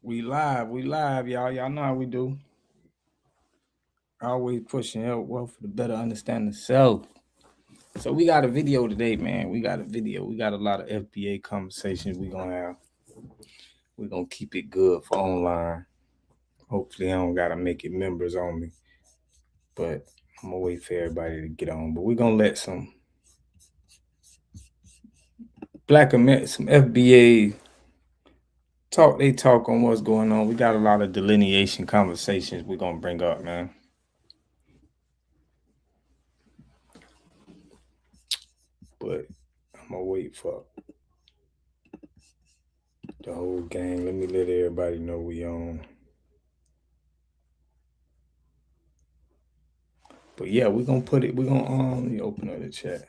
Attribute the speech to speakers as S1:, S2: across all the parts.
S1: We live, y'all. Y'all know how we do. Always pushing help, wealth for the better understanding self. So we got a video today, man. We got a video. We got a lot of FBA conversations we gonna have. We're gonna keep it good for online. Hopefully, I don't gotta make it members only. But I'm gonna wait for everybody to get on. But we're gonna let some some FBA talk. They talk on what's going on. We got a lot of delineation conversations we're gonna bring up, man. But I'm gonna wait for the whole gang. Let me let everybody know we on. But yeah, we're gonna put it. We're gonna let me open up the chat.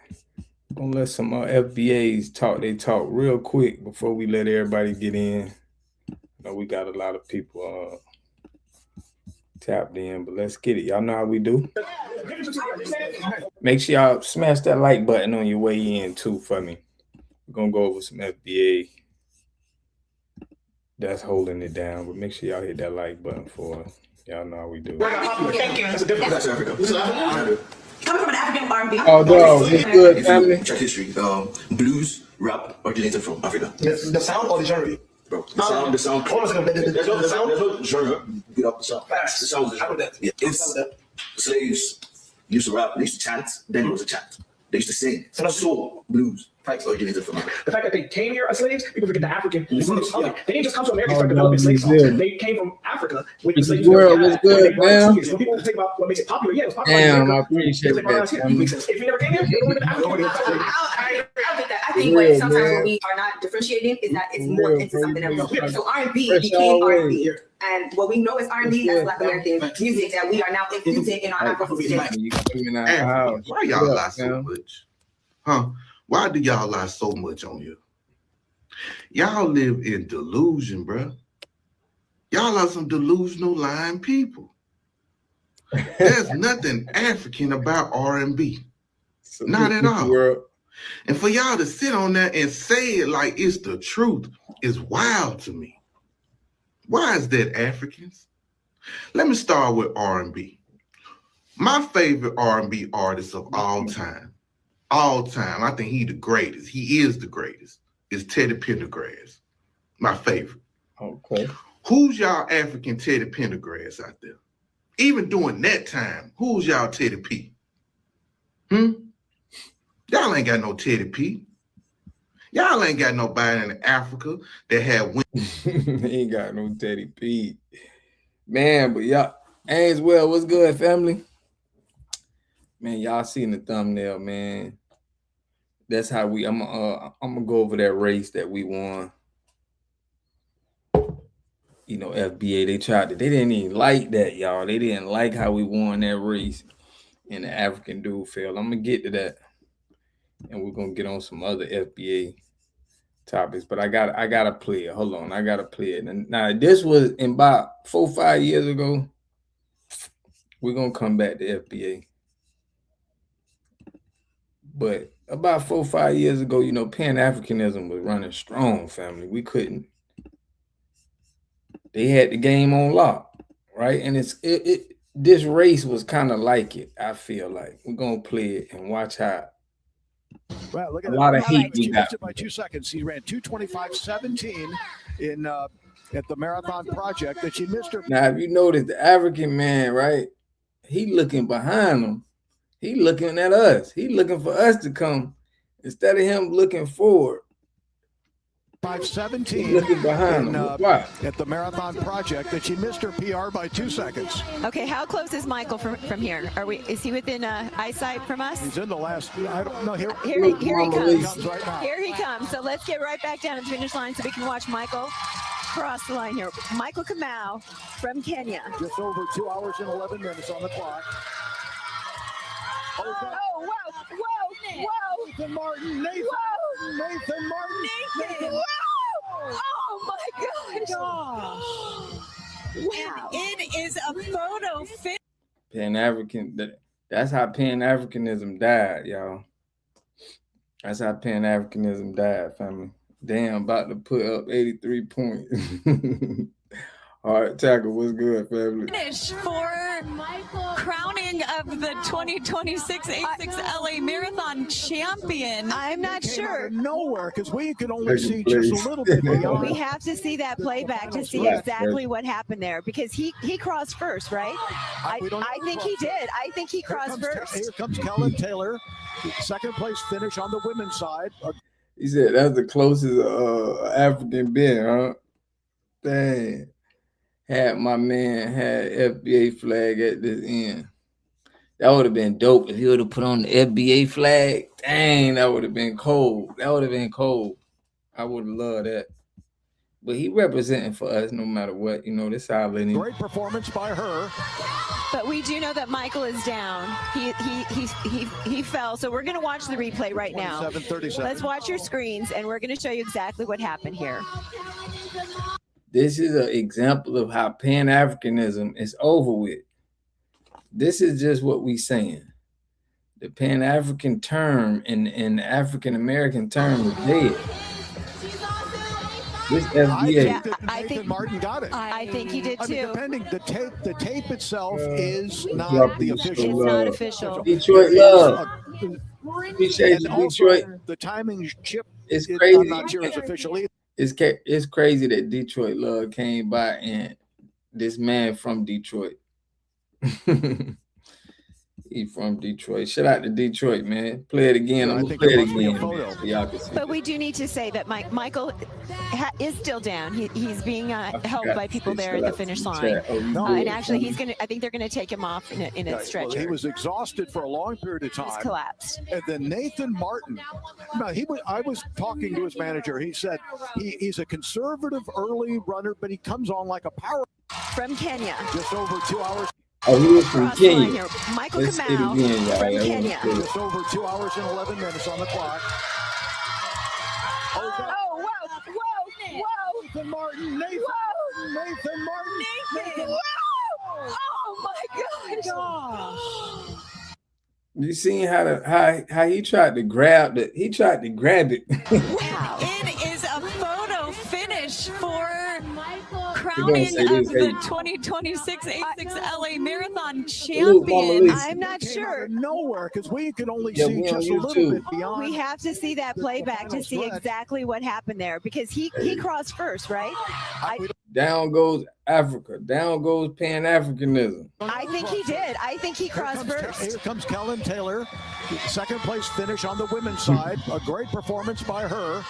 S1: We're gonna let some FBAs talk. They talk real quick before we let everybody get in. You know, we got a lot of people tapped in, but let's get it. Y'all know how we do. Make sure y'all smash that like button on your way in too for me. We're gonna go over some FBA that's holding it down, but make sure y'all hit that like button for us. Y'all know how we do.
S2: Thank you. That's a different West Africa. Coming from an African R&B.
S1: Oh, dog, it's good, family.
S2: Check history. Blues, rap originated from Africa. The sound or the genre? Bro, the sound. There's no genre. Get up the sound. The sound is the genre. Yeah, it's slaves used to rap. They used to chant. Then it was a chant. They used to sing. Soul, blues. Originated from Africa.
S3: The fact that they came here as slaves, people forget the African descendants of it. They didn't just come to America and start developing slave songs. They came from Africa with the slaves.
S1: World was good, man.
S3: When people think about what makes it popular, yeah, it was popular.
S1: Damn, I appreciate that.
S3: If you never came here, you don't live in Africa.
S4: I think what sometimes what we are not differentiating is that it's more into something else. So R&B became R&B. And what we know is R&B as Black American music that we are now infusing in our Afro-Futurism.
S5: Why y'all lie so much? Huh? Why do y'all lie so much on you? Y'all live in delusion, bro. Y'all are some delusional lying people. There's nothing African about R&B. Not at all. And for y'all to sit on there and say it like it's the truth is wild to me. Why is that, Africans? Let me start with R&B. My favorite R&B artist of all time, I think he the greatest. He is the greatest. Is Teddy Pendergrass. My favorite.
S1: Okay.
S5: Who's y'all African Teddy Pendergrass out there? Even during that time, who's y'all Teddy P? Y'all ain't got no Teddy P. Y'all ain't got nobody in Africa that had women.
S1: Ain't got no Teddy P. Man, but y'all, Ainswell, what's good, family? Man, y'all seen the thumbnail, man. That's how I'm gonna go over that race that we won. You know, FBA, they didn't even like that, y'all. They didn't like how we won that race and the African dude failed. I'm gonna get to that. And we're gonna get on some other FBA topics. But I gotta play it. Hold on, I gotta play it. And now this was in about 4-5 years ago. We're gonna come back to FBA. But about 4-5 years ago, you know, Pan-Africanism was running strong, family. We couldn't. They had the game on lock, right? And this race was kind of like it, I feel like. We're going to play it and watch how
S6: well, look at
S1: a lot of heat we got.
S6: By 2 seconds. He ran 2:25.17 in at the Marathon Project that she missed her.
S1: Now, if you notice, the African man, right, he looking behind him. He looking at us. He looking for us to come instead of him looking forward.
S6: 5:17
S1: looking behind him.
S6: At the Marathon Project that she missed her PR by 2 seconds.
S7: Okay, how close is Michael from here? Is he within eyesight from us?
S6: He's in the last. I don't know. Here
S7: he comes.
S6: Right now.
S7: Here he comes. So let's get right back down to the finish line so we can watch Michael cross the line here. Michael Kamau from Kenya.
S6: Just over 2 hours and 11 minutes on the clock.
S7: Oh, whoa.
S6: Nathan Martin. Nathan Martin.
S7: Whoa. Oh, my gosh. Wow.
S8: It is a photo fit.
S1: Pan-African, that's how Pan-Africanism died, y'all. That's how Pan-Africanism died, family. Damn, about to put up 83 points. Hard tackle. What's good, family?
S8: Finish for crowning of the 2026 A6 LA Marathon champion.
S7: I'm not
S6: Came out
S7: sure.
S6: of nowhere because we could only
S1: Second
S6: see
S1: place.
S6: just a little bit beyond.
S7: We have to see that playback to see
S1: Right.
S7: exactly what happened there because he crossed first, right?
S6: We don't know.
S7: I think he did. I think he crossed
S6: Here
S7: first.
S6: comes Kellen Taylor. Second place finish on the women's side.
S1: He said that's the closest African been, huh? Dang. Had my man had FBA flag at this end. That would have been dope if he would have put on the FBA flag. Dang, that would have been cold. That would have been cold. I would have loved that. But he representing for us no matter what. You know, this our Lenny.
S6: Great performance by her.
S7: But we do know that Michael is down. He fell. So we're going to watch the replay right now.
S6: 27:37.
S7: Let's watch your screens, and we're going to show you exactly what happened here.
S1: This is an example of how Pan-Africanism is over with. This is just what we saying. The Pan-African term and the African-American term is dead. This FBA.
S7: I think
S6: Nathan Martin got it.
S7: I think he did
S6: I mean,
S7: too.
S6: depending, the tape itself is not the official.
S7: It's not official.
S1: Detroit love. Appreciate you,
S6: And also,
S1: Detroit.
S6: the timing chip.
S1: It's crazy.
S6: I'm not sure it's official either.
S1: It's crazy that Detroit love came by and this man from Detroit. He from Detroit. Shout out to Detroit, man. Play it again. I'm
S6: I
S1: gonna
S6: think
S1: play
S6: there
S1: it
S6: must be a
S1: again,
S6: photo.
S1: man, so y'all can see.
S7: But we do need to say that Michael is still down. He's being helped
S1: forgot
S7: by
S1: to
S7: people
S1: say
S7: there at
S1: shout
S7: the
S1: out to
S7: finish
S1: the
S7: line.
S1: chat. Oh, you
S6: No,
S1: good.
S7: And actually, I think they're gonna take him off in a
S6: Right. Well,
S7: stretcher.
S6: he was exhausted for a long period of
S7: He's
S6: time.
S7: collapsed.
S6: And then Nathan Martin. Now, I was talking to his manager. He said he's a conservative early runner, but he comes on like a power.
S7: From Kenya.
S6: Just over 2 hours.
S1: Oh, he was from
S7: Cross the line
S1: Kenya.
S7: here. Michael
S1: Let's see it
S7: Kamau
S1: again, y'all.
S7: from
S1: That
S7: Kenya.
S1: was good.
S6: Just over 2 hours and 11 minutes on the clock.
S7: Oh, whoa.
S6: Nathan Martin. Nathan Martin.
S7: Nathan. Whoa. Oh my gosh.
S1: You seen how he tried to grab it? He tried to grab it.
S7: Wow.
S8: It is a photo finish for
S1: gonna
S8: crowning
S1: say
S8: of
S1: this,
S8: the
S1: hey.
S8: 2026 A6 LA Marathon
S1: Look, Mama
S8: champion.
S1: Lisa.
S7: I'm not
S6: Came out
S7: sure.
S6: of nowhere because we could only
S1: Yeah,
S6: see
S1: we on
S6: just a little
S1: YouTube.
S6: bit beyond.
S7: We have to see that playback to see exactly what happened there because he crossed first, right?
S1: Down goes Africa. Down goes Pan-Africanism.
S7: I think he did. I think he crossed
S6: Here
S7: first.
S6: comes Kellen Taylor. Second place finish on the women's side. A great performance by her.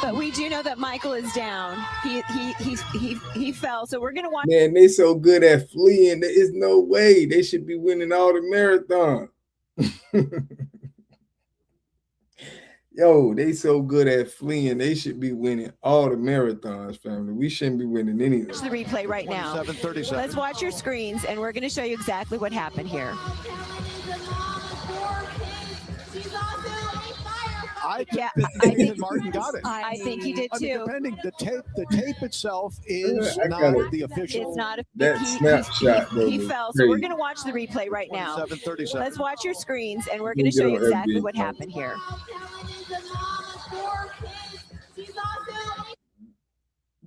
S7: But we do know that Michael is down. He fell. So we're gonna watch.
S1: Man, they so good at fleeing. There is no way they should be winning all the marathon. Yo, they so good at fleeing. They should be winning all the marathons, family. We shouldn't be winning anything.
S7: the replay right now.
S6: 27:37.
S7: Let's watch your screens, and we're going to show you exactly what happened here.
S6: I
S7: Yeah,
S6: think
S7: I
S6: Nathan
S7: think-
S6: Martin got it.
S7: I think he did
S6: I mean,
S7: too.
S6: depending, the tape itself is
S1: I
S6: not
S1: got it.
S6: the official.
S7: It's not.
S1: That snapshot, though,
S7: He
S1: was
S7: fell. So we're
S1: crazy.
S7: going to watch the replay right now.
S6: 27:37.
S7: Let's watch your screens, and we're
S1: You
S7: going to
S1: get
S7: show you
S1: on
S7: exactly
S1: FBA.
S7: what happened here.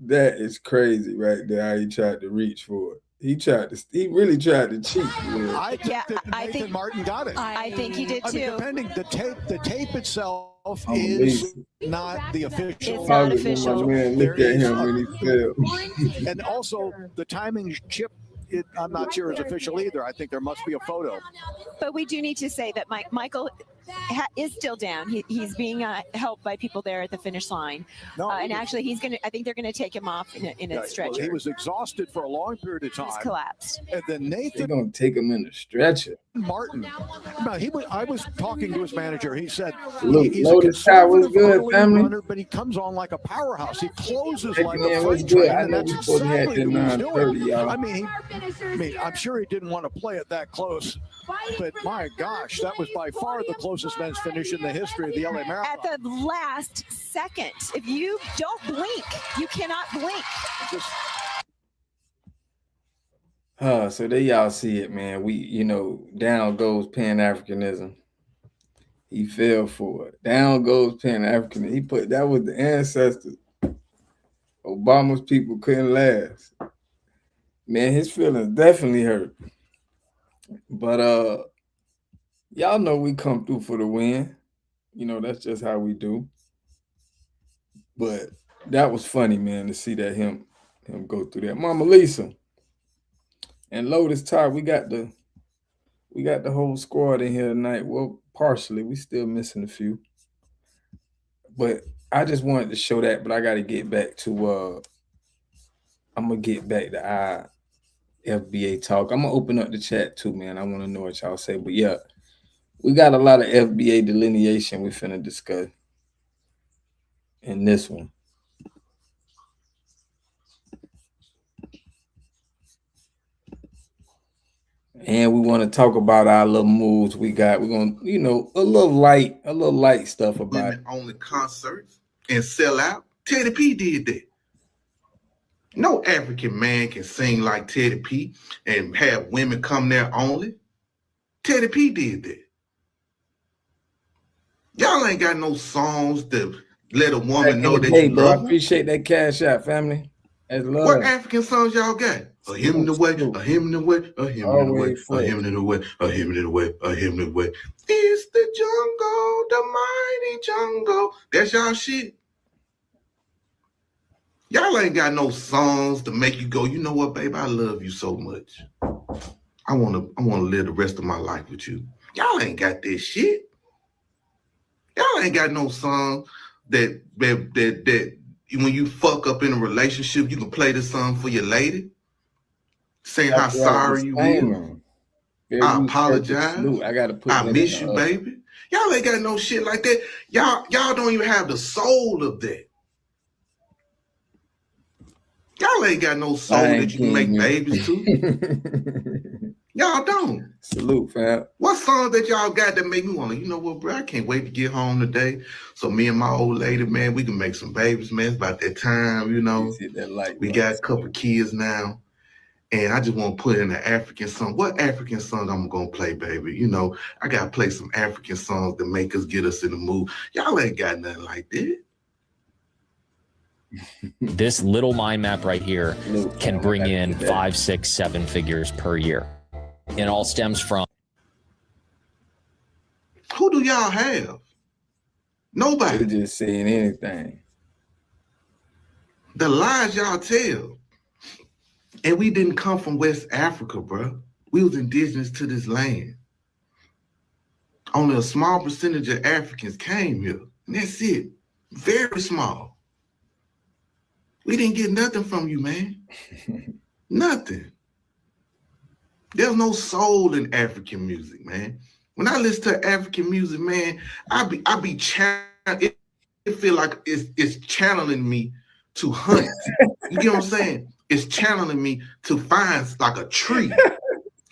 S1: That is crazy right there. How he tried to reach for it. He really tried to cheat. Man.
S6: I think
S7: Yeah,
S6: that
S7: I
S6: Nathan
S7: think-
S6: Martin got it.
S7: I think he did
S6: I mean,
S7: too.
S6: depending, the tape itself
S1: I'm
S6: is
S1: amazing.
S6: not the official.
S7: It's not
S1: Probably when
S7: official.
S1: my man looked
S6: There
S1: at
S6: is
S1: him
S6: a-
S1: when he fell.
S6: And also, the timing chip, I'm not sure is official either. I think there must be a photo.
S7: But we do need to say that Michael is still down. He's being helped by people there at the finish line.
S6: No,
S7: And actually, I think they're going to take him off in a
S6: yeah, well,
S7: stretcher.
S6: he was exhausted for a long period of
S7: He's
S6: time.
S7: collapsed.
S6: And then
S1: They're
S6: Nathan
S1: gonna take him in the stretcher.
S6: Martin. Now, I was talking to his manager. He said
S1: Look,
S6: he's a
S1: Lotus Tower was
S6: conservative
S1: good,
S6: early
S1: family.
S6: runner, but he comes on like a powerhouse. He closes
S1: Hey,
S6: like
S1: man,
S6: a
S1: what's
S6: freight
S1: good?
S6: train,
S1: I
S6: and
S1: know
S6: that's
S1: we supposed to have
S6: exactly
S1: the
S6: what he's
S1: 9:30,
S6: doing.
S1: y'all.
S6: I mean, I'm sure he didn't want to play it that close, but my gosh, that was by far the closest men's finish in the history of the LA Marathon.
S7: At the last second, if you don't blink, you cannot blink.
S6: Just
S1: So there y'all see it, man. Down goes Pan-Africanism. He fell for it. Down goes Pan-Africanism. That was the ancestors. Obama's people couldn't last. Man, his feelings definitely hurt. But y'all know we come through for the win. You know, that's just how we do. But that was funny, man, to see that him go through that. Mama Lisa and Lotus Todd, we got the whole squad in here tonight. Well, partially. We still missing a few. But I just wanted to show that, but I gotta get back to I'm gonna get back to our FBA talk. I'm gonna open up the chat too, man. I want to know what y'all say. But yeah, we got a lot of FBA delineation we finna discuss in this one. And we want to talk about our little moves we got. We're gonna, you know, a little light stuff about it.
S5: Only concerts and sell out. Teddy P did that. No African man can sing like Teddy P and have women come there only. Teddy P did that. Y'all ain't got no songs to let a woman know that you love her.
S1: I appreciate that cash out, family. That's love.
S5: What African songs y'all got? A him in the way, a him in the way, a him in the way, a him in the way, a him in the way, a him in the way. It's the jungle, the mighty jungle. That's y'all shit. Y'all ain't got no songs to make you go, you know what, babe, I love you so much. I wanna live the rest of my life with you. Y'all ain't got this shit. Y'all ain't got no song that when you fuck up in a relationship, you can play this song for your lady. Saying how sorry you are. I apologize.
S1: I gotta put
S5: I miss you, baby. Y'all ain't got no shit like that. Y'all don't even have the soul of that. Y'all ain't got no soul that you can make babies to. Y'all don't.
S1: Salute, fam.
S5: What song that y'all got that make me want to, you know what, bro, I can't wait to get home today. So me and my old lady, man, we can make some babies, man. It's about that time, you know. We got a couple kids now. And I just want to put in an African song. What African song I'm going to play, baby? You know, I got to play some African songs that make us get us in the mood. Y'all ain't got nothing like that.
S9: This little mind map right here can bring in 5, 6, 7 figures per year. It all stems from.
S5: Who do y'all have? Nobody.
S1: They're just saying anything.
S5: The lies y'all tell. And we didn't come from West Africa, bro. We was indigenous to this land. Only a small percentage of Africans came here. And that's it. Very small. We didn't get nothing from you, man. Nothing. There's no soul in African music, man. When I listen to African music, man, I be channeling. It feel like it's channeling me to hunt. You get what I'm saying? It's channeling me to find like a tree.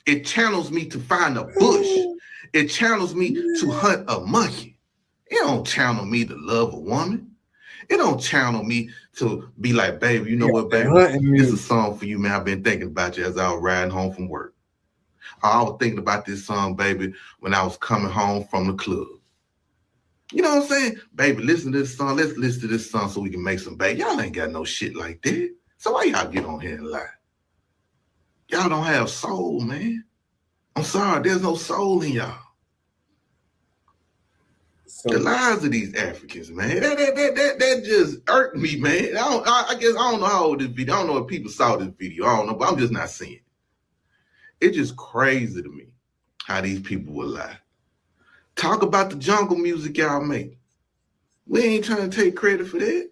S5: It channels me to find a bush. It channels me to hunt a monkey. It don't channel me to love a woman. It don't channel me to be like, baby, you know what, baby? This is a song for you, man. I've been thinking about you as I was riding home from work. I was thinking about this song, baby, when I was coming home from the club. You know what I'm saying? Baby, listen to this song. Let's listen to this song so we can make some baby. Y'all ain't got no shit like that. So why y'all get on here and lie? Y'all don't have soul, man. I'm sorry, there's no soul in y'all. So, the lies of these Africans, man, that just irked me, man. I guess I don't know how old this video. I don't know if people saw this video. I don't know, but I'm just not seeing it. It's just crazy to me how these people will lie. Talk about the jungle music y'all make. We ain't trying to take credit for that.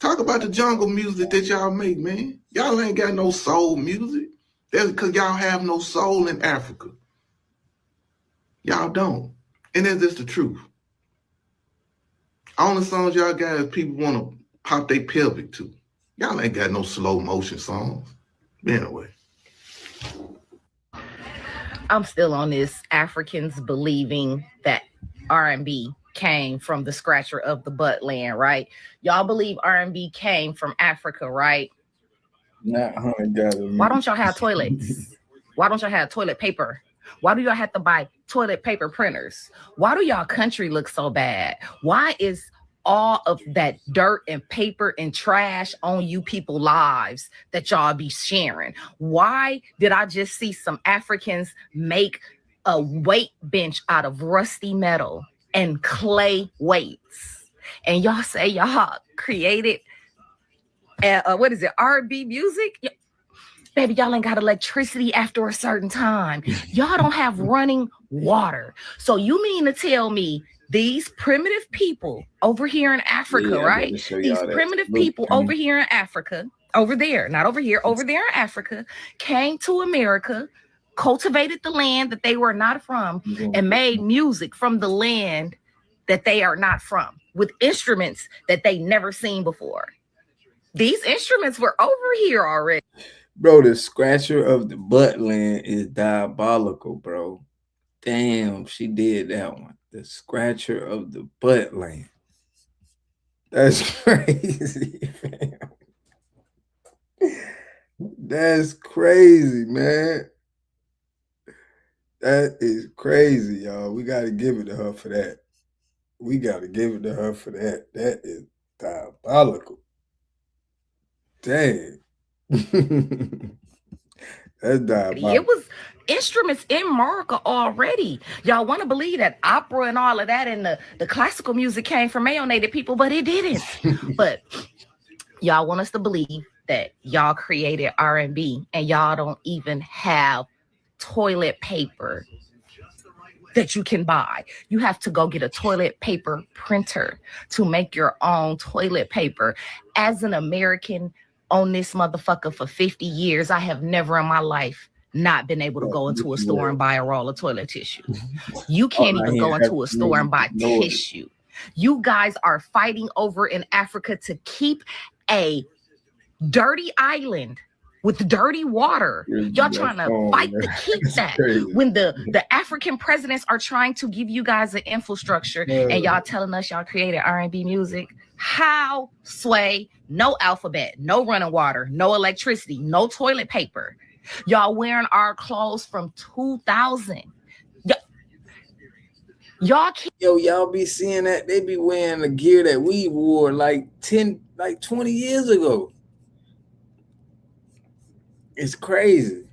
S5: Talk about the jungle music that y'all make, man. Y'all ain't got no soul music. That's because y'all have no soul in Africa. Y'all don't. And that's just the truth. All the songs y'all got is people want to pop their pelvic to. Y'all ain't got no slow motion songs. But anyway.
S10: I'm still on this Africans believing that R&B came from the scratcher of the butt land, right? Y'all believe R&B came from Africa, right?
S1: Not $100.
S10: Why don't y'all have toilets? Why don't y'all have toilet paper? Why do y'all have to buy toilet paper printers? Why do y'all country look so bad? Why is all of that dirt and paper and trash on you people lives that y'all be sharing? Why did I just see some Africans make a weight bench out of rusty metal and clay weights? And y'all say y'all created what is it, R&B music? Baby, y'all ain't got electricity after a certain time. Y'all don't have running water. So you mean to tell me these primitive people over here in Africa, right? These primitive people over here in Africa, over there, not over here, over there in Africa, came to America, cultivated the land that they were not from, and made music from the land that they are not from, with instruments that they never seen before. These instruments were over here already.
S1: Bro, the scratcher of the butt land is diabolical, bro. Damn, she did that one. The scratcher of the butt land. That's crazy, fam. That's crazy, man. That is crazy, y'all. We got to give it to her for that. We got to give it to her for that. That is diabolical. Dang. That's diabolical.
S10: It was instruments in America already. Y'all want to believe that opera and all of that and the classical music came from melanated people, but it didn't. But y'all want us to believe that y'all created R&B and y'all don't even have toilet paper that you can buy. You have to go get a toilet paper printer to make your own toilet paper. As an American on this motherfucker for 50 years, I have never in my life not been able to go into a store and buy a roll of toilet tissue. You can't even go into a store and buy tissue. You guys are fighting over in Africa to keep a dirty island with dirty water. Y'all trying to fight to keep that when the African presidents are trying to give you guys an infrastructure and y'all telling us y'all created R&B music. How? Sway, no alphabet, no running water, no electricity, no toilet paper. Y'all wearing our clothes from 2000. Y'all can't.
S1: Y'all be seeing that? They be wearing the gear that we wore like 20 years ago. It's crazy.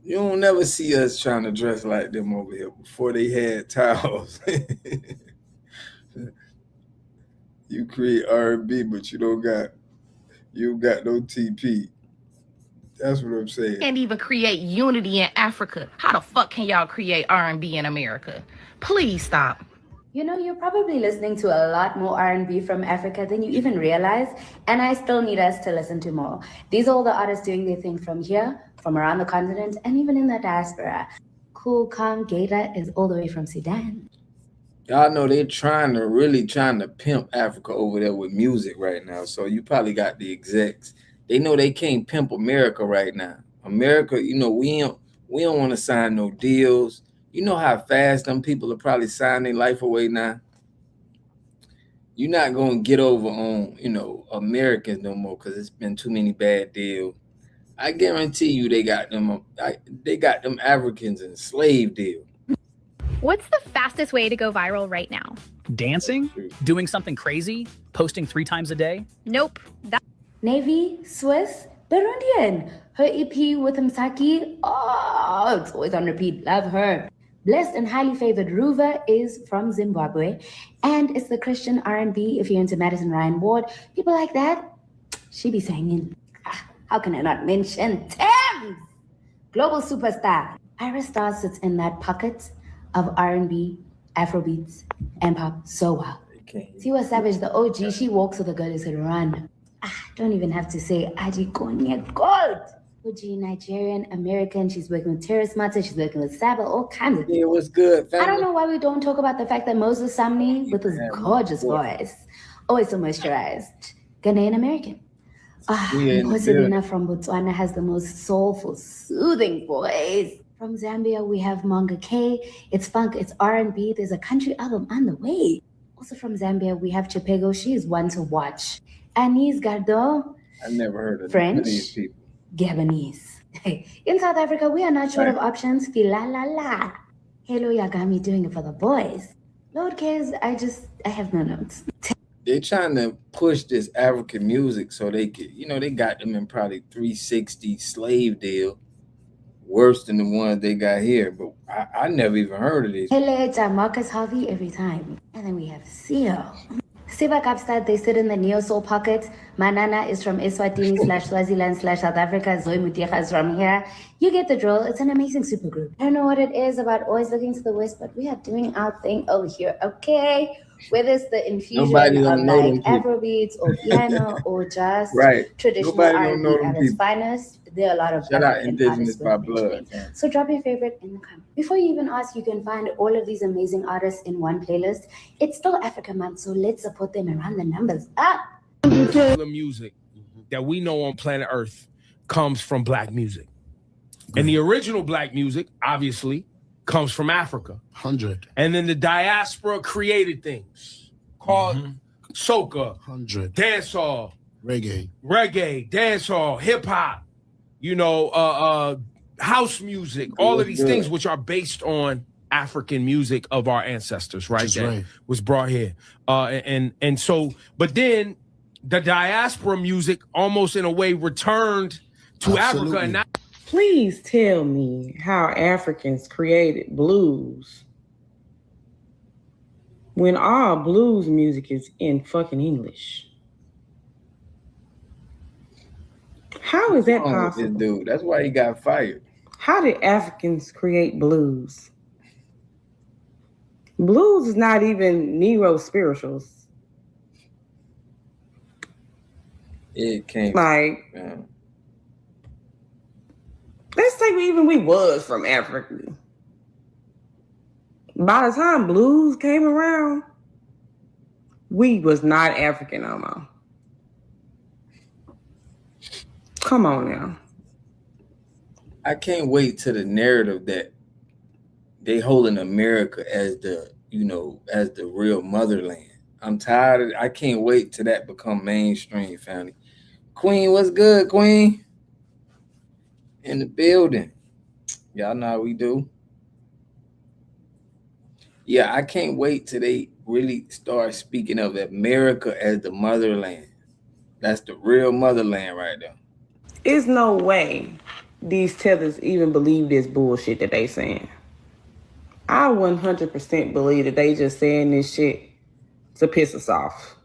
S1: You don't never see us trying to dress like them over here before they had towels. You create R&B, but you got no TP. That's what I'm saying.
S10: Can't even create unity in Africa. How the fuck can y'all create R&B in America? Please stop.
S11: You know, you're probably listening to a lot more R&B from Africa than you even realize, and I still need us to listen to more. These are all the artists doing their thing from here, from around the continent, and even in the diaspora. Cool Calm Gator is all the way from Sudan.
S1: Y'all know they're really trying to pimp Africa over there with music right now. So you probably got the execs. They know they can't pimp America right now. America, you know, we don't want to sign no deals. You know how fast them people are probably signing their life away now. You're not going to get over on, Americans no more because it's been too many bad deals. I guarantee you they got them Africans in slave deal.
S12: What's the fastest way to go viral right now?
S13: Dancing? Doing something crazy? Posting 3 times a day?
S12: Nope.
S11: Navy, Swiss, Burundian. Her EP with Msaki, it's always on repeat. Love her. Blessed and highly favored Ruva is from Zimbabwe, and it's the Christian R&B. If you're into Madison Ryan Ward, people like that, she be singing. How can I not mention Thames, global superstar? Iris Star sits in that pocket of R&B, Afrobeats, and pop so well. Tiwa Savage, the OG, she walks with the girl who said run. Don't even have to say Aji Konye Gold. OG Nigerian, American, she's working with Terrace Mata, she's working with Saba, all kinds of
S1: people. What's good, family?
S11: I don't know why we don't talk about the fact that Moses Samni, with his gorgeous voice, always so moisturized, Ghanaian American. Mposilina from Botswana has the most soulful, soothing voice. From Zambia, we have Manga K. It's funk, it's R&B. There's a country album on the way. Also from Zambia, we have Chipego. She is one to watch. Anise Gardo.
S1: I've never heard of
S11: French,
S1: these people.
S11: Gabonese. In South Africa, we are not short of options. La la la. Hello Yagami doing it for the boys. Lord cares, I have no notes.
S1: They're trying to push this African music so they could, they got them in probably 360 slave deal, worse than the ones they got here. But I never even heard of these.
S11: Hello, Marcus Harvey every time. And then we have Seal. Siva Kapstad, they sit in the neo-soul pocket. Manana is from Eswatini / Swaziland / South Africa. Zoe Mutieja is from here. You get the drill. It's an amazing supergroup. I don't know what it is about always looking to the west, but we are doing our thing over here, okay? Whether it's the infusion of like Afrobeats or piano or just traditional R&B at its finest, there are a lot of African artists by blood. So drop your favorite in the comments. Before you even ask, you can find all of these amazing artists in one playlist. It's still Africa Month, so let's support them and run the numbers up.
S14: The music that we know on planet Earth comes from Black music. And the original Black music, obviously, comes from Africa.
S15: 100.
S14: And then the diaspora created things called soca,
S15: 100.
S14: dancehall,
S15: reggae,
S14: dancehall, hip hop, house music, all of these things which are based on African music of our ancestors, right? That was brought here. And so, but then the diaspora music almost in a way returned to Africa. And now,
S16: please tell me how Africans created blues when all blues music is in fucking English. How is that possible?
S1: Dude, that's why he got fired.
S16: How did Africans create blues? Blues is not even Negro spirituals.
S1: It came
S16: like, let's say we was from Africa. By the time blues came around, we was not African no more. Come on now.
S1: I can't wait to the narrative that they holding America as the, as the real motherland. I'm tired of I can't wait till that become mainstream, family. Queen, what's good, Queen? In the building. Y'all know how we do. Yeah, I can't wait till they really start speaking of America as the motherland. That's the real motherland right there.
S16: There's no way these tellers even believe this bullshit that they saying. I 100% believe that they just saying this shit to piss us off.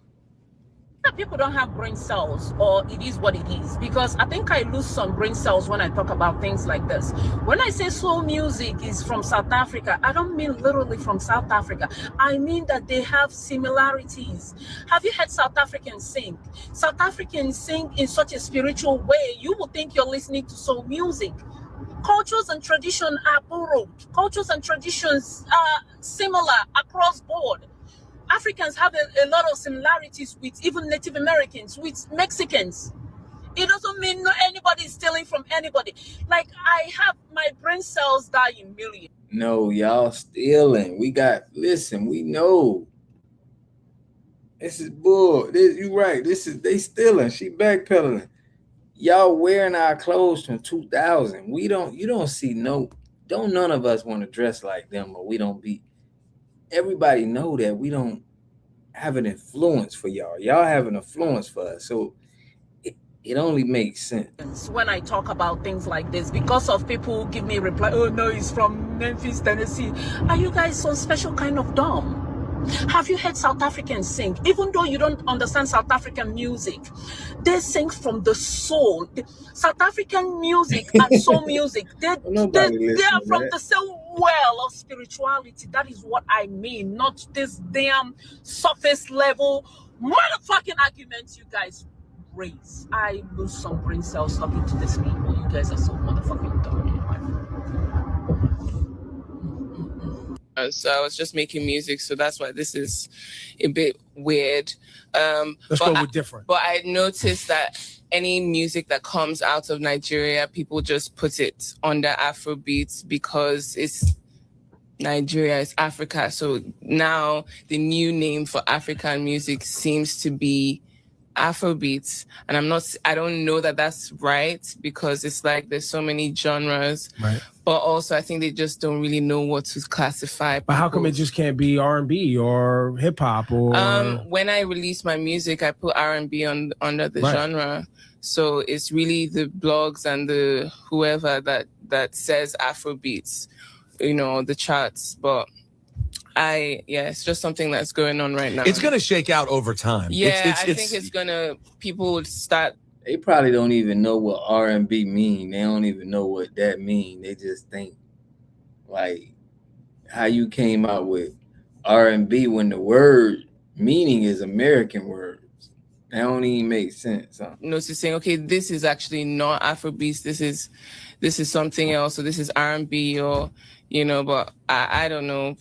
S10: People don't have brain cells, or it is what it is, because I think I lose some brain cells when I talk about things like this. When I say soul music is from South Africa, I don't mean literally from South Africa. I mean that they have similarities. Have you heard South Africans sing? South Africans sing in such a spiritual way, you would think you're listening to soul music. Cultures and traditions are borrowed. Cultures and traditions are similar across board. Africans have a lot of similarities with even Native Americans, with Mexicans. It doesn't mean anybody is stealing from anybody. Like, I have my brain cells die in millions.
S1: No, y'all stealing. Listen, we know. This is bull. You right. They stealing. She backpedaling. Y'all wearing our clothes from 2000. You don't see don't none of us want to dress like them, or we don't be. Everybody know that we don't have an influence for y'all. Y'all have an influence for us. So it only makes sense.
S10: When I talk about things like this, because of people who give me a reply, oh no, he's from Memphis, Tennessee. Are you guys some special kind of dumb? Have you heard South Africans sing? Even though you don't understand South African music, they sing from the soul. South African music and soul music, they are from the same well of spirituality. That is what I mean, not this damn surface level motherfucking arguments you guys raise. I lose some brain cells talking to these people. You guys are so motherfucking dumb.
S17: So I was just making music, so that's why this is a bit weird.
S14: Let's go with different.
S17: But I noticed that any music that comes out of Nigeria, people just put it under Afrobeats because it's Nigeria, it's Africa. So now the new name for African music seems to be Afrobeats, and I don't know that that's right, because it's like there's so many genres,
S14: right?
S17: But also I think they just don't really know what to classify.
S14: But how come it just can't be R&B or hip hop or?
S17: When I release my music, I put R&B under the genre, so it's really the blogs and the whoever that says Afrobeats, the charts, but. It's just something that's going on right now.
S2: It's going to shake out over time.
S17: Yeah, I think it's going to, people would start.
S1: They probably don't even know what R&B mean. They don't even know what that mean. They just think like how you came out with R&B when the word meaning is American words. That don't even make sense. Huh?
S17: So saying, okay, this is actually not Afrobeats. This is something else. So this is R&B or, but I don't know.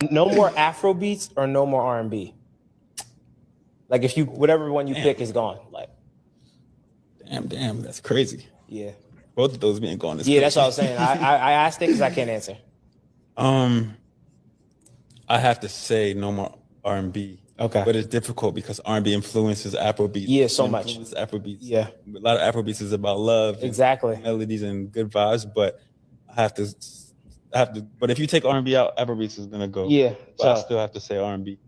S3: No more Afrobeats or no more R&B. Like if whatever one you pick is gone. Like,
S15: damn, that's crazy.
S3: Yeah,
S15: both of those being gone is
S3: crazy.
S15: That's
S3: what I was saying. I asked it because I can't answer.
S15: I have to say no more R&B.
S3: Okay,
S15: but it's difficult because R&B influences Afrobeats.
S3: Yeah, so much.
S15: Afrobeats.
S3: Yeah,
S15: a lot of Afrobeats is about love,
S3: exactly,
S15: melodies and good vibes. But I have to. But if you take R&B out, Afrobeats is gonna go.
S3: Yeah,
S15: but I still have to say R&B.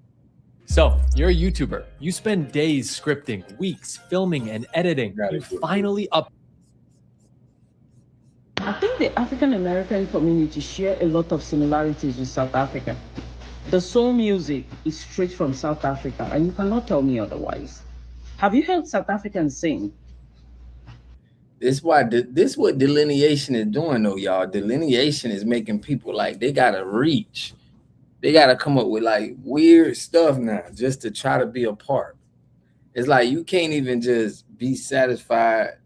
S13: So you're a YouTuber. You spend days scripting, weeks filming and editing. You finally up.
S16: I think the African American community share a lot of similarities with South Africa. The soul music is straight from South Africa, and you cannot tell me otherwise. Have you heard South Africans sing?
S1: This what delineation is doing, though, y'all. Delineation is making people like they gotta reach. They gotta come up with like weird stuff now just to try to be a part. It's like you can't even just be satisfied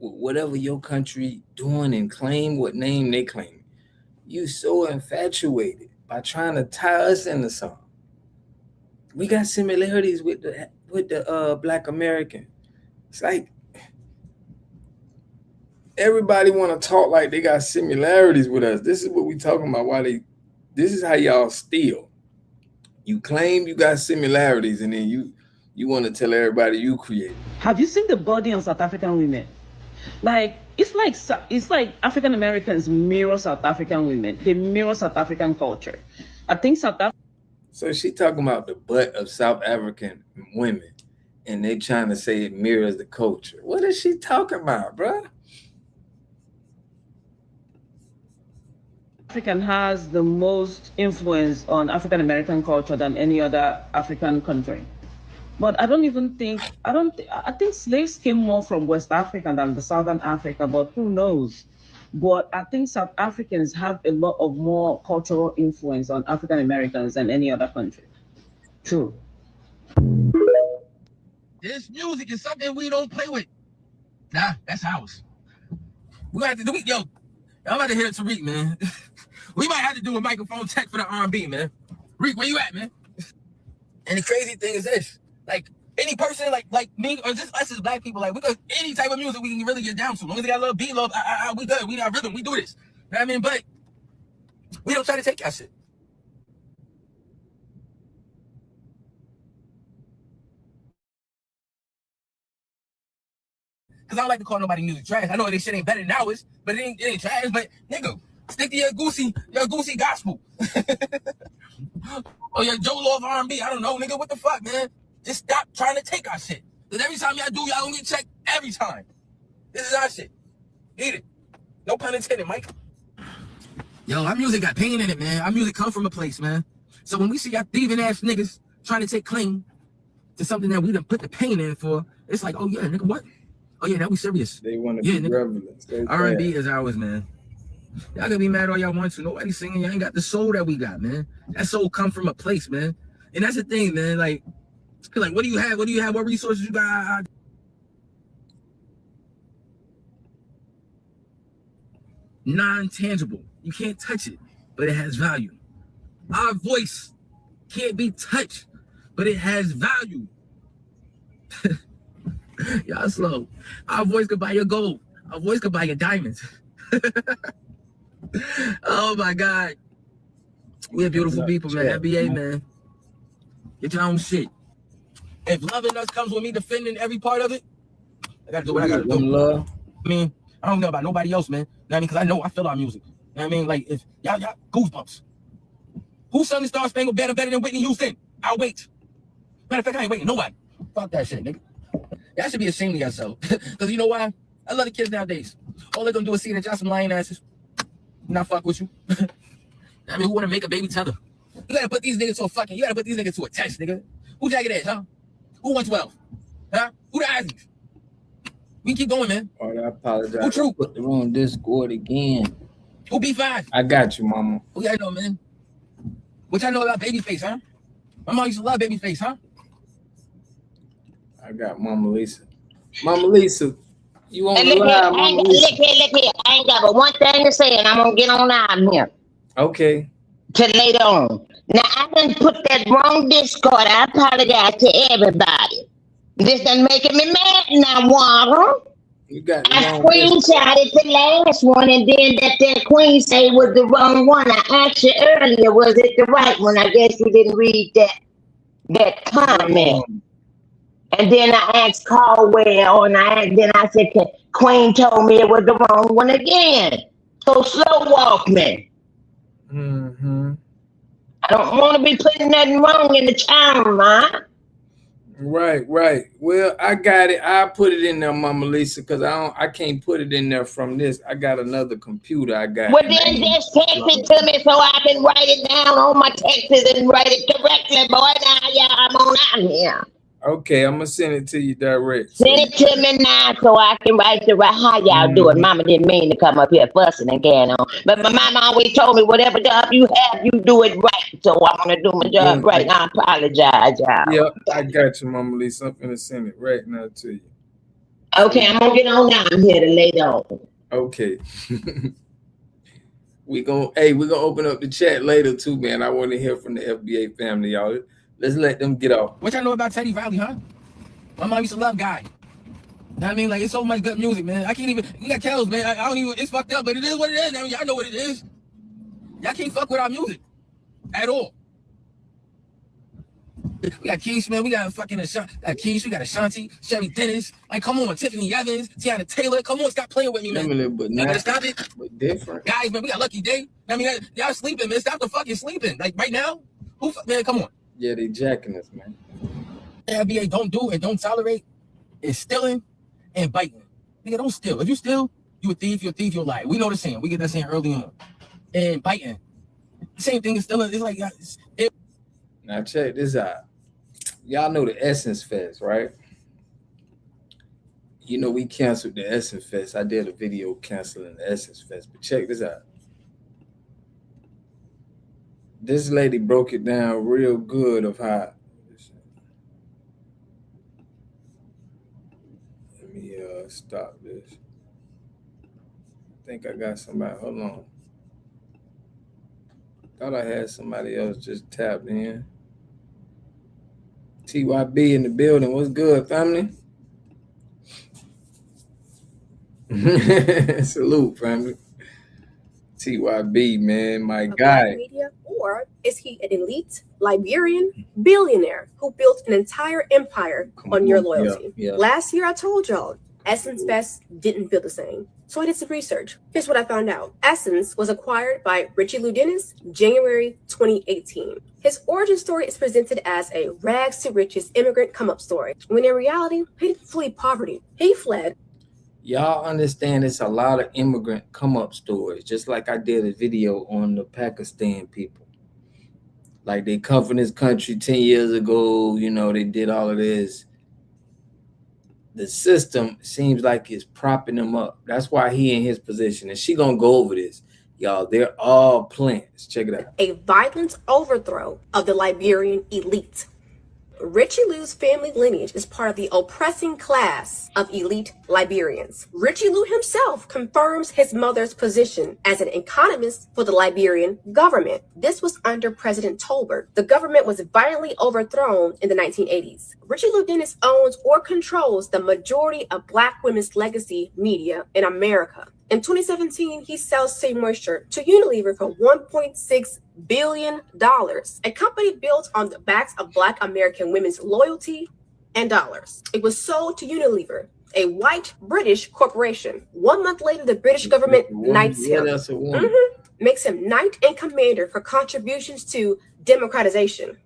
S1: with whatever your country doing and claim what name they claim. You so infatuated by trying to tie us into something. We got similarities with the Black American. It's like everybody want to talk like they got similarities with us. This is what we talking about. This is how y'all steal. You claim you got similarities, and then you want to tell everybody you created.
S16: Have you seen the body on South African women? Like it's like African Americans mirror South African women. They mirror South African culture. I think
S1: So she talking about the butt of South African women, and they trying to say it mirrors the culture. What is she talking about, bruh?
S16: African has the most influence on African American culture than any other African country. But I think slaves came more from West Africa than the Southern Africa, but who knows? But I think South Africans have a lot of more cultural influence on African Americans than any other country. True.
S2: This music is something we don't play with. Nah, that's ours. We gonna have to do it, yo. I'm about to hit Tariq, man. We might have to do a microphone check for the R&B, man. Reek, where you at, man? And the crazy thing is this, like any person like me or just us as Black people, like we got any type of music we can really get down to. As long as they got a little beat, we good. We got rhythm. We do this. You know what I mean? But we don't try to take that shit. Cause I don't like to call nobody music trash. I know this shit ain't better than ours, but it ain't trash. But nigga, stick to your goosey gospel. Or your Joe Love R&B. I don't know, nigga. What the fuck, man? Just stop trying to take our shit. Cause every time y'all do, y'all gonna get checked every time. This is our shit. Eat it. No pun intended, Mike. Yo, our music got pain in it, man. Our music come from a place, man. So when we see y'all thieving ass niggas trying to take claim to something that we done put the pain in for, it's like, oh yeah, nigga, what? Oh yeah, now we serious.
S1: They want to be relevant.
S2: R&B is ours, man. Y'all can be mad all y'all want to. Nobody's singing. Y'all ain't got the soul that we got, man. That soul come from a place, man. And that's the thing, man. Like, what do you have? What do you have? What resources you got? Non-tangible. You can't touch it, but it has value. Our voice can't be touched, but it has value. Y'all slow. Our voice could buy your gold. Our voice could buy your diamonds. Oh my God. We're beautiful people, man. FBA, man. Get your own shit. If loving us comes with me defending every part of it, I gotta do what I gotta do. Love. I mean, I don't know about nobody else, man. You know what I mean? Because I know I feel our music. You know what I mean? Like, if y'all goosebumps. Who sung the Star Spangled Banner better than Whitney Houston? I'll wait. Matter of fact, I ain't waiting. Nobody. Fuck that shit, nigga. Y'all should be ashamed of yourself. Because you know why? I love the kids nowadays. All they're gonna do is see that y'all some lying asses. Not fuck with you. I mean, who wanna make a baby tether? You gotta put these niggas to a test, nigga. Who jagged edge, huh? Who 112? Huh? Who the Isaacs? We keep going, man.
S1: Oh, I apologize.
S2: Who True?
S1: Put the wrong Discord again.
S2: Who B5?
S1: I got you, mama.
S2: Who y'all know, man? What y'all know about Babyface, huh? My mom used to love Babyface, huh?
S1: I got Mama Lisa. Mama Lisa, you on
S18: Hey,
S1: the
S18: look here,
S1: line, Mama Lisa?
S18: look here. I ain't got but one thing to say, and I'm gonna get on out here.
S1: Okay.
S18: Till later on. Now, I done put that wrong Discord. I apologize to everybody. This done making me mad now, Warren.
S1: You got the
S18: I
S1: wrong
S18: screenshotted the last one, and then that queen say was the wrong one. I asked you earlier, was it the right one? I guess you didn't read that comment. And then I asked Caldwell, and then I said, Queen told me it was the wrong one again. So slow walk me.
S1: Mm-hmm.
S18: I don't want to be putting nothing wrong in the channel, man.
S1: Right. Well, I got it. I put it in there, Mama Lisa, because I can't put it in there from this. I got another computer. I got.
S18: Well, then just text it to me so I can write it down on my texts and write it correctly, boy. Now, yeah, I'm on out here.
S1: Okay, I'm gonna send it to you direct.
S18: Send it to me now so I can write the right. How y'all do it? Mama didn't mean to come up here fussing and getting on. But my mama always told me whatever job you have, you do it right. So I'm gonna do my job right now. I apologize, y'all.
S1: Yep, I got you, Mama Lisa. I'm gonna send it right now to you.
S18: Okay, I'm gonna get on down here to later on.
S1: Okay. we're gonna open up the chat later too, man. I want to hear from the FBA family, y'all. Let's let them get off.
S2: What y'all know about Teddy Riley, huh? My mom used to love Guy. You know what I mean? Like, it's so much good music, man. I can't even, you got Kells, man. I don't even, it's fucked up, but it is what it is. I mean, y'all know what it is. Y'all can't fuck with our music at all. We got Keith, man. We got fucking Keith. We got Ashanti, Sherry Dennis. Like, come on, Tiffany Evans, Tiana Taylor. Come on, stop playing with me, man.
S1: Similar, but
S2: Y'all
S1: not,
S2: gotta stop it.
S1: but different.
S2: Guys, man, we got Lucky Day. I mean, y'all sleeping, man. Stop the fucking sleeping. Like, right now, man, come on.
S1: Yeah, they jacking us, man.
S2: FBA don't do and don't tolerate is stealing and biting. Nigga, don't steal. If you steal, you a thief, you'll lie. We know the saying. We get that saying early on. And biting. Same thing as stealing. It's like,
S1: now check this out. Y'all know the Essence Fest, right? You know, we canceled the Essence Fest. I did a video canceling the Essence Fest, but check this out. This lady broke it down real good of how. Let me stop this. I think I got somebody. Hold on. Thought I had somebody else just tapped in. TYB in the building. What's good, family? Salute, family. TYB, man, my guy.
S19: Media, or is he an elite Liberian billionaire who built an entire empire on your loyalty?
S1: Yeah.
S19: Last year, I told y'all Essence Fest didn't feel the same. So I did some research. Here's what I found out. Essence was acquired by Richie Lou Dennis January 2018. His origin story is presented as a rags to riches immigrant come-up story, when in reality, he didn't flee poverty. He fled.
S1: Y'all understand it's a lot of immigrant come-up stories, just like I did a video on the Pakistan people. Like, they come from this country 10 years ago, you know, they did all of this. The system seems like it's propping them up. That's why he in his position. And she gonna go over this. Y'all, they're all plants. Check it out.
S19: A violent overthrow of the Liberian elite. Richie Lou's family lineage is part of the oppressing class of elite Liberians. Richie Lou himself confirms his mother's position as an economist for the Liberian government. This was under President Tolbert. The government was violently overthrown in the 1980s. Richie Lou Dennis owns or controls the majority of Black women's legacy media in America. In 2017, he sells Say Moisture to Unilever for $1.6 billion, a company built on the backs of Black American women's loyalty and dollars. It was sold to Unilever, a white British corporation. 1 month later, the British government knights him. Makes him knight and commander for contributions to democratization.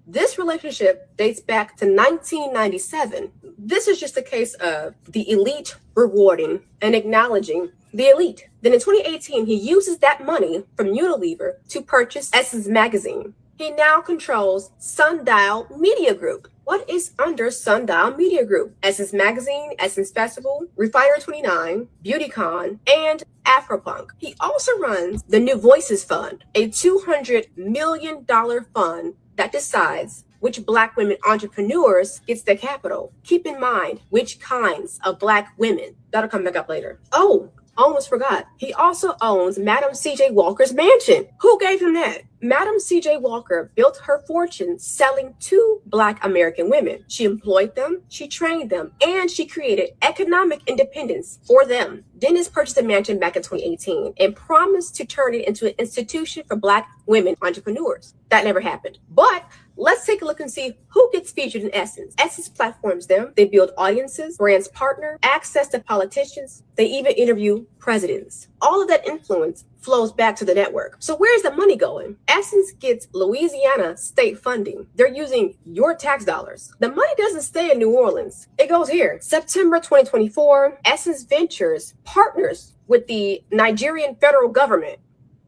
S19: This relationship dates back to 1997. This is just a case of the elite rewarding and acknowledging the elite. Then in 2018, he uses that money from Unilever to purchase Essence magazine. He now controls Sundial Media Group. What is under Sundial Media Group? Essence Magazine, Essence Festival, Refinery 29, BeautyCon, and Afropunk. He also runs the New Voices Fund, a $200 million fund that decides which Black women entrepreneurs gets their capital. Keep in mind which kinds of Black women. That'll come back up later. Oh, almost forgot. He also owns Madam C.J. Walker's mansion. Who gave him that? Madam C.J. Walker built her fortune selling to Black American women. She employed them, she trained them, and she created economic independence for them. Dennis purchased the mansion back in 2018 and promised to turn it into an institution for Black women entrepreneurs. That never happened. But let's take a look and see who gets featured in Essence. Essence platforms them. They build audiences, brands partner, access to politicians. They even interview presidents. All of that influence flows back to the network. So where's the money going? Essence gets Louisiana state funding. They're using your tax dollars. The money doesn't stay in New Orleans. It goes here. September 2024, Essence Ventures partners with the Nigerian federal government.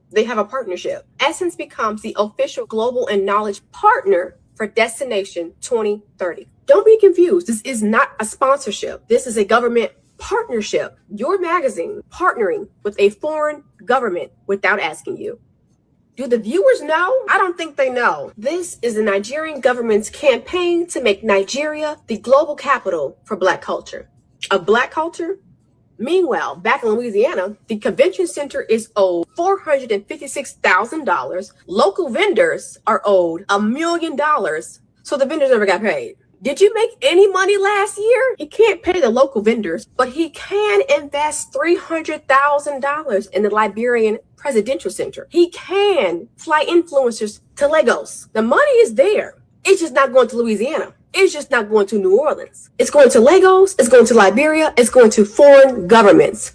S19: They have a partnership. Essence becomes the official global and knowledge partner for Destination 2030. Don't be confused. This is not a sponsorship. This is a government partnership. Your magazine partnering with a foreign government without asking you. Do the viewers know? I don't think they know. This is the Nigerian government's campaign to make Nigeria the global capital for Black culture. Of Black culture? Meanwhile, back in Louisiana, the convention center is owed $456,000. Local vendors are owed $1 million. So the vendors never got paid. Did you make any money last year? He can't pay the local vendors, but he can invest $300,000 in the Liberian Presidential Center. He can fly influencers to Lagos. The money is there. It's just not going to Louisiana. It's just not going to New Orleans. It's going to Lagos. It's going to Liberia. It's going to foreign governments.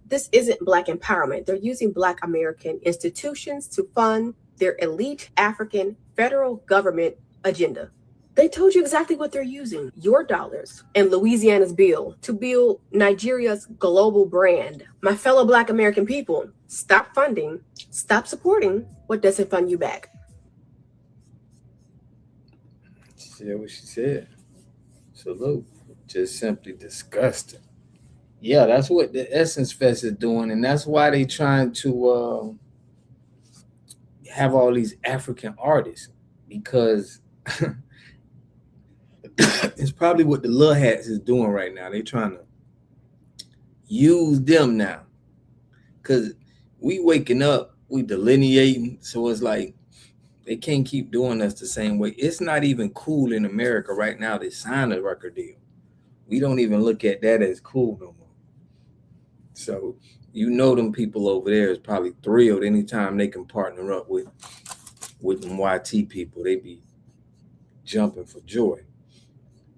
S19: This isn't Black empowerment. They're using Black American institutions to fund their elite African federal government agenda. They told you exactly what they're using. Your dollars and Louisiana's bill to build Nigeria's global brand. My fellow Black American people, stop funding, stop supporting what doesn't fund you back.
S1: She said what she said. Salute. Just simply disgusting. Yeah, that's what the Essence Fest is doing, and that's why they trying to have all these African artists, because it's probably what the Lil Hats is doing right now. They trying to use them now, because we waking up, we delineating, so it's like they can't keep doing us the same way. It's not even cool in America right now to sign a record deal. We don't even look at that as cool no more. So you know them people over there is probably thrilled anytime they can partner up with them YT people. They be jumping for joy.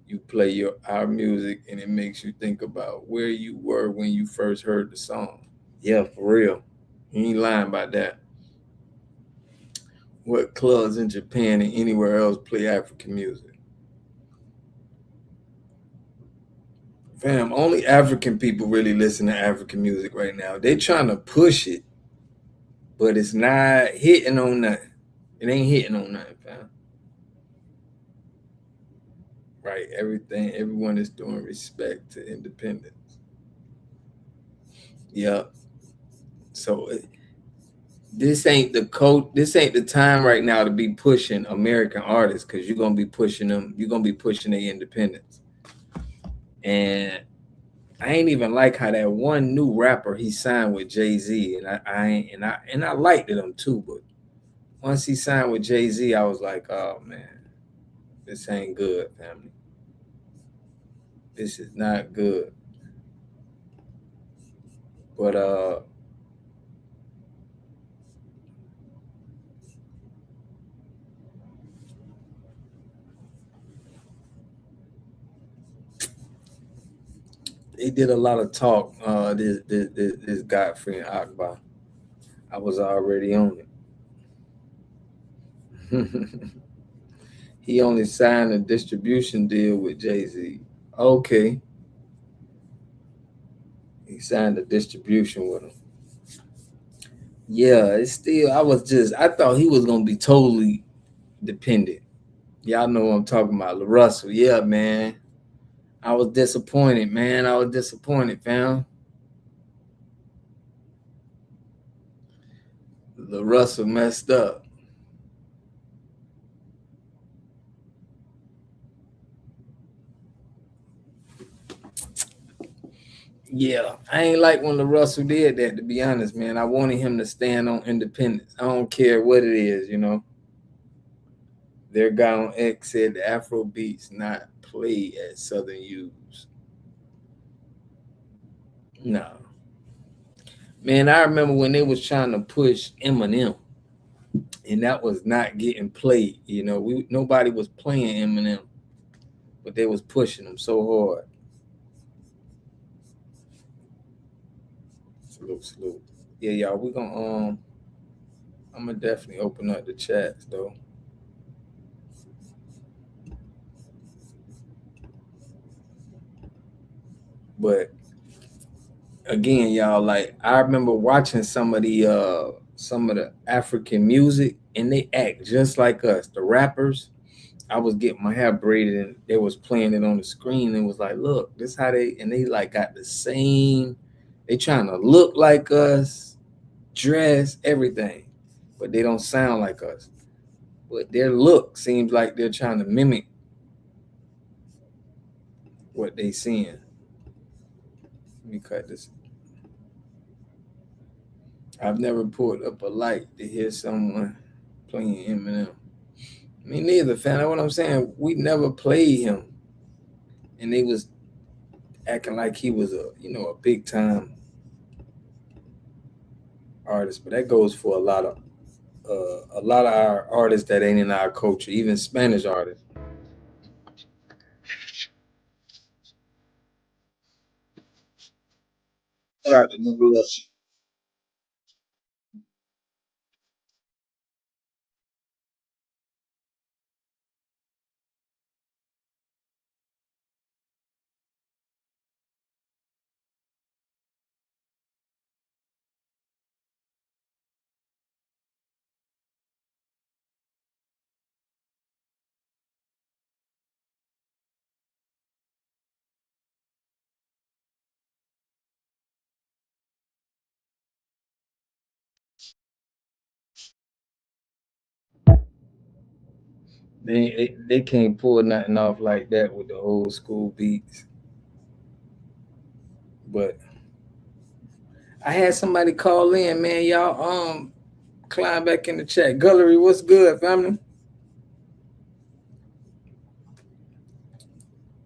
S1: You play our music and it makes you think about where you were when you first heard the song. Yeah, for real. You ain't lying about that. What clubs in Japan and anywhere else play African music? Fam, only African people really listen to African music right now. They trying to push it, but it's not hitting on nothing. It ain't hitting on nothing, fam. Right, everyone is doing respect to independence. Yep. So this ain't the time right now to be pushing American artists, because you're gonna be pushing them. You're gonna be pushing their independence. And I ain't even like how that one new rapper he signed with Jay-Z, and I liked him too. But once he signed with Jay-Z, I was like, oh man, this ain't good, family. This is not good. But They did a lot of talk. This Godfrey and Akbar. I was already on it. He only signed a distribution deal with Jay-Z. Okay. He signed a distribution with him. Yeah, it's still, I thought he was going to be totally dependent. Y'all know what I'm talking about. LaRussell. Yeah, man. I was disappointed, man. I was disappointed, fam. LaRussell messed up. Yeah, I ain't like when LaRussell did that, to be honest, man. I wanted him to stand on independence. I don't care what it is, you know. Their guy on X said the Afro beats not played at Southern U's. No. Man, I remember when they was trying to push Eminem, and that was not getting played. You know, nobody was playing Eminem, but they was pushing him so hard. Salute. Yeah, y'all, we gonna I'm gonna definitely open up the chats though. But again, y'all, like I remember watching some of the African music, and they act just like us, the rappers. I was getting my hair braided, and they was playing it on the screen, and was like, look, this how they like got the same. They trying to look like us, dress, everything, but they don't sound like us. But their look seems like they're trying to mimic what they seeing. Let me cut this. I've never pulled up a light to hear someone playing Eminem. Me neither, fam. That's what I'm saying. We never played him, and they was acting like he was a big time artist. But that goes for a lot of our artists that ain't in our culture, even Spanish artists. They can't pull nothing off like that with the old school beats. But I had somebody call in, man. Y'all climb back in the chat. Gullery, what's good, family?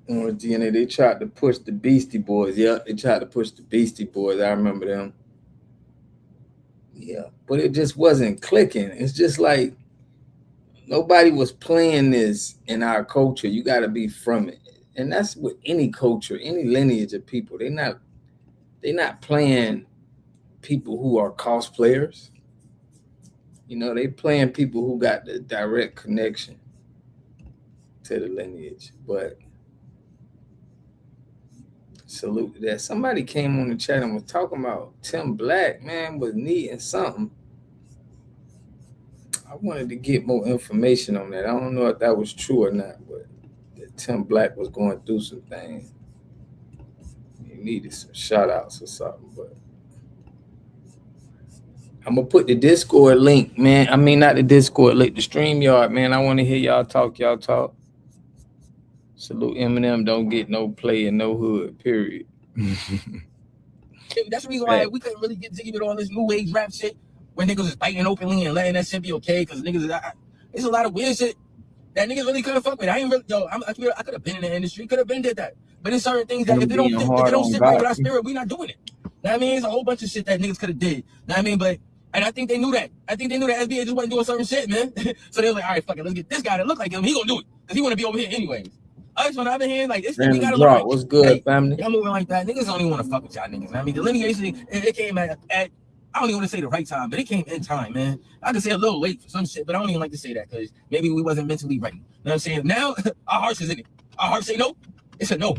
S1: DNA, they tried to push the Beastie Boys. Yeah, they tried to push the Beastie Boys. I remember them. Yeah, but it just wasn't clicking. It's just like nobody was playing this in our culture. You got to be from it, and that's with any culture, any lineage of people. They're not playing people who are cosplayers. You know, they playing people who got the direct connection to the lineage. But salute to that. Somebody came on the chat and was talking about Tim Black, man, was needing something. I wanted to get more information on that. I don't know if that was true or not, but Tim Black was going through some things. He needed some shout outs or something, but I'm gonna put the Discord link, man. I mean, not the Discord link, the StreamYard, man. I want to hear y'all talk. Salute Eminem, don't get no play in no hood, period.
S2: That's the reason why we couldn't really get jiggy with all this new age rap shit when niggas is biting openly and letting that shit be okay, because niggas it's a lot of weird shit that niggas really couldn't fuck with. I ain't really, I could have been in the industry, could have been did that. But there's certain things that if they don't sit right with our spirit, we not doing it. Know what I mean? It's a whole bunch of shit that niggas could have did. Know what I mean? But and I think they knew that. I think they knew that FBA just wasn't doing certain shit, man. So they was like, all right, fuck it, let's get this guy that look like him. He gonna do it because he want to be over here anyways. Us when I've been here, like this shit, we
S1: Random
S2: gotta
S1: drop.
S2: learn.
S1: What's good, family?
S2: Y'all moving like that. Niggas don't even want to fuck with y'all niggas. I mean, delineation, it came at I don't even want to say the right time, but it came in time, man. I could say a little late for some shit, but I don't even like to say that because maybe we wasn't mentally ready. You know what I'm saying? Now our hearts is in it. Our hearts say no. It's a no.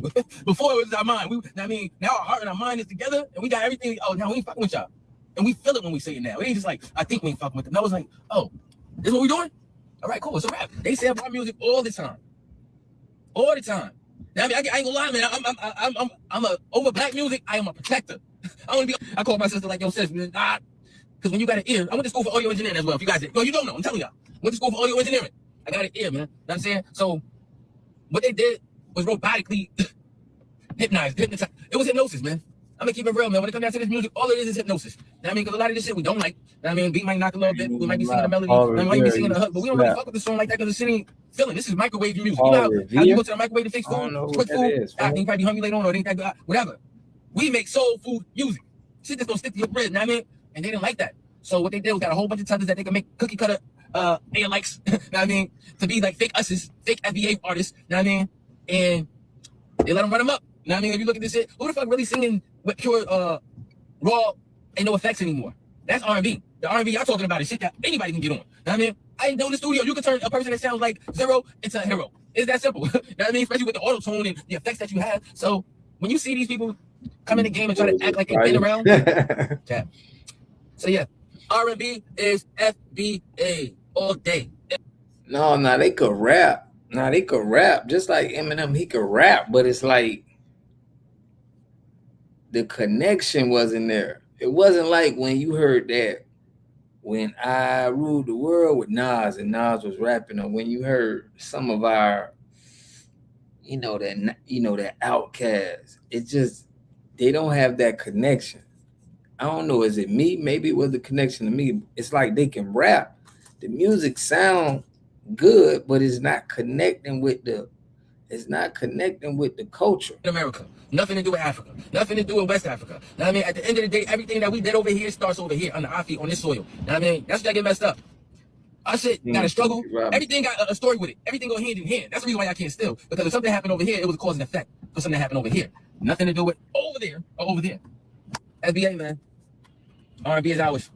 S2: Before it was our mind. I mean, now our heart and our mind is together, and we got everything. Oh, now we ain't fucking with y'all, and we feel it when we say it now. It ain't just like I think we ain't fucking with them. That was like, oh, this is what we doing? All right, cool. It's a rap. They say about music all the time. All the time. Now, I mean, I ain't gonna lie, man. I'm a over black music. I am a protector. I call my sister like, yo, sis, man, because when you got an ear, I went to school for audio engineering as well. If you guys did, no, you don't know. I'm telling y'all. Went to school for audio engineering. I got an ear, man. You know what I'm saying? So, what they did was robotically hypnotized. It was hypnosis, man. I'm gonna keep it real, man. When it comes down to this music, all it is hypnosis. You know what I mean? Because a lot of this shit we don't like. You know what I mean? Beat might knock a little bit. We might be singing a melody. We might be singing a hook, but we don't really fuck with the song like that because the shit ain't feeling. This is microwave music. You know how you go to the microwave to fix food, quick food. I think you probably be hungry later on, or it ain't that good. Whatever. We make soul food music. Shit that's gonna stick to your bread. You know what I mean? And they didn't like that. So what they did was got a whole bunch of tethers that they can make cookie cutter likes. You know what I mean? To be like fake us's, fake FBA artists. You know what I mean? And they let them run them up. You know what I mean? If you look at this shit, who the fuck really singing with pure raw, ain't no effects anymore? That's R&B. The R&B y'all talking about is shit that anybody can get on. You know what I mean? I know in the studio, you can turn a person that sounds like Zero into a hero. It's that simple. You know what I mean? Especially with the auto tone and the effects that you have. So when you see these people come in the game and try to act like they've been around, yeah. So yeah, R&B is FBA all day.
S1: No, they could rap. They could rap. Just like Eminem, he could rap, but it's like the connection wasn't there. It wasn't like when you heard that When I Ruled the World with Nas, and Nas was rapping, or when you heard some of our, that Outkast. It just, they don't have that connection. I don't know, is it me? Maybe it was the connection to me. It's like they can rap. The music sound good, but it's not connecting with the culture.
S2: In America, nothing to do with Africa, nothing to do with West Africa. Now, I mean, at the end of the day, everything that we did over here starts over here under our feet on this soil. Now, I mean, that's what I get messed up. Our shit got a struggle. Everything got a story with it. Everything go hand in hand. That's the reason why I can't steal. Because if something happened over here, it was a cause and effect for something that happened over here. Nothing to do with over there or over there. FBA, man. R&B is ours.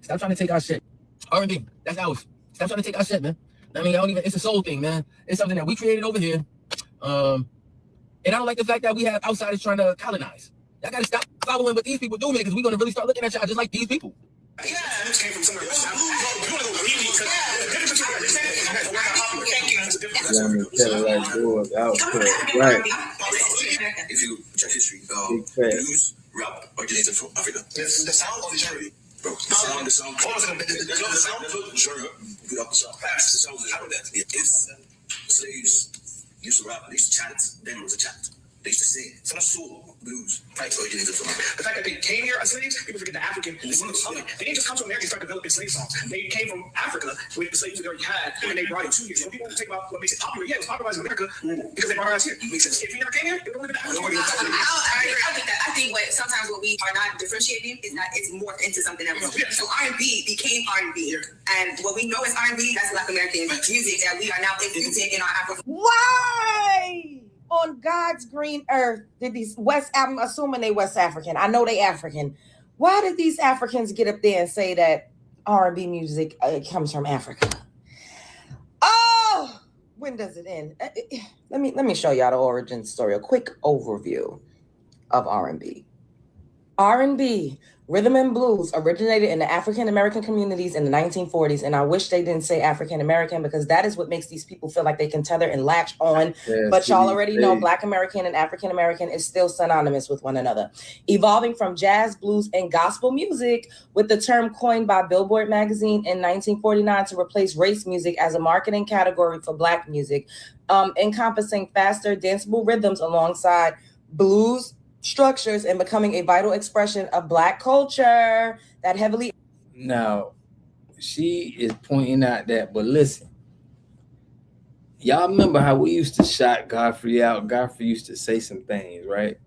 S2: Stop trying to take our shit. R&B, that's ours. Stop trying to take our shit, man. I mean, it's a soul thing, man. It's something that we created over here. And I don't like the fact that we have outsiders trying to colonize. Y'all gotta stop following what these people do, man, because we're gonna really start looking at y'all just like these people.
S1: Let me tell it like doors out there. Right.
S2: If you check history, blues, rap originated from Africa. The sound or the genre? Bro, the sound, the sound, the genre, good up the sound, fast, the sound, it's slaves used to rap, they used to chant, then it was a chant. They used to sing. So that's soul, blues, right? Originated from Africa. The fact that they came here as slaves, people forget the African is something. They didn't just come to America and start developing slave songs. They came from Africa with the slaves they already had, and they brought it to here. So when people think about what makes it popular, yeah, it was popularized in America because they brought it here. Makes sense. If you never came here, it would live in Africa.
S4: I think sometimes what we are not differentiating is that it's morphed into something else. So R&B became R&B, and what we know as R&B, that's Black American music that we are now infusing in our African.
S10: Why on God's green earth did these I'm assuming they West African. I know they African. Why did these Africans get up there and say that R&B music comes from Africa? Oh, when does it end? Let me show y'all the origin story. A quick overview of R&B. R&B, rhythm and blues, originated in the African American communities in the 1940s, and I wish they didn't say African American because that is what makes these people feel like they can tether and latch on. But y'all already know Black American and African American is still synonymous with one another. Evolving from jazz, blues, and gospel music, with the term coined by Billboard magazine in 1949 to replace race music as a marketing category for Black music, encompassing faster, danceable rhythms alongside blues structures and becoming a vital expression of Black culture that heavily.
S1: Now, she is pointing out that, but listen, y'all remember how we used to shout Godfrey out? Godfrey used to say some things, right?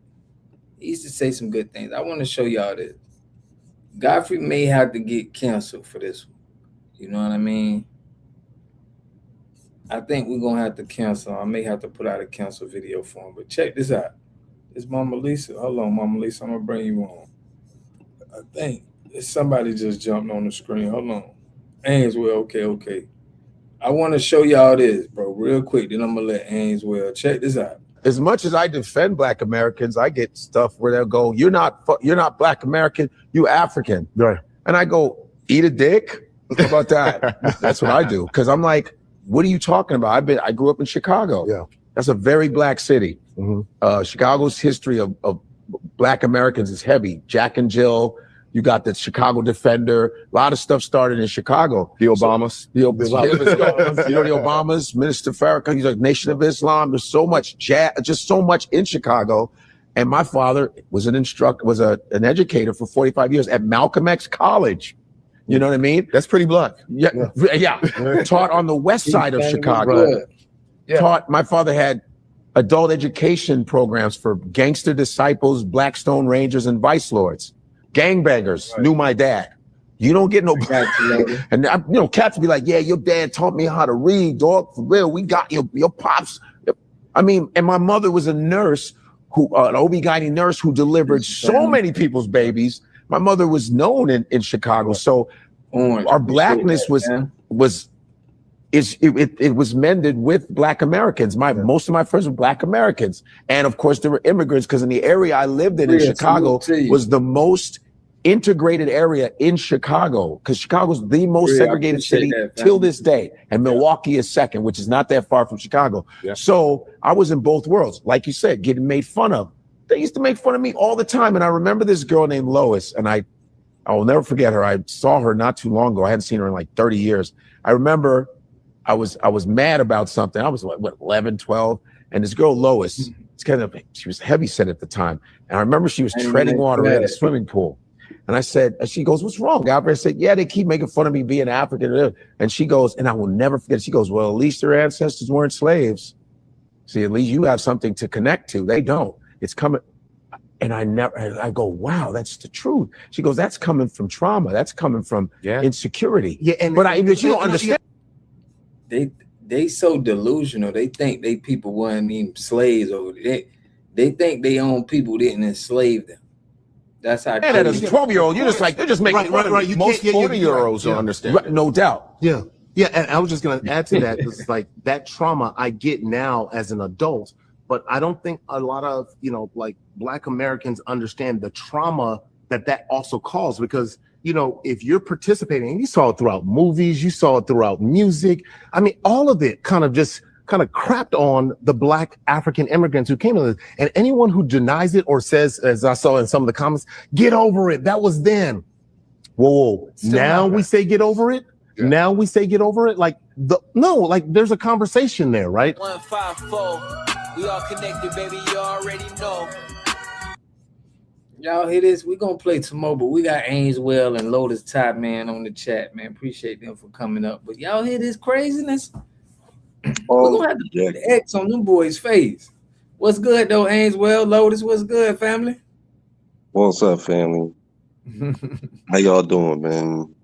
S1: He used to say some good things. I want to show y'all this. Godfrey may have to get canceled for this one. You know what I mean? I think we're gonna have to cancel. I may have to put out a cancel video for him. But check this out. It's Mama Lisa. Hold on, Mama Lisa. I'm gonna bring you on. I think somebody just jumped on the screen. Hold on. Ainswell, okay. I want to show y'all this, bro, real quick. Then I'm gonna let Ainswell check this out.
S20: As much as I defend Black Americans, I get stuff where they'll go, "You're not Black American, you African." Right. And I go, "Eat a dick." How about that? That's what I do. Because I'm like, what are you talking about? I grew up in Chicago. Yeah. That's a very Black city. Chicago's history of Black Americans is heavy. Jack and Jill. You got the Chicago Defender. A lot of stuff started in Chicago. The Obamas. You know, the Obamas, Minister Farrakhan, he's like Nation of Islam. There's so much just so much in Chicago. And my father was an educator for 45 years at Malcolm X College. You know what I mean? That's pretty Black. Yeah. Taught on the west side of Chicago. Right. My father had adult education programs for gangster disciples, Blackstone Rangers, and Vice Lords. Gangbangers knew my dad. You don't get no and cats be like, "Yeah, your dad taught me how to read, dog. For real, we got your pops." I mean, and my mother was a nurse an OB-GYN nurse who delivered so many people's babies. My mother was known in Chicago, so our Blackness was mended with Black Americans. Most of my friends were Black Americans, and of course there were immigrants because in the area I lived in Chicago was the most integrated area in Chicago, because Chicago's the most segregated city till this day, and Milwaukee is second, which is not that far from Chicago. So I was in both worlds, like you said, getting made fun of. They used to make fun of me all the time, and I remember this girl named Lois, and I will never forget her. I saw her not too long ago. I hadn't seen her in like 30 years. I remember I was mad about something. I was what 11, 12, and this girl Lois, she was heavy set at the time, and I remember she was treading water in a swimming pool. And I said, and she goes, "What's wrong, Albert?" I said, "Yeah, they keep making fun of me being African." And she goes, and I will never forget, she goes, "Well, at least their ancestors weren't slaves. See, at least you have something to connect to. They don't. It's coming." And I go, "Wow, that's the truth." She goes, "That's coming from trauma. That's coming from insecurity." Yeah, but you don't understand.
S1: They so delusional. They think they people weren't even slaves over there. They think they own people didn't enslave them. That's how.
S20: And as a 12-year-old, you're just like, they're just making fun of me. Most 40-year-olds don't understand. Right, no doubt.
S21: Yeah. And I was just going to add to that. It's like that trauma I get now as an adult, but I don't think a lot of, like Black Americans understand the trauma that also caused, because, if you're participating, and you saw it throughout movies, you saw it throughout music. I mean, all of it kind of crapped on the Black African immigrants who came to this. And anyone who denies it or says, as I saw in some of the comments, "Get over it. That was then." Whoa. Now we say get over it. Yeah. Now we say get over it. Like there's a conversation there, right?
S22: 154. We all connected, baby. You already know.
S1: Y'all hear this? We're gonna play some more, but we got Ainswell and Lotus Top Man on the chat, man. Appreciate them for coming up. But y'all hear this craziness? We're gonna have to put the X on them boys' face. What's good though, Ainswell, Lotus? What's good, family?
S23: What's up, family? How y'all doing, man?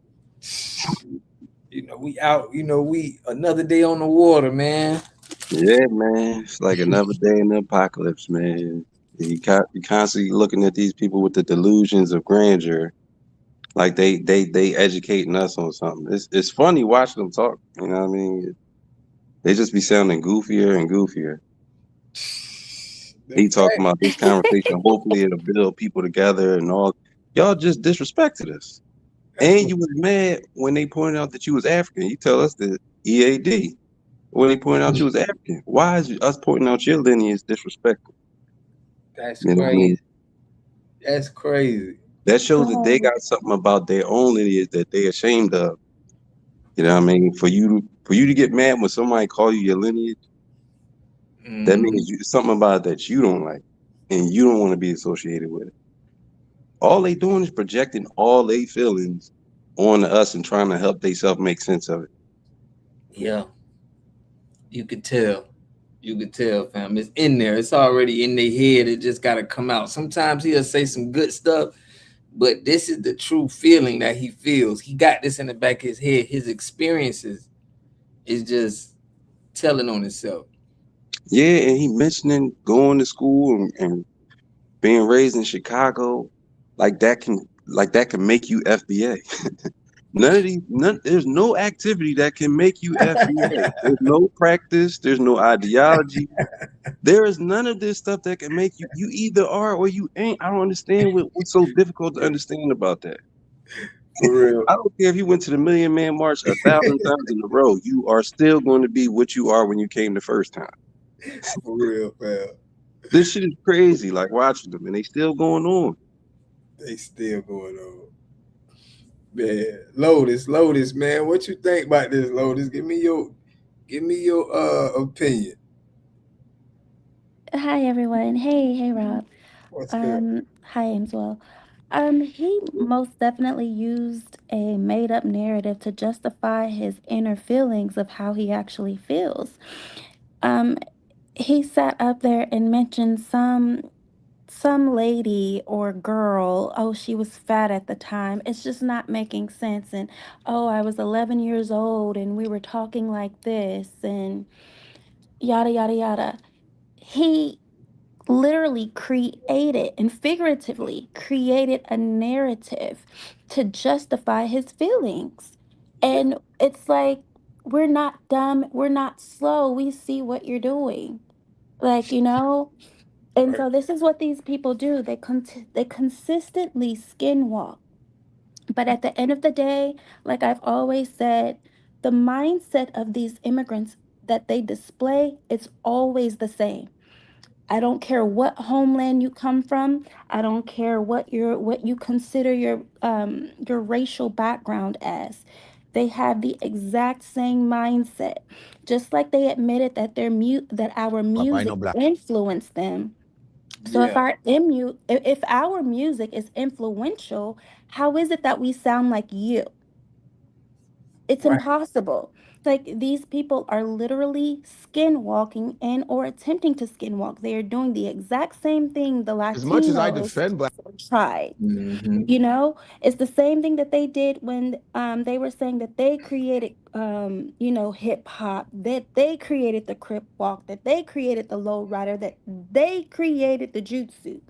S1: We out. We another day on the water, man.
S23: Yeah, man. It's like another day in the apocalypse, man. You constantly looking at these people with the delusions of grandeur, like they educating us on something. It's funny watching them talk. You know what I mean? They just be sounding goofier and goofier. He talking about this conversation. Hopefully it'll build people together and all. Y'all just disrespected us. And you was mad when they pointed out that you was African. You tell us the EAD when they pointed out you was African. Why is us pointing out your lineage disrespectful?
S1: That's crazy. That's crazy.
S23: That shows that they got something about their own lineage that they're ashamed of. You know what I mean? For you to get mad when somebody call you your lineage, that means something about it that you don't like, and you don't want to be associated with it. All they doing is projecting all their feelings on us and trying to help themselves make sense of it.
S1: Yeah. You could tell. You could tell, fam. It's in there. It's already in their head. It just got to come out. Sometimes he'll say some good stuff, but this is the true feeling that he feels. He got this in the back of his head. His experiences is just telling on himself.
S23: Yeah, and he mentioning going to school and being raised in Chicago, like that can make you FBA. There's no activity that can make you FBA. There's no practice, there's no ideology. There is none of this stuff that can make you either are or you ain't. I don't understand what's so difficult to understand about that.
S1: For real.
S23: I don't care if you went to the Million Man March 1,000 times in a row, you are still going to be what you are when you came the first time.
S1: For real, man.
S23: This shit is crazy, like watching them, and they still going on.
S1: They still going on. Man, Lotus, man, what you think about this, Lotus? Give me your opinion.
S6: Hi everyone. Hey Rob.
S1: What's good?
S6: Hi Amswell. He most definitely used a made-up narrative to justify his inner feelings of how he actually feels. Um, he sat up there and mentioned some lady or girl, oh, she was fat at the time. It's just not making sense. And oh, I was 11 years old and we were talking like this and yada yada yada. He literally created and figuratively created a narrative to justify his feelings. And it's like, we're not dumb, we're not slow, we see what you're doing. Like, you know? And so this is what these people do. They consistently skin walk. But at the end of the day, like I've always said, the mindset of these immigrants that they display, it's always the same. I don't care what homeland you come from. I don't care what you consider your racial background as. They have the exact same mindset. Just like they admitted that that our music influenced them. So if if our music is influential, how is it that we sound like you? It's impossible. Like these people are literally skinwalking and or attempting to skinwalk. They are doing the exact same thing the
S20: As much as I
S6: Latinos
S20: defend black,
S6: tried. You know, it's the same thing that they did when they were saying that they created hip hop, that they created the crip walk, that they created the low rider, that they created the jutsu.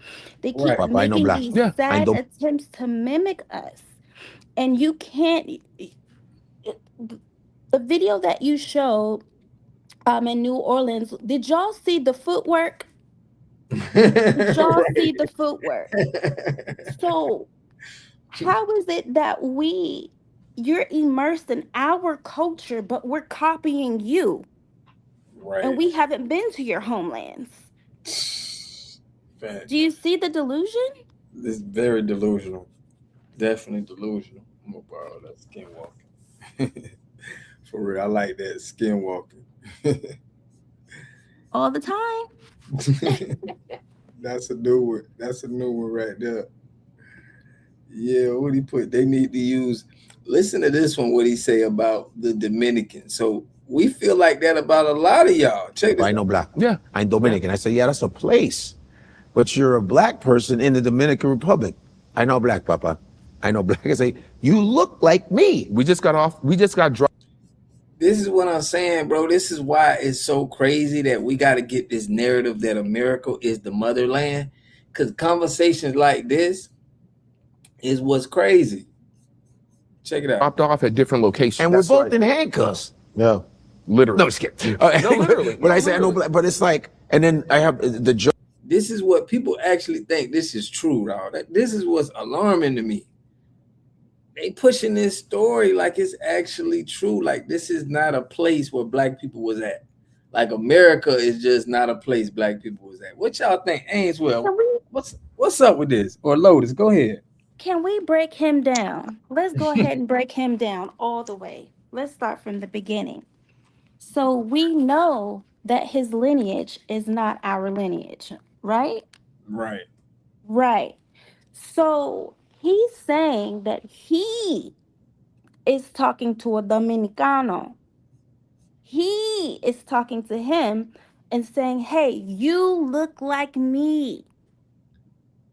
S6: They keep making these sad attempts to mimic us. And you can't the video that you showed in New Orleans, did y'all see the footwork? Did y'all see the footwork? So how is it that you're immersed in our culture, but we're copying you?
S1: Right.
S6: And we haven't been to your homelands.
S1: Fact.
S6: Do you see the delusion?
S1: It's very delusional. Definitely delusional. I'm gonna borrow that skinwalking. For real, I like that skinwalking.
S6: All the time.
S1: That's a new one. That's a new one right there. Yeah, what he put? They need to use. Listen to this one. What he say about the Dominicans? So we feel like that about a lot of y'all. Check this
S20: I know
S1: out.
S20: black. Yeah, I'm Dominican. I say, yeah, that's a place, but you're a black person in the Dominican Republic. I know black, Papa. I know black. I say, you look like me. We just got dropped.
S1: This is what I'm saying, bro. This is why it's so crazy that we got to get this narrative that America is the motherland. Because conversations like this is what's crazy. Check it out.
S20: Dropped off at different locations. And we're both in handcuffs. No. Literally. No, just kidding. No, literally. But I say, I know black, but it's like, and then I have the joke.
S1: This is what people actually think this is true, dog. This is what's alarming to me. They pushing this story like it's actually true. Like this is not a place where black people was at. Like America is just not a place black people was at. What y'all think, Ainswell? What's up with this? Or Lotus, go ahead.
S6: Can we break him down? Let's go ahead and break him down all the way. Let's start from the beginning. So we know that his lineage is not our lineage, right?
S1: Right.
S6: Right. So he's saying that he is talking to a Dominicano. He is talking to him and saying, hey, you look like me.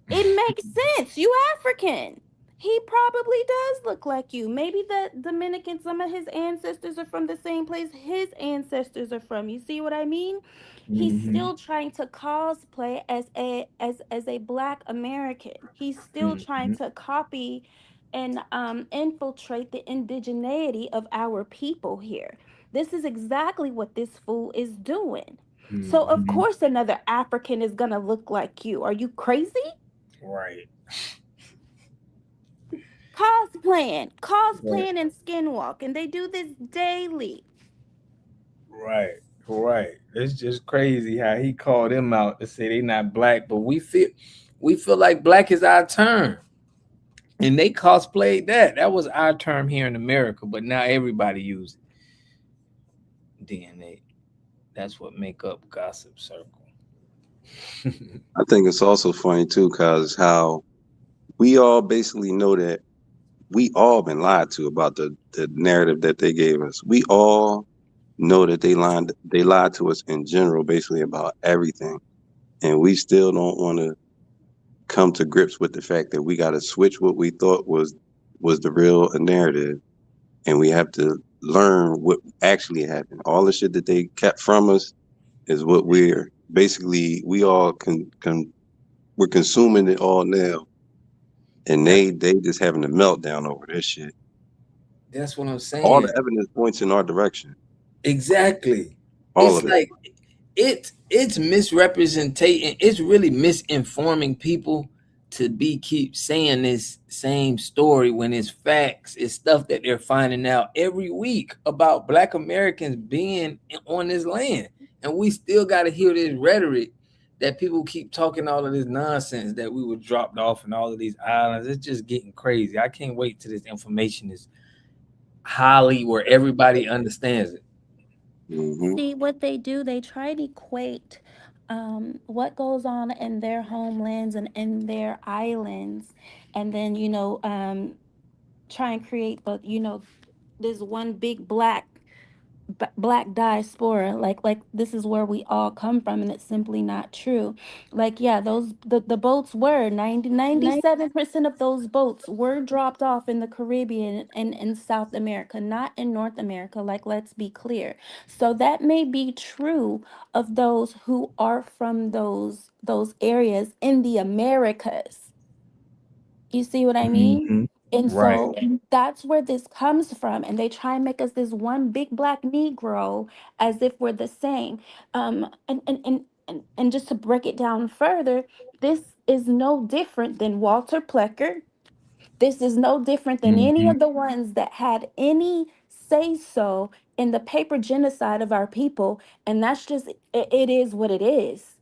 S6: It makes sense. You African. He probably does look like you. Maybe the Dominican, some of his ancestors are from the same place his ancestors are from. You see what I mean? He's still trying to cosplay as a Black American. He's still trying to copy and infiltrate the indigeneity of our people here. This is exactly what this fool is doing. So of course another African is gonna look like you. Are you crazy?
S1: Right.
S6: Cosplaying and skinwalking. They do this daily.
S1: Right. It's just crazy how he called them out to say they not black, but we feel like black is our term. And they cosplayed that. That was our term here in America, but now everybody uses DNA. That's what make up Gossip Circle.
S23: I think it's also funny too, cause how we all basically know that we all been lied to about the narrative that they gave us. We all know that they lied to us in general, basically about everything, and we still don't want to come to grips with the fact that we got to switch what we thought was the real narrative, and we have to learn what actually happened. All the shit that they kept from us is what we're basically, we all we're consuming it all now, and they just having a meltdown over this shit.
S1: That's what I'm saying.
S23: All the evidence points in our direction.
S1: Exactly.
S23: All
S1: it's
S23: of it.
S1: like it's misrepresenting. It's really misinforming people to keep saying this same story when it's facts. It's stuff that they're finding out every week about Black Americans being on this land, and we still got to hear this rhetoric that people keep talking all of this nonsense that we were dropped off in all of these islands. It's just getting crazy. I can't wait till this information is highly where everybody understands it.
S6: See what they do, they try to equate what goes on in their homelands and in their islands, and then try and create this one big black diaspora, like this is where we all come from, and it's simply not true. Like, yeah, the boats were 97% of those boats were dropped off in the Caribbean and in South America, not in North America. Like, let's be clear. So that may be true of those who are from those areas in the Americas. You see what I mean? And
S1: Right.
S6: so that's where this comes from. And they try and make us this one big black Negro as if we're the same. And just to break it down further, this is no different than Walter Plecker. This is no different than any of the ones that had any say so in the paper genocide of our people. And that's just, it is what it is.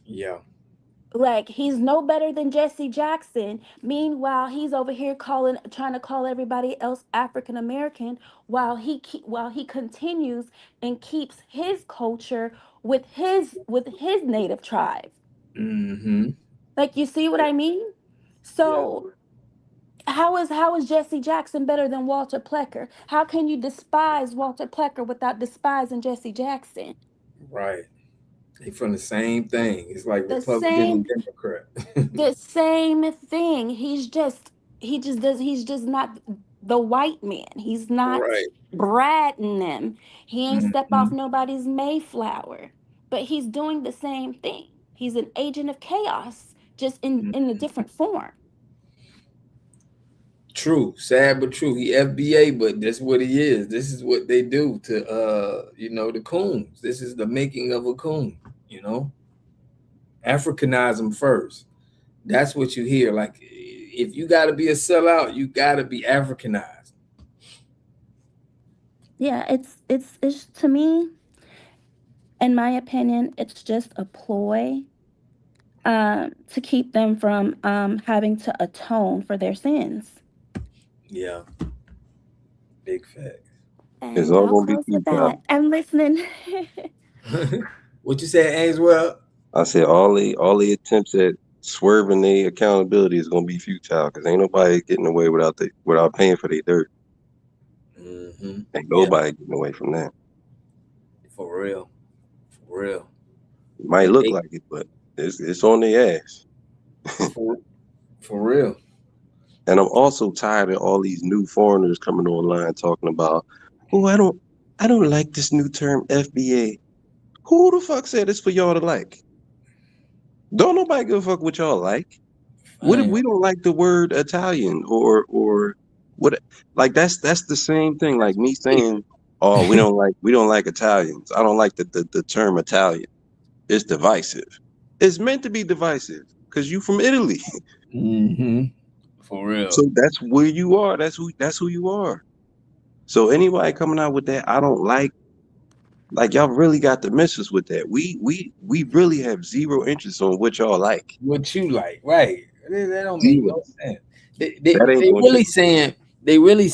S1: Yeah.
S6: Like, he's no better than Jesse Jackson. Meanwhile, he's over here trying to call everybody else African American, while he continues and keeps his culture with his native tribe. Like, you see what I mean? So how is Jesse Jackson better than Walter Plecker? How can you despise Walter Plecker without despising Jesse Jackson?
S1: Right. They from the same thing. It's like
S6: The
S1: Republican
S6: same
S1: and Democrat.
S6: the same thing. He's just not the white man. He's not
S1: Right.
S6: Bradding them. He ain't step off nobody's Mayflower. But he's doing the same thing. He's an agent of chaos, just in a different form.
S1: True, sad but true. He FBA, but that's what he is. This is what they do to the coons. This is the making of a coon, Africanize them first. That's what you hear. Like, if you got to be a sellout, you got to be Africanized.
S6: Yeah, it's to me, in my opinion, it's just a ploy to keep them from having to atone for their sins.
S1: Yeah. Big facts.
S23: It's
S6: And
S23: all
S6: I'll
S23: gonna be
S6: close with
S23: futile.
S6: that. I'm listening.
S1: What you said, Ainswell?
S23: I said all the attempts at swerving their accountability is gonna be futile, because ain't nobody getting away without paying for their dirt. Ain't nobody getting away from that.
S1: For real.
S23: It might
S1: And
S23: look
S1: they-
S23: like it, but it's on their ass.
S1: for real.
S23: And I'm also tired of all these new foreigners coming online talking about, oh, I don't like this new term FBA. Who the fuck said it's for y'all to like? Don't nobody give a fuck what y'all like. What if we don't like the word Italian or what? Like that's the same thing. Like me saying, oh, we don't like Italians. I don't like the term Italian. It's divisive. It's meant to be divisive because you from Italy.
S1: Mm-hmm. For real.
S23: So that's where you are. That's who you are. So anybody coming out with that, I don't like y'all really got to miss us with that. We really have zero interest on what y'all like.
S1: What you like, right? That don't make
S23: Zero.
S1: no sense.
S23: That
S1: They
S23: ain't gonna
S1: really
S23: change.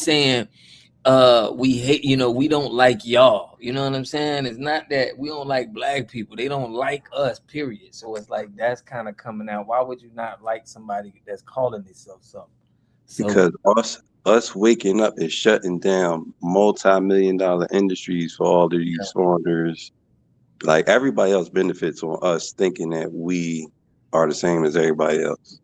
S1: saying we hate, we don't like y'all. You know what I'm saying? It's not that we don't like black people. They don't like us, period. So it's like that's kind of coming out. Why would you not like somebody that's calling themselves something? So
S23: Because us waking up is shutting down multi-million-dollar industries for all of these foreigners. Like everybody else benefits on us thinking that we are the same as everybody else.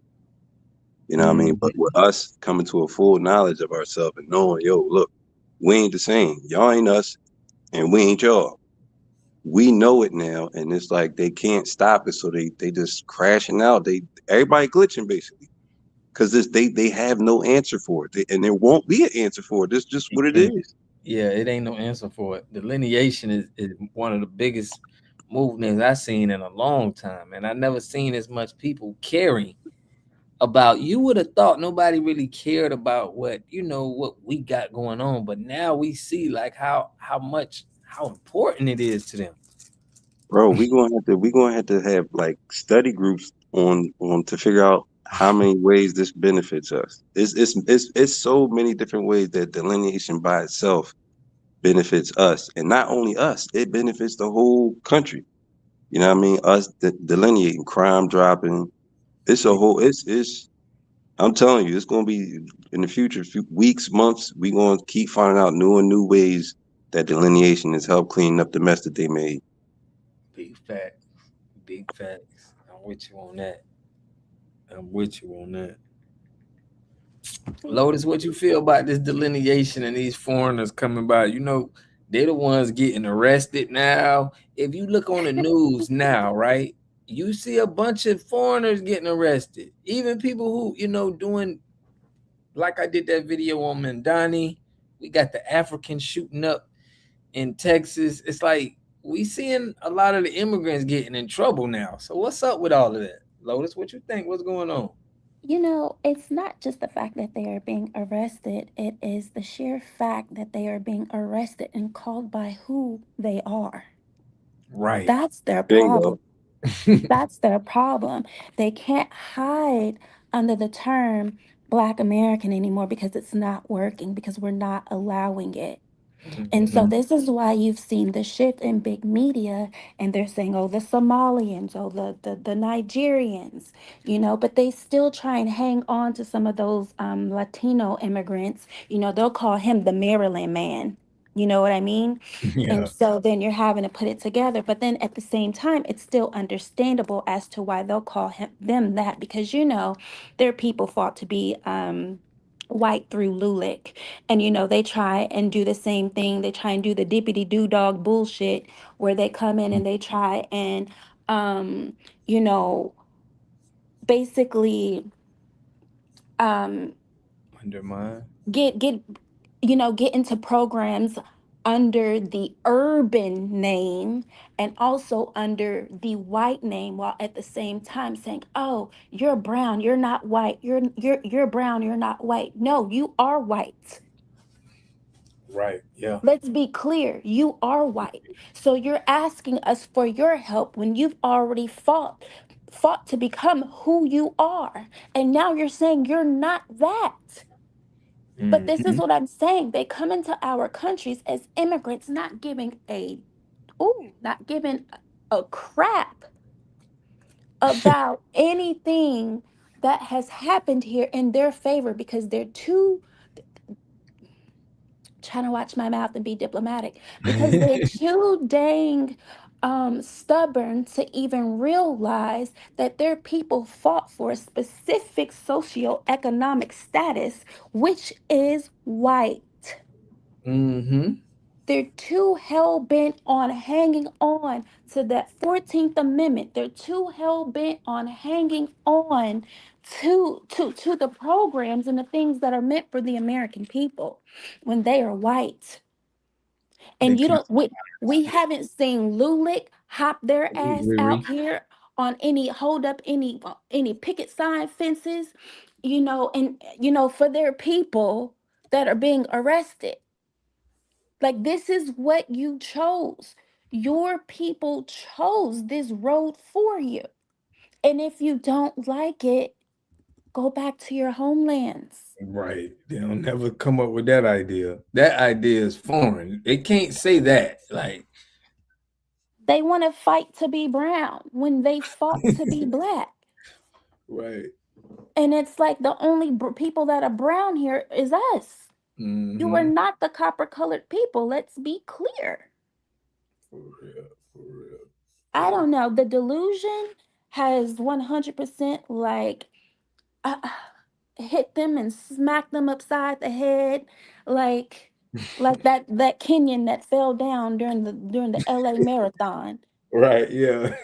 S23: You know what I mean? But with us coming to a full knowledge of ourselves and knowing, yo, look, we ain't the same. Y'all ain't us and we ain't y'all. We know it now, and it's like they can't stop it, so they just crashing out. Everybody glitching basically. Because they have no answer for it. And there won't be an answer for it. It's just what it is.
S1: yeah, it ain't no answer for it. Delineation is one of the biggest movements I've seen in a long time, and I never seen as much people caring about. You would have thought nobody really cared about what we got going on, but now we see like how important it is to them.
S23: Bro, we're gonna have to have like study groups on to figure out how many ways this benefits us. It's so many different ways that delineation by itself benefits us, and not only us, it benefits the whole country. You know what I mean? Us delineating, crime dropping. It's a whole. It's. I'm telling you, it's gonna be in the future, few weeks, months. We gonna keep finding out new and new ways that delineation has helped clean up the mess that they made.
S1: Big facts. Big facts. I'm with you on that. I'm with you on that. Lotus, what you feel about this delineation and these foreigners coming by? They're the ones getting arrested now. If you look on the news now, right, you see a bunch of foreigners getting arrested. Even people who, doing like I did that video on Mandani. We got the Africans shooting up in Texas. It's like we seeing a lot of the immigrants getting in trouble now. So what's up with all of that? Lotus, what you think? What's going on?
S6: It's not just the fact that they are being arrested, it is the sheer fact that they are being arrested and called by who they are.
S1: Right.
S6: That's their problem. That's their problem. They can't hide under the term Black American anymore because it's not working, because we're not allowing it. And so this is why you've seen the shift in big media, and they're saying, oh, the Somalians, oh, the Nigerians, but they still try and hang on to some of those Latino immigrants. They'll call him the Maryland man. You know what I mean?
S1: Yeah.
S6: And so then you're having to put it together. But then at the same time, it's still understandable as to why they'll call them that, because, their people fought to be white through Lulick. And they try and do the same thing. They try and do the dippity doo dog bullshit where they come in and they try and you know basically
S1: Undermine.
S6: get into programs under the urban name and also under the white name, while at the same time saying, oh, you're brown, you're not white, you're brown, you're not white. No, you are white.
S1: Right. Yeah.
S6: Let's be clear, you are white. So you're asking us for your help when you've already fought to become who you are. And now you're saying you're not that. But this is what I'm saying. They come into our countries as immigrants, not giving a crap about anything that has happened here in their favor, because they're too, trying to watch my mouth and be diplomatic, because they're too dang stubborn to even realize that their people fought for a specific socioeconomic status, which is white.
S1: Mm-hmm.
S6: They're too hell bent on hanging on to that 14th Amendment. They're too hell bent on hanging on to the programs and the things that are meant for the American people when they are white. And
S1: They
S6: you
S1: can't.
S6: don't we haven't seen Lulick hop their ass out here on any hold up any picket sign fences, and for their people that are being arrested. Like, this is what you chose. Your people chose this road for you. And if you don't like it, go back to your homelands.
S1: Right. They'll never come up with that idea. That idea is foreign. They can't say that. Like,
S6: They want to fight to be brown when they fought to be black.
S1: right.
S6: And it's like the only people that are brown here is us. You are
S1: Mm-hmm.
S6: not the copper colored people. Let's be clear.
S1: For real. For real.
S6: I don't know. The delusion has 100% like hit them and smacked them upside the head, like that Kenyan that fell down during the LA marathon.
S1: Right. Yeah.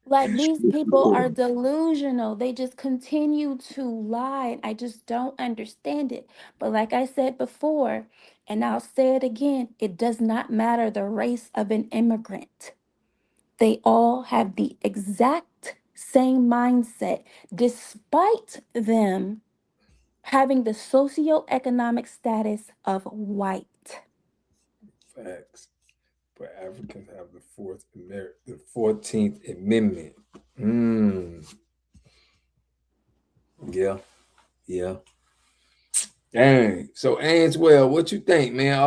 S6: Like, these people are delusional. They just continue to lie. And I just don't understand it. But like I said before, and I'll say it again, it does not matter the race of an immigrant. They all have the exact same mindset, despite them having the socioeconomic status of white.
S1: Facts. But Africans have the 14th Amendment. Yeah. Yeah. Dang. So Answell, what you think, man?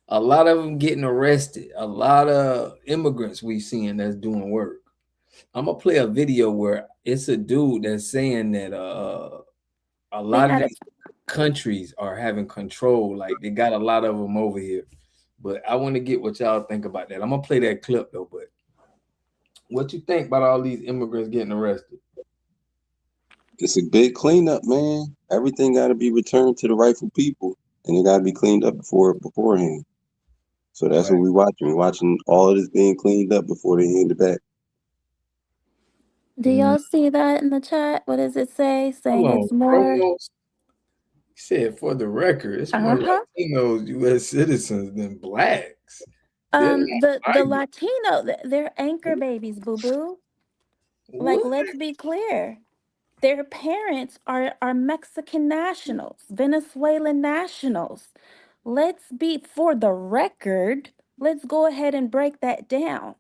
S1: A lot of them getting arrested. A lot of immigrants we seeing that's doing work. I'm gonna play a video where it's a dude that's saying that a lot of these countries are having control. Like, they got a lot of them over here. But I want to get what y'all think about that. I'm gonna play that clip though. But what you think about all these immigrants getting arrested?
S23: It's a big cleanup, man. Everything got to be returned to the rightful people, and it got to be cleaned up beforehand. So that's what we're watching. We're watching all of this being cleaned up before they hand it back.
S6: Do y'all see that in the chat? What does it say? Saying
S1: Hold
S6: it's
S1: on,
S6: more.
S1: Chronos said, for the record, it's more Latinos, U.S. citizens than blacks.
S6: The Latino, they're anchor babies, boo boo. Like, let's be clear. Their parents are Mexican nationals, Venezuelan nationals. Let's be, for the record, let's go ahead and break that down.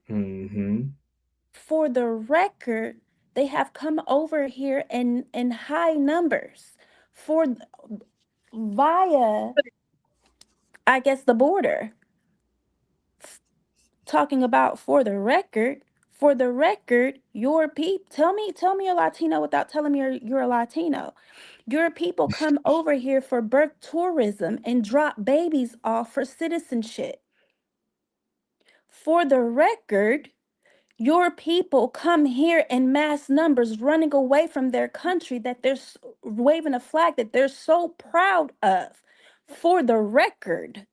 S1: Mm-hmm.
S6: For the record, they have come over here in high numbers via, I guess, the border. Talking about for the record, your people. Tell me you're Latino without telling me you're a Latino. Your people come over here for birth tourism and drop babies off for citizenship. For the record, your people come here in mass numbers running away from their country that they're waving a flag that they're so proud of. For the record,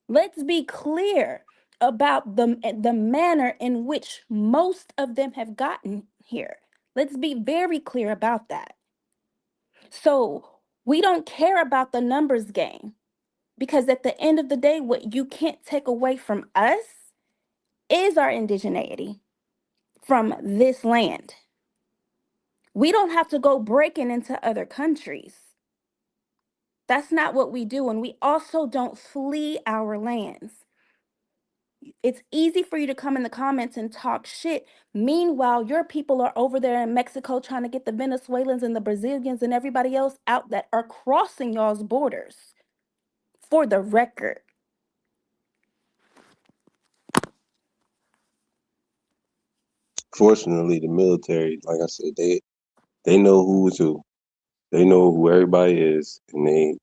S6: let's be clear about the manner in which most of them have gotten here. Let's be very clear about that. So we don't care about the numbers game, because at the end of the day, what you can't take away from us is our indigeneity from this land. We don't have to go breaking into other countries. That's not what we do. And we also don't flee our lands. It's easy for you to come in the comments and talk shit. Meanwhile, your people are over there in Mexico trying to get the Venezuelans and the Brazilians and everybody else out that are crossing y'all's borders. For the record.
S23: Fortunately, the military, like I said, they know who's who. They know who everybody is, and they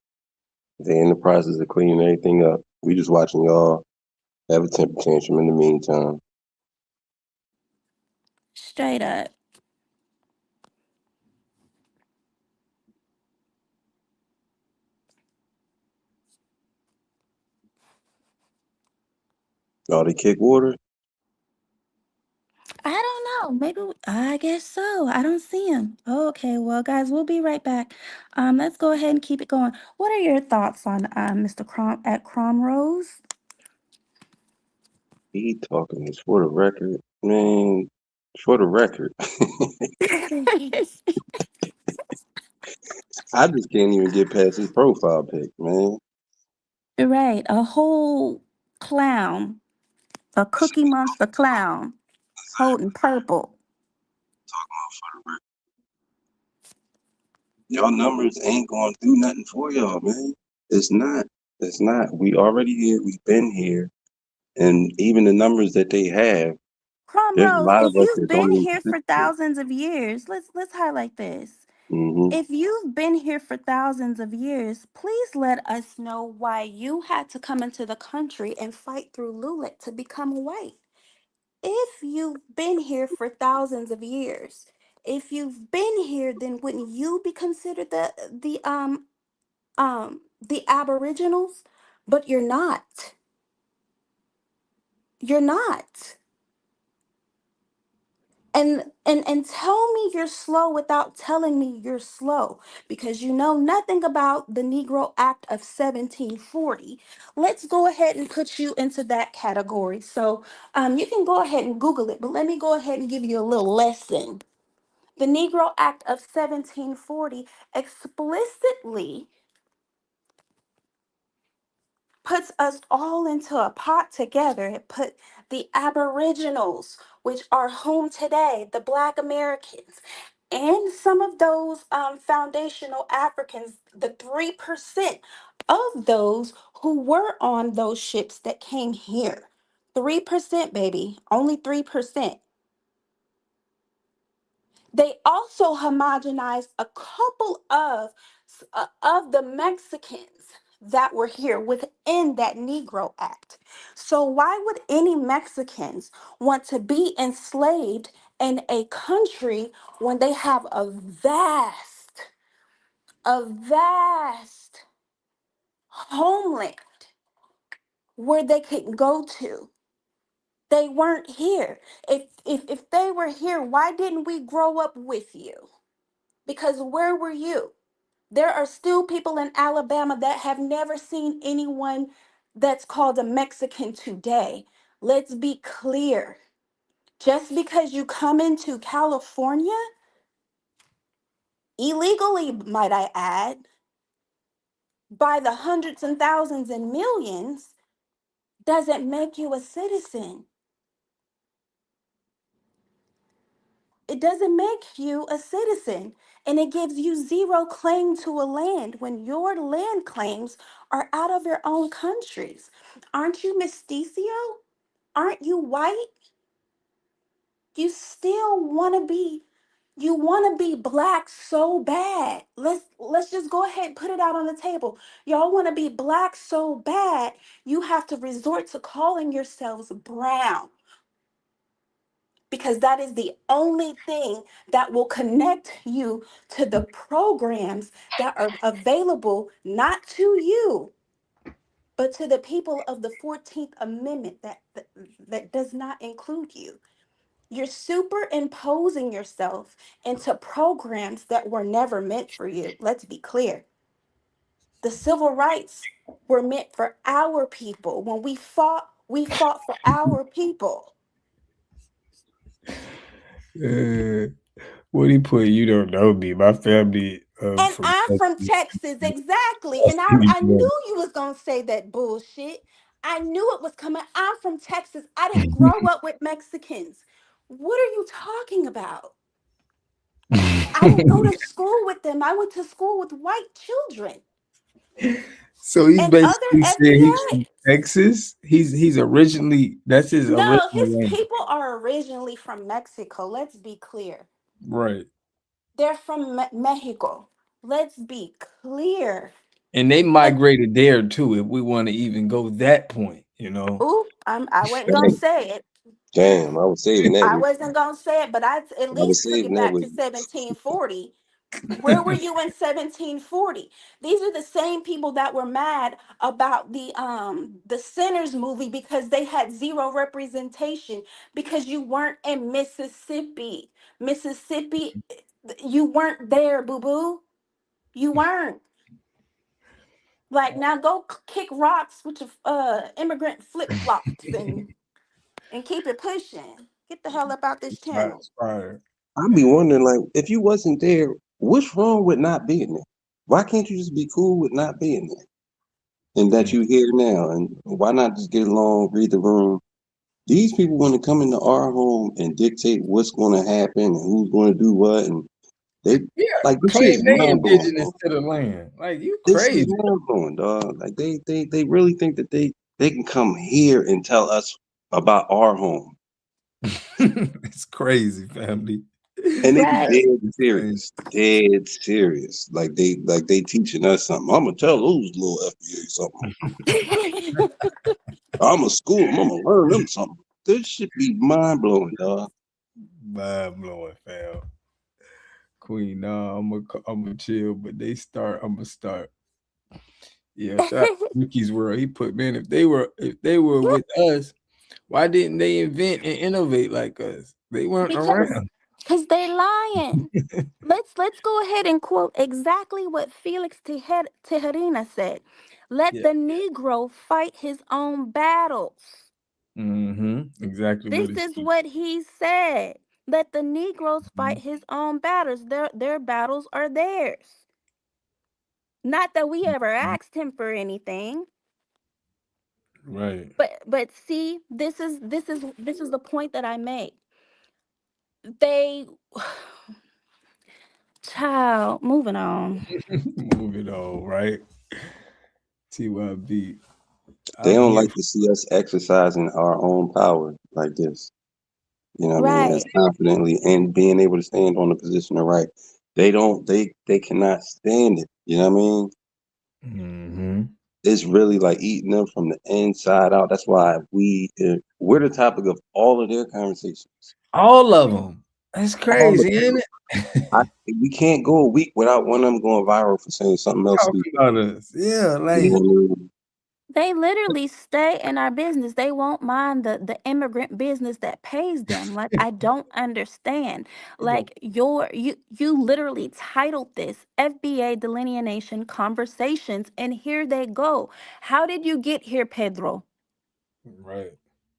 S23: in the process of cleaning everything up. We just watching y'all have a temper tantrum in the meantime.
S6: Straight up.
S23: Oh, they kick water?
S6: I don't know. Maybe I guess so. I don't see him. Okay, well, guys, we'll be right back. Let's go ahead and keep it going. What are your thoughts on Mr. Cromrose?
S23: He talking is for the record, man. For the record, I just can't even get past his profile pic, man.
S6: Right, a whole clown, a Cookie Monster clown, holding purple.
S23: Y'all numbers ain't gonna do nothing for y'all, man. It's not. It's not. We already here. We've been here, and even the numbers that they have, there's a
S6: Cromrose,
S23: lot
S6: if
S23: of us
S6: you've
S23: that don't
S6: been
S23: even
S6: here for
S23: participate.
S6: thousands of years, let's highlight this.
S23: Mm-hmm.
S6: If you've been here for thousands of years, please let us know why you had to come into the country and fight through Lulic to become white. If you've been here for thousands of years, if you've been here, then wouldn't you be considered the aboriginals? But you're not. You're not. And tell me you're slow without telling me you're slow, because you know nothing about the Negro Act of 1740. Let's go ahead and put you into that category. So you can go ahead and Google it, but let me go ahead and give you a little lesson. The Negro Act of 1740 explicitly puts us all into a pot together. It put the Aboriginals, which are home today, the Black Americans, and some of those foundational Africans, the 3% of those who were on those ships that came here. 3%, baby, only 3%. They also homogenized a couple of the Mexicans that were here within that Negro Act. So why would any Mexicans want to be enslaved in a country when they have a vast homeland where they could go to? They weren't here. If they were here, why didn't we grow up with you? Because where were you? There are still people in Alabama that have never seen anyone that's called a Mexican today. Let's be clear. Just because you come into California, illegally, might I add, by the hundreds and thousands and millions, doesn't make you a citizen. It doesn't make you a citizen. And it gives you zero claim to a land when your land claims are out of your own countries. Aren't you mestizo? Aren't you white? You still want to be black so bad. Let's just go ahead and put it out on the table. Y'all want to be black so bad, you have to resort to calling yourselves brown, because that is the only thing that will connect you to the programs that are available, not to you, but to the people of the 14th Amendment that does not include you. You're superimposing yourself into programs that were never meant for you. Let's be clear. The civil rights were meant for our people. When we fought for our people.
S1: What he put, you don't know me. My family
S6: And
S1: from
S6: I'm from
S1: Texas.
S6: Texas, exactly.
S1: That's
S6: And I,
S1: pretty
S6: I
S1: good.
S6: knew you was gonna say that bullshit. I knew it was coming. I'm from Texas. I didn't grow up with Mexicans. What are you talking about? I didn't go to school with them. I went to school with white children
S1: So he's
S6: and other
S1: basically saying he's
S6: FBA.
S1: from Texas. He's originally, that's his
S6: No,
S1: original
S6: his
S1: land.
S6: people are originally from Mexico. Let's be clear.
S1: Right.
S6: They're from Mexico. Let's be clear.
S1: And they migrated there too, if we want to even go that point, you know.
S6: Ooh, I wasn't gonna say it.
S23: Damn, I was saving that.
S6: I wasn't gonna say it, but I at
S23: I was
S6: least took
S23: saving
S6: it
S23: that
S6: back
S23: with
S6: to 1740. Where were you in 1740? These are the same people that were mad about the Sinners movie because they had zero representation because you weren't in Mississippi. Mississippi, you weren't there, boo-boo. You weren't. Like now go kick rocks with your immigrant flip-flops and keep it pushing. Get the hell up out this channel.
S1: Shots fired.
S23: I be wondering, like, if you wasn't there, what's wrong with not being there? Why can't you just be cool with not being there? And that you here now, and why not just get along, read the room? These people want to come into our home and dictate what's going to happen and who's going to do what, and they like this shit
S1: Claim
S23: is
S1: they
S23: mind blowing,
S1: indigenous
S23: bro.
S1: to the land. Like you
S23: This is
S1: crazy.
S23: mind blowing, dog. Like they really think that they can come here and tell us about our home.
S1: It's crazy, family.
S23: And they be
S6: Right.
S23: dead serious. Like they teaching us something. I'm gonna tell those little FBA something. I'm gonna school them. I'm gonna learn them something. This should be mind blowing, dog.
S1: Mind blowing, fam. Queen, nah, I'm gonna chill, but I'm gonna start. Yeah, shout out to Ricky's World. He put, man, if they were with us, why didn't they invent and innovate like us? They weren't around.
S6: Because they're lying. Let's go ahead and quote exactly what Felix Tejerina said. Let
S1: Yeah.
S6: the Negro fight his own battles.
S1: Exactly what
S6: This
S1: he
S6: is
S1: said.
S6: what he said. Let the Negroes fight his own battles. Their battles are theirs. Not that we ever asked him for anything.
S1: Right.
S6: But see, this is the point that I make. They child, moving on.
S1: Moving on, right? TYB.
S23: They
S1: I'm
S23: don't
S1: here.
S23: like to see us exercising our own power like this. You know what I mean? As
S6: Right.
S23: confidently and being able to stand on the position of right. They cannot stand it. You know what I mean? It's really like eating them from the inside out. That's why we're the topic of all of their conversations.
S1: All of them. That's
S23: All of
S1: crazy,
S23: them.
S1: ain't it?
S23: We can't go a week without one of them going viral for saying something else
S1: Talking
S23: stupid.
S1: about us. Yeah,
S23: You
S1: like
S23: know what I mean?
S6: They literally stay in our business. They won't mind the immigrant business that pays them. Like I don't understand. Like you literally titled this FBA Delineation Conversations, and here they go. How did you get here, Pedro
S1: right.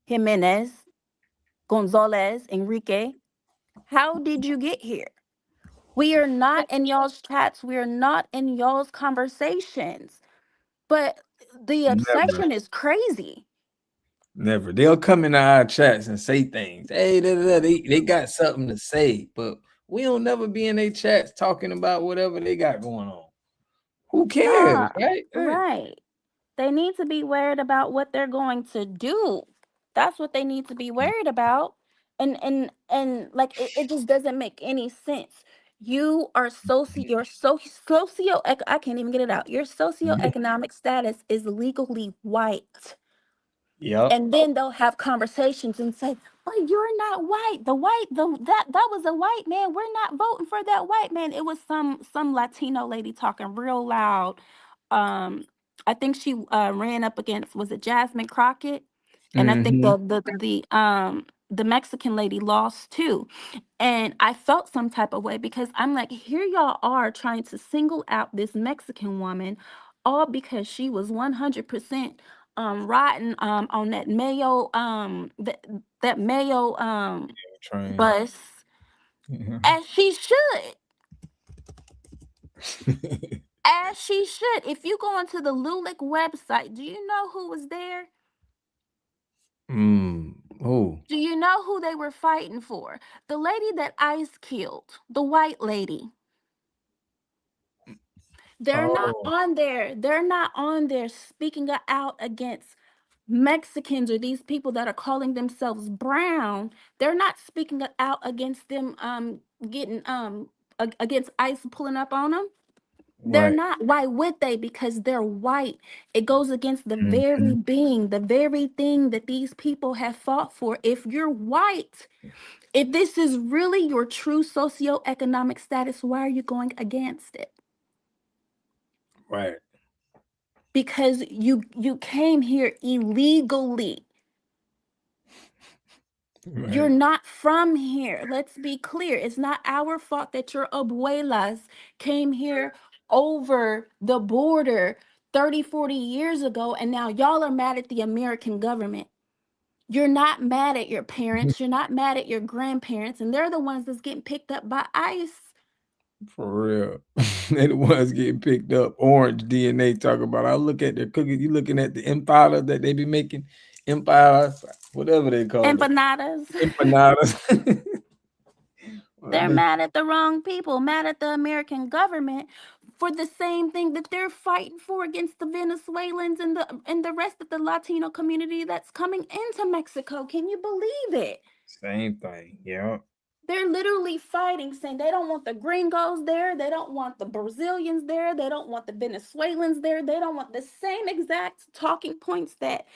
S6: Jimenez, Gonzalez, Enrique? How did you get here? We are not in y'all's chats. We are not in y'all's conversations. But the
S1: Never.
S6: obsession is crazy.
S1: Never. They'll come into our chats and say things. Hey, they got something to say, but we don't never be in their chats talking about whatever they got going on. Who cares,
S6: Nah,
S1: right? Hey.
S6: right. They need to be worried about what they're going to do. That's what they need to be worried about. And like it just doesn't make any sense. You are socio I can't even get it out. Your socioeconomic status is legally white.
S1: Yep.
S6: And then they'll have conversations and say, but you're not white. That was a white man. We're not voting for that white man. It was some Latino lady talking real loud. um I think she ran up against, was it Jasmine Crockett? And I think
S1: Mm-hmm.
S6: the Mexican lady lost too. And I felt some type of way because I'm like, here y'all are trying to single out this Mexican woman, all because she was 100% riding on that Mayo that Mayo
S1: Train.
S6: bus, as she should. As she should. If you go onto the Lulick website, do you know who was there?
S1: Oh.
S6: Do you know who they were fighting for? The lady that ICE killed, the white lady. They're not
S1: Oh.
S6: on there. They're not on there speaking out against Mexicans or these people that are calling themselves brown. They're not speaking out against them getting against ICE pulling up on them. They're
S1: Right.
S6: not. Why would they? Because they're white. It goes against the very
S1: Mhm.
S6: being, the very thing that these people have fought for. If you're white, if this is really your true socioeconomic status, why are you going against it?
S1: Right.
S6: Because you came here illegally. You're
S1: Right.
S6: not from here. Let's be clear. It's not our fault that your abuelas came here over the border 30, 40 years ago, and now y'all are mad at the American government. You're not mad at your parents. You're not mad at your grandparents, and they're the ones that's getting picked up by ICE.
S1: For real. They the ones getting picked up. Orange DNA talk about. I look at their cookies. You looking at the empanadas that they be making? Empanadas, whatever they call it.
S6: Empanadas.
S1: Empanadas.
S6: They're mad at the wrong people, mad at the American government for the same thing that they're fighting for against the Venezuelans and the rest of the Latino community that's coming into Mexico. Can you believe it?
S1: Same thing. Yeah.
S6: They're literally fighting, saying they don't want the gringos there, they don't want the Brazilians there, they don't want the Venezuelans there, they don't want the same exact talking points that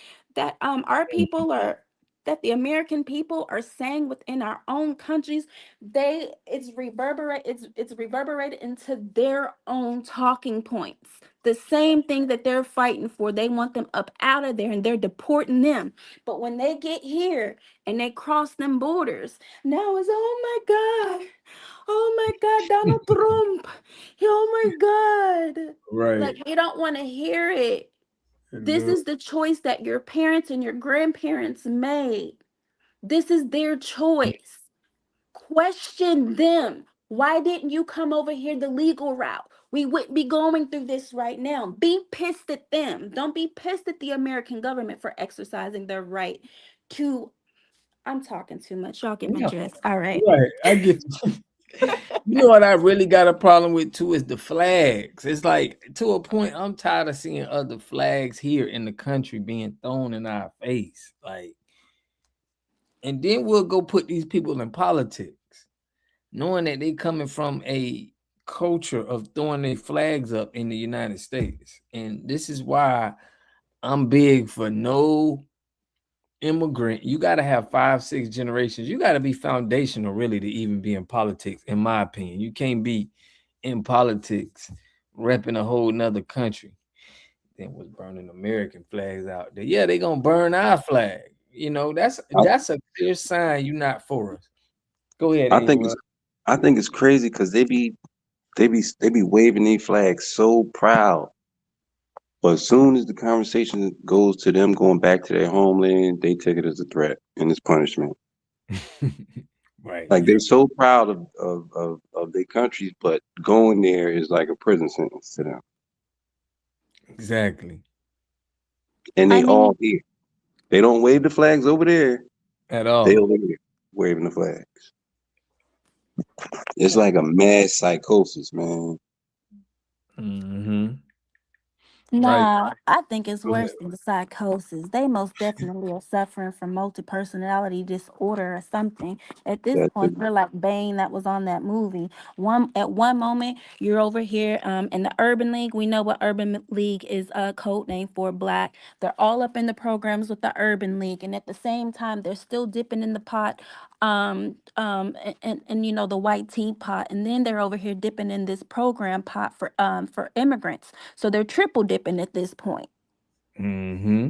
S6: our people are, that the American people are saying within our own countries. It's reverberated into their own talking points. The same thing that they're fighting for, they want them up out of there and they're deporting them. But when they get here and they cross them borders, now it's, oh my God, Donald Trump. Oh my God.
S1: Right.
S6: Like, you don't want to hear it. This is the choice that your parents and your grandparents made. This is their choice. Question them. Why didn't you come over here the legal route? We wouldn't be going through this right now. Be pissed at them. Don't be pissed at the American government for exercising their right to. I'm talking too much. Y'all get my
S1: Yeah.
S6: drift. All right.
S1: Right. I get you. You know what I really got a problem with too is the flags. It's like, to a point, I'm tired of seeing other flags here in the country being thrown in our face. Like, and then we'll go put these people in politics, knowing that they coming from a culture of throwing their flags up in the United States. And this is why I'm big for no immigrant. You got to have 5, 6 generations. You got to be foundational really to even be in politics, in my opinion. You can't be in politics repping a whole nother country. Then was burning American flags out there. Yeah, they gonna burn our flag. You know, that's a clear sign you're not for us. Go ahead,
S23: I think it's
S1: Angel.
S23: I think it's crazy because they be waving their flags so proud. But as soon as the conversation goes to them going back to their homeland, they take it as a threat and it's punishment.
S1: Right.
S23: Like they're so proud of their countries, but going there is like a prison sentence to them.
S1: Exactly.
S23: And
S6: I
S23: they all
S6: mean,
S23: here. They don't wave the flags over there.
S1: At
S23: They
S1: all.
S23: over here waving the flags. It's like a mad psychosis, man.
S1: Mm-hmm. Right.
S6: nah, I think it's
S1: Go ahead.
S6: worse than psychosis. They most definitely are suffering from multi-personality disorder or something. At this
S23: That's
S6: point, they're like Bane that was on that movie. At one moment, you're over here in the Urban League. We know what Urban League is a code name for Black. They're all up in the programs with the Urban League, and at the same time, they're still dipping in the pot, and you know, the white tea pot, and then they're over here dipping in this program pot for immigrants. So they're triple dipping at this point.
S1: Mm-hmm.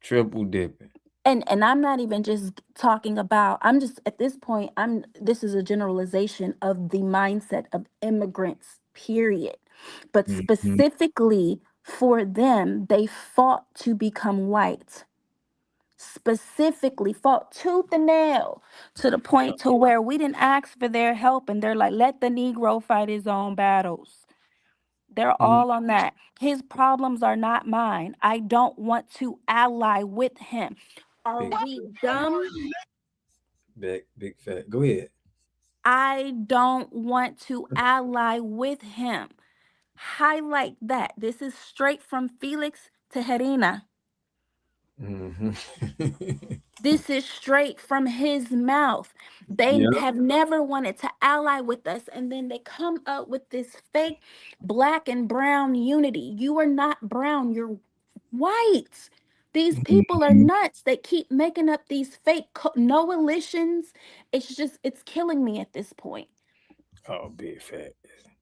S1: Triple dipping.
S6: And I'm not even just talking about, I'm just at this point, this is a generalization of the mindset of immigrants, period. But
S1: Mm-hmm.
S6: specifically for them, they fought to become white. Specifically fought tooth and nail to the point to where we didn't ask for their help, and they're like, let the Negro fight his own battles. They're all on that. His problems are not mine. I don't want to ally with him. Are
S1: Big,
S6: we dumb?
S1: big fat. Go ahead.
S6: I don't want to ally with him. Highlight that. This is straight from Felix to Herina.
S1: Mm-hmm.
S6: This is straight from his mouth. They have never wanted to ally with us. And then they come up with this fake black and brown unity. You are not brown, you're white. These people are nuts. They keep making up these fake coalitions. It's killing me at this point.
S1: Oh, big fat.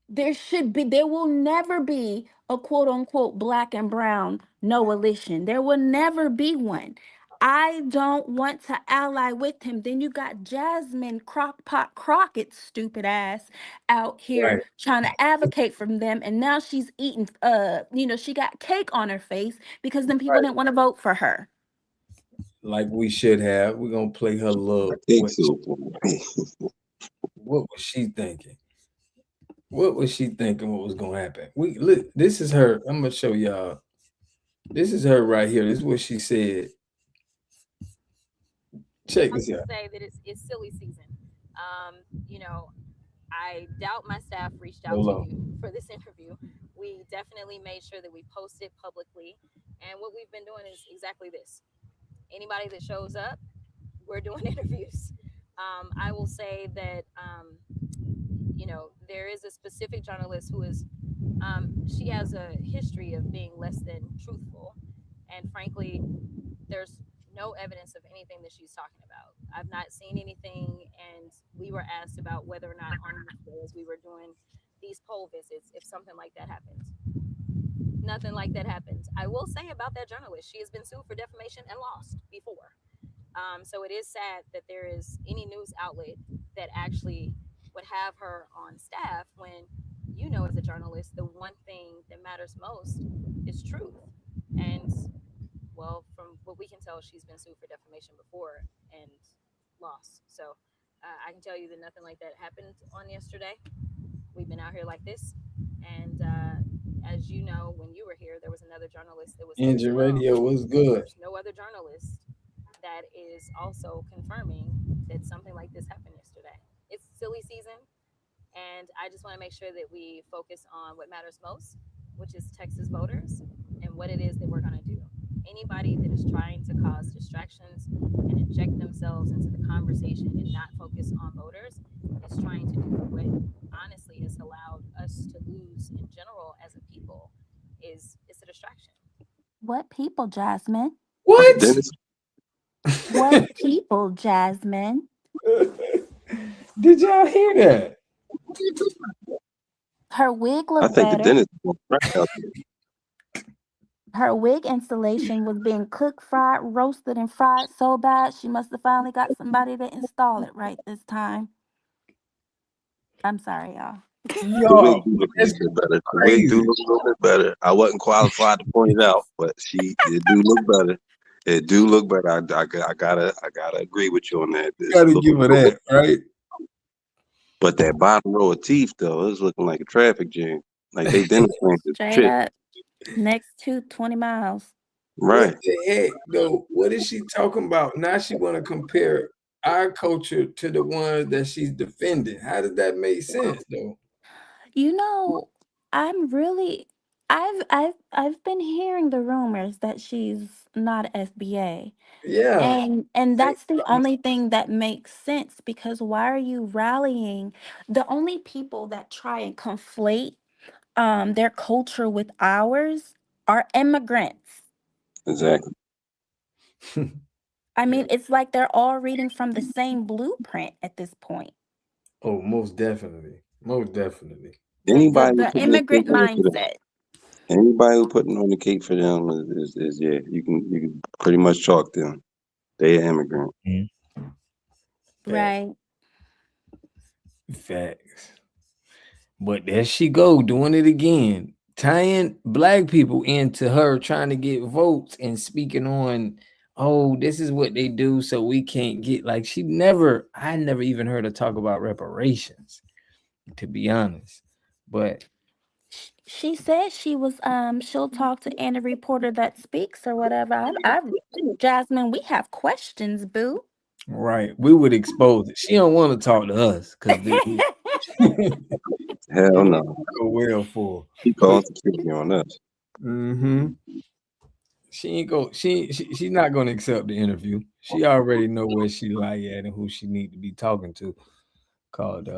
S6: There will never be a quote unquote black and brown coalition. There will never be one. I don't want to ally with him. Then you got Jasmine Crockpot Crockett's stupid ass out here trying to advocate for them, and now she's eating. She got cake on her face because then people didn't want to vote for her.
S1: Like we should have. We're gonna play her love. What was she thinking? What was she thinking? What was gonna happen? Look. This is her. I'm gonna show y'all. This is her right here. This is what she said. Check this out.
S7: Say that it's silly season. I doubt my staff reached out to you for this interview. We definitely made sure that we posted publicly, and what we've been doing is exactly this. Anybody that shows up, we're doing interviews. I will say that there is a specific journalist who is she has a history of being less than truthful, and frankly, there's no evidence of anything that she's talking about. I've not seen anything, and we were asked about whether or not on as we were doing these poll visits, if something like that happened. Nothing like that happened. I will say about that journalist, she has been sued for defamation and lost before. So it is sad that there is any news outlet that actually would have her on staff when, as a journalist, the one thing that matters most is truth. And well, from what we can tell, she's been sued for defamation before and lost. So I can tell you that nothing like that happened on yesterday. We've been out here like this. And as you know, when you were here, there was another journalist that was
S1: Engine Radio was good.
S7: There's no other journalist that is also confirming that something like this happened yesterday. It's silly season. And I just want to make sure that we focus on what matters most, which is Texas voters and what it is that we're going to do. Anybody that is trying to cause distractions and inject themselves into the conversation and not focus on voters is trying to do what honestly has allowed us to lose in general as a people. It's a distraction.
S6: What people, Jasmine?
S1: What?
S6: What people, Jasmine?
S1: Did y'all hear that?
S6: Her wig looked
S23: I think
S6: better.
S23: the dentist is right out there.
S6: Her wig installation was being cooked, fried, roasted, and fried so bad she must have finally got somebody to install it right this time. I'm sorry, y'all.
S23: The wig do look a little bit better. The wig do look a little bit better. I wasn't qualified to point it out, but it do look better. It do look better. I gotta agree with you on that.
S1: You gotta give her that, right?
S23: But that bottom row of teeth, though, is looking like a traffic jam. Like they dentist
S6: Straight up. Next to 20 miles.
S23: Right.
S1: What the heck, though? What is she talking about? Now she want to compare our culture to the ones that she's defending. How does that make sense, though?
S6: I've been hearing the rumors that she's not FBA.
S1: Yeah.
S6: And that's the only thing that makes sense, because why are you rallying? The only people that try and conflate their culture with ours are immigrants.
S23: Exactly.
S6: I mean, it's like they're all reading from the same blueprint at this point.
S1: Oh, most definitely. Most definitely.
S23: Anybody
S6: The immigrant mindset.
S23: Anybody who putting on the cake for them is yeah, you can pretty much chalk them. They an immigrant.
S6: Right.
S1: Facts. But there she go, doing it again, tying black people into her trying to get votes and speaking on, oh, this is what they do, so we can't get, like, I never even heard her talk about reparations, to be honest. But
S6: she said she'll talk to any reporter that speaks or whatever. Jasmine, we have questions, boo.
S1: Right, we would expose it. She don't want to talk to us because
S23: hell no.
S1: Go well for.
S23: She calls security on us.
S1: She ain't go. She's not gonna accept the interview. She already know where she lie at and who she need to be talking to. Called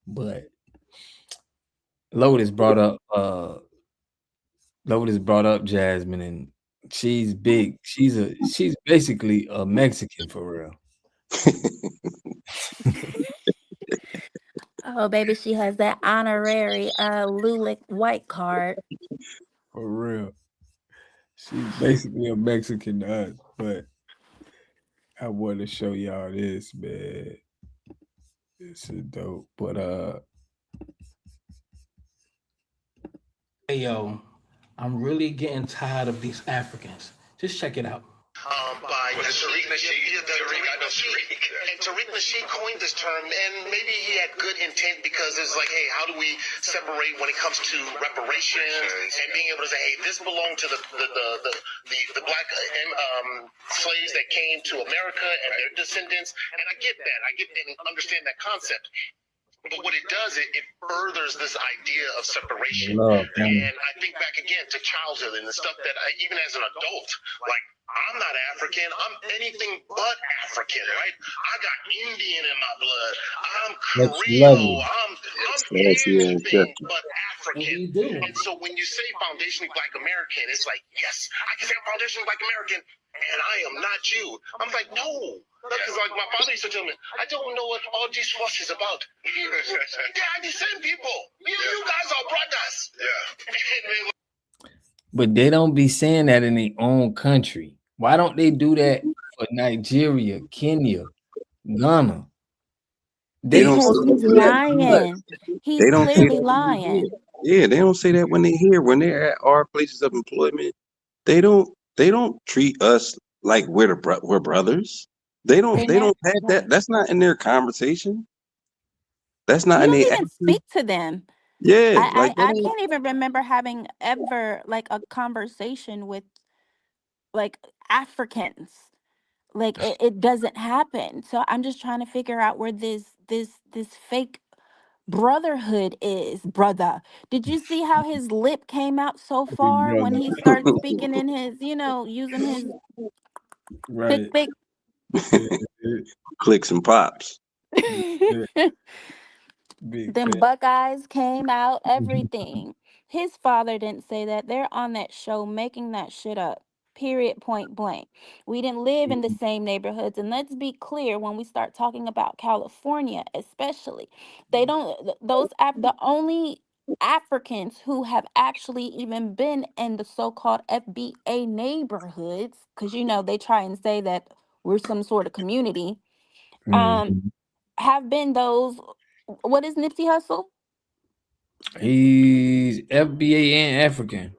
S1: but Lotus brought up Jasmine, and she's big. She's basically a Mexican for real.
S6: Oh, baby, she has that honorary Lulick white card.
S1: For real. She's basically a Mexican to us, but I want to show y'all this, man. This is dope. But
S5: Hey yo, I'm really getting tired of these Africans. Just check it out.
S8: By Tariq Nasheed. And Tariq Nasheed coined this term, and maybe he had good intent because it's like, hey, how do we separate when it comes to reparations and being able to say, hey, this belonged to the black slaves that came to America and their descendants. And I get that. I get and understand that concept. But what it does, it furthers this idea of separation. And I think back again to childhood and the stuff that even as an adult, like, I'm not African. I'm anything but African, right? I got Indian in my blood. I'm Creole. I'm anything but African. And so when you say foundationally Black American, it's like, yes, I can say I'm foundationally Black American, and I am not you. I'm like, no. Because like my father used to tell me, I don't know what all this fuss is about. Yeah, the same people. You guys are brothers. Yeah.
S1: But they don't be saying that in their own country. Why don't they do that for Nigeria, Kenya, Ghana?
S6: Because he's lying. He's
S23: They don't say
S6: clearly
S23: that
S6: lying.
S23: Yeah, they don't say that when they're here. When they're at our places of employment, they don't treat us like we're brothers. They don't have that. That's not in their conversation. That's not
S6: You
S23: in
S6: don't
S23: their
S6: even speak to them.
S23: Yeah, like
S6: I can't even remember having ever like a conversation with like Africans. Like it doesn't happen. So I'm just trying to figure out where this fake brotherhood is, brother. Did you see how his lip came out so far when he started speaking in his, using his
S1: Right.
S6: thick
S23: clicks and pops.
S6: Them Buckeyes came out, everything. His father didn't say that. They're on that show making that shit up. Period, point blank. We didn't live in the same neighborhoods. And let's be clear when we start talking about California, especially, they don't, the only Africans who have actually even been in the so called FBA neighborhoods, because, they try and say that we're some sort of community, have been those. What is Nipsey Hussle?
S1: He's FBA and African.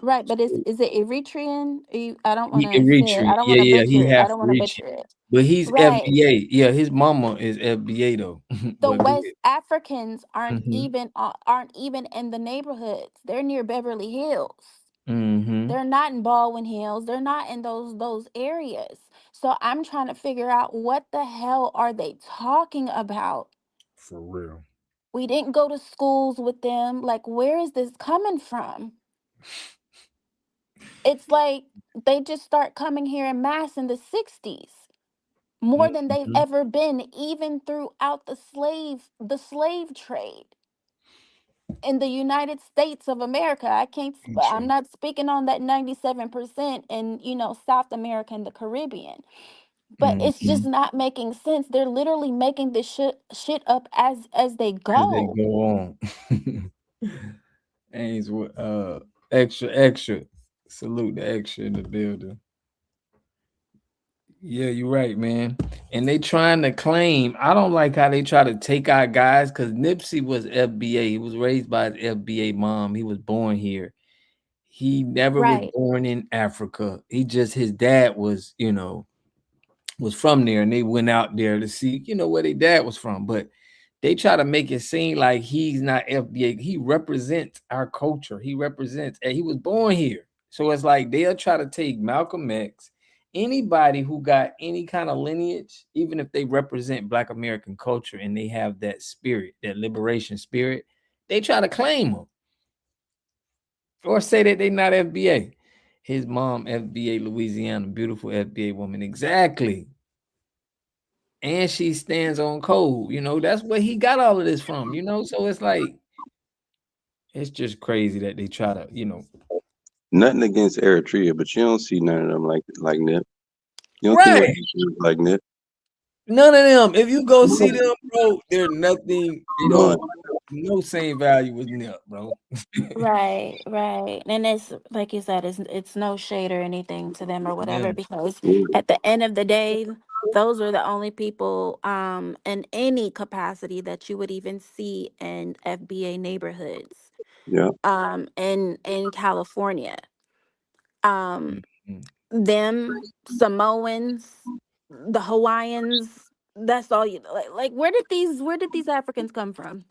S6: Right, but is it Eritrean? I don't want
S1: He
S6: to say it.
S1: Eritrean.
S6: I don't want to
S1: Yeah,
S6: butcher
S1: he
S6: it. I
S1: half
S6: don't want to butcher
S1: Eritrean.
S6: it.
S1: But he's
S6: Right.
S1: FBA. Yeah, his mama is FBA though.
S6: The
S1: But go
S6: West Africans aren't
S1: ahead.
S6: even in the neighborhoods. They're near Beverly Hills.
S1: Mm-hmm.
S6: They're not in Baldwin Hills. They're not in those areas. So I'm trying to figure out what the hell are they talking about?
S1: For real.
S6: We didn't go to schools with them. Like, where is this coming from? It's like they just start coming here in mass in the 60s. More than they've ever been, even throughout the slave trade in the United States of America. I'm not speaking on that 97% in, South America and the Caribbean. But it's just not making sense. They're literally making this shit up as they go.
S1: As they go on. Ains with extra. Salute the extra in the building. Yeah, you're right, man. And they trying to claim. I don't like how they try to take our guys because Nipsey was FBA. He was raised by his FBA mom. He was born here. He never was born in Africa. His dad was, was from there, and they went out there to see, where their dad was from. But they try to make it seem like he's not FBA. He represents our culture. He was born here. So it's like they'll try to take Malcolm X, anybody who got any kind of lineage, even if they represent Black American culture and they have that spirit, that liberation spirit, they try to claim them or say that they're not FBA. His mom, FBA Louisiana, beautiful FBA woman. Exactly. And she stands on code. You know, that's where he got all of this from, you know? So it's like, it's just crazy that they try to, you know.
S23: Nothing against Eritrea, but you don't see none of them like Nip. You don't see no
S1: Right.
S23: Haitians like Nip.
S1: None of them. If you go see them, bro, they're nothing. They don't no same value as Nip, bro.
S6: Right, right. And it's like you said, it's no shade or anything to them or whatever,
S1: Yeah.
S6: because at the end of the day, those are the only people in any capacity that you would even see in FBA neighborhoods
S23: Yeah.
S6: in California. Them Samoans, the Hawaiians, that's all you like where did these Africans come from?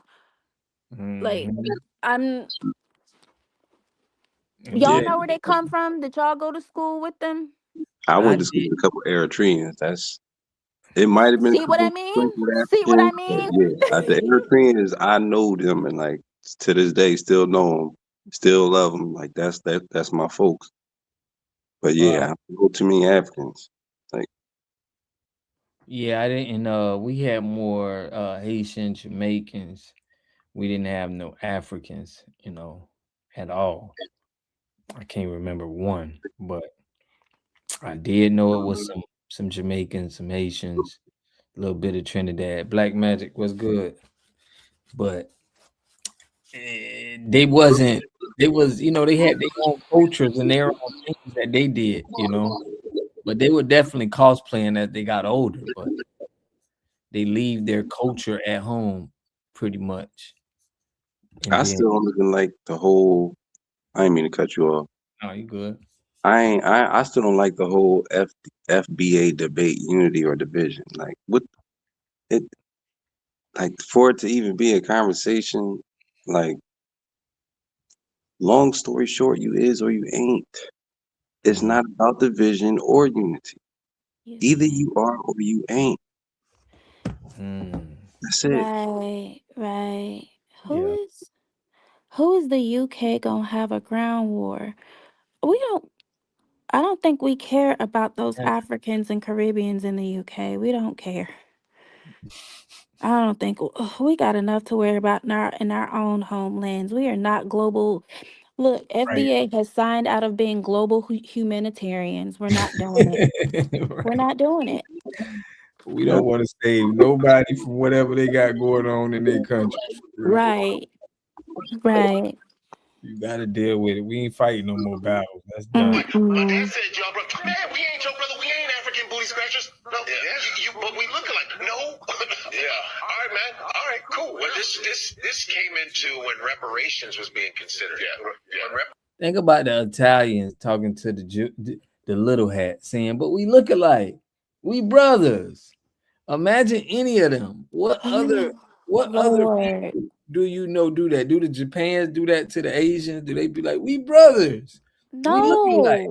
S6: Like I'm Y'all know where they come from? Did y'all go to school with them?
S23: I went to school with a couple Eritreans. It might have been a
S6: See what I
S23: couple
S6: mean?
S23: sprinkled
S6: See what I
S23: Africans, but
S6: mean?
S23: yeah, the Eritreans, I know them and like to this day still know them, still love them. Like that's my folks. But yeah, I don't know too many Africans. Like
S1: Yeah, I didn't we had more Haitian, Jamaicans. We didn't have no Africans, you know, at all. I can't remember one, but I did know it was some Jamaicans, some Haitians, a little bit of Trinidad. Black Magic was good, but they wasn't. They was, you know, they had their own cultures and their own things that they did, you know. But they were definitely cosplaying as they got older, but they leave their culture at home pretty much. And
S23: I
S1: then,
S23: still don't even like the whole. I didn't mean to cut you off.
S1: oh, you good?
S23: I still don't like the whole FBA debate, unity or division. Like what it like for it to even be a conversation. Like long story short, you is or you ain't. It's not about division or unity. Either you are or you ain't. That's it.
S6: Right, right. Who is the UK gonna have a ground war? I don't think we care about those Africans and Caribbeans in the UK. We don't care. I don't think we got enough to worry about in our own homelands. We are not global. Look, FBA has signed out of being global humanitarians. We're not doing it. We're not doing it.
S1: We don't want to save nobody from whatever they got going on in their country.
S6: Right. Right.
S1: You got to deal with it. We ain't fighting no more battles. That's done.
S8: My dad said, y'all, bro, man, we ain't your brother. We ain't African booty scratchers. No, but we look alike. No. Yeah. All right, man. All right, cool. Well, this came into when reparations was being considered. Yeah.
S1: Think about the Italians talking to the little hat saying, but we look alike. We brothers. Imagine any of them. What other people do you know do that? Do the Japans do that to the Asians? Do they be like, we brothers? We look alike.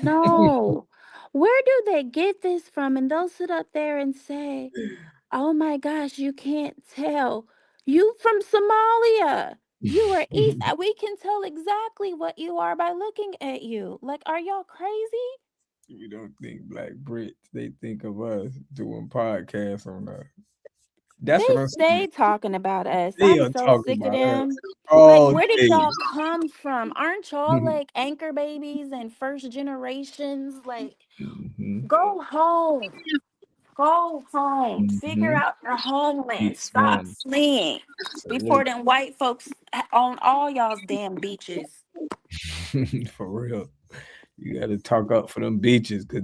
S6: No. Where do they get this from? And they'll sit up there and say, oh my gosh, you can't tell. You from Somalia. You are East. We can tell exactly what you are by looking at you. Like, are y'all crazy?
S1: We don't think Black Brits. They think of us doing podcasts on us. That's what I'm saying.
S6: They talking about us.
S1: They
S6: I'm
S1: are
S6: so
S1: talking
S6: sick of
S1: about
S6: them.
S1: us all
S6: Like, where did
S1: day.
S6: y'all come from? Aren't y'all like anchor babies and first generations? Like, go home. Go home. Figure out your homeland. Stop fleeing before them white folks on all y'all's damn beaches.
S1: For real. You got to talk up for them beaches because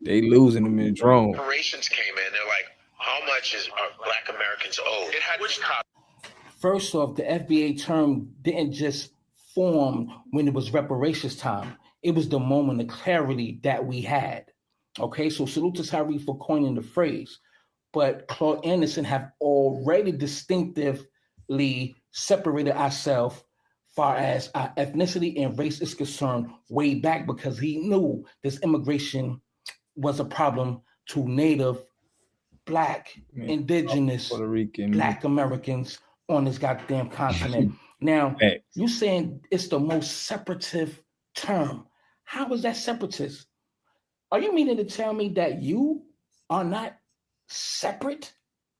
S1: they losing them in drones.
S8: Reparations came in. They're like, how much are Black Americans owed? It had which cop?
S5: First off, the FBA term didn't just form when it was reparations time. It was the moment of clarity that we had. Okay, so salute to Tyree for coining the phrase. But Claude Anderson have already distinctively separated ourselves far as our ethnicity and race is concerned way back because he knew this immigration was a problem to Native, Black, Indigenous,
S1: Puerto Rican,
S5: Black Americans on this goddamn continent. Now, you saying it's the most separative term. How is that separatist? Are you meaning to tell me that you are not separate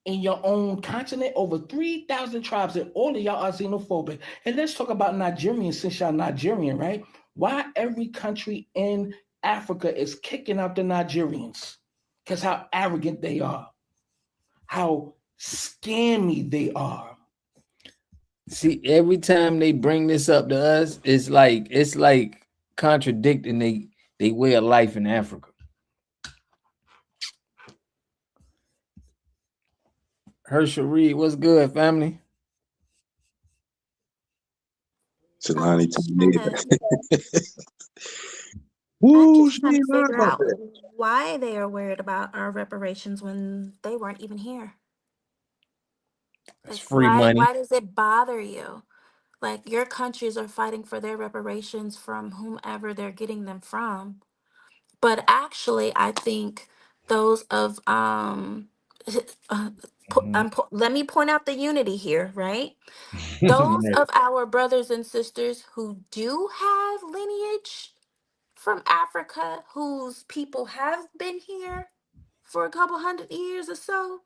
S5: in your own continent? Over 3,000 tribes, and all of y'all are xenophobic. And let's talk about Nigerians, since y'all Nigerian, right? Why every country in Africa is kicking out the Nigerians? Because how arrogant they are, how scammy they are.
S1: See, every time they bring this up to us, it's like contradicting they way of life in Africa. Herschel Reed, what's good, family?
S23: Jelani
S6: I'm
S23: Woo,
S6: just trying to figure out why they are worried about our reparations when they weren't even here.
S1: That's
S6: Like,
S1: free money.
S6: why does it bother you? Like, your countries are fighting for their reparations from whomever they're getting them from. But actually, I think those of let me point out the unity here, right? Those
S1: Right.
S6: of our brothers and sisters who do have lineage from Africa, whose people have been here for a couple hundred years or so.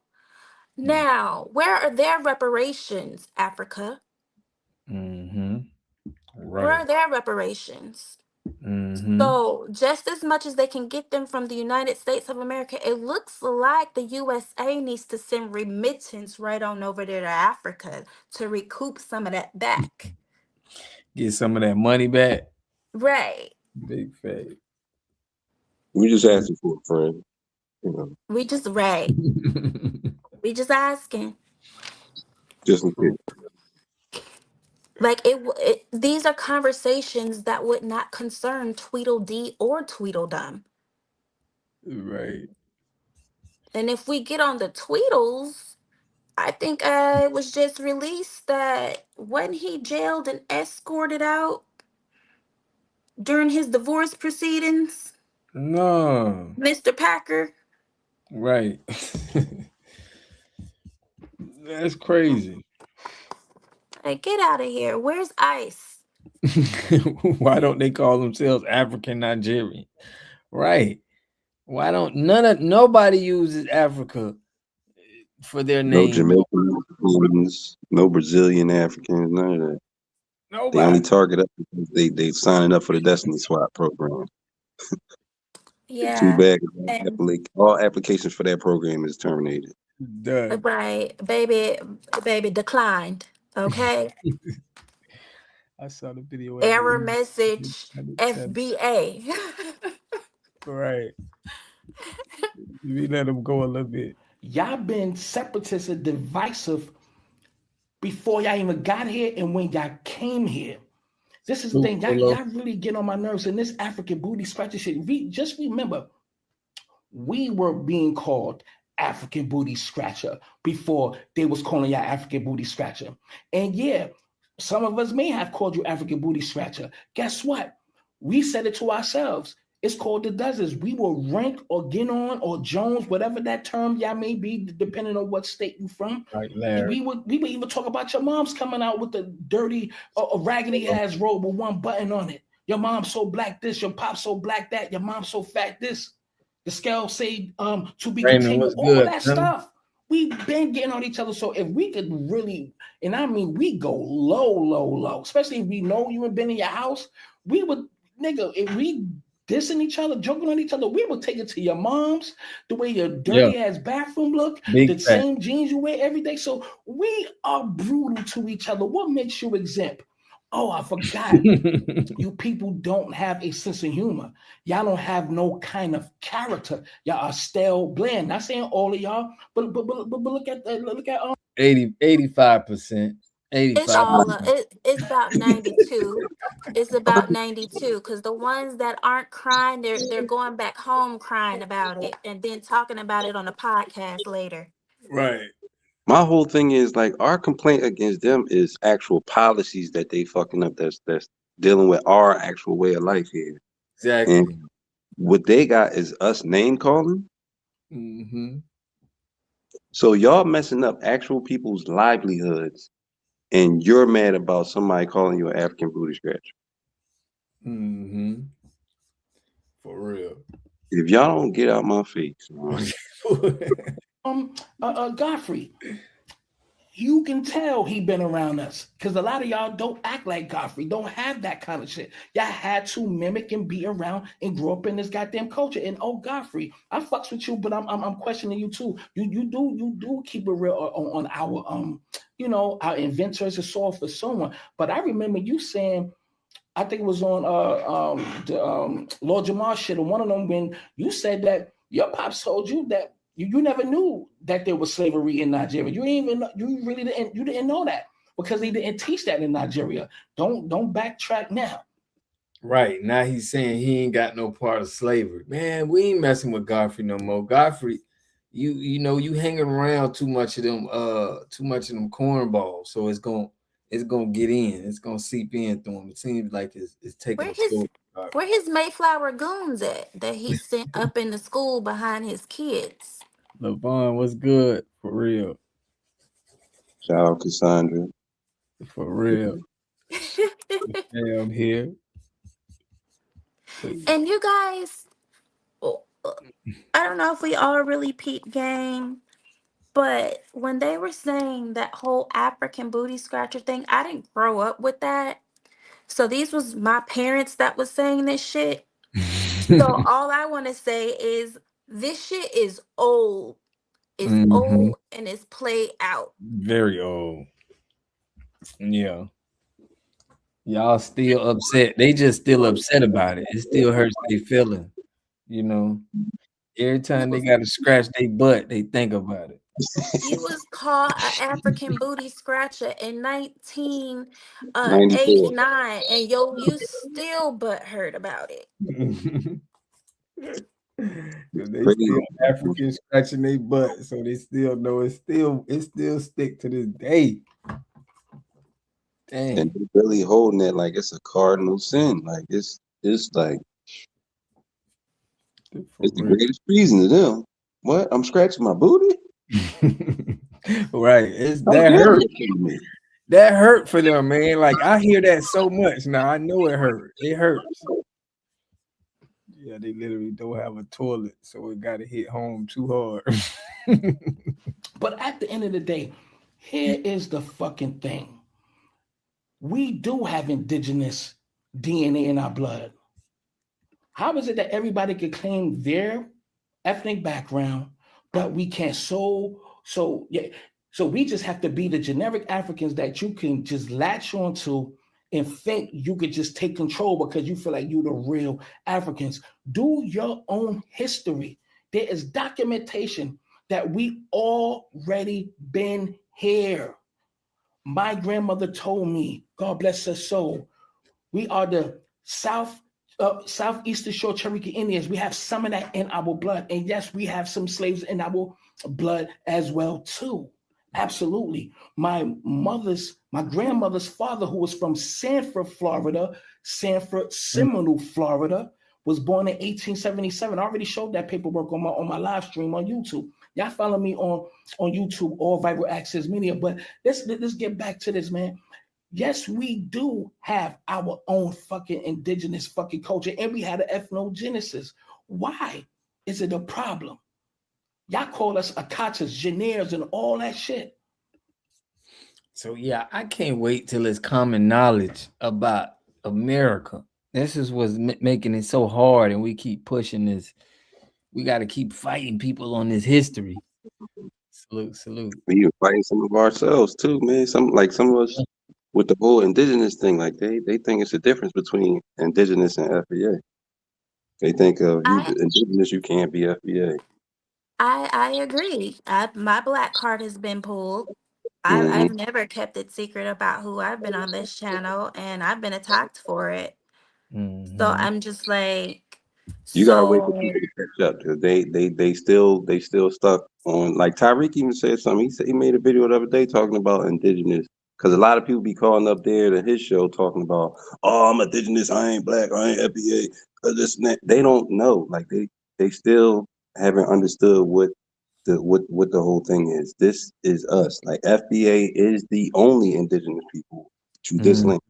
S6: Now, where are their reparations, Africa?
S1: Mm-hmm.
S6: Where are
S1: Right.
S6: their reparations?
S1: Mm-hmm.
S6: So, just as much as they can get them from the United States of America, it looks like the USA needs to send remittance right on over there to Africa to recoup some of that back.
S1: Get some of that money back.
S6: Right.
S1: Big fat.
S23: We just asking for a friend, you know.
S6: We just we just asking.
S23: Just in case.
S6: Like these are conversations that would not concern Tweedledee or Tweedledum.
S1: Right.
S6: And if we get on the Tweedles, I think it was just released that wasn't he jailed and escorted out during his divorce proceedings?
S1: No.
S6: Mr. Packer.
S1: Right. That's crazy.
S6: Hey, get out of here. Where's ICE?
S1: Why don't they call themselves African Nigerian? Right. Why don't nobody uses Africa for their
S23: No
S1: name?
S23: Jamaicans, no Brazilian Africans, none of that.
S1: Nobody.
S23: They only target us because they signing up for the Destiny Swap program.
S6: Yeah.
S23: Too bad.
S6: And
S23: All applications for that program is terminated.
S1: Done.
S6: right, baby declined. Okay.
S1: I saw the video.
S6: Error message FBA.
S1: Right. We let them go a little bit.
S5: Y'all been separatist and divisive before y'all even got here and when y'all came here. This is the thing. Y'all really get on my nerves. And this African booty scratcher shit. Just remember, we were being called African booty scratcher before they was calling y'all African booty scratcher. And yeah, some of us may have called you African booty scratcher. Guess what? We said it to ourselves. It's called the dozens. We will rank or get on or Jones, whatever that term y'all may be, depending on what state you from.
S1: Right, Larry.
S5: We would even talk about your mom's coming out with a dirty, raggedy ass robe with one button on it. Your mom's so black this, your pop so black that, your mom's so fat this. The scale say to be
S1: Raymond,
S5: continued.
S1: what's
S5: All
S1: good,
S5: that
S1: man?
S5: stuff. We've been getting on each other. So if we could really, and I mean we go low, especially if we know you ain't been in your house, we would, nigga, if we dissing each other, joking on each other, we would take it to your mom's, the way your dirty ass bathroom look, the same jeans you wear every day. So we are brutal to each other. What makes you exempt? Oh, I forgot. You people don't have a sense of humor. Y'all don't have no kind of character. Y'all are stale, bland. Not saying all of y'all, but look at
S1: 85%. 85%.
S6: It's about 92. It's about 92 because the ones that aren't crying, they're going back home crying about it and then talking about it on a podcast later.
S1: Right.
S23: My whole thing is like our complaint against them is actual policies that they fucking up. That's dealing with our actual way of life here.
S1: Exactly.
S23: And what they got is us name calling.
S1: Mm-hmm.
S23: So y'all messing up actual people's livelihoods, and you're mad about somebody calling you an African booty scratcher.
S1: Mm-hmm. For real.
S23: If y'all don't get out my face,
S5: Godfrey, you can tell he been around us because a lot of y'all don't act like Godfrey, don't have that kind of shit. Y'all had to mimic and be around and grow up in this goddamn culture. And Godfrey, I fucks with you, but I'm questioning you too. You do keep it real on our our inventors and so on for someone. But I remember you saying, I think it was on Lord Jamar shit, or one of them, when you said that your pops told you that you never knew that there was slavery in Nigeria. You didn't know that because he didn't teach that in Nigeria. Don't backtrack now.
S1: Right. Now he's saying he ain't got no part of slavery. Man, we ain't messing with Godfrey no more. Godfrey, you hanging around too much of them cornballs. So it's gonna get in. It's gonna seep in through him. It seems like it's taking
S6: Where his Mayflower goons at that he sent up in the school behind his kids?
S1: LeVon, what's good? For real.
S23: Shout out Cassandra.
S1: For real. I'm here.
S6: And you guys, I don't know if we all really peep game, but when they were saying that whole African booty scratcher thing, I didn't grow up with that. So these was my parents that was saying this shit. So all I want to say is this shit is old. It's old and it's played out.
S1: Very old. Yeah. Y'all still upset. They just still upset about it. It still hurts their feeling. Every time they got to scratch their butt, they think about it.
S6: You was called an African booty scratcher in 1989, and you still butthurt about it.
S1: They still African scratching their butt, so they still know it still stick to this day. Dang.
S23: And they're really holding it like it's a cardinal sin. Like it's like it's the greatest reason to them. What? I'm scratching my booty?
S1: Right. That hurt. That hurt for them, man. Like I hear that so much now. I know it hurt. It hurts. Yeah, they literally don't have a toilet, so it got to hit home too hard.
S5: But at the end of the day, here is the fucking thing. We do have indigenous DNA in our blood. How is it that everybody can claim their ethnic background, but we can't? So we just have to be the generic Africans that you can just latch onto and think you could just take control because you feel like you're the real Africans. Do your own history. There is documentation that we already been here. My grandmother told me, God bless her soul, we are the Southeastern Shore Cherokee Indians. We have some of that in our blood. And yes, we have some slaves in our blood as well, too. Absolutely. My grandmother's father, who was from Sanford, Seminole, Florida, was born in 1877. I already showed that paperwork on my live stream on YouTube. Y'all follow me on YouTube or Viral Access Media. But let's get back to this, man. Yes, we do have our own fucking indigenous fucking culture, and we had an ethnogenesis. Why is it a problem? Y'all call us Akachas, Janiers, and all that shit.
S1: So yeah, I can't wait till it's common knowledge about America. This is what's making it so hard, and we keep pushing this. We got to keep fighting people on this history. Salute.
S23: We are fighting some of ourselves too, man. Some of us with the whole indigenous thing, like they think it's a difference between indigenous and FBA. They think of you indigenous, you can't be FBA.
S6: I agree. My black card has been pulled. I've never kept it secret about who I've been on this channel, and I've been attacked for it. So I'm just like,
S23: you gotta wait for people to catch up because they still stuck on. Like Tyreek even said something. He made a video the other day talking about indigenous because a lot of people be calling up there to his show talking about, oh, I'm indigenous, I ain't black, I ain't FBA. This and that. They don't know. Like they still haven't understood what the whole thing is. This is us. Like FBA is the only indigenous people to this link.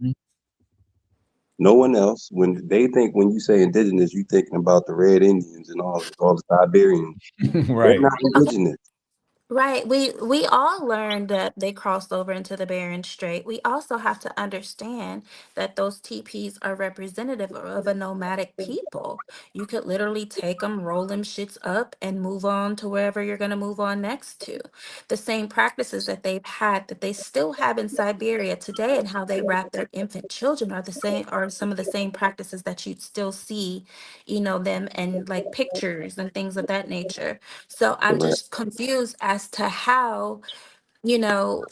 S23: No one else. When they think when you say indigenous, you thinking about the Red Indians and all the Siberians. They're
S1: Right.
S23: not indigenous.
S6: Right. We all learned that they crossed over into the Bering Strait. We also have to understand that those TPs are representative of a nomadic people. You could literally take them, roll them shits up, and move on to wherever you're going to move on next to. The same practices that they've had, that they still have in Siberia today, and how they wrap their infant children are the same, are some of the same practices that you'd still see, them in like pictures and things of that nature. So I'm
S23: Correct.
S6: just confused as to how, you know,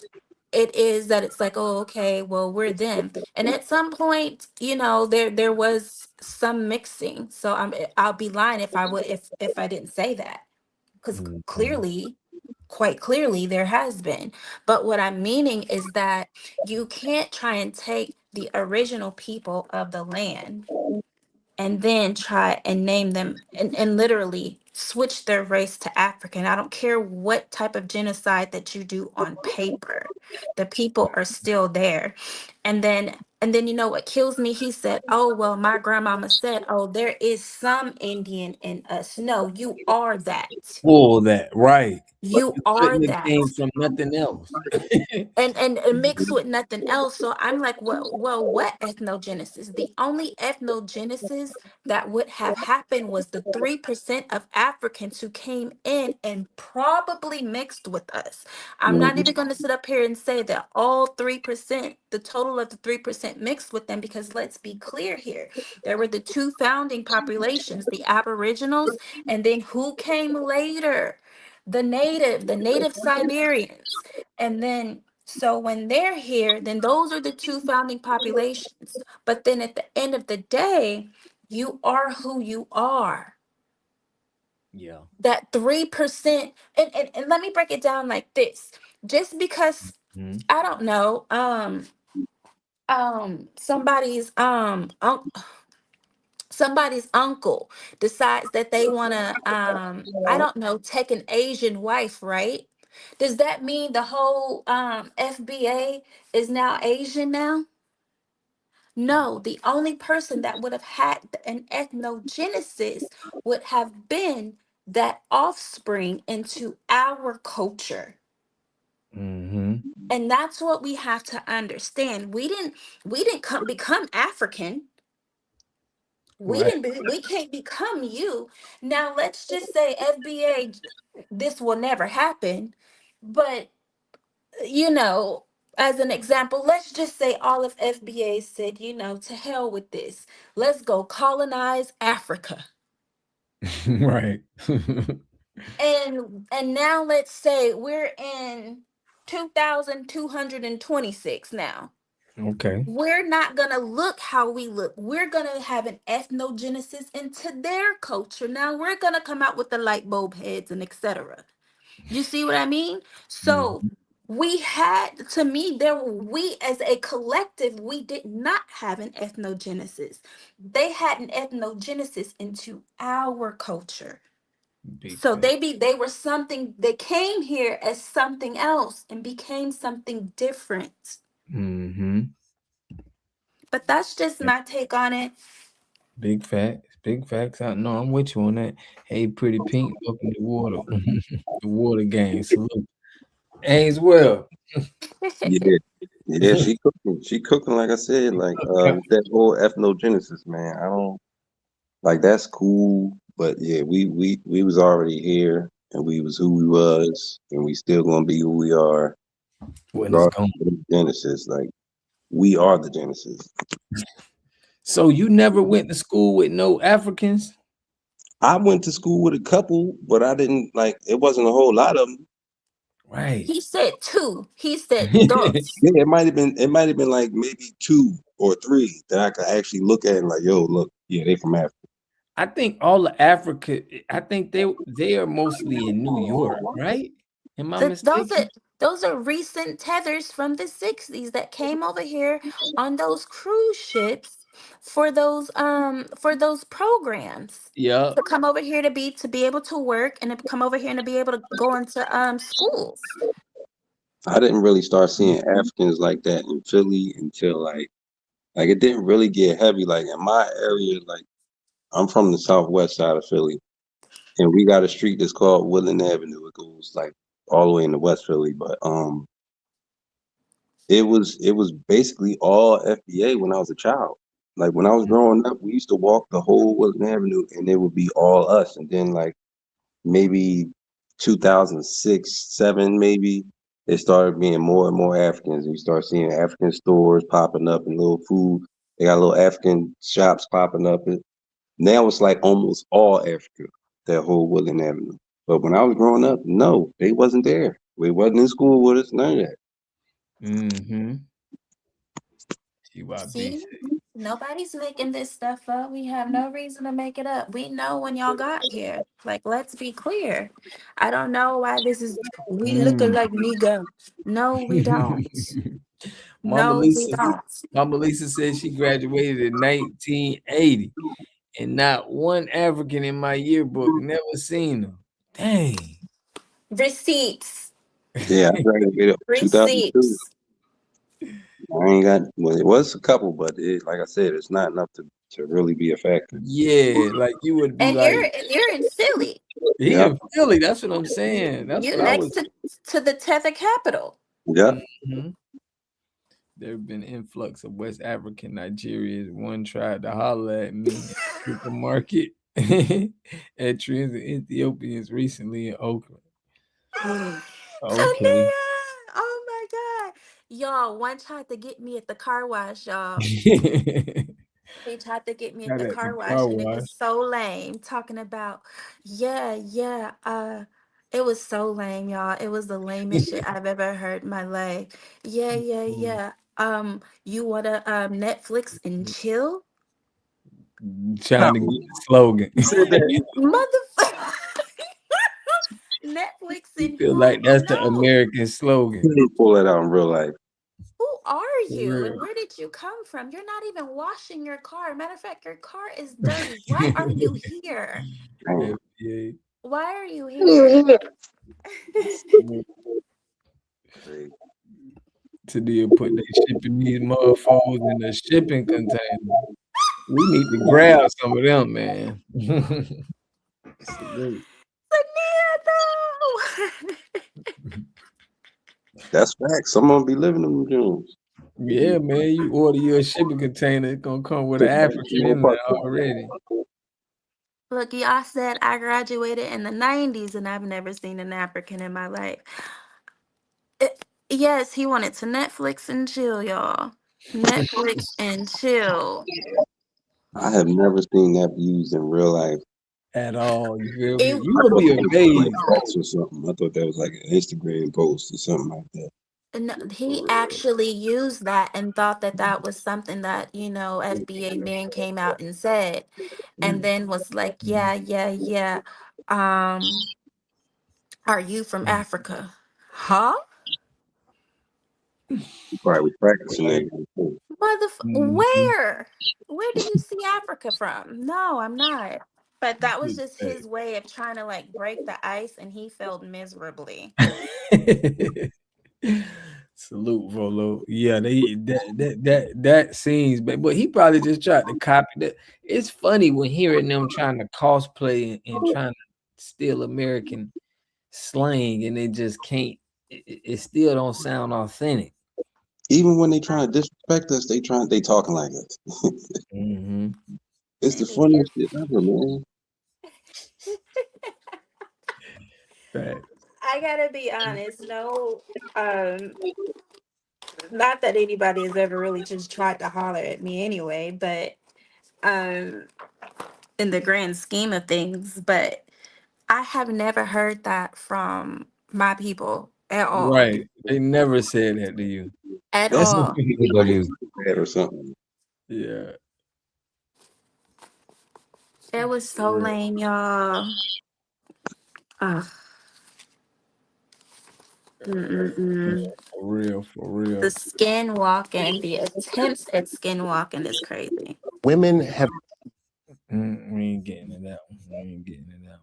S6: it is that it's like, oh, okay, well, we're them. And at some point, there was some mixing. So I'll be lying if I would if I didn't say that. Because clearly, quite clearly, there has been. But what I'm meaning is that you can't try and take the original people of the land and then try and name them and literally switch their race to African. I don't care what type of genocide that you do on paper. The people are still there. And then you know what kills me? He said, "Oh, well, my grandmama said, oh, there is some Indian in us." No, you are that.
S1: All that, right.
S6: You
S1: You
S6: are
S1: couldn't have
S6: that.
S1: came from nothing else.
S6: And mixed with nothing else. So I'm like, well, what ethnogenesis? The only ethnogenesis that would have happened was the 3% of Africans who came in and probably mixed with us. I'm not even going to sit up here and say that all 3%, the total of the 3% mixed with them, because let's be clear here. There were the two founding populations, the Aboriginals, and then who came later? The native Siberians. And then so when they're here, then those are the two founding populations. But then at the end of the day, you are who you are.
S1: Yeah.
S6: That 3%, and let me break it down like this. Just because I don't know, somebody's somebody's uncle decides that they want to I don't know, take an Asian wife, right? Does that mean the whole FBA is now Asian now? No, the only person that would have had an ethnogenesis would have been that offspring into our culture.
S1: Mm-hmm.
S6: And that's what we have to understand. We didn't become African.
S1: Right.
S6: We can't become you. Now let's just say FBA, this will never happen, but as an example, let's just say all of FBA said, to hell with this. Let's go colonize Africa.
S1: Right.
S6: And now let's say we're in 2226 now.
S1: Okay.
S6: We're not going to look how we look. We're going to have an ethnogenesis into their culture. Now we're going to come out with the light bulb heads and etc. You see what I mean? So we had, to me, we as a collective, we did not have an ethnogenesis. They had an ethnogenesis into our culture. So they were something, they came here as something else and became something different.
S1: Mm-hmm.
S6: But that's just my take on it.
S1: Big facts. Big facts. No, I'm with you on that. Hey, pretty pink, welcome to water. The water gang. Salute. As well.
S23: Yeah, yeah, she cooking. She cooking, like I said, like that whole ethnogenesis, man. I don't like that's cool, but yeah, we was already here, and we was who we was, and we still gonna be who we are,
S1: When it's
S23: regardless
S1: gone.
S23: of the Genesis. Like we are the Genesis.
S1: So you never went to school with no Africans?
S23: I went to school with a couple, but I didn't like. It wasn't a whole lot of them.
S1: Right.
S6: He said two. He said dos.
S23: Yeah, it might have been. It might have been like maybe 2 or 3 that I could actually look at and like, yo, look, yeah, they from Africa.
S1: I think all of Africa, I think they are mostly in New York, right? Am I
S6: Th- those are
S1: mistaken?
S6: those are recent tethers from the 60s that came over here on those cruise ships for those programs.
S1: Yeah.
S6: To come over here to be able to work and to come over here and to be able to go into schools.
S23: I didn't really start seeing Africans like that in Philly until like Like it didn't really get heavy. Like in my area, like I'm from the southwest side of Philly, and we got a street that's called Woodland Avenue. It goes like all the way into West Philly, but it was basically all FBA when I was a child. Like when I was growing up, we used to walk the whole Woodland Avenue, and it would be all us. And then like maybe 2006, 7, maybe it started being more and more Africans. You start seeing African stores popping up and little food. They got little African shops popping up. And now it's like almost all Africa, that whole Woodland Avenue. But when I was growing up, no, they wasn't there. We wasn't in school with us, none of that.
S1: Mm-hmm.
S6: See, nobody's making this stuff up. We have no reason to make it up. We know when y'all got here. Like, let's be clear. I don't know why this is. We look like nigga. No, we don't.
S1: Mama
S6: No, we
S1: Lisa,
S6: don't.
S1: Mama Lisa said she graduated in 1980, and not one African in my yearbook. Never seen them. Dang.
S6: Receipts.
S23: Yeah, I graduated 2002.
S6: Receipts.
S23: I ain't got, well, it was a couple, but like I said, it's not enough to really be a factor.
S1: Yeah, like you would be
S6: And
S1: like,
S6: you're in Philly.
S1: he in Philly. That's what I'm saying. That's
S6: You're
S1: what I was.
S6: next to the tether capital.
S23: Yeah.
S1: Mm-hmm. There have been influx of West African Nigerians. One tried to holler at me in the supermarket at trends of Ethiopians recently in Oakland. Okay.
S6: Tania! Oh my God. Y'all, one tried to get me at the car wash, y'all. He tried to get me at
S1: Not
S6: the
S1: at the
S6: car wash,
S1: car
S6: and it
S1: wash.
S6: was so lame. Talking about, it was so lame, y'all. It was the lamest shit I've ever heard in my life. Yeah. You wanna Netflix and chill?
S1: Trying to get the slogan.
S6: Motherfucker. Netflix
S1: You
S6: and
S1: feel
S6: who?
S1: like that's the
S6: No.
S1: American slogan.
S23: Pull that out in real life.
S6: Who are
S1: For
S6: you
S1: real.
S6: and where did you come from? You're not even washing your car. Matter of fact, your car is dirty. Why are you here?
S1: Yeah.
S6: Why are you here?
S1: Today put they shipping these motherfuckers in the shipping container. We need to grab some of them, man. Salute.
S23: That's facts. Someone be living in them Jones.
S1: Yeah, man. You order your shipping container, it's gonna come with an African in there already.
S6: Look, y'all said I graduated in the 90s and I've never seen an African in my life. Yes, he wanted to Netflix and chill, y'all. Netflix and chill.
S23: I have never seen that used in real life
S1: at all. You feel
S6: It-
S1: me? You would be amazed.
S23: or something. I thought that was like an Instagram post or something like that.
S6: No, he actually used that and thought that that was something that, FBA men came out and said, and then was like, yeah. Are you from Africa? Huh?
S23: He probably was practicing that.
S6: Where? Where do you see Africa from? No, I'm not. But that was just
S1: Hey.
S6: his way of trying to like break the ice, and he failed miserably.
S1: Salute, Volo. Yeah, that scenes, but he probably just tried to copy that. It's funny when hearing them trying to cosplay and trying to steal American slang, and they just can't. It still don't sound authentic.
S23: Even when they try to disrespect us, they talking like us.
S1: Mm-hmm.
S23: It's the funniest shit ever, man.
S1: Right.
S6: I gotta be honest, no, not that anybody has ever really just tried to holler at me anyway, but in the grand scheme of things, but I have never heard that from my people at all.
S1: Right. They never said that to you.
S6: At
S23: That's
S6: all.
S23: bad or something.
S1: Yeah.
S6: It was so lame, y'all. Ugh. Mm-mm-mm.
S1: For real.
S6: The skin walking, the attempts at skin walking is crazy.
S21: Women have.
S1: We ain't getting to that one. We ain't getting to that one.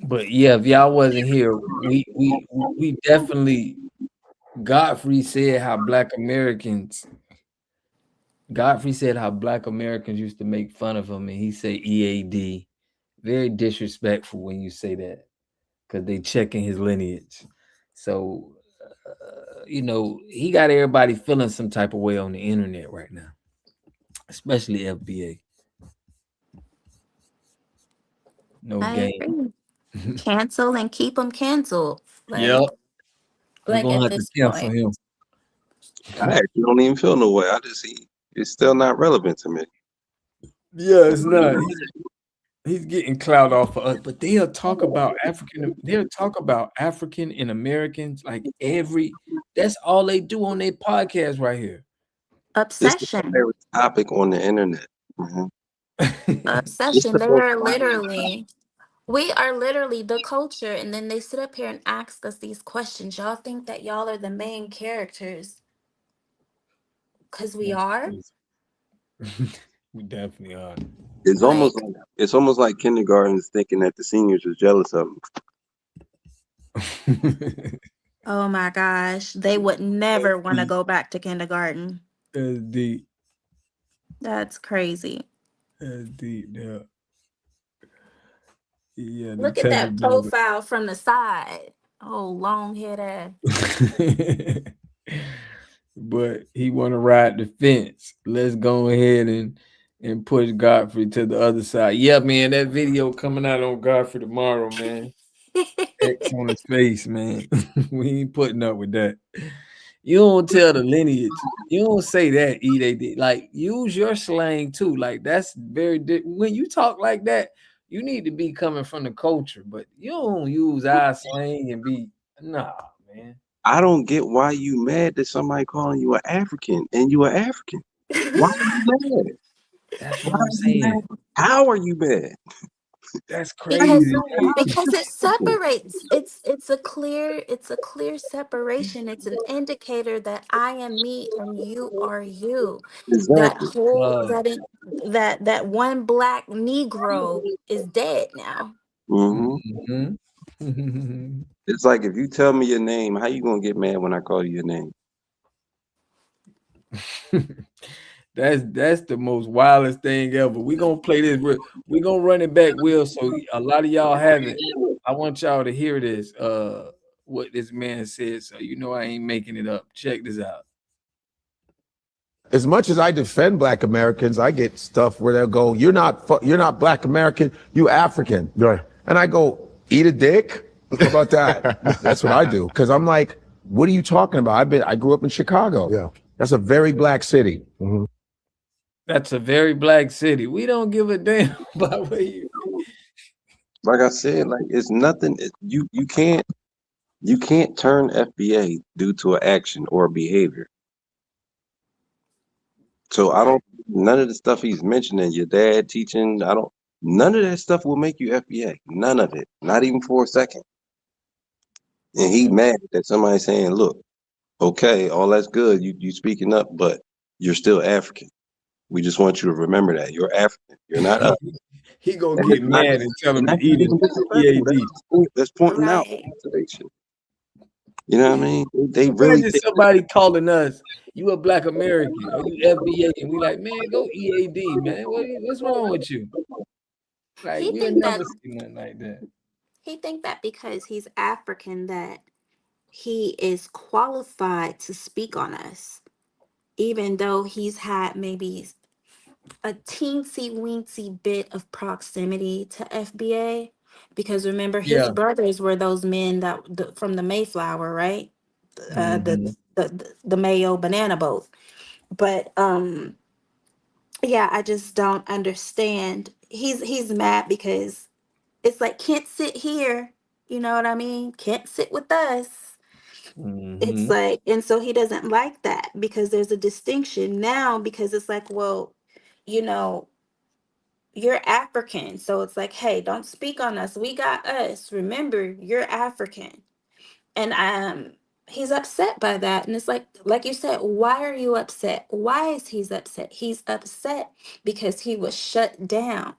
S1: But yeah, if y'all wasn't here, we definitely Godfrey said how Black Americans used to make fun of him, and he say EAD. Very disrespectful when you say that, because they checking his lineage. So, he got everybody feeling some type of way on the internet right now, especially FBA. No
S6: I
S1: game.
S6: agree. Cancel and keep them canceled.
S1: Yep. We're
S6: Like
S1: gonna
S6: at
S1: have to
S6: this
S1: cancel
S6: point.
S1: him.
S23: I actually don't even feel no way. It's still not relevant to me.
S1: Yeah, it's not. He's getting clout off of us, but they'll talk about African and Americans like that's all they do on their podcast right here.
S23: It's the
S6: Obsession.
S23: favorite topic on the internet. It's
S6: Obsession.
S23: the most
S6: We are literally the culture, and then they sit up here and ask us these questions. Y'all think that y'all are the main characters because we are.
S1: We definitely are.
S23: It's almost like kindergarten is thinking that the seniors are jealous of them.
S6: Oh my gosh, they would never want to go back to kindergarten.
S1: That's deep.
S6: That's crazy.
S1: That's deep. Yeah. Yeah.
S6: Look at that profile from the side. Oh, long head ass.
S1: But he want to ride the fence. Let's go ahead and push Godfrey to the other side. Yeah, man, that video coming out on Godfrey tomorrow, man. X on his face, man. We ain't putting up with that. You don't tell the lineage. You don't say that, EAD. Like, use your slang too. Like, that's very when you talk like that, you need to be coming from the culture, but you don't use our slang and be nah, man.
S23: I don't get why you mad that somebody calling you an African and you are African. Why are you mad?
S1: That's what I'm saying.
S23: How are you mad?
S1: That's
S6: Because
S1: crazy.
S6: because it separates. It's a clear separation. It's an indicator that I am me and you are you. That
S23: Exactly.
S6: whole that one black Negro is dead now.
S23: Mm-hmm. It's like if you tell me your name, how you gonna get mad when I call you your name?
S1: That's the most wildest thing ever. We're gonna play this. We're gonna run it back, Will. So a lot of y'all haven't. I want y'all to hear this. What this man said. So I ain't making it up. Check this out.
S20: As much as I defend Black Americans, I get stuff where they'll go, "You're not Black American, you African." Right. And I go, "Eat a dick." How about that? That's what I do, because I'm like, "What are you talking about? I grew up in Chicago. Yeah, that's a very black city." Mm-hmm.
S1: That's a very black city. We don't give a damn about where you.
S23: Like I said, like it's nothing. You can't turn FBA due to an action or a behavior. So none of the stuff he's mentioning, your dad teaching, none of that stuff will make you FBA. None of it. Not even for a second. And he mad that somebody's saying, look, okay, all that's good. You speaking up, but you're still African. We just want you to remember that. You're African. You're not us.
S1: He gonna get mad and tell him to eat it.
S23: That's pointing out observation. You know what I mean? They really
S1: Imagine somebody calling us, "You a Black American or you FBA," and we like, "Man, go EAD, man. What's wrong with you?" Like,
S6: He
S1: we'll
S6: think that
S1: never see nothing like that.
S6: he think that because he's African that he is qualified to speak on us, even though he's had maybe a teensy weensy bit of proximity to FBA. Because remember, his brothers were those men from the Mayflower, right? The Mayo banana boat. But yeah, I just don't understand. He's mad because it's like, can't sit here. You know what I mean? Can't sit with us. It's like, and so he doesn't like that because there's a distinction now, because it's like, well, you're African. So it's like, hey, don't speak on us. We got us. Remember, you're African. And he's upset by that. And it's like you said, why are you upset? Why is he upset? He's upset because he was shut down.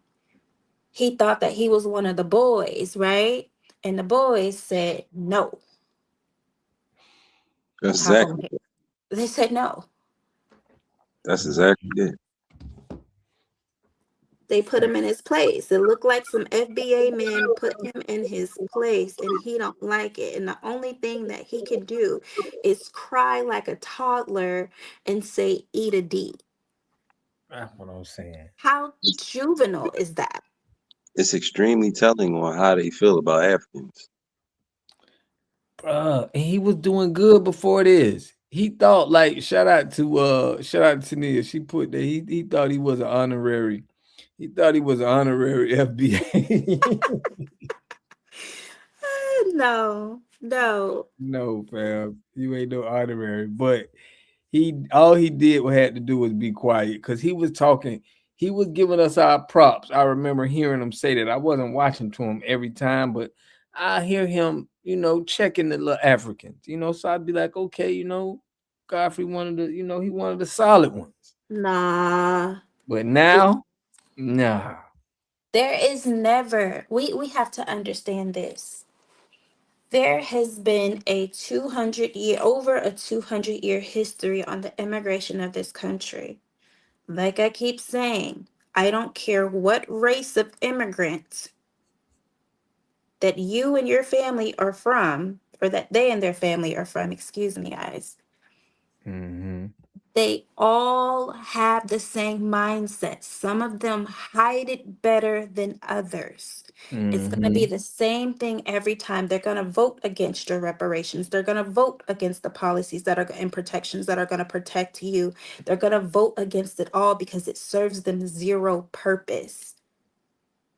S6: He thought that he was one of the boys, right? And the boys said no.
S23: That's
S6: Pop on
S23: exactly.
S6: here. They said no.
S23: That's exactly it.
S6: They put him in his place. It looked like some FBA men put him in his place, and he don't like it. And the only thing that he can do is cry like a toddler and say, "Eat a D."
S1: That's what I'm saying.
S6: How juvenile is that?
S23: It's extremely telling on how they feel about Africans.
S1: And he was doing good before this. He thought, like, shout out to Nia. She put that he thought he was an honorary. He thought he was an honorary FBA.
S6: No.
S1: No, fam. You ain't no honorary. But all he did had to do was be quiet because he was talking. He was giving us our props. I remember hearing him say that. I wasn't watching to him every time, but I hear him, checking the little Africans, So I'd be like, okay, Godfrey wanted the, he wanted the solid ones.
S6: Nah.
S1: But now, nah.
S6: There is never, we have to understand this. There has been over a 200-year history on the immigration of this country. Like I keep saying, I don't care what race of immigrant that you and your family are from, or that they and their family are from, excuse me, guys.
S1: Mm-hmm.
S6: They all have the same mindset. Some of them hide it better than others. It's going to be
S1: Mm-hmm.
S6: the same thing every time. They're going to vote against your reparations. They're going to vote against the policies that are and protections that are going to protect you. They're going to vote against it all because it serves them zero purpose.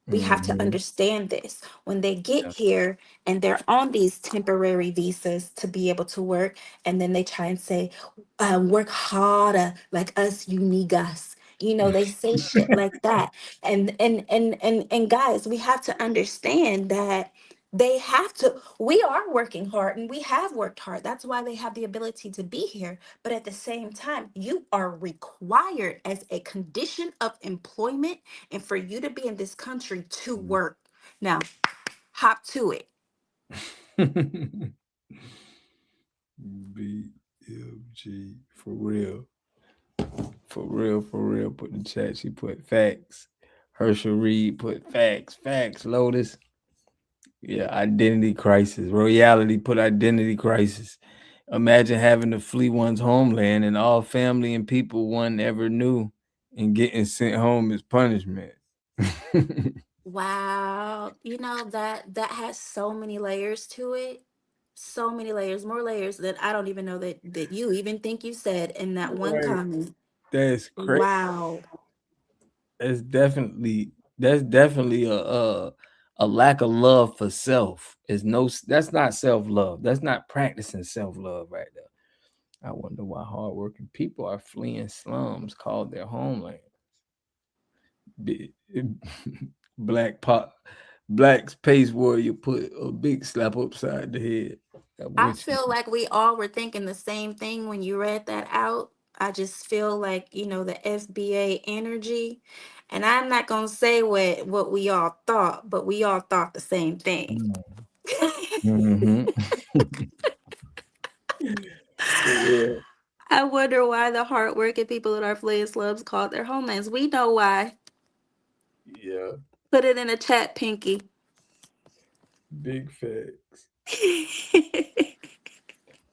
S6: We have to
S1: Mm-hmm.
S6: understand this. When they get
S1: Yeah.
S6: here and they're on these temporary visas to be able to work, and then they try and say, work harder like us, you niggas. They say shit like that. And guys, we have to understand that we are working hard and we have worked hard. That's why they have the ability to be here. But at the same time, you are required as a condition of employment and for you to be in this country to work. Now, hop to it.
S1: BMG for real. For real. Put in the chat. She put facts. Herschel Reed put facts. Lotus. Yeah, identity crisis. Royality put identity crisis. Imagine having to flee one's homeland and all family and people one ever knew and getting sent home as punishment.
S6: Wow. That has so many layers to it. So many layers, more layers that I don't even know that you even think you said in that one
S1: Right.
S6: comment.
S1: That's crazy.
S6: Wow.
S1: That's definitely a lack of love for self. That's not self-love. That's not practicing self-love right there. I wonder why hardworking people are fleeing slums called their homeland. Black space warrior put a big slap upside the head.
S6: I feel like we all were thinking the same thing when you read that out. I just feel like, the FBA energy. And I'm not going to say what we all thought, but we all thought the same thing.
S1: Mm-hmm. Yeah.
S6: I wonder why the hardworking people in our fleeing slums called their homelands. We know why.
S1: Yeah.
S6: Put it in a chat, Pinky.
S1: Big facts.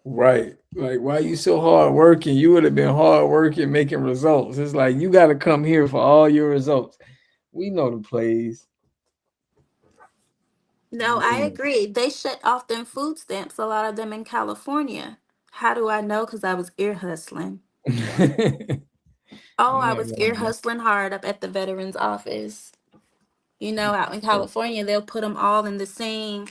S1: Right. Like, why you so hard working? You would have been hard working making results. It's like you got to come here for all your results. We know the plays.
S6: No, I agree. They shut off them food stamps, a lot of them in California. How do I know? Because I was ear hustling. I was ear hustling hard up at the veterans office. Out in California, they'll put them all in the same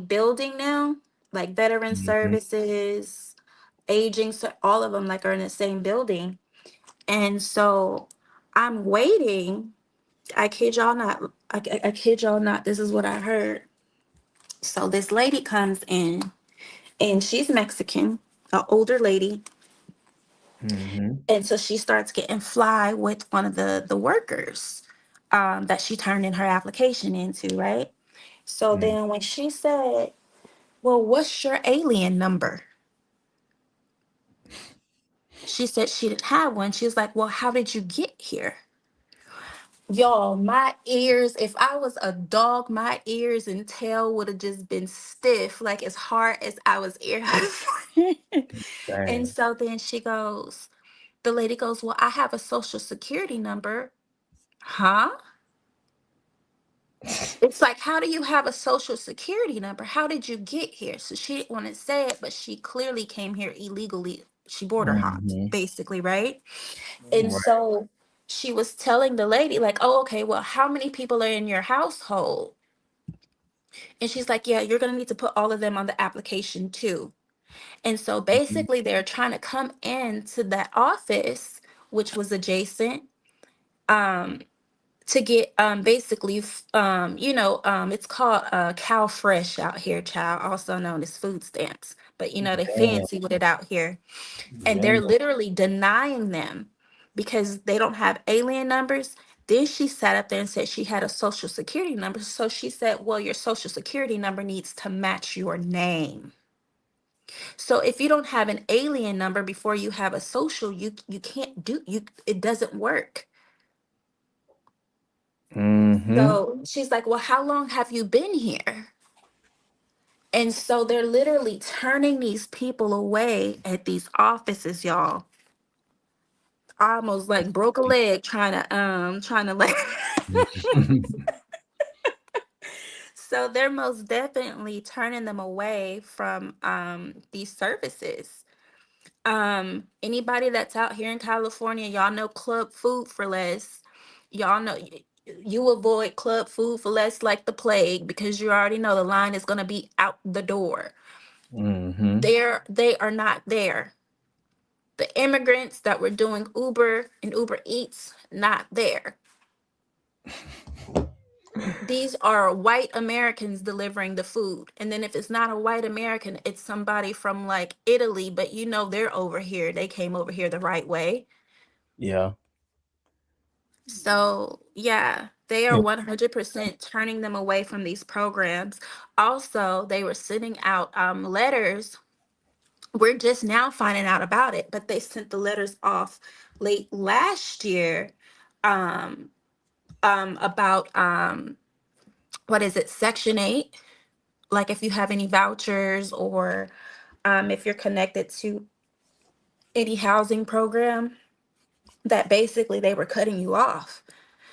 S6: building now, like veteran services, aging, so all of them like are in the same building. And so I'm waiting. I kid y'all not. I kid y'all not. This is what I heard. So this lady comes in, and she's Mexican, an older lady. And so she starts getting fly with one of the workers that she turned in her application into, right? So then when she said
S9: well, what's your alien number? She said she didn't have one. She was like, well, how did you get here? Y'all, my ears, if I was a dog, my ears and tail would have just been stiff, like as hard as I was ear hustling. And
S1: Dang.
S9: so then the lady goes, well, I have a social security number. Huh? It's like, how do you have a social security number? How did you get here? So she didn't want to say it, but she clearly came here illegally. She border hopped,
S1: Mm-hmm.
S9: basically, right? And
S1: Right.
S9: so she was telling the lady, like, oh, okay, well, how many people are in your household? And she's like, yeah, you're going to need to put all of them on the application too. And so basically, they're trying to come into that office, which was adjacent, um, to get basically it's called cow fresh out here, child, also known as food stamps, but they
S1: Damn.
S9: fancy with it out here. And
S1: Damn.
S9: they're literally denying them because they don't have alien numbers. Then she sat up there and said she had a social security number, so she said, well, your social security number needs to match your name. So if you don't have an alien number before you have a social, you can't do you it doesn't work.
S1: Mm-hmm.
S9: So she's like, well, how long have you been here? And so they're literally turning these people away at these offices, y'all. I almost like broke a leg trying to like so they're most definitely turning them away from these services. Anybody that's out here in California, y'all know Club Food for Less. Y'all know you avoid Club Food for Less like the plague because you already know the line is going to be out the door.
S1: Mm-hmm.
S9: They are not there. The immigrants that were doing Uber and Uber Eats, not there. These are white Americans delivering the food. And then if it's not a white American, it's somebody from like Italy, but they're over here. They came over here the right way.
S1: Yeah.
S9: So, yeah, they are
S1: Yeah.
S9: 100% turning them away from these programs. Also, they were sending out letters. We're just now finding out about it, but they sent the letters off late last year um, about what is it, Section 8? Like if you have any vouchers or if you're connected to any housing program, that basically they were cutting you off.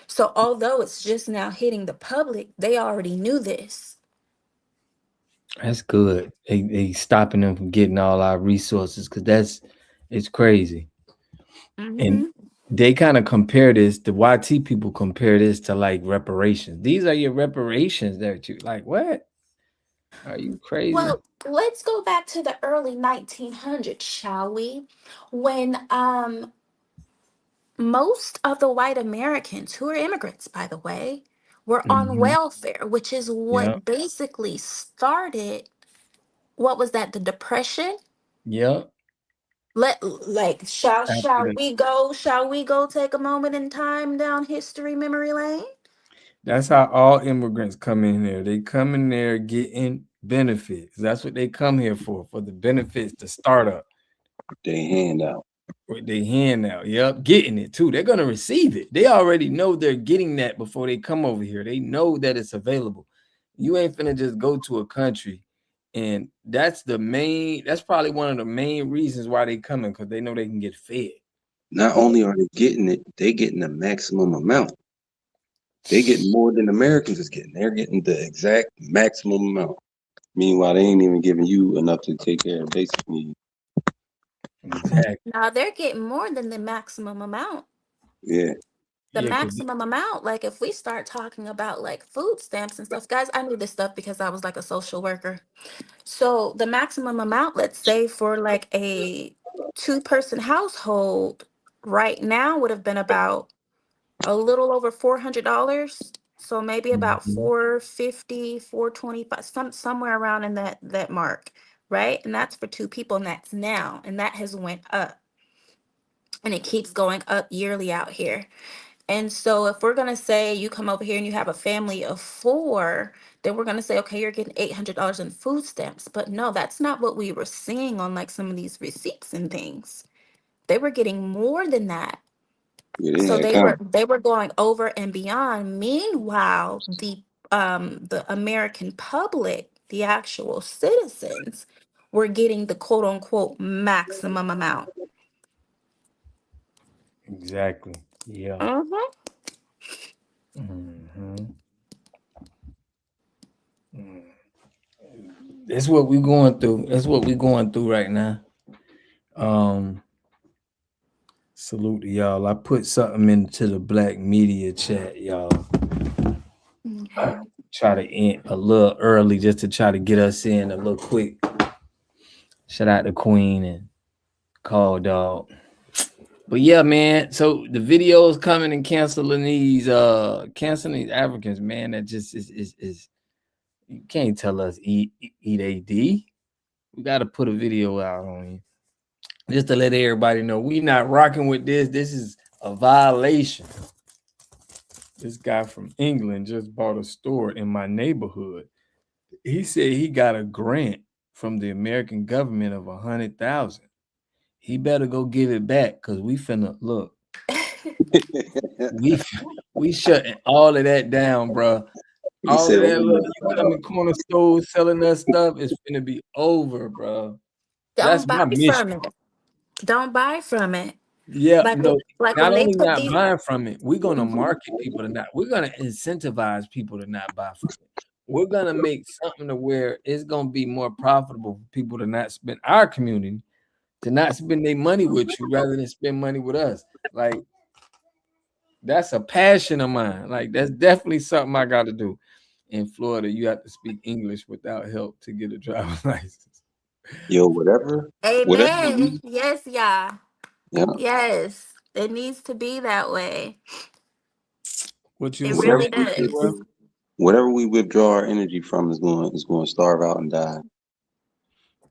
S9: So although it's just now hitting the public, they already knew this.
S1: That's good. They stopping them from getting all our resources because it's crazy. And
S9: Mm-hmm.
S1: they kind of compare this, the YT people compare this to like reparations. These are your reparations that you like, what? Are you crazy?
S9: Well, let's go back to the early 1900s, shall we? When most of the white Americans, who are immigrants, by the way, were on
S1: Mm-hmm.
S9: welfare, which is
S1: Yeah.
S9: what basically started, what was that, the Depression?
S1: Yeah.
S9: Like, shall
S1: After
S9: shall
S1: the,
S9: we go? Shall we go take a moment in time down history memory lane?
S1: that's how all immigrants come in there. They come in there getting benefits. That's what they come here for the benefits, the startup.
S23: They hand out.
S1: With their hand out. Yep, getting it too. They're gonna receive it. They already know they're getting that before they come over here. They know that it's available. You ain't finna just go to a country, and that's probably one of the main reasons why they coming, because they know they can get fed.
S23: Not only are they getting it, they getting the maximum amount. They getting more than Americans is getting. They're getting the exact maximum amount. Meanwhile, they ain't even giving you enough to take care of basic needs.
S1: Exactly.
S9: Now they're getting more than the maximum amount.
S23: Yeah.
S9: The
S1: Yeah, because
S9: maximum amount, like if we start talking about like food stamps and stuff, guys, I knew this stuff because I was like a social worker. So the maximum amount, let's say for like a two-person household right now would have been about a little over $400. So maybe about
S1: Mhm.
S9: 450, 425, somewhere around in that mark, right? And that's for two people, and that's now, and that has went up, and it keeps going up yearly out here. And so if we're gonna say you come over here and you have a family of four, Then we're gonna say, okay, you're getting $800 in food stamps. But no, that's not what we were seeing on like some of these receipts and things. They were getting more than that.
S23: Yeah, they
S9: So
S23: had
S9: they were going over and beyond. Meanwhile, the American public, the actual citizens, were getting the quote unquote maximum amount.
S1: Exactly. Yeah.
S9: Uh-huh.
S1: That's what we're going through. That's what we're going through right now. Salute to y'all. I put something into the black media chat, y'all.
S9: Okay.
S1: Try to end a little early just to try to get us in a little quick. Shout out to Queen and Call Dog. But yeah, man. So the videos coming and canceling these Africans, man. That just is you can't tell us eat AD. We got to put a video out on you just to let everybody know we not rocking with this. This is a violation. This guy from England just bought a store in my neighborhood. He said he got a grant from the American government of 100,000. He better go give it back because we finna look. we shutting all of that down, bro. All of that little you coming corner stores selling us stuff is finna be over, bro. That's
S9: Don't buy
S1: my mission.
S9: from it. Don't buy from it.
S1: Yeah,
S9: Like
S1: no,
S9: like
S1: not
S9: when they
S1: only
S9: put
S1: not
S9: these.
S1: buying from it, we're gonna
S9: Mhm.
S1: market people to not. We're gonna incentivize people to not buy from it. We're gonna make something to where it's gonna be more profitable for people to not spend our community to not spend their money with you rather than spend money with us. Like that's a passion of mine. Like that's definitely something I got to do. In Florida, you have to speak English without help to get a driver's license.
S23: Yo, whatever.
S9: Amen. Yes, yeah.
S23: Yeah.
S9: Yes. It needs to be that way.
S1: What you
S9: It
S1: saying?
S9: really does.
S23: Whatever we withdraw our energy from is going to starve out and die.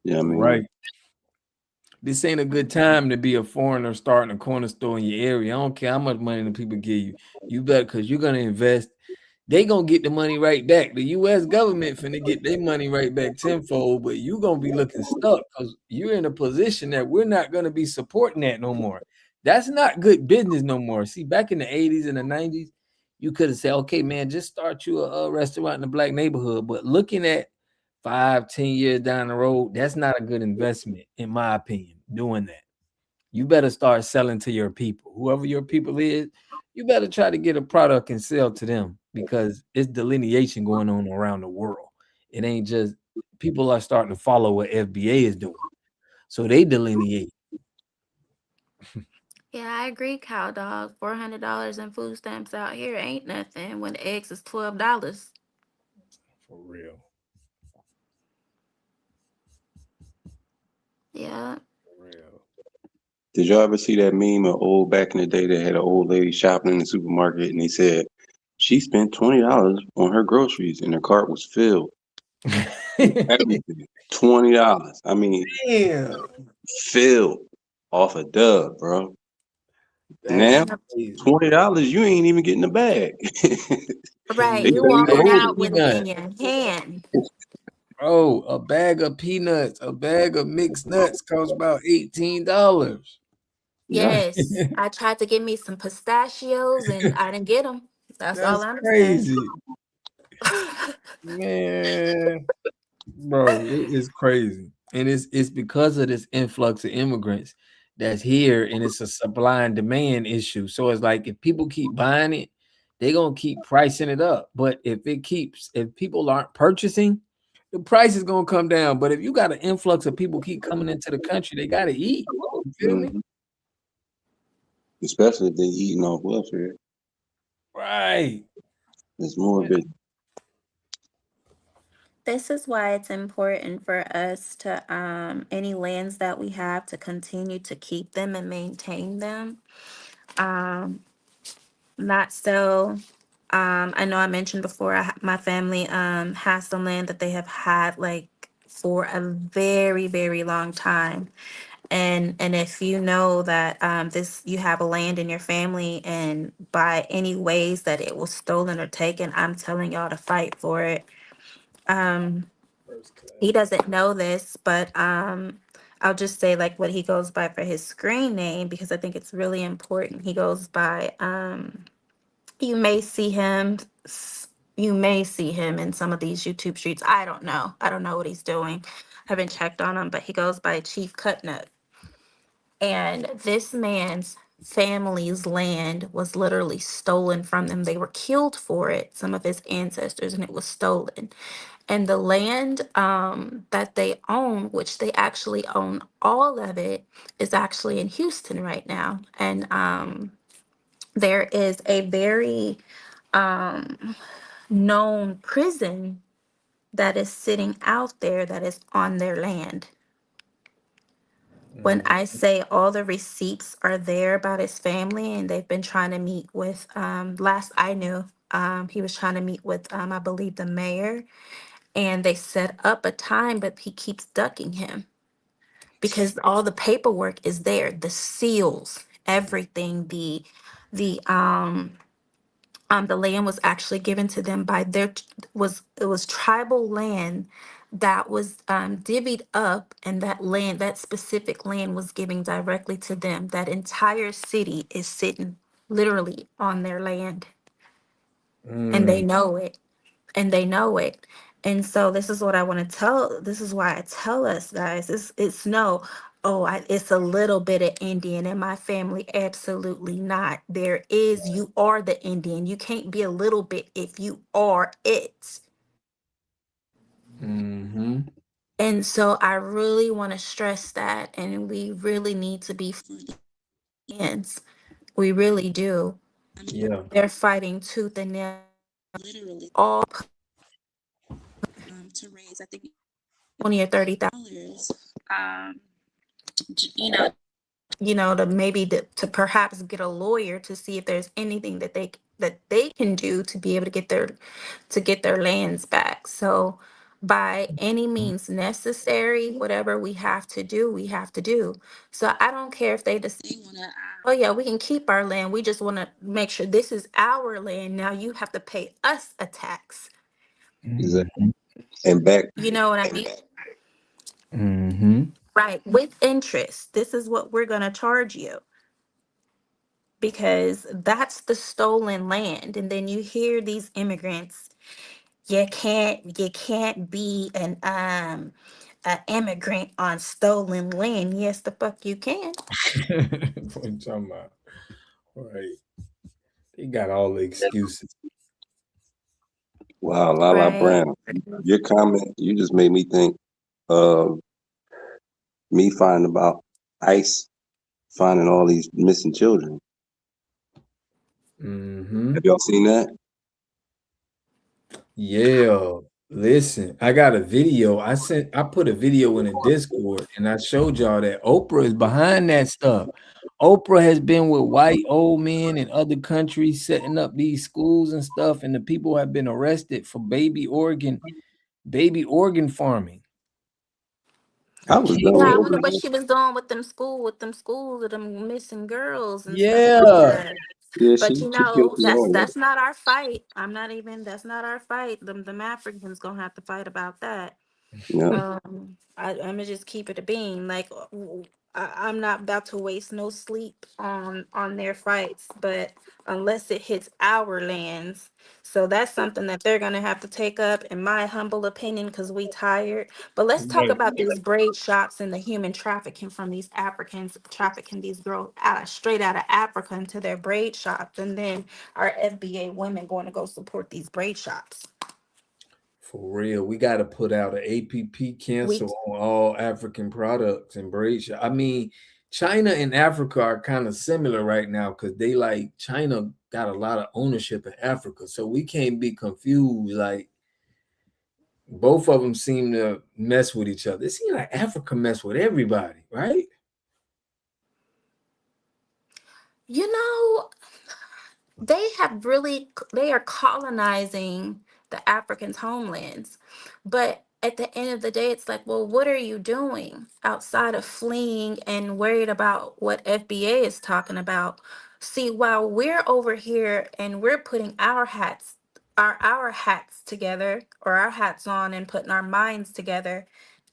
S23: You know what I mean?
S1: Right. This ain't a good time to be a foreigner starting a corner store in your area. I don't care how much money the people give you. You better because you're gonna invest. They gonna get the money right back. The U.S. government finna get their money right back tenfold, but you gonna be looking stuck because you're in a position that we're not gonna be supporting that no more. That's not good business no more. See, back in the 80s and the 90s, you could have said, okay, man, just start you a restaurant in a black neighborhood. But looking at 5-10 years down the road, that's not a good investment, in my opinion, doing that. You better start selling to your people. Whoever your people is, you better try to get a product and sell to them because it's delineation going on around the world. It ain't just people are starting to follow what FBA is doing. So they delineate.
S9: Yeah, I agree, cow dog. $400 in food stamps out here ain't nothing when the eggs is $12.
S1: For real.
S9: Yeah.
S1: For real.
S23: Did y'all ever see that meme of old back in the day that had an old lady shopping in the supermarket and he said she spent $20 on her groceries and her cart was filled. Everything. $20. I mean,
S1: damn,
S23: filled off a dub, bro. Now, $20, you ain't even getting a bag.
S9: Right.
S23: They
S9: You
S23: tell you to
S9: walking
S23: hold
S9: out with it
S1: peanut.
S9: in your hand.
S1: Bro, a bag of peanuts, a bag of mixed nuts costs about $18.
S9: Yes. I tried to get me some pistachios and I didn't get them. That's all
S1: That's
S9: I'm saying.
S1: crazy. Man, bro, it is crazy. And it's because of this influx of immigrants that's here, and it's a supply and demand issue. So it's like if people keep buying it, they're gonna keep pricing it up. But if people aren't purchasing, the price is gonna come down. But if you got an influx of people keep coming into the country, they gotta eat. You feel me?
S23: Especially if they eating off welfare.
S1: Right.
S23: It's more big.
S9: This is why it's important for us to any lands that we have to continue to keep them and maintain them. Um Not so. I know I mentioned before, my family has some land that they have had like for a very, very long time. And if you know that this you have a land in your family and by any ways that it was stolen or taken, I'm telling y'all to fight for it. He doesn't know this, but I'll just say like what he goes by for his screen name because I think it's really important. He goes by you may see him you may see him in some of these YouTube streets. I don't know. I don't know what he's doing. I haven't checked on him, but he goes by Chief Cutnut. And this man's family's land was literally stolen from them. They were killed for it, some of his ancestors, and it was stolen. And the land that they own, which they actually own all of it, is actually in Houston right now. And there is a very known prison that is sitting out there that is on their land. When I say all the receipts are there about his family and they've been trying to meet with, last I knew, he was trying to meet with, I believe, the mayor, and they set up a time, but he keeps ducking him because all the paperwork is there, the seals, everything, the land was actually given to them by it was tribal land that was divvied up, and that land, that specific land, was given directly to them. That entire city is sitting literally on their land, and they know it, and they know it. And so this is what I want to tell. This is why I tell us, guys. It's no. Oh, it's a little bit of Indian in my family. Absolutely not. There is, you are the Indian. You can't be a little bit if you are it. And so I really want to stress that. And we really need to be friends. We really do.
S1: Yeah.
S9: They're fighting tooth and nail, literally all to raise, I think, 20 or 30,000. You know, to maybe to perhaps get a lawyer to see if there's anything that they can do to be able to get their lands back. So by any means necessary, whatever we have to do, we have to do. So I don't care if they just say, oh yeah, we can keep our land. We just want to make sure this is our land. Now you have to pay us a tax.
S23: Exactly. And back.
S9: You know what I mean?
S1: Mm-hmm.
S9: Right. With interest. This is what we're going to charge you, because that's the stolen land. And then you hear these immigrants, you can't be an immigrant on stolen land. Yes, the fuck you can.
S1: What you talking about? Right. They got all the excuses.
S23: Wow, Lala
S9: Right.
S23: Brown, your comment, you just made me think of me finding about ICE finding all these missing children. Have y'all seen that?
S1: Yeah. Listen, I got a video. I put a video in a Discord and I showed y'all that Oprah is behind that stuff. Oprah has been with white old men in other countries setting up these schools and stuff, and the people have been arrested for baby organ farming.
S23: I was
S9: Yeah,
S23: done with
S9: I wonder
S23: Oprah.
S9: what she was doing with them schools, with them missing girls and stuff like
S1: Yeah.
S9: that.
S23: Yeah,
S9: But
S23: she killed them all.
S9: that's not our fight. That's not our fight. Them Africans gonna have to fight about that.
S23: Yeah.
S9: I'm gonna just keep it a bean. Like, I'm not about to waste no sleep on their fights, but unless it hits our lands, so that's something that they're gonna have to take up, in my humble opinion, because we tired. But let's talk
S1: Right.
S9: about these braid shops and the human trafficking from these Africans trafficking these girls straight out of Africa into their braid shops, and then our FBA women going to go support these braid shops.
S1: For real, we got to put out an APP
S9: We
S1: cancel on all African products and braid shop. I mean, China and Africa are kind of similar right now because China got a lot of ownership in Africa, so we can't be confused. Like both of them seem to mess with each other. It seems like Africa mess with everybody, right?
S9: You know, they are colonizing the Africans' homelands. But at the end of the day, it's like, well, what are you doing outside of fleeing and worried about what FBA is talking about? See, while we're over here and we're putting our hats, our hats together, or our hats on, and putting our minds together,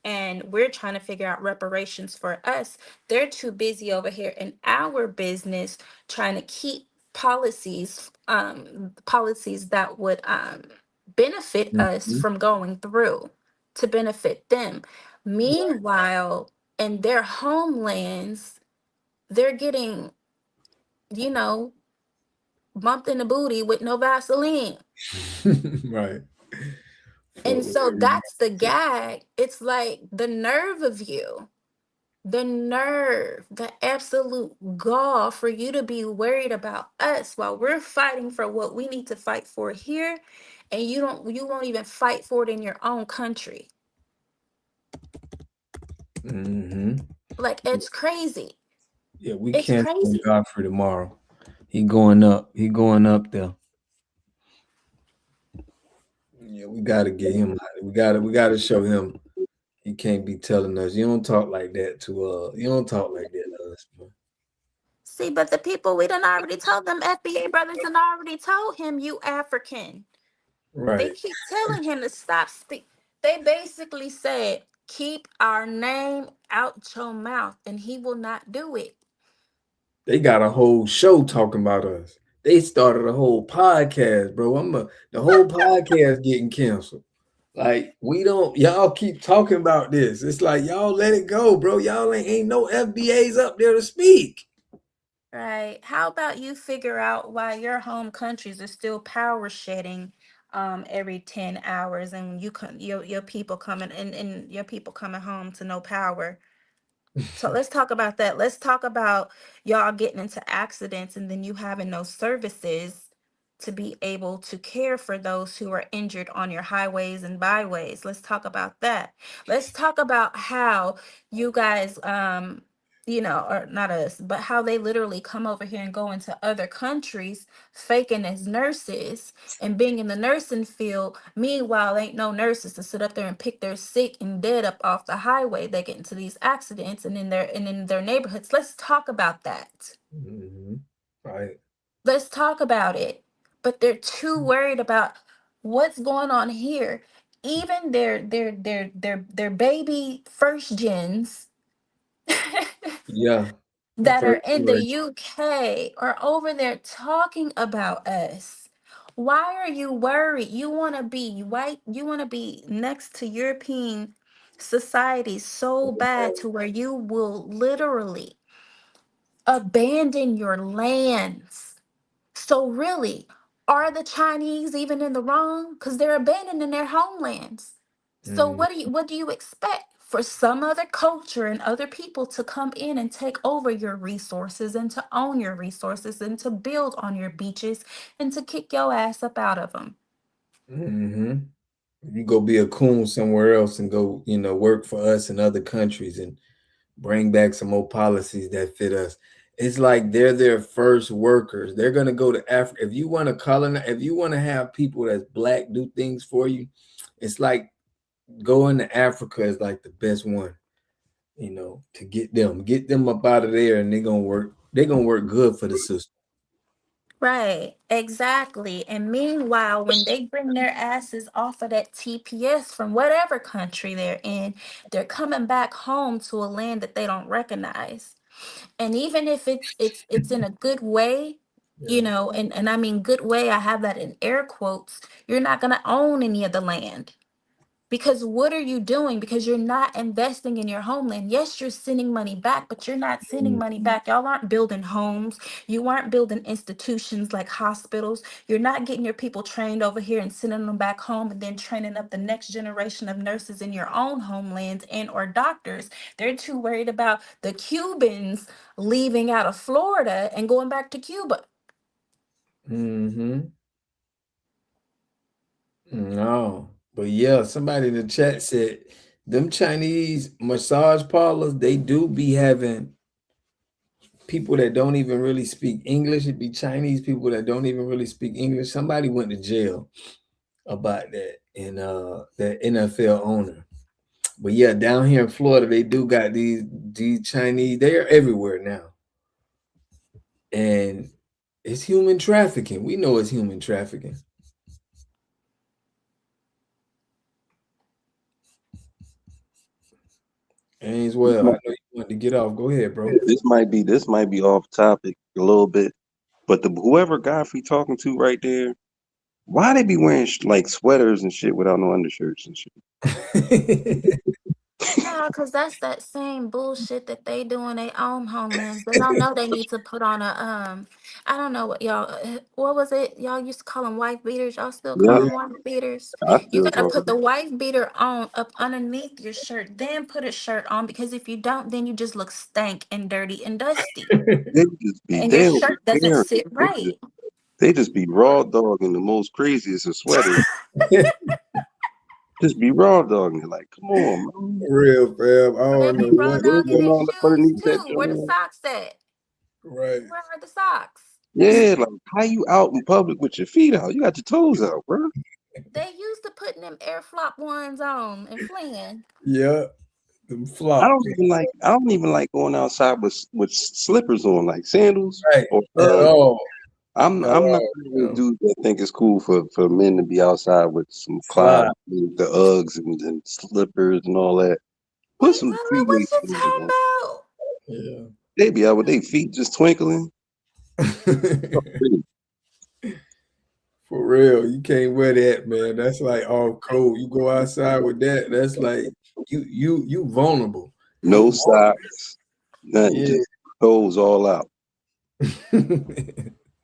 S9: and we're trying to figure out reparations for us. They're too busy over here in our business trying to keep policies that would benefit us
S1: Mhm.
S9: from going through to benefit them. Meanwhile, in their homelands, they're getting, you know, bumped in the booty with no Vaseline.
S1: Right.
S9: And
S1: Fuck with
S9: so
S1: every
S9: that's the gag. It's like the nerve of you, the nerve, the absolute gall for you to be worried about us while we're fighting for what we need to fight for here, and you won't even fight for it in your own country.
S1: Mm-hmm.
S9: Like, it's crazy.
S1: Yeah, we
S9: It's
S1: canceling
S9: crazy.
S1: Godfrey tomorrow. He going up. He going up there. Yeah, we gotta get him out. We gotta show him he can't be telling us you don't talk like that to you don't talk like that to us, bro.
S9: See, but the people, we done already told them, FBA brothers done already told him, you African. They
S1: Right.
S9: keep telling him to stop speak. They basically said, keep our name out your mouth, and he will not do it.
S1: They got a whole show talking about us. They started a whole podcast, bro. The whole podcast getting canceled. Like, we don't, y'all keep talking about this. It's like, y'all let it go, bro. Y'all ain't no FBAs up there to speak.
S9: Right. How about you figure out why your home countries are still power shedding every 10 hours, and your people coming and your people coming home to no power. So let's talk about that. Let's talk about y'all getting into accidents and then you having no services to be able to care for those who are injured on your highways and byways. Let's talk about that. Let's talk about how you guys or not us, but how they literally come over here and go into other countries faking as nurses and being in the nursing field. Meanwhile, ain't no nurses to sit up there and pick their sick and dead up off the highway. They get into these accidents and in their neighborhoods. Let's talk about that.
S1: Mm-hmm. Right.
S9: Let's talk about it. But they're too worried about what's going on here. Even their baby first gens
S1: Yeah. The
S9: that are
S1: first
S9: in the
S1: generation.
S9: UK are over there talking about us. Why are you worried? You want to be white, you want to be next to European society so bad to where you will literally abandon your lands. So really, are the Chinese even in the wrong? Because they're abandoning their homelands. So
S1: Mm.
S9: what do you expect for some other culture and other people to come in and take over your resources and to own your resources and to build on your beaches and to kick your ass up out of them?
S1: Mm-hmm. You go be a coon somewhere else and go, work for us in other countries and bring back some more policies that fit us. It's like they're their first workers. They're gonna go to Africa. If you want to colonize, if you want to have people that's black do things for you, it's like going to Africa is like the best one, to get them up out of there, and they're gonna work good for the system.
S9: Right, exactly. And meanwhile, when they bring their asses off of that TPS from whatever country they're in, they're coming back home to a land that they don't recognize. And even if it's in a good way, and I mean good way, I have that in air quotes, you're not gonna own any of the land. Because what are you doing? Because you're not investing in your homeland. Yes, you're sending money back, but you're not sending money back. Y'all aren't building homes. You aren't building institutions like hospitals. You're not getting your people trained over here and sending them back home and then training up the next generation of nurses in your own homelands and or doctors. They're too worried about the Cubans leaving out of Florida and going back to Cuba.
S1: Mm-hmm. No, but yeah, somebody in the chat said them Chinese massage parlors, they do be having people that don't even really speak English. It'd be Chinese people that don't even really speak English. Somebody went to jail about that, and that NFL owner. But yeah, down here in Florida, they do got these Chinese. They are everywhere now, and it's human trafficking. We know it's human trafficking. Ainswell, I know you want to get off. Go ahead, bro.
S23: This might be off topic a little bit, but whoever Godfrey talking to right there, why they be wearing like sweaters and shit without no undershirts and shit?
S9: No, because that's that same bullshit that they do in their own homelands. They don't know they need to put on a I don't know what y'all what was it? Y'all used to call them wife beaters. Y'all still call
S23: Yeah,
S9: them wife beaters.
S23: I
S9: You
S23: still
S9: gotta
S23: call
S9: put the
S23: them.
S9: wife beater on up underneath your shirt, then put a shirt on because if you don't, then you just look stank and dirty and dusty.
S23: They just be
S9: And your
S23: they don't
S9: shirt
S23: be
S9: doesn't
S23: caring.
S9: sit right.
S23: They just be raw dogging the most craziest of sweaters. Just be raw dogging it. Like, come on, man.
S1: Real, fam. I
S9: They
S1: don't
S9: be
S1: know
S9: raw
S1: what.
S9: dogging their
S23: All up
S9: shoes
S23: underneath that
S9: too. Where the
S23: joint.
S9: socks at?
S1: Right.
S9: Where are the socks?
S23: Yeah, like how you out in public with your feet out? You got your toes out, bro.
S9: They used to putting them air flop ones on and fleeing.
S1: Yeah, them
S23: I
S1: flop.
S23: don't even like going outside with slippers on, like sandals
S1: Right.
S23: or
S1: At all.
S23: I'm
S1: At
S23: not
S1: all,
S23: one of those dudes that think it's cool for men to be outside with some
S1: Slide.
S23: cloud, the Uggs and slippers and all that. Put
S9: Wait,
S23: some
S9: what
S23: three-way
S9: you
S23: sandals
S9: talking
S23: on.
S9: about?
S1: Yeah.
S23: They be out with their feet just twinkling.
S1: For real, you can't wear that, man. That's like all cold. You go outside with that, that's like you vulnerable.
S23: No socks, nothing,
S1: Yeah.
S23: just toes all out.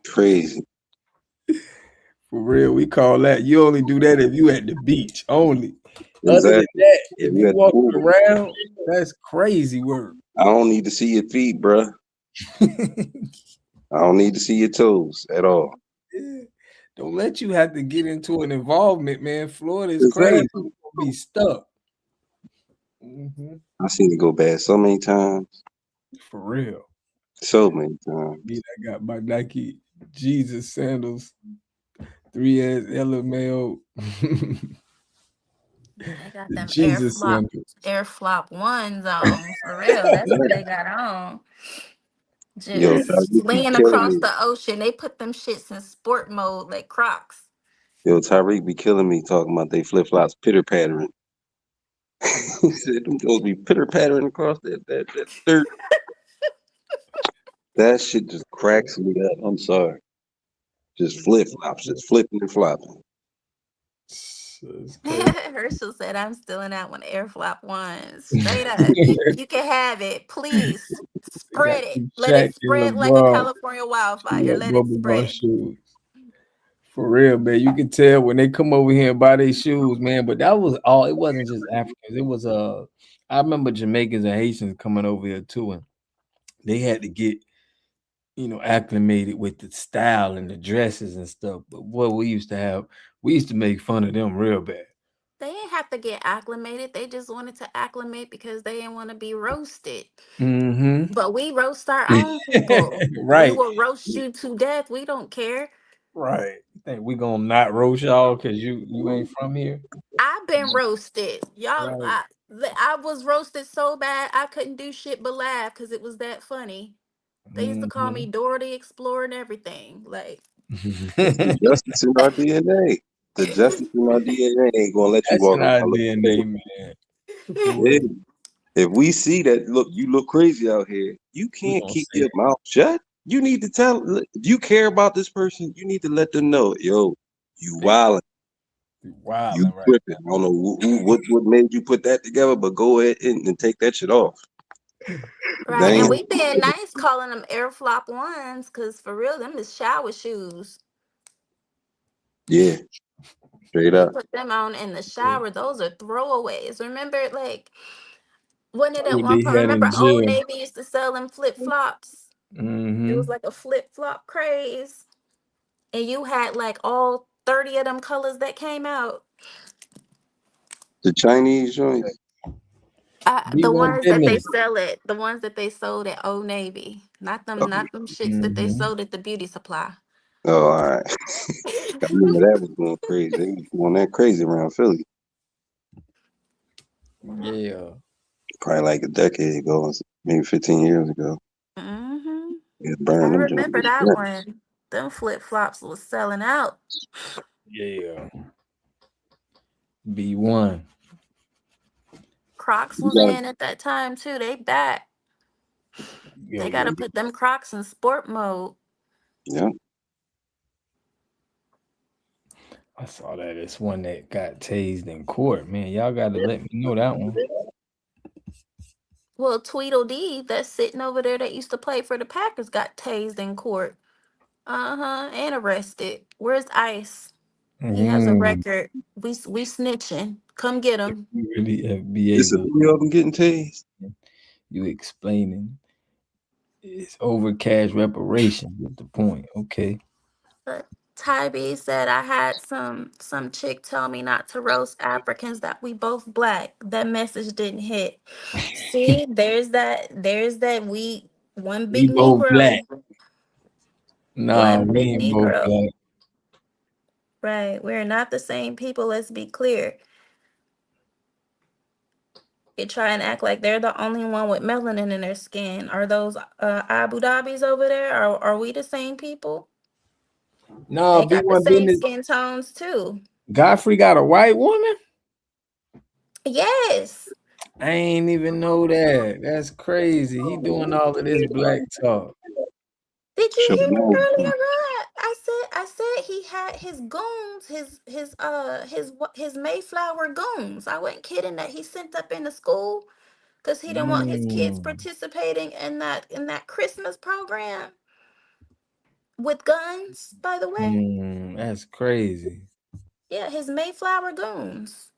S23: Crazy.
S1: For real, we call that. You only do that if you at the beach only. Other than
S23: Exactly.
S1: that, if
S23: You
S1: you
S23: at the
S1: walking
S23: pool.
S1: around, that's crazy work.
S23: I don't need to see your feet, bruh. I don't need to see your toes at all.
S1: Yeah. Don't let you have to get into an involvement, man. Florida is crazy.
S23: Exactly.
S1: You're gonna be stuck. Mhm.
S23: I seen it go bad so many times.
S1: For real.
S23: So many times.
S1: Me, I got my Nike Jesus sandals, 3S LML.
S9: They got
S1: The
S9: them
S1: Jesus sandals.
S9: air flop ones on. For real. That's what they got on.
S23: Yo,
S9: Just
S23: Tyreek be
S9: fleeing
S23: killing
S9: across
S23: me.
S9: the ocean. They put them shits in sport mode like Crocs.
S23: Yo, Tyreek be killing me talking about they flip flops pitter pattering. He said them supposed to be pitter pattering across that dirt. That shit just cracks me up. I'm sorry. Just flip flops, just flipping and flopping.
S1: It's crazy.
S9: Herschel said, I'm still in that one air flop ones. Straight up. You can have it. Please
S1: They got
S9: spread it.
S1: them
S9: Let it
S1: Shaq and
S9: spread like a
S1: LeBron
S9: California wildfire.
S1: peanut
S9: Let it
S1: bubble bar
S9: spread.
S1: shoes. For real, man. You can tell when they come over here and buy their shoes, man. But that was all. It wasn't just Africans. It was I remember Jamaicans and Haitians coming over here too, and they had to get acclimated with the style and the dresses and stuff. But boy, we used to make fun of them real bad.
S9: They didn't have to get acclimated. They just wanted to acclimate because they didn't want to be roasted.
S1: Mm-hmm.
S9: But we roast our own people. We
S1: Right.
S9: will roast you to death. We don't care.
S1: Right. You think we gonna not roast y'all because you ain't from here?
S9: I've been roasted. Y'all,
S1: Right.
S9: I was roasted so bad I couldn't do shit but laugh because it was that funny. They used to call me Dora the Explorer and everything. Like,
S23: That's the justice in our DNA. The justice in our DNA ain't gonna let you
S1: That's
S23: walk
S1: in our
S23: around looking
S1: DNA,
S23: crazy.
S1: man.
S23: Yeah. If we see that, look, you look crazy out here, you
S1: We
S23: can't
S1: gonna
S23: keep
S1: say
S23: your
S1: it.
S23: mouth shut. You need to tell, if you care about this person, you need to let them know, yo, you wildin', you
S1: Wilding right
S23: tripping. I don't know what made you put that together, but go ahead and take that shit off. That
S9: right. And
S23: ain't,
S9: we being nice calling them air flop ones because for real, them is shower shoes.
S23: yeah, straight
S9: You
S23: up.
S9: put them on in the shower. Those are throwaways. Remember, like, when it at
S1: what
S9: one
S1: they
S9: point,
S1: had
S9: remember
S1: in
S9: Old
S1: jail.
S9: Navy used to sell them flip flops? It was
S1: Mm-hmm.
S9: like a flip flop craze. And you had like all 30 of them colors that came out.
S23: The Chinese joints.
S1: Be one business.
S9: The ones that they sold at Old Navy. Not them shits that they
S1: Mm-hmm.
S9: sold at the beauty supply.
S23: Oh, all right. I remember that was going crazy. They was going that crazy around Philly.
S1: Yeah.
S23: Probably like a decade ago, maybe 15 years ago.
S9: Mm-hmm.
S23: It
S9: I
S23: burned them
S9: remember that
S23: joints.
S9: one. Them flip flops was selling out.
S1: Yeah. Be one.
S9: Crocs was in at that time too. They back. They gotta put them Crocs in sport mode.
S23: Yeah.
S1: I saw that. It's one that got tased in court. Man, y'all gotta let me know that one.
S9: Well, Tweedledee, that's sitting over there that used to play for the Packers, got tased in court. And arrested. Where's Ice? He has a record. We snitching. Come get him.
S1: Really, FBA.
S23: It's a few of them getting tased.
S1: You explaining? It's over cash reparations at the point. Okay.
S9: Tybee said I had some chick tell me not to roast Africans, that we both black. That message didn't hit. See, there's that we one big
S1: We both
S9: Negro.
S1: black. Nah,
S9: One
S1: we
S9: big
S1: ain't both
S9: Negro.
S1: black.
S9: Right. We're not the same people, let's be clear. They try and act like they're the only one with melanin in their skin. Are those Abu Dhabis over there? Are we the same people?
S1: No,
S9: They got the
S1: B1
S9: same
S1: business.
S9: skin tones too.
S1: Godfrey got a white woman?
S9: Yes.
S1: I ain't even know that. That's crazy. He doing all of this black talk.
S9: Did you hear me earlier, Rod? I said he had his goons, his Mayflower goons. I wasn't kidding that he sent up into school because he didn't want his kids participating in that Christmas program with guns, by the way.
S1: That's crazy.
S9: Yeah, his Mayflower goons.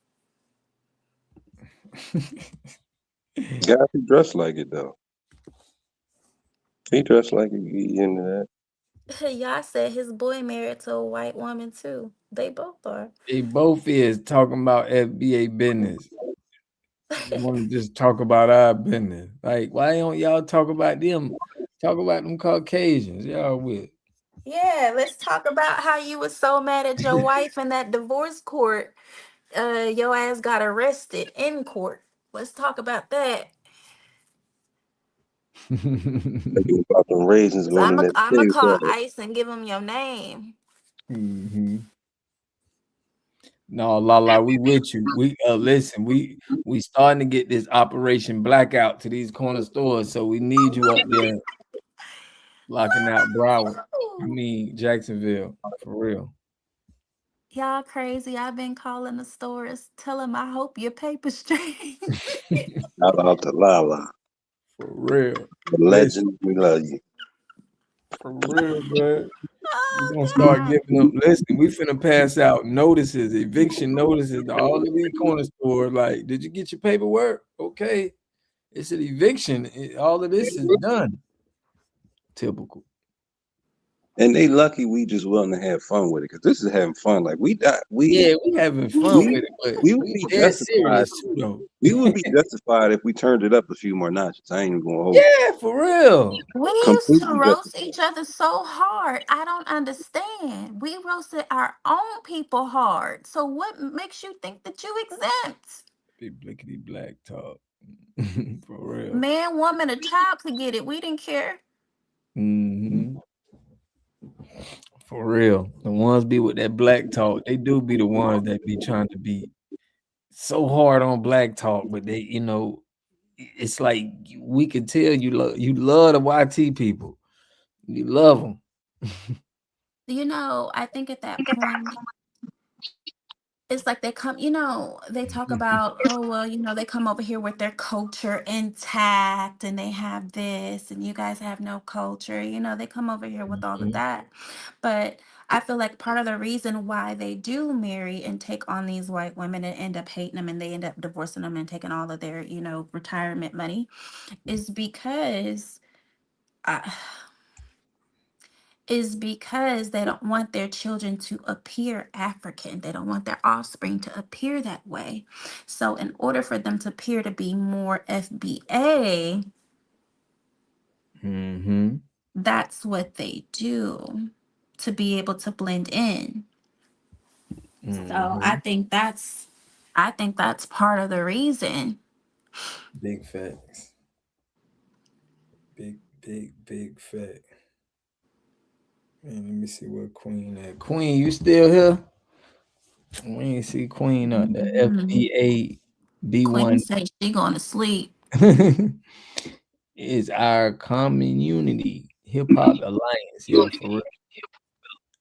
S23: Guys, he dressed like it though. He dressed like he into that.
S9: Y'all said his boy married to a white woman too. They both are.
S1: They both is talking about FBA business. You want to just talk about our business. Like, why don't y'all talk about them? Talk about them Caucasians. Y'all with.
S9: Yeah, let's talk about how you was so mad at your wife in that divorce court. Your ass got arrested in court. Let's talk about that.
S23: Thinking about them raisins going in
S9: I'm
S23: that
S9: gonna call
S23: pig.
S9: Ice and give him your name.
S1: No, Lala, we with you. We listen, we starting to get this Operation Blackout to these corner stores, so we need you up there locking out Broward. I mean Jacksonville, for real.
S9: Y'all crazy. I've been calling the stores. Tell them I hope your paper straight.
S23: Shout out to Lala.
S1: For real.
S23: The legend, we love you.
S1: For real, man. We're gonna start giving them. Listen, we finna pass out notices, eviction notices to all of these corner stores. Like, did you get your paperwork? Okay, it's an eviction. All of this is done. Typical.
S23: And they lucky we just willing to have fun with it, because this is having fun. Like we
S1: having fun with it, but
S23: we would be
S1: dead
S23: justified.
S1: serious too, though.
S23: We would be justified if we turned it up a few more notches. I ain't even gonna hold.
S1: Yeah, for real.
S9: We used to roast each other so hard. I don't understand. We roasted our own people hard. So what makes you think that you exempt?
S1: Big blickety black talk. For real.
S9: Man, woman, a child could get it. We didn't care.
S1: For real. The ones be with that black talk. They do be the ones that be trying to be so hard on black talk, but they, it's like we can tell you love the YT people. You love them.
S9: I think at that point, it's like they come, they talk about, oh, well, they come over here with their culture intact and they have this and you guys have no culture. They come over here with all of that. But I feel like part of the reason why they do marry and take on these white women and end up hating them and they end up divorcing them and taking all of their, retirement money is because they don't want their children to appear African. They don't want their offspring to appear that way. So in order for them to appear to be more FBA, that's what they do to be able to blend in. So I think that's part of the reason.
S1: Big facts. Big fact. Man, let me see where Queen at. Queen, you still here? We ain't see Queen on the FBA B1
S9: Queen say she going to sleep.
S1: is our common unity. Hip Hop Alliance. Yeah, for real.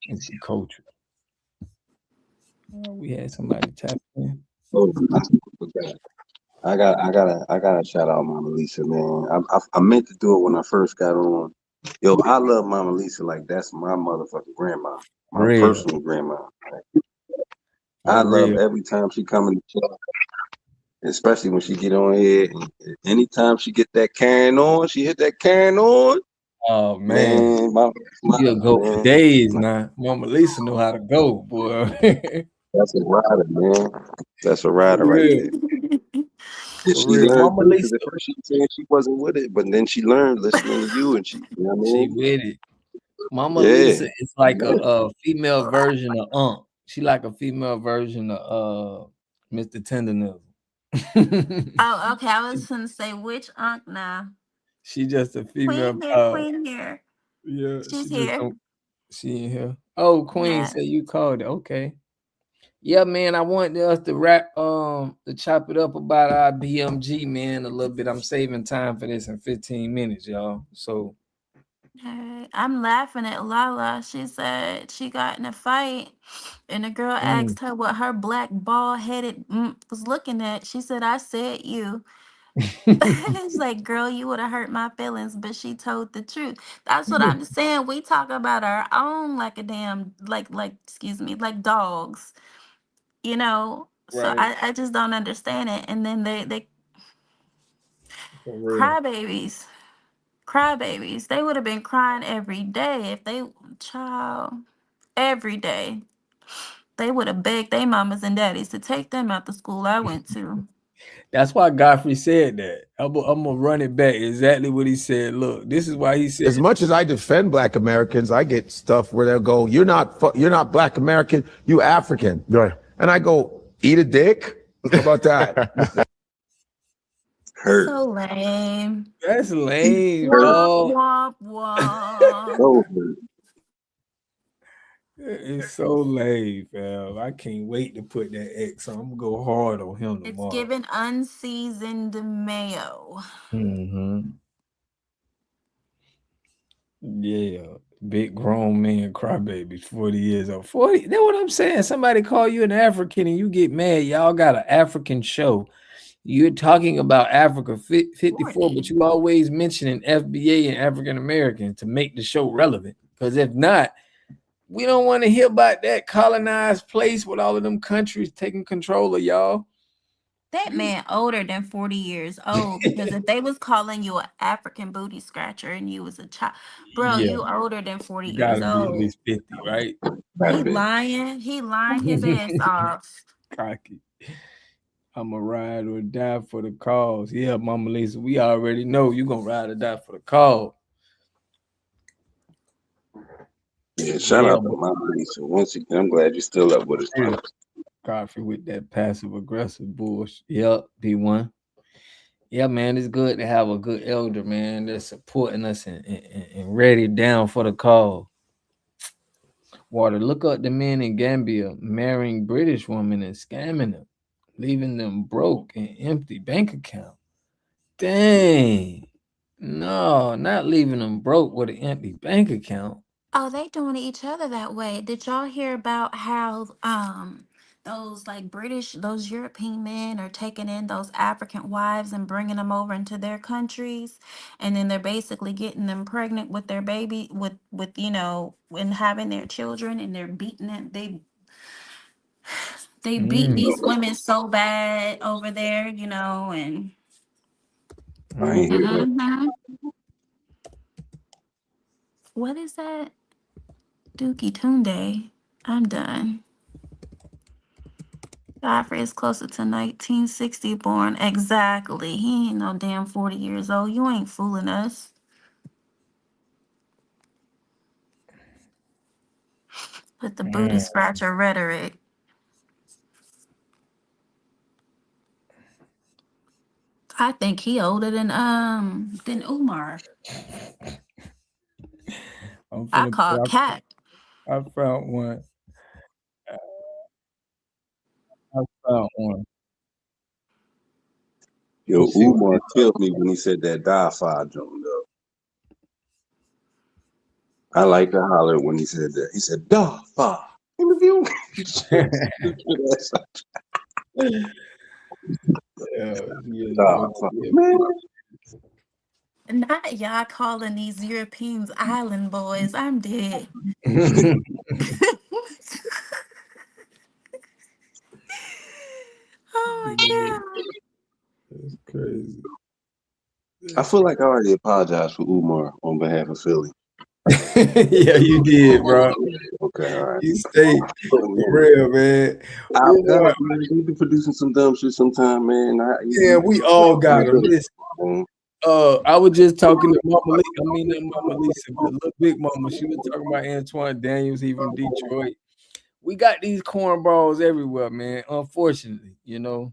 S1: It's the culture. We had somebody tap in.
S23: Oh, I gotta shout out Mama Lisa, man. I meant to do it when I first got on. Yo, I love Mama Lisa like that's my motherfucking grandma, my
S1: Real.
S23: personal grandma. I love every time she come in the show, especially when she get on here. And anytime she get that Karen on, she hit that Karen on.
S1: Oh man, she'll go for days now. Mama Lisa know how to go, boy.
S23: That's a rider, man. That's a rider right there. And
S1: For
S23: she
S1: real.
S23: learned
S1: Mama
S23: too,
S1: Lisa,
S23: because at first she said she wasn't with it, but then she learned listening to you, and she, you know what I
S1: she
S23: mean?
S1: with it. Mama
S23: Yeah.
S1: Lisa is like
S23: Yeah.
S1: a female version of Unc. She like a female version of Mr. Tenderness.
S9: Oh, okay. I was gonna say which Unc now.
S1: She just a female.
S9: Queen here.
S1: Yeah,
S9: She's
S1: she just
S9: here.
S1: don't. She in here. Oh, Queen
S9: Yeah.
S1: said you called it. Okay. Yeah, man. I want us to wrap to chop it up about our BMG, man, a little bit. I'm saving time for this in 15 minutes, y'all. So
S9: Alright. I'm laughing at Lala. She said she got in a fight, and the girl asked her what her black bald headed was looking at. She said, "I said you." It's like, girl, you would have hurt my feelings, but she told the truth. That's what I'm saying. We talk about our own like a damn excuse me, like dogs, you know. So
S1: Right.
S9: I just don't understand it. And then they
S1: For real.
S9: crybabies. They would have been crying every day if they child every day. They would have begged their mamas and daddies to take them out the school I went to.
S1: That's why Godfrey said that. I'm gonna run it back. Exactly what he said. Look, this is why he said.
S20: As much as I defend Black Americans, I get stuff where they'll go, "You're not Black American, you African." Right. And I go, "Eat a dick." How about that?
S23: Hurt.
S9: So lame.
S1: That's lame,
S9: Womp,
S1: dog.
S9: womp, womp.
S23: So
S1: It's so lame, fam. I can't wait to put that X on. I'm gonna go hard on him
S9: It's
S1: tomorrow.
S9: given unseasoned mayo.
S1: Mm-hmm. Yeah, big grown man crybabies, 40 years old. 40. That's what I'm saying. Somebody call you an African and you get mad. Y'all got an African show. You're talking about Africa 54, but you always mentioning FBA and African American to make the show relevant. Because if not, we don't want to hear about that colonized place with all of them countries taking control of y'all.
S9: That man older than 40 years old, because if they was calling you an African booty scratcher and you was a child, bro,
S1: Yeah.
S9: you older than 40
S1: You
S9: years
S1: gotta be at
S9: old.
S1: least 50, right?
S9: He lying. He lying his ass off.
S1: Cocky. I'm a ride or die for the cause. Yeah, Mama Lisa, we already know you gonna ride or die for the cause.
S23: yeah, shout out to Mama Lisa. Once again, I'm glad you're still up with us, Mama.
S1: Godfrey with that passive aggressive bullshit. Yep, B1. Yeah, man, it's good to have a good elder, man, that's supporting us and ready down for the call. Water, look up the men in Gambia marrying British women and scamming them, leaving them broke and empty bank account. Dang. No, not leaving them broke with an empty bank account.
S9: Oh, they doing each other that way. Did y'all hear about how those like those European men are taking in those African wives and bringing them over into their countries, and then they're basically getting them pregnant with their baby with and having their children, and they're beating it. They beat these women so bad over there, and
S23: I ain't hear that.
S9: Mhm. What is that? Dookie Tunde. I'm done. Godfrey is closer to 1960 born. Exactly. He ain't no damn 40 years old. You ain't fooling us. With the booty scratcher rhetoric. I think he older than Umar. I call Cat.
S1: I found one. I found one.
S23: Yo, Umar killed me when he said that die-fi joint, though. I like to holler when he said that. He said, die-fi.
S9: Not y'all calling these Europeans island boys. I'm dead. Oh my God.
S1: That's crazy.
S23: I feel like I already apologized for Umar on behalf of Philly.
S1: Yeah, you did, bro.
S23: Okay, all right.
S1: You stay for real, man.
S23: We be producing some dumb shit sometime, man.
S1: Yeah, we all got them. Listen, I was just talking to Mama Lisa. I mean, not Mama Lisa, but little Big Mama. She was talking about Antoine Daniels. He from Detroit. We got these cornballs everywhere, man. Unfortunately, you know.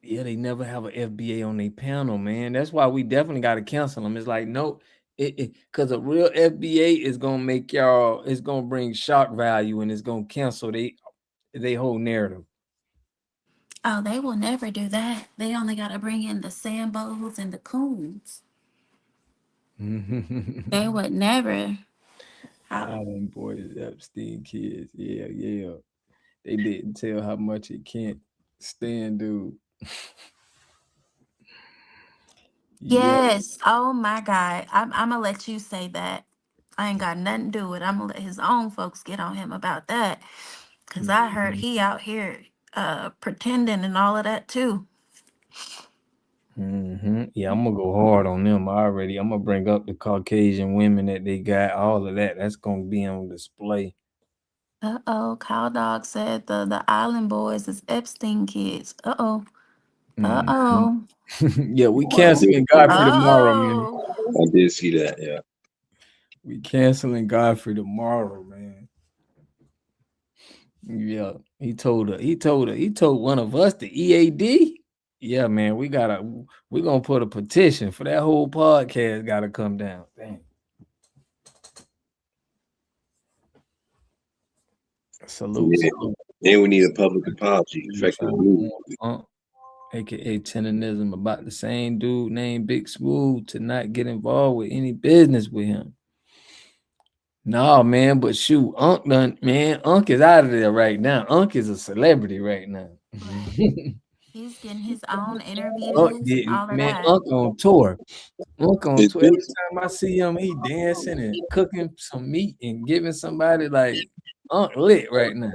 S1: Yeah, they never have an FBA on their panel, man. That's why we definitely got to cancel them. It's like, no, because a real FBA is gonna make y'all. It's gonna bring shock value and it's gonna cancel they whole narrative.
S9: Oh, they will never do that. They only got to bring in the Sambos and the Coons. They would never.
S1: Island boys, Epstein kids. Yeah, yeah. They didn't tell how much it can't stand, dude.
S9: Yes. Oh my God. I'm gonna let you say that. I ain't got nothing to do with it. I'm gonna let his own folks get on him about that. Cause I heard he out here pretending and all of that too.
S1: Yeah, I'm gonna go hard on them already. I'm gonna bring up the Caucasian women that they got, all of that. That's gonna be on display.
S9: Cow Dog said the Island Boys is Epstein kids.
S1: Yeah, we canceling Godfrey tomorrow, man.
S23: I did see that, yeah.
S1: We canceling Godfrey tomorrow, man. Yeah, he told one of us, the EAD. Yeah, man, we're gonna put a petition for that whole podcast gotta come down. Dang. Salute.
S23: And we need a public apology.
S1: AKA Tenonism about the same dude named Big Smooth to not get involved with any business with him. No, man, but shoot, Unc is out of there right now. Unc is a celebrity right now.
S9: He's getting his own interviews and all of that.
S1: Unc on tour. Unc on tour. Every time I see him, he dancing and cooking some meat and giving somebody like Unc lit right now.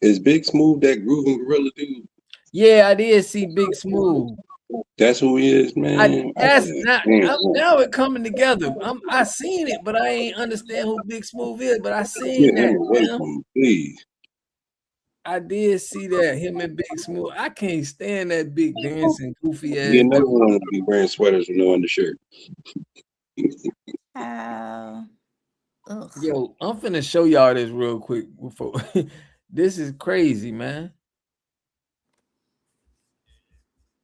S23: Is Big Smooth that grooving gorilla dude?
S1: Yeah, I did see Big Smooth.
S23: That's who he is, man.
S1: Now it coming together. I seen it, but I ain't understand who Big Smooth is. But I seen that.
S23: Please.
S1: I did see that him and Big Smooth. I can't stand that big dancing goofy ass.
S23: You never want to be wearing sweaters with no undershirt.
S1: Yo, I'm finna show y'all this real quick before. This is crazy, man.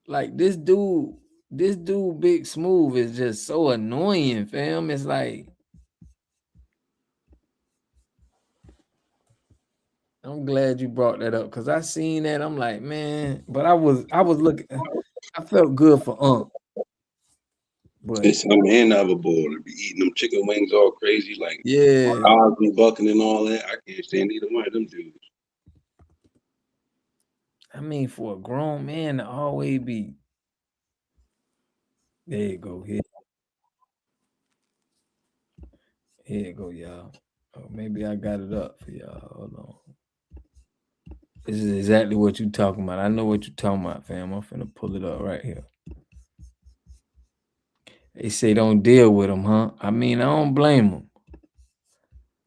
S1: Like this dude, Big Smooth is just so annoying, fam. It's like, I'm glad you brought that up because I seen that. I'm like, man, but I was looking, I felt good for Unc. But
S23: it's unavoidable to be eating them chicken wings all crazy, like eyes be bucking and all that. I can't stand either one of them dudes.
S1: I mean, for a grown man to always be. There you go. Here you go, y'all. Oh, maybe I got it up for y'all. Hold on. This is exactly what you're talking about. I know what you're talking about, fam. I'm finna pull it up right here. They say don't deal with them, huh? I mean, I don't blame them.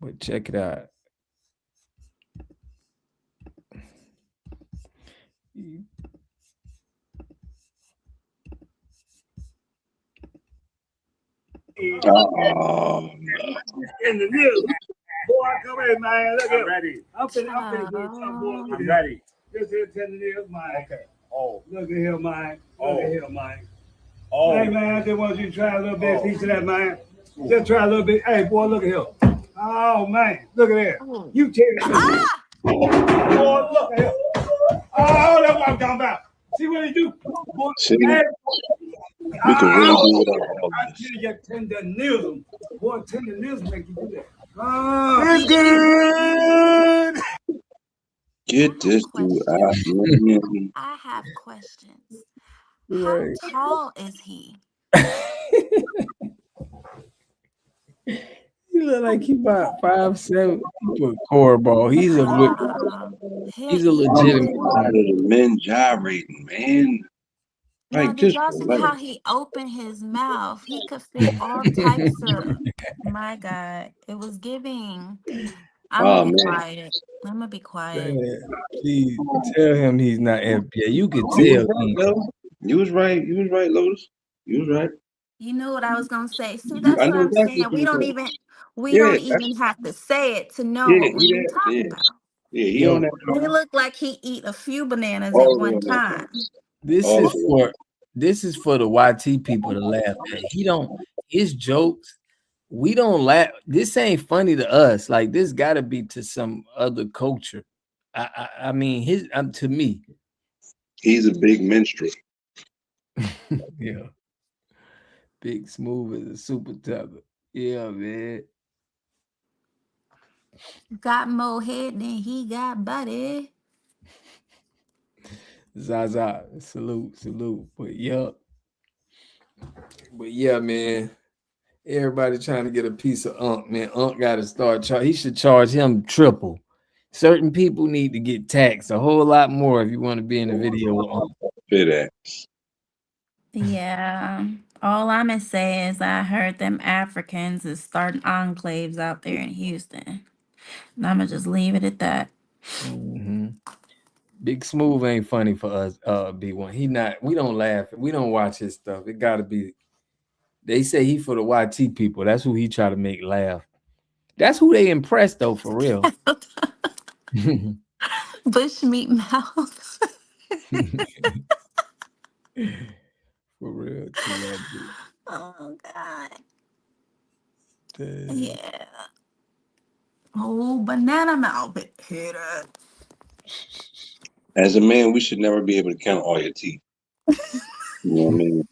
S1: But check it out.
S11: In the news. Boy, come in, man. Look I'm ready. I'm finna do something, boy. I'm ready. Just here 10 years, man. Okay. Oh. Look at here, man. Look at here, man. Oh. Hey, man, I just want you to try a little bit piece of that, man. Just try a little bit. Hey, boy, look at here. Oh, man. Look at that. You tell me. Boy, look at here. Oh, that's what I'm talking about. See what he do? Boy,
S23: See?
S11: hey,
S23: We can really do without all
S11: I
S23: this.
S11: tell you, tenderism. Boy, tenderism make you do that.
S9: It's
S11: It's good.
S23: Get this dude out. Man.
S9: I have questions. How
S1: Right.
S9: tall is he?
S1: He look like he about 5'7". He put cornball. He's a legitimate
S23: How
S1: size.
S23: do the men gyrating, man?
S9: Now,
S23: Like,
S9: did
S23: just
S9: y'all see how
S23: relax.
S9: he opened his mouth? He could fit all types of. My God, it was giving. I'm
S23: Oh,
S9: gonna be
S23: man.
S9: quiet. I'm gonna be quiet.
S1: Man, please tell him he's not FBA. You could
S23: You
S1: tell.
S23: was right, though. You was right. You was right, Lotus. You was right.
S9: You knew what I was gonna say. See,
S23: I
S9: that's what
S23: know
S9: I'm
S23: exactly
S9: saying.
S23: what you was saying.
S9: We
S23: Yeah,
S9: don't even have to say it to know
S23: yeah,
S9: what we be
S23: yeah.
S9: talking about.
S23: Yeah, he on
S1: Yo,
S23: that.
S9: He looked like he eat a few bananas at
S23: All the way
S9: one
S23: on that.
S9: time.
S1: this
S23: All
S1: is
S23: the way.
S1: for the YT people to laugh at. His jokes, we don't laugh. This ain't funny to us. Like, this gotta be to some other culture. I mean, to me.
S23: He's a big minstrel.
S1: Yeah. Big Smooth is a super tether. Yeah, man.
S9: Got more head than he got body.
S1: Zaza, salute. But yeah, man. Everybody trying to get a piece of Unc, man. Unc got to start he should charge him triple. Certain people need to get taxed a whole lot more if you want to be in a video with Unc.
S23: Fit ass.
S9: Yeah. All I'm gonna say is I heard them Africans is starting enclaves out there in Houston. And I'm gonna just leave it at that.
S1: Mm-hmm. Big Smooth ain't funny for us. B1. We don't laugh. We don't watch his stuff. It gotta be. They say he for the YT people. That's who he try to make laugh. That's who they impress though, for real.
S9: Bushmeat mouth.
S1: For real.
S9: Oh God.
S1: Damn.
S9: Yeah. Oh, banana mouth. Hit it.
S23: As a man, we should never be able to count all your teeth. You know what I mean?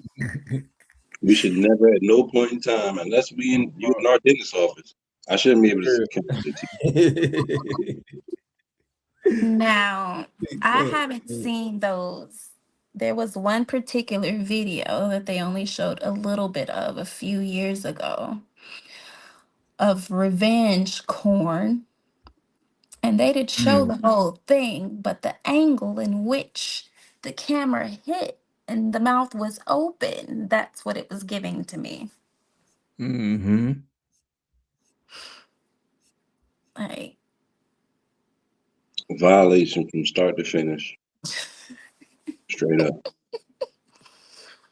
S23: We should never, at no point in time, unless you in our dentist office, I shouldn't be able to count your teeth.
S9: Now, I haven't seen those. There was one particular video that they only showed a little bit of a few years ago of revenge corn. And they did show the whole thing, but the angle in which the camera hit and the mouth was open, that's what it was giving to me.
S1: Mm-hmm.
S9: Like,
S23: Violation from start to finish. Straight up.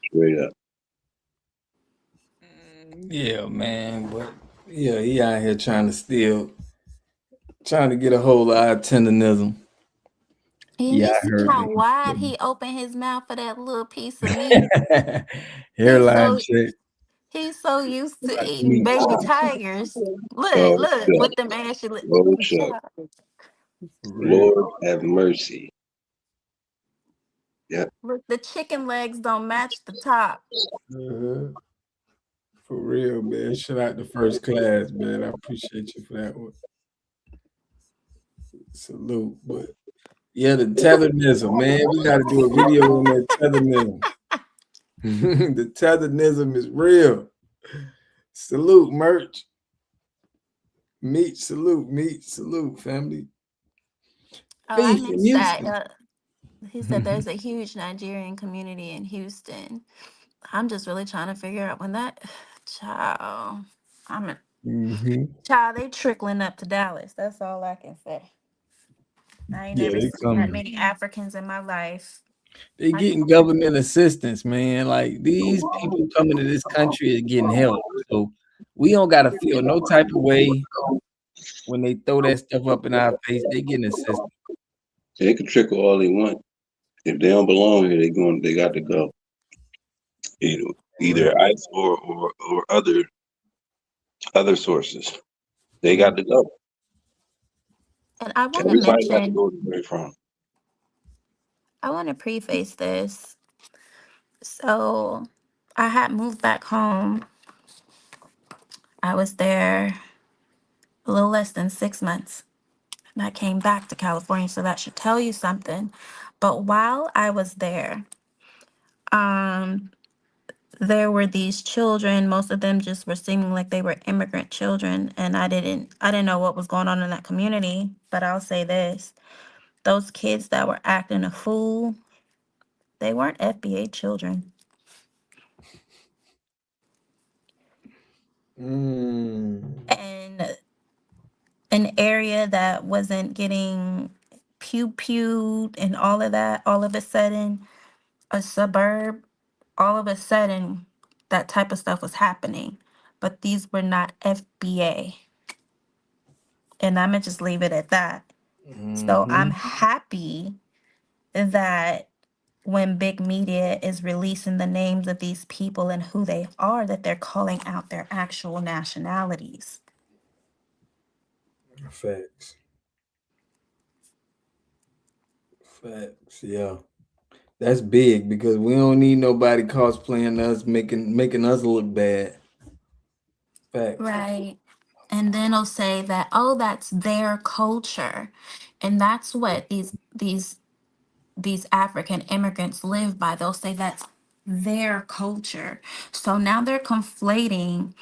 S23: Straight up.
S1: Yeah, man. But yeah, he out here trying to get a hold of our tenderism.
S9: and
S1: Yeah,
S9: you
S1: I
S9: see
S1: heard
S9: how wide he opened his mouth for that little piece of meat.
S1: hairline check.
S9: He's so used to eating
S1: Meat.
S9: baby tigers.
S23: Oh,
S9: Look, with them ashy lips.
S23: oh,
S9: Ooh,
S23: shucks.
S9: child.
S23: Lord have mercy. Yep.
S9: Look, the chicken legs don't match the top.
S1: Uh-huh. For real, man. Shout out to First Class, man. I appreciate you for that one. Salute. But yeah, the tetherism, man. We got to do a video on that tetherism. The tetherism is real. Salute, merch. Meat, salute, family.
S9: Oh, I
S1: Faith in
S9: missed that.
S1: Houston.
S9: He said there's a huge Nigerian community in Houston. I'm just really trying to figure out when that child. Child, they trickling up to Dallas. That's all I can say. I ain't
S1: Yeah,
S9: never
S1: they
S9: seen that
S1: coming.
S9: many Africans in my life.
S1: They getting government assistance, man. Like, these people coming to this country is getting help. So we don't gotta feel no type of way when they throw that stuff up in our face. They getting assistance.
S23: They can trickle all they want. If they don't belong here, they got to go. You know, either ICE or other sources. They got to go.
S9: And I want to
S23: Everybody got to
S9: mention,
S23: go where they're from.
S9: I want to preface this. So I had moved back home. I was there a little less than 6 months. And I came back to California, so that should tell you something. But while I was there, there were these children. Most of them just were seeming like they were immigrant children, and I didn't know what was going on in that community. But I'll say this: those kids that were acting a fool, they weren't FBA children. And an area that wasn't getting pew-pewed and all of that, all of a sudden, a suburb, all of a sudden, that type of stuff was happening. But these were not FBA. And I'm going to just leave it at that. So I'm happy that when big media is releasing the names of these people and who they are, that they're calling out their actual nationalities.
S1: Facts. Facts, yeah. That's big because we don't need nobody cosplaying us, making us look bad. Facts.
S9: Right. And then they'll say that, oh, that's their culture. And that's what these African immigrants live by. They'll say that's their culture. So now they're conflating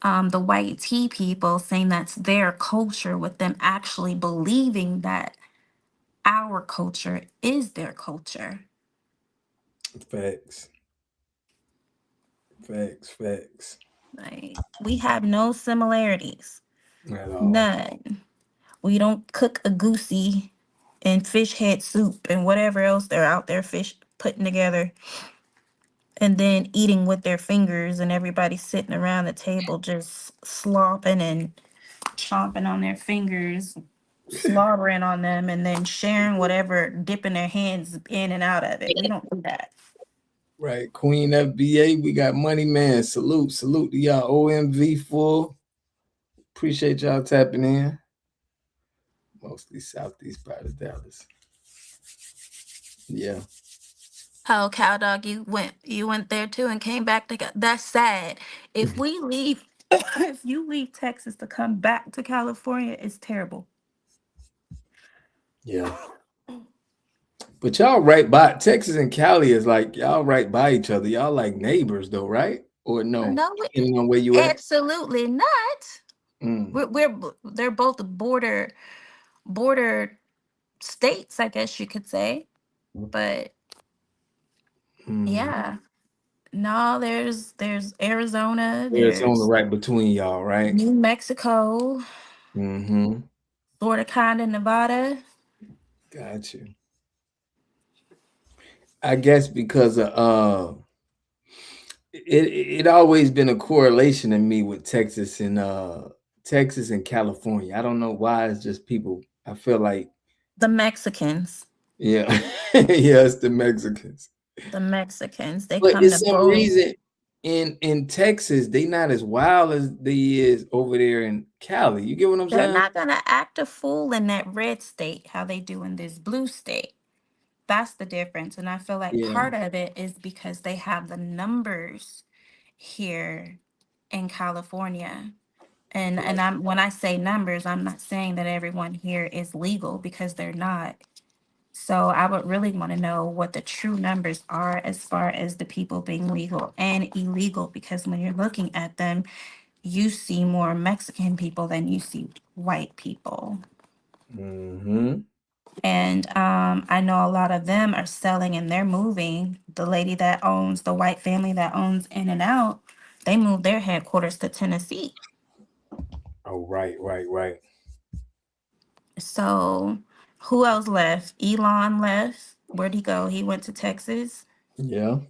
S9: the white tea people, saying that's their culture, with them actually believing that our culture is their culture.
S1: Facts. Facts.
S9: Like, we have no similarities.
S1: At all.
S9: None. We don't cook a goosey and fish head soup and whatever else they're out there fish putting together and then eating with their fingers, and everybody sitting around the table just slopping and chomping on their fingers, slobbering on them, and then sharing whatever, dipping their hands in and out of it. We don't do that.
S1: Right. Queen FBA, we got Money Man. Salute to y'all. OMV full. Appreciate y'all tapping in. Mostly southeast part of Dallas. Yeah.
S9: Oh, cow dog, you went there too and came back to. That's sad. If we leave, if you leave Texas to come back to California, it's terrible.
S1: Yeah. But y'all right by Texas and Cali is like y'all right by each other. Y'all like neighbors though, right? Or no?
S9: No,
S1: Depending on where you at.
S9: absolutely not. They're both border states, I guess you could say. But yeah. No, there's Arizona,
S1: Arizona
S9: there's
S1: right between y'all, right?
S9: New Mexico,
S1: Mm-hmm.
S9: Florida, kind of Nevada.
S1: Got you. I guess because of it always been a correlation in me with Texas and California. I don't know why. It's just people. I feel like
S9: the Mexicans.
S1: Yeah. Yes, the Mexicans.
S9: The Mexicans. They
S1: But
S9: come
S1: it's
S9: to
S1: some
S9: both.
S1: reason in Texas, they not as wild as they is over there in Cali. You get what I'm
S9: They're
S1: saying?
S9: not gonna act a fool in that red state, how they do in this blue state. That's the difference. And I feel like part of it is because they have the numbers here in California. And when I say numbers, I'm not saying that everyone here is legal, because they're not. So I would really want to know what the true numbers are as far as the people being legal and illegal, because when you're looking at them, you see more Mexican people than you see white people.
S1: Mm-hmm.
S9: And I know a lot of them are selling and they're moving. The lady that owns, the white family that owns In-N-Out, they moved their headquarters to Tennessee.
S1: Oh, right.
S9: So who else left? Elon left. Where'd he go? He went to Texas.
S1: Yeah.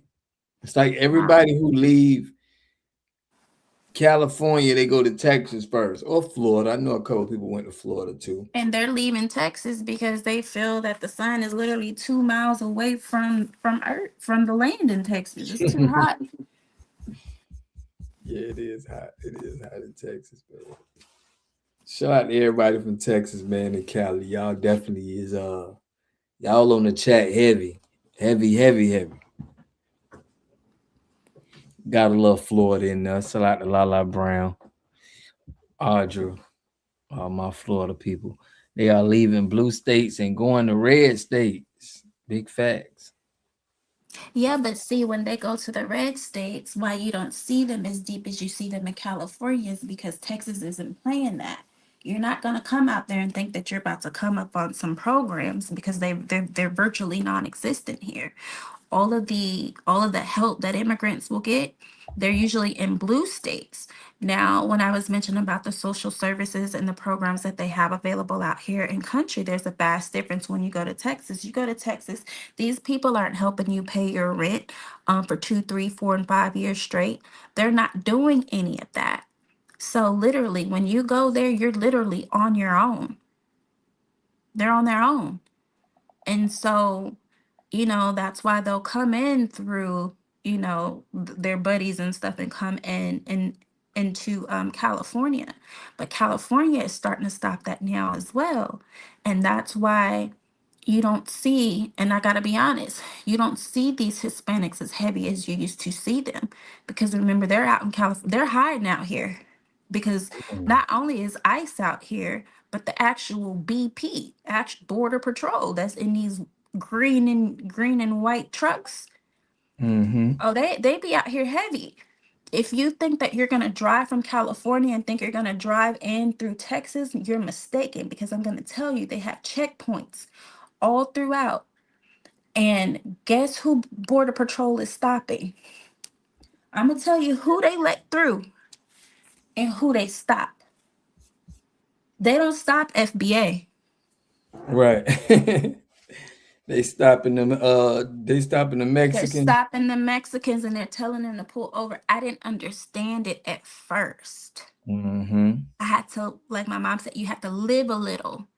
S1: It's like everybody who leave California, they go to Texas first, or Florida. I know a couple of people went to Florida too.
S9: And they're leaving Texas because they feel that the sun is literally 2 miles away from Earth, from the land in Texas. It's too hot.
S1: Yeah, it is hot. It is hot in Texas, man. Shout out to everybody from Texas, man, and Cali. Y'all definitely is y'all on the chat heavy. Heavy. Gotta love Florida in there. Shout out to Lala Brown, Audra, all my Florida people. They are leaving blue states and going to red states. Big facts.
S9: Yeah, but see, when they go to the red states, why you don't see them as deep as you see them in California is because Texas isn't playing that. You're not gonna come out there and think that you're about to come up on some programs because they're virtually non-existent here. All of the help that immigrants will get, they're usually in blue states. Now, when I was mentioning about the social services and the programs that they have available out here in country, there's a vast difference when you go to Texas. You go to Texas, these people aren't helping you pay your rent for 2, 3, 4, and 5 years straight. They're not doing any of that. So literally, when you go there, you're literally on your own. They're on their own. And so, that's why they'll come in through, their buddies and stuff and come in and into California. But California is starting to stop that now as well. And that's why you don't see, and I gotta be honest, you don't see these Hispanics as heavy as you used to see them. Because remember, they're out in California, they're hiding out here. Because not only is ICE out here, but the actual BP, actual Border Patrol that's in these green and white trucks.
S1: Mm-hmm.
S9: Oh, they be out here heavy. If you think that you're gonna drive from California and think you're gonna drive in through Texas, you're mistaken because I'm gonna tell you they have checkpoints all throughout. And guess who Border Patrol is stopping? I'm gonna tell you who they let through and who they stop. They don't stop FBA.
S1: Right. They stopping them. They stopping the
S9: They're
S1: Mexicans.
S9: stopping the Mexicans and they're telling them to pull over. I didn't understand it at first.
S1: Mm-hmm.
S9: I had to, like my mom said, you have to live a little.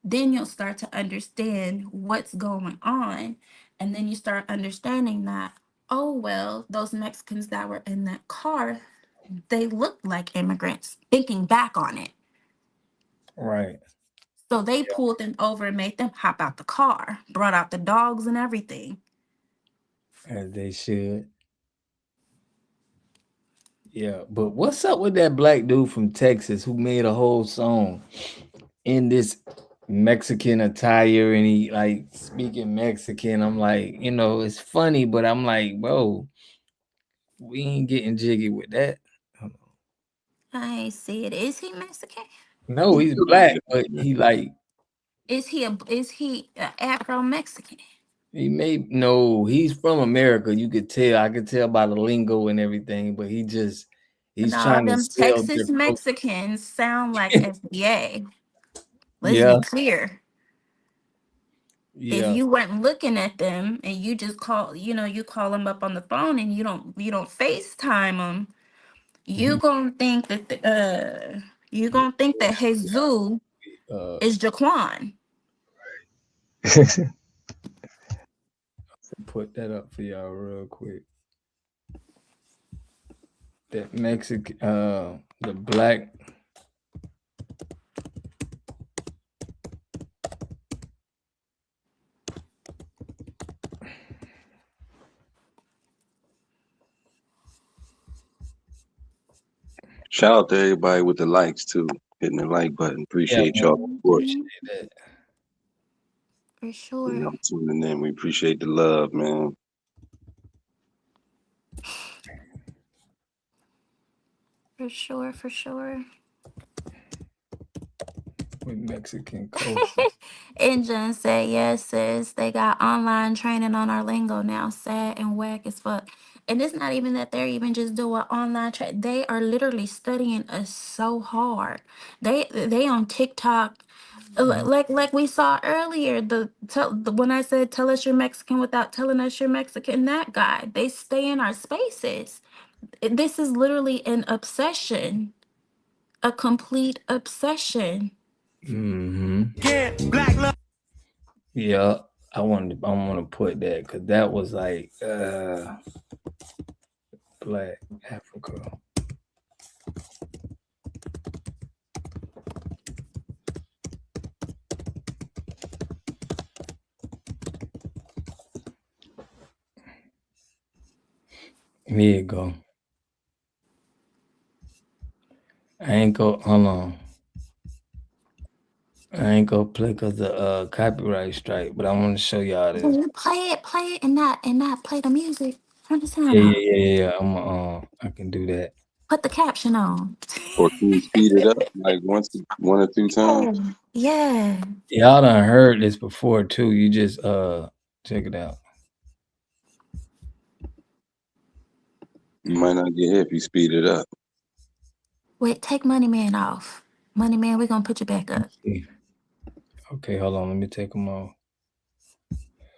S9: Then you'll start to understand what's going on. And then you start understanding that, oh, well, those Mexicans that were in that car, they looked like immigrants, thinking back on it.
S1: Right.
S9: So they pulled them over and made them hop out the car, brought out the dogs and everything.
S1: As they should. Yeah, but what's up with that black dude from Texas who made a whole song in this Mexican attire and he like speaking Mexican? I'm like, it's funny, but I'm like, bro, we ain't getting jiggy with that.
S9: I see it. Is he Mexican?
S1: No, he's black, but he like
S9: Is he a Afro Mexican?
S1: he's from America. You could tell. I could tell by the lingo and everything, but he's
S9: No,
S1: trying to
S9: them
S1: sell
S9: Texas
S1: their
S9: Mexicans sound like FBA. Let's
S1: Yeah,
S9: be clear. If
S1: yeah.
S9: you weren't looking at them and you just you call them up on the phone and you don't FaceTime them, you gonna think that Jesus is Jaquan.
S1: Put that up for y'all real quick. That Mexican, the black.
S23: Shout out to everybody with the likes too, hitting the like button. Appreciate y'all support.
S9: For sure.
S23: Y'all tuning in. We appreciate the love, man.
S9: For sure, for sure.
S1: With Mexican culture.
S9: And John said, yes, sis. They got online training on our lingo now. Sad and whack as fuck. And it's not even that they're even just doing online training. They are literally studying us so hard. They on TikTok. Like we saw earlier, when I said tell us you're Mexican without telling us you're Mexican, that guy, they stay in our spaces. This is literally an obsession, a complete obsession.
S1: Mm-hmm. Yeah, I want to put that because that was like Black Africa. Here you go. I ain't go. Hold on. I ain't gonna play because the copyright strike, but I want to show y'all
S9: Can
S1: this.
S9: you play it, and not play the music? Turn the sound
S1: Yeah,
S9: off.
S1: yeah, yeah, yeah. I can do that.
S9: Put the caption on.
S23: Or can you speed it up like one or two times?
S9: Yeah.
S1: Y'all done heard this before too. You just check it out.
S23: You might not get hit if you speed it up.
S9: Wait, take Money Man off. Money Man, we're gonna put you back up.
S1: Okay, hold on. Let me take them off.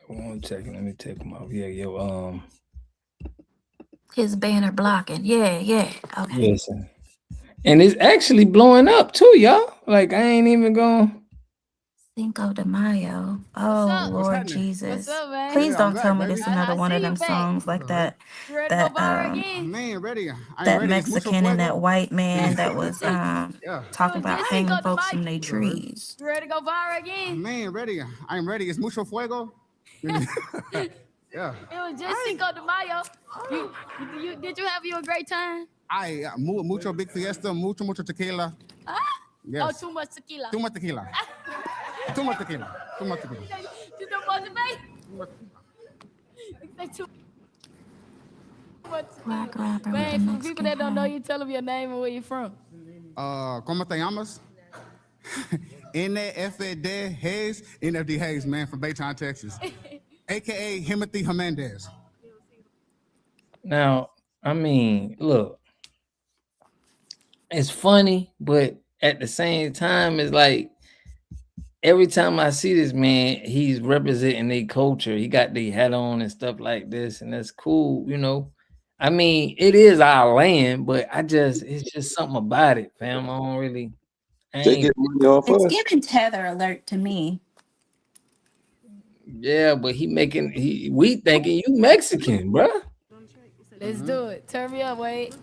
S1: 1 second. Let me take them off. Yeah, yo.
S9: His banner blocking. Yeah. Okay.
S1: Listen. And it's actually blowing up too, y'all. Like I ain't even going.
S9: Cinco de Mayo. Oh Lord Jesus.
S12: What's up, man?
S9: Please
S12: Yeah, I'm
S9: don't tell
S12: back,
S9: me
S12: baby.
S9: this another
S12: I
S9: one
S12: see
S9: of
S12: you
S9: them
S12: back.
S9: songs like that.
S12: You ready to go viral
S9: That
S12: again?
S9: Man,
S12: ready.
S9: that Mexican and that white man that was talking about
S12: just
S9: hanging
S12: Cinco de
S9: folks
S12: Mayo.
S9: from their trees.
S12: You ready to go viral again?
S11: Man, ready. I'm ready. It's mucho fuego. Yeah.
S12: It was just Cinco de Mayo. Did you have you a great time?
S11: Mucho big fiesta, mucho tequila. Yes.
S12: Oh, too much tequila.
S11: Too much tequila. Too much tequila. Too much tequila.
S12: You don't want to make? Too much
S9: Black
S12: tequila.
S9: rapper with a
S12: Man, for the people
S9: Mexican
S12: that don't know
S9: hat.
S12: you, tell them your name and where you're from.
S11: ¿Cómo te llamas? NFD Hayes, NFD Hayes, man, from Baytown, Texas. AKA Timothy Hernandez.
S1: Now, I mean, look, it's funny, but at the same time, it's like every time I see this man, he's representing their culture. He got the hat on and stuff like this, and that's cool, you know. I mean, it is our land, but it's just something about it, fam. I don't really.
S23: They get money off
S9: It's
S23: us.
S9: giving tether alert to me.
S1: Yeah, but we thinking you Mexican, bruh.
S12: Let's do it. Turn me up, Wade.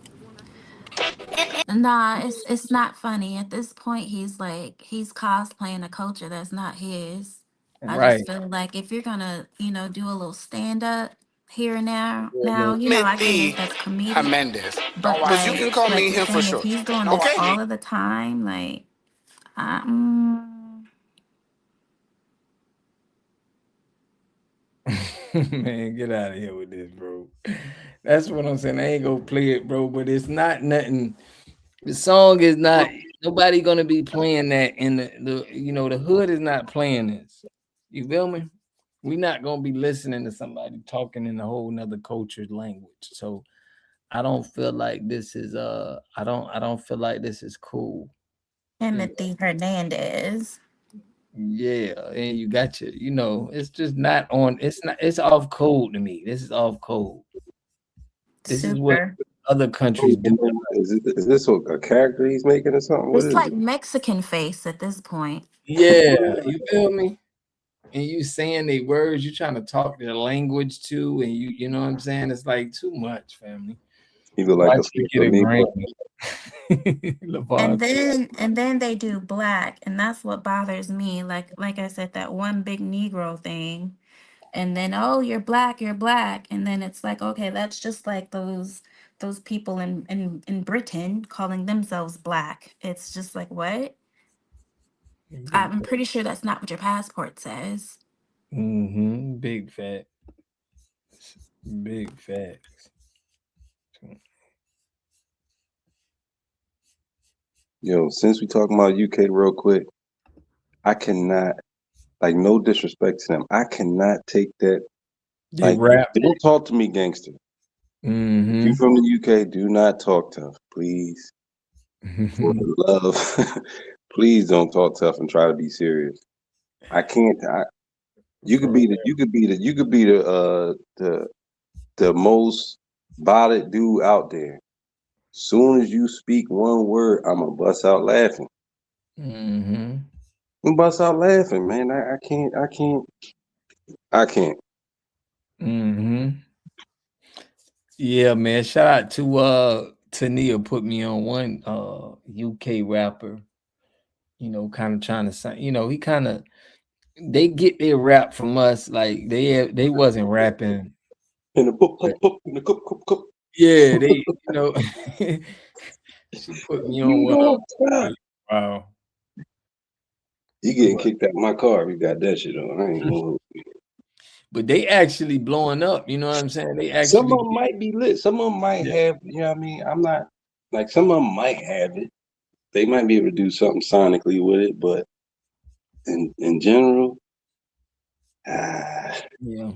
S9: Nah, it's not funny. At this point, he's cosplaying a culture that's not his. I
S1: Right.
S9: just feel like if you're gonna, do a little stand up here and now, I get it if that's comedic.
S12: Hernandez.
S9: But
S12: Because you can call me
S9: you're
S12: him for
S9: saying if
S12: short.
S9: he's doing this all of the time, like,
S1: Man, get out of here with this, bro. That's what I'm saying. I ain't gonna play it, bro. But it's not nothing. The song is not. Nobody gonna be playing that in the hood is not playing this. You feel me? We're not gonna be listening to somebody talking in a whole nother culture's language. So I don't feel like this is I don't feel like this is cool.
S9: Timothy Hernandez.
S1: Yeah, and you got it's just not on. It's off code to me. This is off code. This is what
S9: Super.
S1: other countries do.
S23: Is this a character he's making or something? What
S9: It's
S23: is
S9: like
S23: it?
S9: Mexican face at this point.
S1: Yeah, you feel me? And you saying the words, you trying to talk their language too, and you know what I'm saying? It's like too much, family.
S23: He look like
S1: Watch you get a Grammy.
S9: And
S1: LeVar.
S9: then they do black, and that's what bothers me. Like I said, that one big Negro thing. And then, oh, you're black, and then it's like, okay, that's just like those people in Britain calling themselves black. It's just like, what? I'm pretty sure that's not what your passport says.
S1: Mm-hmm. Big fat. Big facts.
S23: Yo, since we talking about UK real quick, I cannot, like, no disrespect to them, I cannot take that.
S1: They
S23: Like,
S1: rap.
S23: don't talk to me, gangster.
S1: Mm-hmm.
S23: If you from the UK, do not talk tough, please. For the love, please don't talk tough and try to be serious. I can't. You could be the most violent dude out there. Soon as you speak one word, I'm gonna bust out laughing.
S1: Mm-hmm.
S23: I'm bust out laughing, man. I can't.
S1: Mm-hmm. Yeah, man. Shout out to Tania put me on one UK rapper. Kind of trying to say, he kind of they get their rap from us. Like they wasn't rapping.
S23: In the cup.
S1: Yeah, they, she put me on one. Wow.
S23: You getting kicked out of my car if you got that shit on. I ain't going.
S1: But they actually blowing up. You know what I'm saying? They
S23: Some
S1: actually.
S23: of them might be lit. Some of them might have. You know what I mean? I'm not like some of them might have it. They might be able to do something sonically with it, but in general,
S1: Yeah.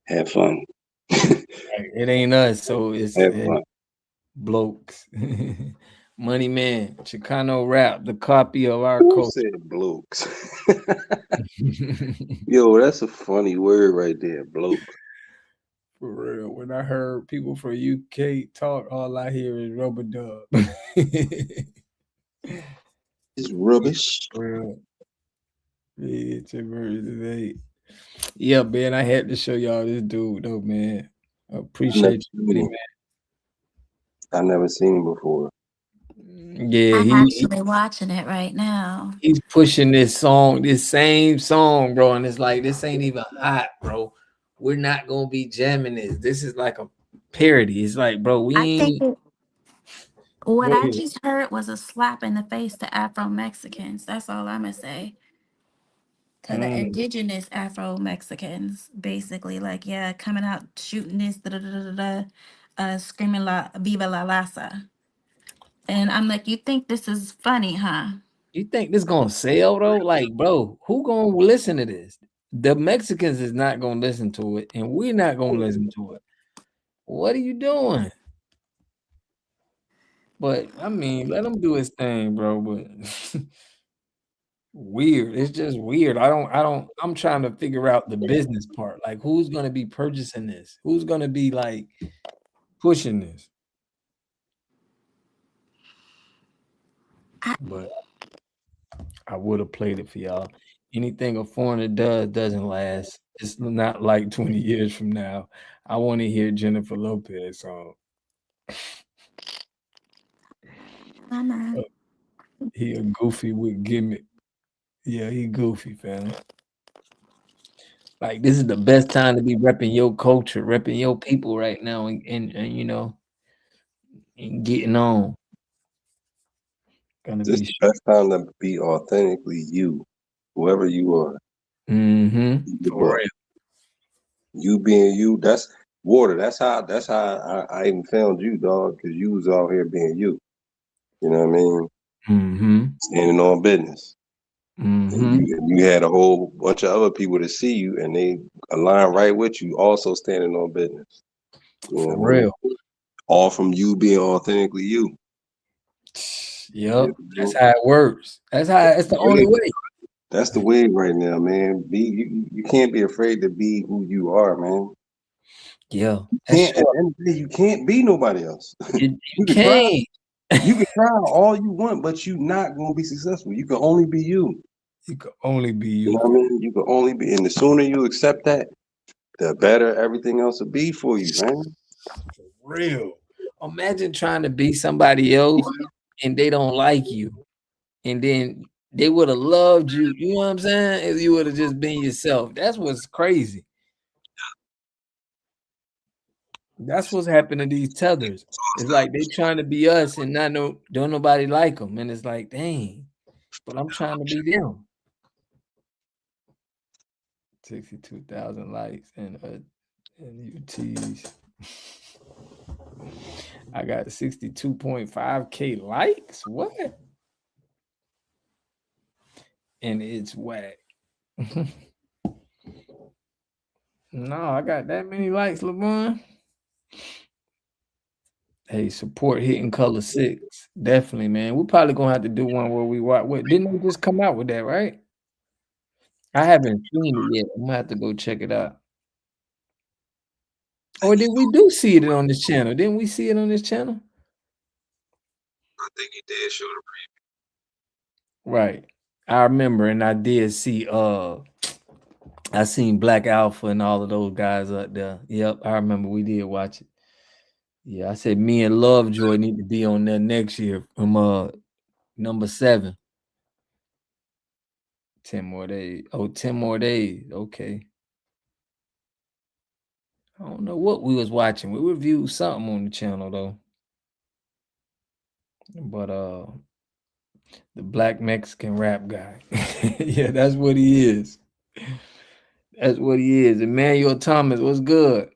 S23: have fun.
S1: It ain't us, so it's
S23: Have fun.
S1: blokes. Money Man, Chicano rap, the copy of our
S23: Who
S1: culture.
S23: said blokes? Yo, that's a funny word right there, blokes.
S1: For real. When I heard people from UK talk, all I hear is rubber dub.
S23: It's rubbish.
S1: Real. Yeah, it's a version 8. Yeah, man, I had to show y'all this dude though, man. I appreciate you, man.
S23: I never seen him before.
S1: Yeah,
S9: I'm actually watching it right now.
S1: he's pushing this song, this same song, bro, and it's like this ain't even hot, bro. We're not gonna be jamming this. This is like a parody. It's like, bro, we
S9: I think
S1: ain't.
S9: what
S1: Go
S9: I
S1: ahead.
S9: just heard was a slap in the face to Afro Mexicans. That's all I'm gonna say. To the indigenous Afro Mexicans, basically, like, yeah, coming out shooting this, screaming la "Viva la Raza," and I'm like, you think this is funny, huh?
S1: You think this gonna sell though? Like, bro, who gonna listen to this? The Mexicans is not gonna listen to it, and we're not gonna listen to it. What are you doing? But I mean, let him do his thing, bro. But weird. It's just weird. I'm trying to figure out the business part. Like, who's gonna be purchasing this? Who's gonna be like pushing this? But I would have played it for y'all. Anything a foreigner does doesn't last. It's not like 20 years from now. I want to hear Jennifer Lopez song. He a goofy with gimmick. Yeah, he goofy, fam. Like, this is the best time to be repping your culture, repping your people right now, and and getting on. Gonna
S23: This
S1: be
S23: is the best time to be authentically you, whoever you are.
S1: For real.
S23: You being you. That's water. That's how I even found you, dog. Because you was out here being you. You know what I mean? Standing on business. And you had a whole bunch of other people to see you, and they align right with you, also standing on business. You know
S1: For
S23: what I mean?
S1: real.
S23: All from you being authentically you.
S1: Yep, that's how it works. It's the only way.
S23: That's the way right now, man. You can't be afraid to be who you are, man.
S1: Yeah,
S23: At the end of the day, you can't be nobody else.
S1: You
S23: can try.
S1: can't.
S23: You can try all you want, but you're not gonna be successful. You can only be you.
S1: You can only be you.
S23: You know what I mean? You can only be, and the sooner you accept that, the better everything else will be for you, man.
S1: Real. Imagine trying to be somebody else and they don't like you. And then they would have loved you. You know what I'm saying? If you would have just been yourself. That's what's crazy. That's what's happening to these tethers. It's like they trying to be us and don't nobody like them. And it's like, dang, but I'm trying to be them. 62,000 likes and UTs. I got 62.5K likes. What? And it's whack. No, I got that many likes, LeBron. Hey, support Hitting Color 6. Definitely, man. We're probably gonna have to do one where we watch. What didn't they just come out with that, right? I haven't seen it yet. I'm gonna have to go check it out. Or did we do see it on this channel? Didn't we see it on this channel?
S23: I think you did show the preview.
S1: Right. I remember, and I did see I seen Black Alpha and all of those guys up there. Yep, I remember we did watch it. Yeah, I said me and Lovejoy need to be on there next year from number 7. 10 more days. Oh, 10 more days. Okay. I don't know what we was watching. We reviewed something on the channel though. But the black Mexican rap guy. Yeah, that's what he is. That's what he is. Emmanuel Thomas, what's good?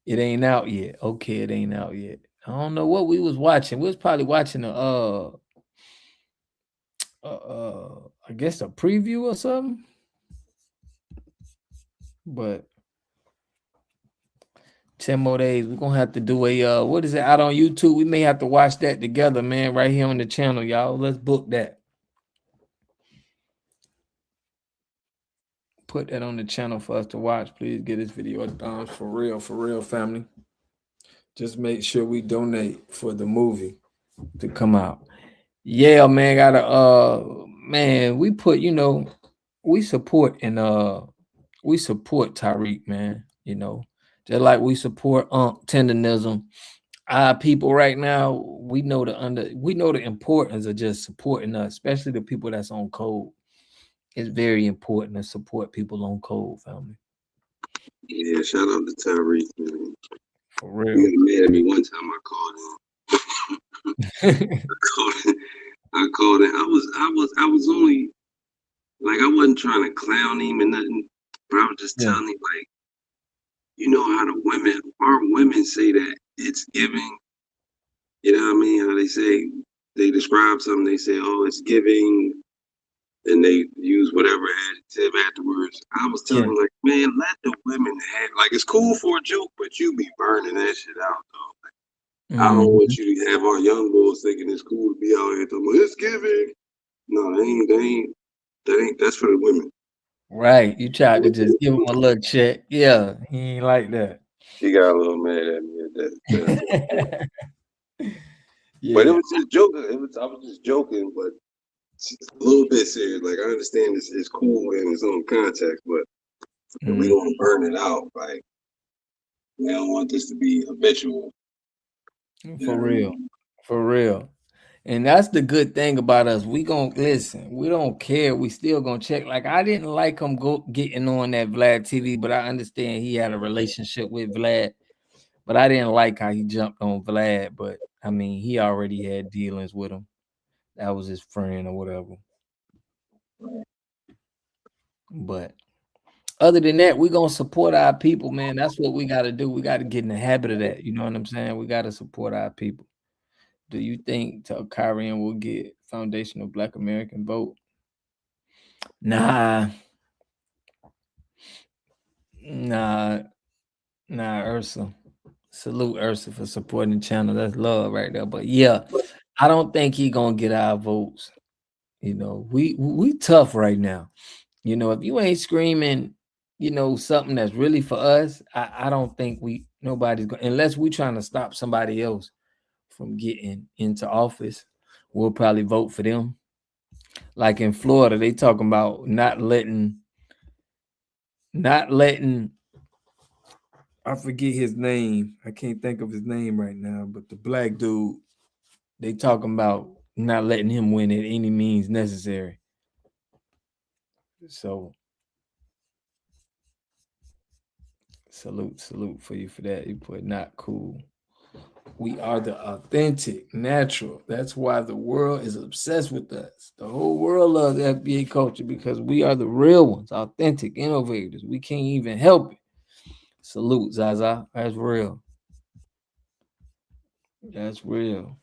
S1: It ain't out yet. Okay, it ain't out yet. I don't know what we was watching. We was probably watching I guess a preview or something. But 10 more days. We're gonna have to do a what is it out on YouTube? We may have to watch that together, man, right here on the channel, y'all. Let's book that. Put that on the channel for us to watch. Please get this video a thumbs for real, family. Just make sure we donate for the movie to come out. Yeah, man, man, we put, we support Tariq, man, just like we support tenderism. Our people right now, we know the importance of just supporting us, especially the people that's on code. It's very important to support people on code, family.
S23: Yeah, shout out to Tyreek, man.
S1: For real.
S23: He got mad at me one time. I called him. I called him. I was only like, I wasn't trying to clown him and nothing, but I was just telling him, like, you know how our women say that it's giving. You know what I mean? How they describe something, they say, oh, it's giving, and they use whatever adjective afterwards. I was telling him, like, man, let the women have, like, it's cool for a joke, but you be burning that shit out, though. Like, I don't want you to have our young boys thinking it's cool to be out here talking about it's giving. No, that's for the women.
S1: Right. You tried to just give him a little check. Yeah, he ain't like that.
S23: He got a little mad at me at that.
S1: Yeah.
S23: But it was just joking. I was just joking, but a little bit serious. Like, I understand it's cool in its own context, but if we don't burn it out, like, we don't want this to be habitual.
S1: For real. For real. And that's the good thing about us. We gonna listen. We don't care. We still gonna check. Like, I didn't like him getting on that Vlad TV, but I understand he had a relationship with Vlad. But I didn't like how he jumped on Vlad. But I mean, he already had dealings with him. That was his friend or whatever. But other than that, we're gonna support our people, man. That's what we gotta do. We gotta get in the habit of that. You know what I'm saying? We gotta support our people. Do you think Kyrian will get foundational Black American vote? Nah, Ursa. Salute Ursa for supporting the channel. That's love right there. But yeah, I don't think he gonna get our votes. We tough right now. If you ain't screaming, something that's really for us, I don't think nobody's going, unless we trying to stop somebody else from getting into office, we'll probably vote for them. Like in Florida, they talking about not letting, I forget his name. I can't think of his name right now, but the black dude, they talking about not letting him win at any means necessary. So salute for you for that. You put not cool. We are the authentic, natural. That's why the world is obsessed with us. The whole world loves FBA culture because we are the real ones, authentic innovators. We can't even help it. Salute, Zaza. That's real. That's real.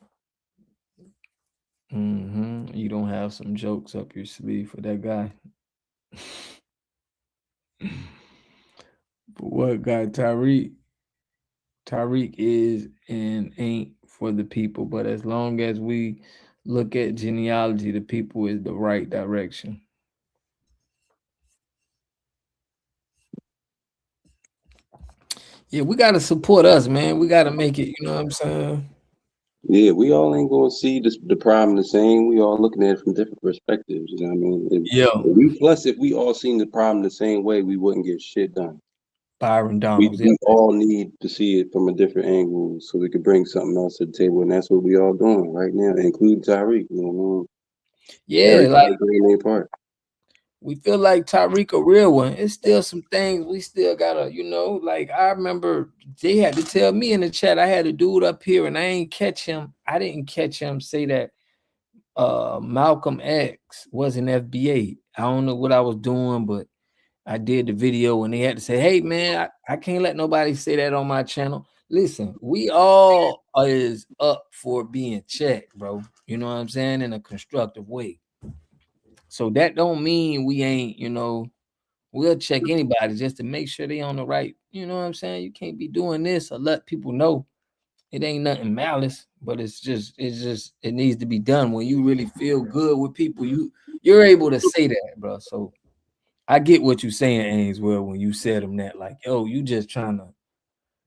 S1: You don't have some jokes up your sleeve for that guy. But what guy? Tariq is and ain't for the people, but as long as we look at genealogy, the people is the right direction. Yeah, we got to support us, man. We got to make it, you know what I'm saying?
S23: Yeah, we all ain't gonna see the problem the same. We all looking at it from different perspectives. You know what I mean? If we all seen the problem the same way, we wouldn't get shit done.
S1: Byron Donalds.
S23: We all need to see it from a different angle so we could bring something else to the table, and that's what we all doing right now, including Tyreek. You know what I mean?
S1: Yeah,
S23: everybody doing their part.
S1: we feel like Tyreek a real one. It's still some things we still gotta, like I remember they had to tell me in the chat. I had a dude up here and I didn't catch him say that Malcolm X was an FBA. I don't know what I was doing, but I did the video and they had to say, hey man, I can't let nobody say that on my channel. Listen, we all is up for being checked, bro. You know what I'm saying? In a constructive way. So that don't mean we ain't, we'll check anybody just to make sure they on the right. You know what I'm saying? You can't be doing this or let people know it ain't nothing malice, but it needs to be done when you really feel good with people. You're able to say that, bro. So I get what you're saying, Ainsworth, when you said them that, like, yo, you just trying to,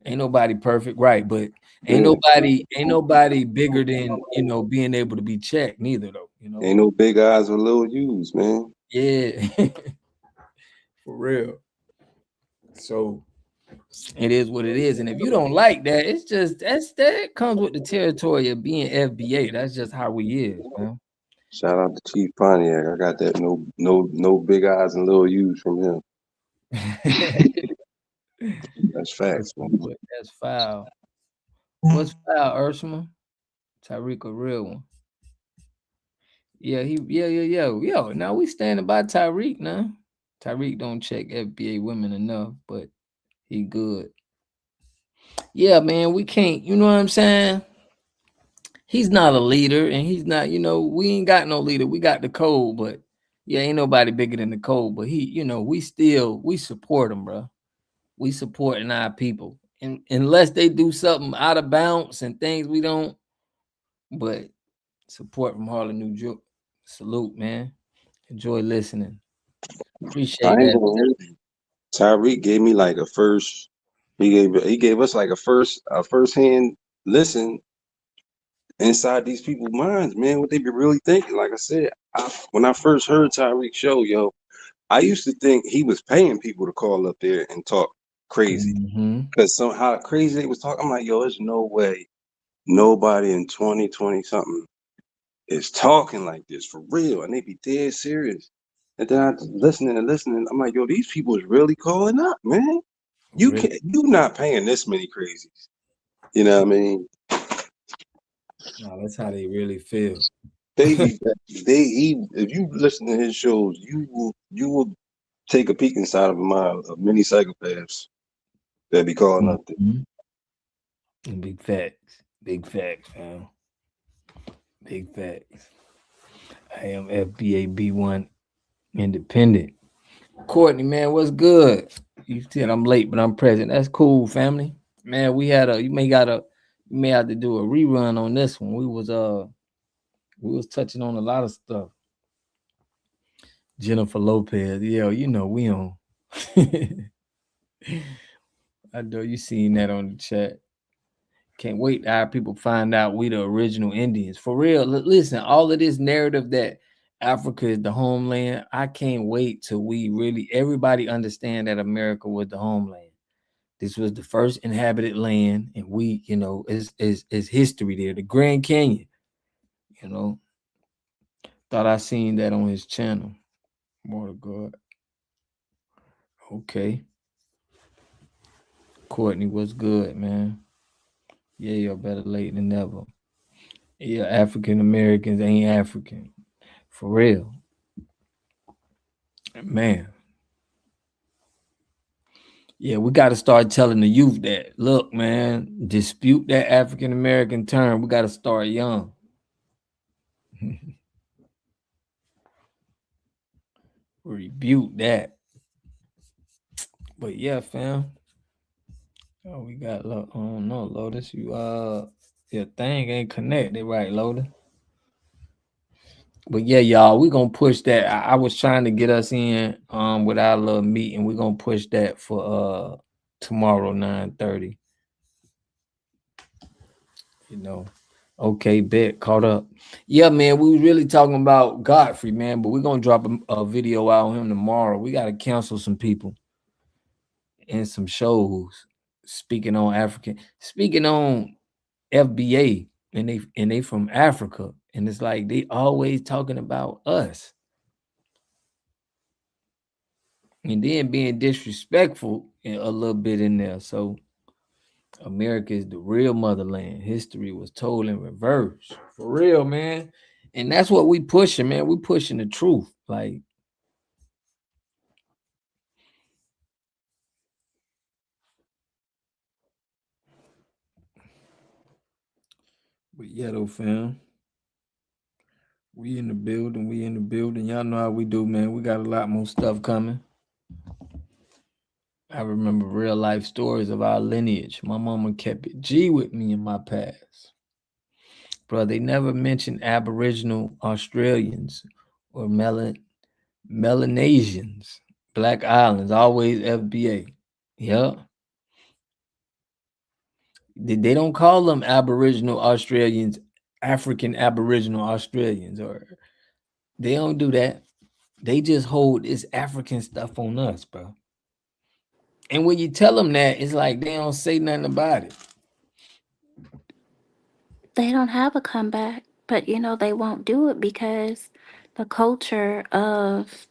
S1: ain't nobody perfect, right? But ain't nobody bigger than being able to be checked, neither though.
S23: Ain't no big eyes with little U's, man.
S1: Yeah, for real. So it is what it is, and if you don't like that, it's just that comes with the territory of being FBA. That's just how we is, man.
S23: Shout out to Chief Pontiac. I got that no big eyes and little U's from him. That's facts, man.
S1: That's foul. What's foul, Ursula? Tyreek a real one. Yeah, yo. Now we standing by Tyreek now. Tyreek don't check FBA women enough, but he good. Yeah, man, we can't, you know what I'm saying? He's not a leader, and he's not, we ain't got no leader. We got the code, but yeah, ain't nobody bigger than the code. But he, we support him, bro. We supporting our people. And unless they do something out of bounds and things we don't, but support from Harlem, New York. Salute, man. Enjoy listening. Appreciate that.
S23: Tyreek gave me like a first. He gave us like a first hand listen inside these people's minds, man. What they be really thinking. Like I said, when I first heard Tyreek show, yo, I used to think he was paying people to call up there and talk crazy because somehow crazy they was talking. I'm like, yo, there's no way nobody in 2020 something is talking like this for real, and they be dead serious. And then I listening. I'm like, yo, these people is really calling up, man. You not paying this many crazies. You know what I mean?
S1: No, that's how they really feel.
S23: If you listen to his shows, you will take a peek inside of many psychopaths that be calling up there.
S1: Big facts, fam. Big facts. I am FBA B1 independent. Courtney, man, what's good? You said I'm late, but I'm present. That's cool, family. Man, you may have to do a rerun on this one. We was touching on a lot of stuff. Jennifer Lopez, yeah, we on. I know you seen that on the chat. Can't wait to have people find out we the original Indians. For real, listen, all of this narrative that Africa is the homeland, I can't wait till everybody understand that America was the homeland. This was the first inhabited land, and we, is history there. The Grand Canyon, Thought I seen that on his channel. More to God. Okay. Courtney, what's good, man? Yeah, you're better late than never. Yeah, African Americans ain't African. For real. Man. Yeah, we got to start telling the youth that, look, man, dispute that African American term. We got to start young. Rebuke that. But yeah, fam. Oh, we got, I don't know, Lotus. Your thing ain't connected, right, Lotus? But yeah, y'all, we're gonna push that. I was trying to get us in with our little meeting. We're gonna push that for tomorrow, 9:30. Okay, bet, caught up. Yeah, man, we were really talking about Godfrey, man, but we're gonna drop a video out on him tomorrow. We gotta cancel some people and some shows speaking on FBA, and they from Africa, and it's like they always talking about us. and then being disrespectful a little bit in there. So America is the real motherland. History was told in reverse. For real, man. And that's what we pushing, man. We pushing the truth. Like, but yeah, though, fam. We in the building. We in the building. Y'all know how we do, man. We got a lot more stuff coming. I remember real life stories of our lineage. My mama kept it G with me in my past. Bro, they never mentioned Aboriginal Australians or Melanesians. Black Islands, always FBA. Yep. They don't call them Aboriginal Australians, African Aboriginal Australians, or they don't do that. They just hold this African stuff on us, bro. And when you tell them that, it's like they don't say nothing about it.
S6: They don't have a comeback, but you know they won't do it because the culture of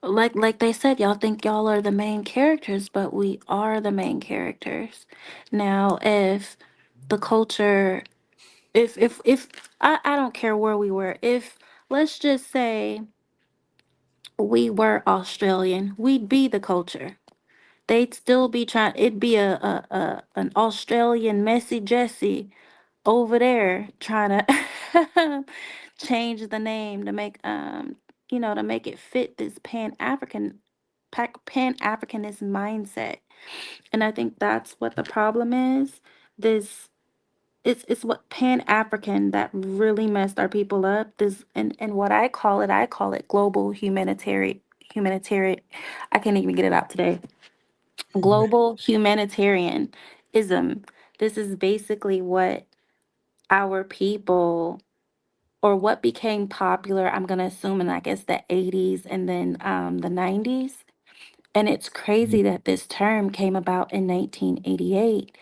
S6: like they said, y'all think y'all are the main characters, but we are the main characters. Now, if the culture, if I don't care where we were, if let's just say we were Australian, we'd be the culture. They'd still be trying. It'd be a an Australian messy Jesse over there trying to change the name to make to make it fit this pan Africanist mindset. And I think that's what the problem is. This it's what pan African that really messed our people up. This and what I call it global humanitarian. I can't even get it out today. Global humanitarianism. This is basically what our people or what became popular, I'm going to assume in I guess the 80s and then the 90s. And it's crazy that this term came about in 1988.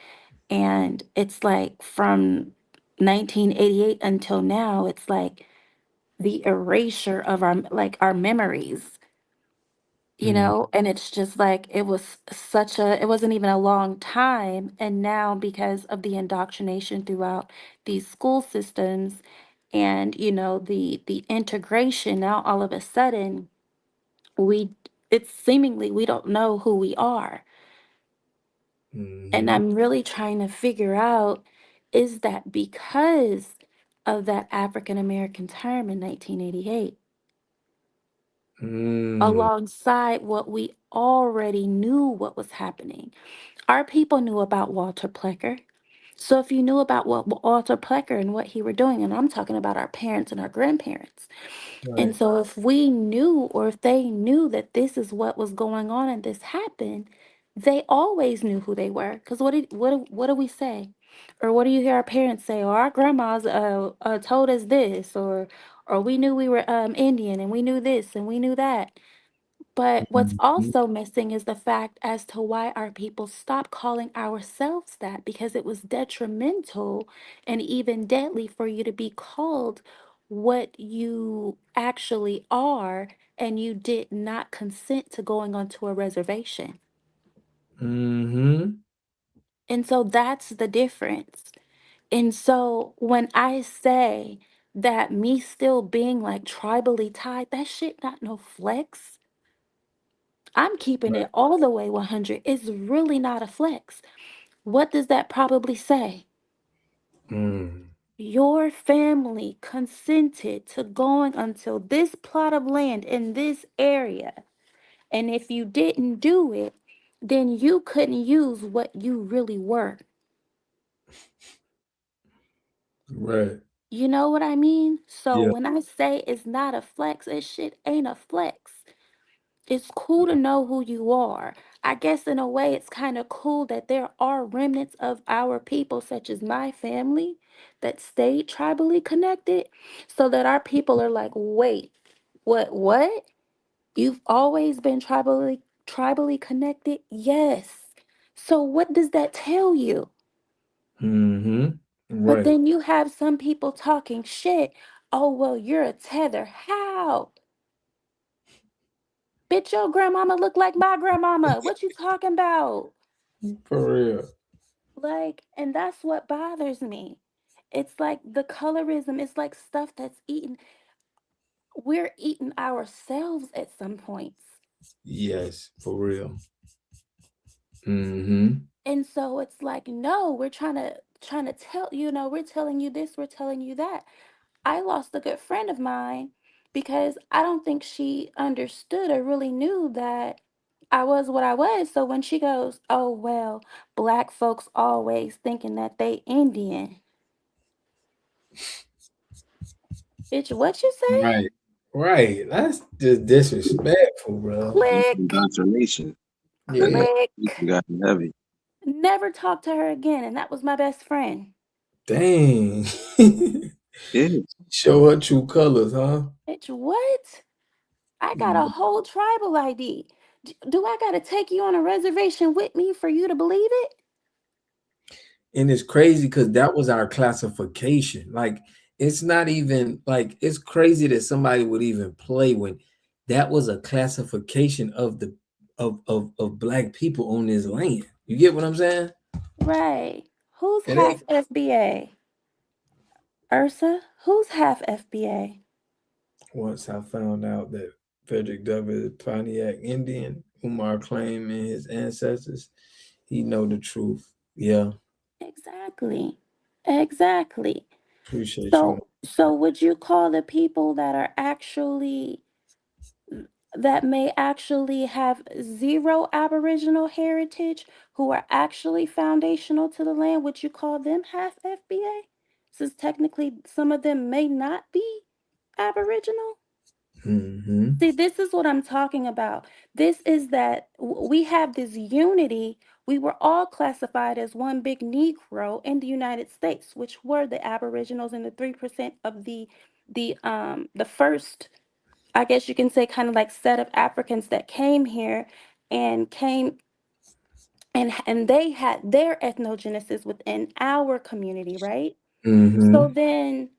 S6: And it's like from 1988 until now, it's like the erasure of our memories, and it's just like it was it wasn't even a long time. And now, because of the indoctrination throughout these school systems and the integration, now all of a sudden we it's seemingly we don't know who we are. And I'm really trying to figure out, is that because of that African American term in 1988 alongside what we already knew what was happening? Our people knew about Walter Plecker. So if you knew about what Walter Plecker and what he were doing, and I'm talking about our parents and our grandparents. And
S1: Right.
S6: so if we knew, or if they knew that this is what was going on and this happened, they always knew who they were. Because what do we say? Or what do you hear our parents say? Or our grandmas told us this, or we knew we were Indian and we knew this and we knew that. But what's also missing is the fact as to why our people stopped calling ourselves that, because it was detrimental and even deadly for you to be called what you actually are, and you did not consent to going onto a reservation.
S1: Mm-hmm.
S6: And so that's the difference. And so when I say that me still being like tribally tied, that shit not no flex. I'm keeping it all the way 100. It's really not a flex. What does that probably say? Your family consented to going until this plot of land in this area. And if you didn't do it, then you couldn't use what you really were.
S1: Right.
S6: You know what I mean? So
S1: Yeah.
S6: when I say it's not a flex, it shit ain't a flex. It's cool to know who you are. I guess in a way it's kind of cool that there are remnants of our people, such as my family, that stayed tribally connected, so that our people are like, wait, what? You've always been tribally connected? Yes. So what does that tell you?
S1: Mm-hmm.
S6: But
S1: Right.
S6: then you have some people talking shit. Oh, well, you're a tether. How? Bitch, your grandmama look like my grandmama. What you talking about?
S1: For real.
S6: Like, and that's what bothers me. It's like the colorism, it's like stuff that's eaten. We're eating ourselves at some points.
S1: Yes, for real. Mm-hmm.
S6: And so it's like, no, we're trying to tell, we're telling you this, we're telling you that. I lost a good friend of mine because I don't think she understood or really knew that I was what I was. So when she goes, "Oh, well, black folks always thinking that they Indian." Bitch, what you say?
S1: Right. Right. That's just disrespectful, bro.
S6: Click,
S23: Indoctrination.
S1: Yeah.
S6: click.
S23: Got heavy.
S6: Never talked to her again, and that was my best friend.
S1: Dang.
S23: Yeah.
S1: Show her true colors, huh?
S6: Bitch, what? I got a whole tribal ID. Do I got to take you on a reservation with me for you to believe it?
S1: And it's crazy because that was our classification. Like, it's not even like it's crazy that somebody would even play when that was a classification of the of black people on this land. You get what I'm saying?
S6: Right. Who's
S1: It
S6: half
S1: ain't.
S6: FBA? Ursa? Who's half FBA?
S1: Once I found out that Frederick Douglass is Pontiac Indian, Umar claiming his ancestors, he know the truth. Yeah,
S6: Exactly. Exactly.
S1: appreciate you.
S6: So would you call the people that are actually that may actually have zero Aboriginal heritage who are actually foundational to the land, would you call them half FBA? Since technically some of them may not be Aboriginal?
S1: Mm-hmm.
S6: See, this is what I'm talking about. This is that we have this unity. We were all classified as one big Negro in the United States, which were the Aboriginals and the 3% of the first, I guess you can say, kind of like set of Africans that came here and came and they had their ethnogenesis within our community, right?
S1: Mm-hmm.
S6: So then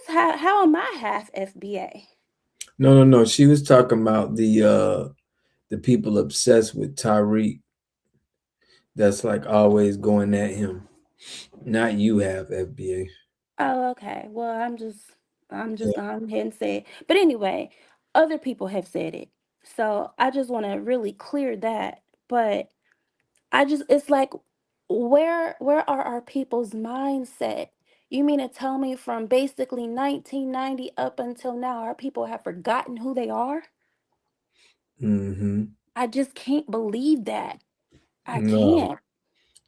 S6: how am I half FBA?
S1: No. She was talking about the people obsessed with Tyreek. That's like always going at him. Not you have FBA.
S6: Oh, okay. Well, I'm
S1: Yeah.
S6: just going ahead and say it. But anyway, other people have said it. So I just want to really clear that. But it's like where are our people's mindset? You mean to tell me from basically 1990 up until now, our people have forgotten who they are?
S1: Mm-hmm.
S6: I just can't believe that. I
S1: No.
S6: can't.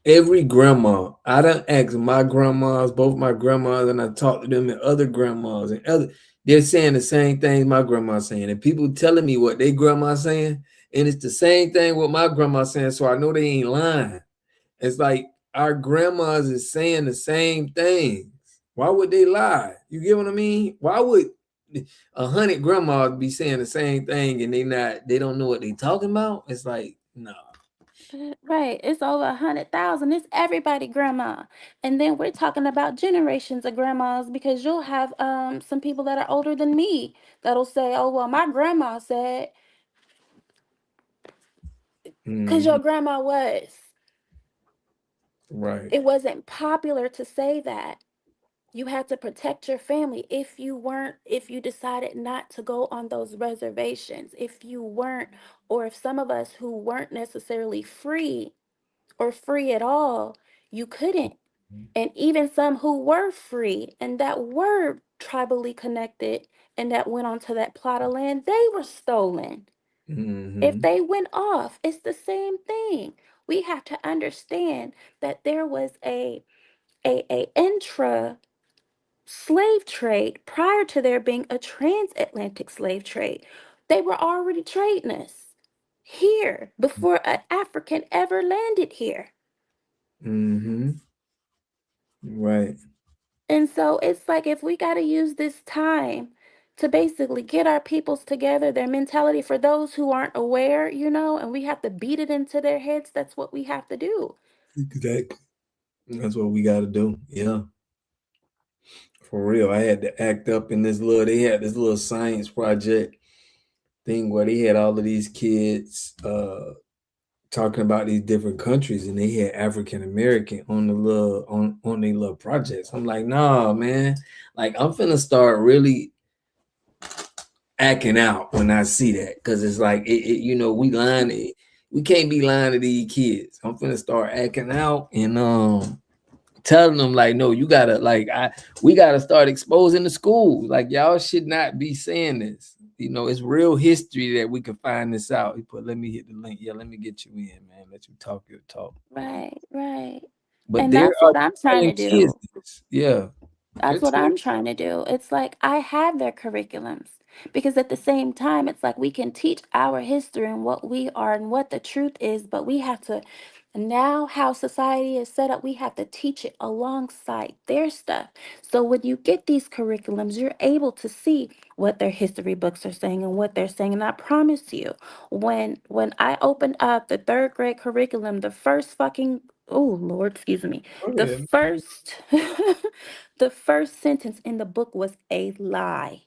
S1: Every grandma, I done asked my grandmas, both my grandmas, and I talked to them and other grandmas and other. They're saying the same things my grandma's saying, and people telling me what they grandma's saying, and it's the same thing what my grandma's saying. So I know they ain't lying. It's like our grandmas is saying the same things. Why would they lie? You get what I mean? Why would 100 grandmas be saying the same thing and they don't know what they talking about? It's like, no.
S6: Right, it's over 100,000. It's everybody grandma. And then we're talking about generations of grandmas because you'll have some people that are older than me that'll say, "Oh, well, my grandma said," because your grandma was.
S1: Right.
S6: It wasn't popular to say that. You had to protect your family if you decided not to go on those reservations, if you weren't, or if some of us who weren't necessarily free or free at all, you couldn't. And even some who were free and that were tribally connected and that went onto that plot of land, they were stolen. If they went off, it's the same thing. We have to understand that there was a intra slave trade prior to there being a transatlantic slave trade. They were already trading us here before an African ever landed here.
S1: Mm-hmm. Right.
S6: And so it's like if we got to use this time to basically get our peoples together, their mentality for those who aren't aware, and we have to beat it into their heads, that's what we have to do.
S1: Exactly. That's what we got to do. Yeah. For real. I had to act up in they had this little science project thing where they had all of these kids talking about these different countries, and they had African American on the little on their little projects. I'm like, nah, man. Like, I'm finna start really acting out when I see that, because it's like you know, we lying. We can't be lying to these kids. I'm finna start acting out and telling them like, no, you gotta we gotta start exposing the schools. Like, y'all should not be saying this. You know, it's real history that we can find this out. He put, let me hit the link. Yeah, let me get you in, man. Let you talk your talk.
S6: Right.
S1: But
S6: And
S1: there
S6: that's
S1: are
S6: what I'm trying to
S1: telling kids
S6: do.
S1: this. Yeah.
S6: That's what I'm trying to do. It's like I have their curriculums because at the same time, it's like we can teach our history and what we are and what the truth is, but we have to now how society is set up, we have to teach it alongside their stuff. So when you get these curriculums, you're able to see what their history books are saying and what they're saying. And I promise you, when I opened up the third grade curriculum, the first fucking oh Lord, excuse me. The
S1: Okay.
S6: first the first sentence in the book was a lie.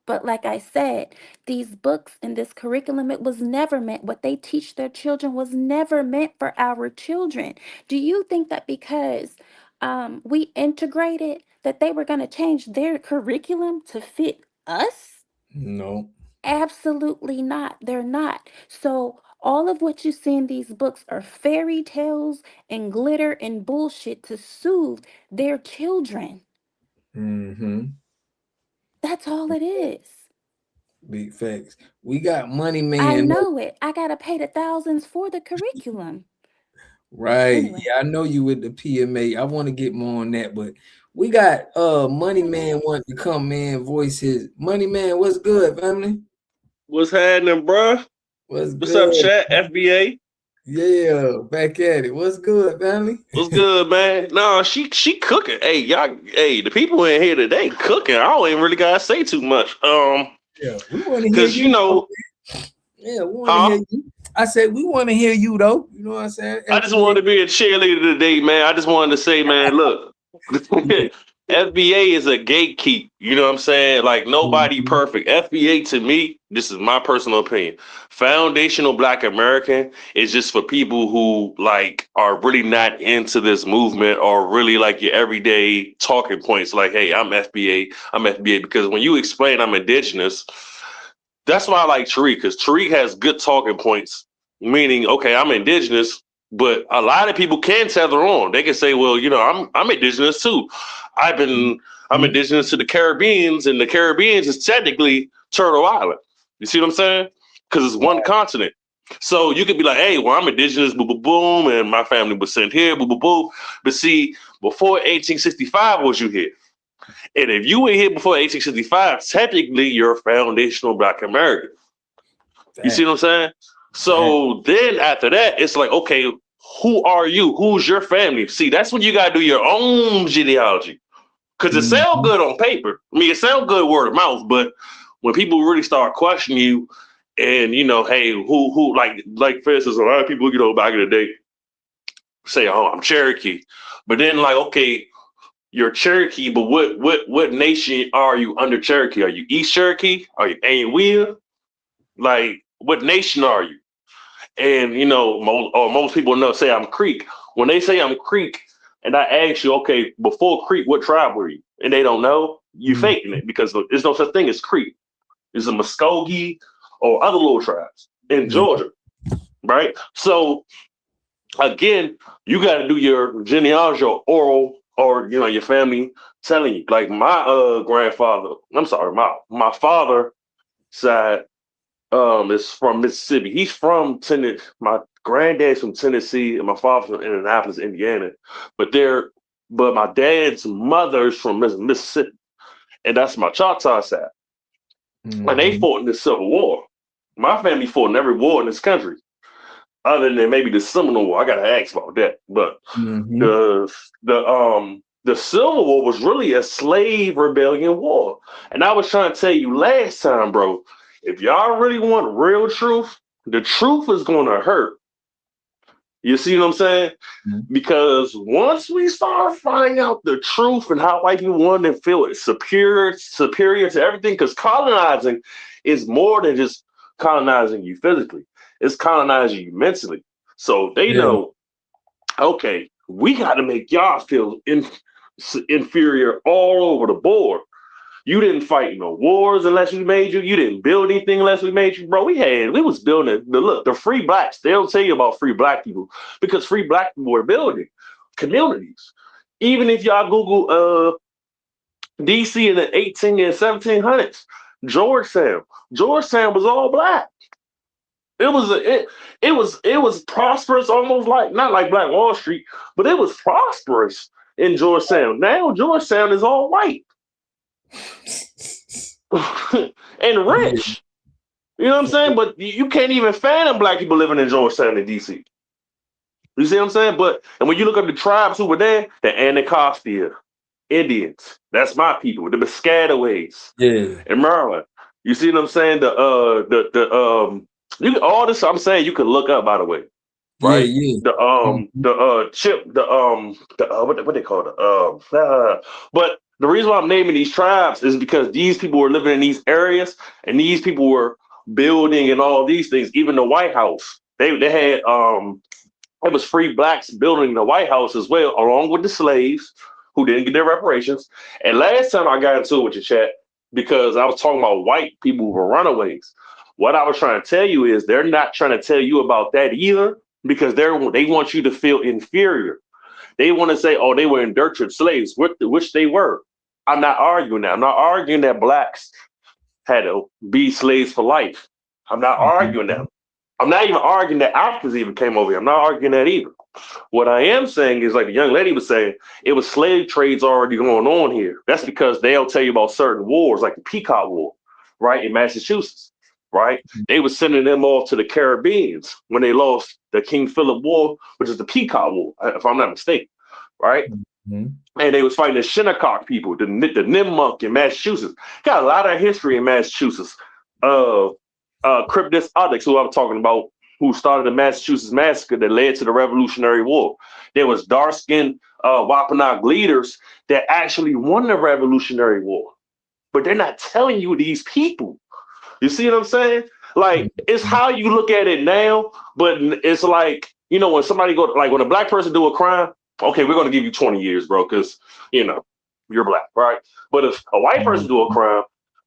S6: But like I said, these books and this curriculum, it was never meant, what they teach their children was never meant for our children. Do you think that because we integrated that they were going to change their curriculum to fit us?
S1: No.
S6: Absolutely not. They're not. So all of what you see in these books are fairy tales and glitter and bullshit to soothe their children.
S1: Mm-hmm.
S6: That's all it is.
S1: Big facts. We got Money
S6: I
S1: Man.
S6: know it. I gotta pay the thousands for the curriculum.
S1: Right.
S6: Anyway.
S1: Yeah, I know you with the PMA. I want to get more on that, but we got Money Man wanting to come, man, voice his Money Man. What's good, family?
S3: What's happening, bruh?
S1: What's
S3: What's
S1: good?
S3: up, chat? FBA?
S1: Yeah, back at it. What's good, family?
S3: What's good, man? No, she cooking. Hey, y'all, hey, the people in here today cooking. I don't even really gotta say too much.
S1: Yeah, we want to hear
S3: Cause
S1: you.
S3: you know,
S1: Yeah, we want to hear you. I said we want to hear you though. You know what I'm saying?
S3: I just wanted to be a cheerleader today, man. I just wanted to say, man, look, FBA is a gatekeep. You know what I'm saying? Like nobody perfect. FBA to me, this is my personal opinion. Foundational Black American is just for people who like are really not into this movement or really like your everyday talking points. Like, hey, I'm FBA. I'm FBA because when you explain I'm indigenous, that's why I like Tariq because Tariq has good talking points. Meaning, okay, I'm indigenous, but a lot of people can tether on. They can say, well, you know, I'm indigenous too. I'm indigenous to the Caribbeans, and the Caribbeans is technically Turtle Island. You see what I'm saying? Because it's one continent. So you could be like, hey, well, I'm indigenous, boom, boom, boom, and my family was sent here, boom, boom, boom. But see, before 1865 was you here. And if you were here before 1865, technically you're a foundational Black American. You see what I'm saying? So then after that, it's like, okay, who are you? Who's your family? See, that's when you got to do your own genealogy. Because it sounds good on paper. I mean, it sounds good word of mouth, but when people really start questioning you and, you know, hey, who, like for instance, a lot of people, you know, back in the day say, oh, I'm Cherokee. But then like, okay, you're Cherokee, but what nation are you under Cherokee? Are you East Cherokee? Are you Ainwea? Like, what nation are you? And you know, most people know say I'm Creek. When they say I'm Creek, and I ask you, okay, before Creek, what tribe were you? And they don't know, you faking it because there's no such thing as Creek. There's a Muskogee or other little tribes in Georgia, right? So again, you got to do your genealogy or oral, or you know, your family telling you. Like my grandfather, I'm sorry, my father side is from Mississippi. He's from Tennessee. My granddad's from Tennessee, and my father's from Indianapolis, Indiana. But my dad's mother's from Mississippi, and that's my Choctaw side. And they fought in the Civil War. My family fought in every war in this country, other than maybe the Seminole War. I gotta ask about that. But the Civil War was really a slave rebellion war. And I was trying to tell you last time, bro, if y'all really want real truth, the truth is gonna hurt. You see what I'm saying? Because once we start finding out the truth and how white people want to feel superior to everything, because colonizing is more than just colonizing you physically. It's colonizing you mentally. So they know, okay, we got to make y'all feel inferior all over the board. You didn't fight no wars unless we made you. You didn't build anything unless we made you, bro. We was building the free blacks. They'll tell you about free black people because free black people were building communities. Even if y'all Google DC in the 18 and 1700s, Georgetown was all black. It was prosperous, almost like not like Black Wall Street, but it was prosperous in Georgetown. Now Georgetown is all white. And rich. You know what I'm saying? But you can't even fathom black people living in Georgetown and DC. You see what I'm saying? And when you look up the tribes who were there, the Anacostia, Indians. That's my people, the Piscataways.
S1: Yeah.
S3: In Maryland. You see what I'm saying? All this I'm saying you can look up, by the way. Right?
S1: Yeah.
S3: What they call it? But the reason why I'm naming these tribes is because these people were living in these areas and these people were building and all these things. Even the White House, they had it was free blacks building the White House as well, along with the slaves who didn't get their reparations. And last time I got into it with your chat, because I was talking about white people who were runaways. What I was trying to tell you is they're not trying to tell you about that either, because they want you to feel inferior. They want to say, oh, they were indentured slaves, which they were. I'm not arguing that. I'm not arguing that blacks had to be slaves for life. I'm not arguing that. I'm not even arguing that Africans even came over here. I'm not arguing that either. What I am saying is, like the young lady was saying, it was slave trades already going on here. That's because they'll tell you about certain wars, like the Pequot War, right, in Massachusetts, right? They were sending them off to the Caribbeans when they lost the King Philip War, which is the Pequot War, if I'm not mistaken, right? And they was fighting the Shinnecock people, the Nipmuc in Massachusetts. Got a lot of history in Massachusetts. Cryptus Attucks, who I'm talking about, who started the Massachusetts Massacre that led to the Revolutionary War. There was dark-skinned Wampanoag leaders that actually won the Revolutionary War. But they're not telling you these people. You see what I'm saying? Like, it's how you look at it now, but it's like, you know, when somebody when a black person do a crime, okay, we're going to give you 20 years, bro, because, you know, you're black, right? But if a white person do a crime,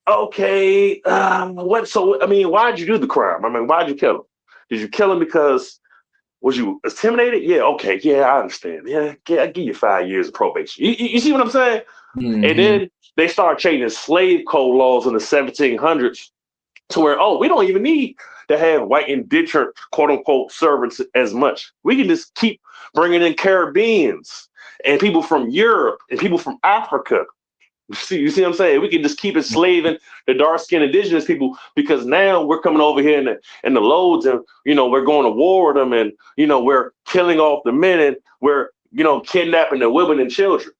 S3: okay, why'd you do the crime? I mean, why'd you kill him? Did you kill him because was you intimidated? Yeah, okay, yeah, I understand. Yeah, I give you 5 years of probation. You see what I'm saying? And then they start changing slave code laws in the 1700s to where, we don't even need to have white indentured, quote unquote, servants as much. We can just keep bringing in Caribbeans and people from Europe and people from Africa. You see what I'm saying? We can just keep enslaving the dark-skinned indigenous people because now we're coming over here in the loads and, you know, we're going to war with them and, you know, we're killing off the men and we're, you know, kidnapping the women and children.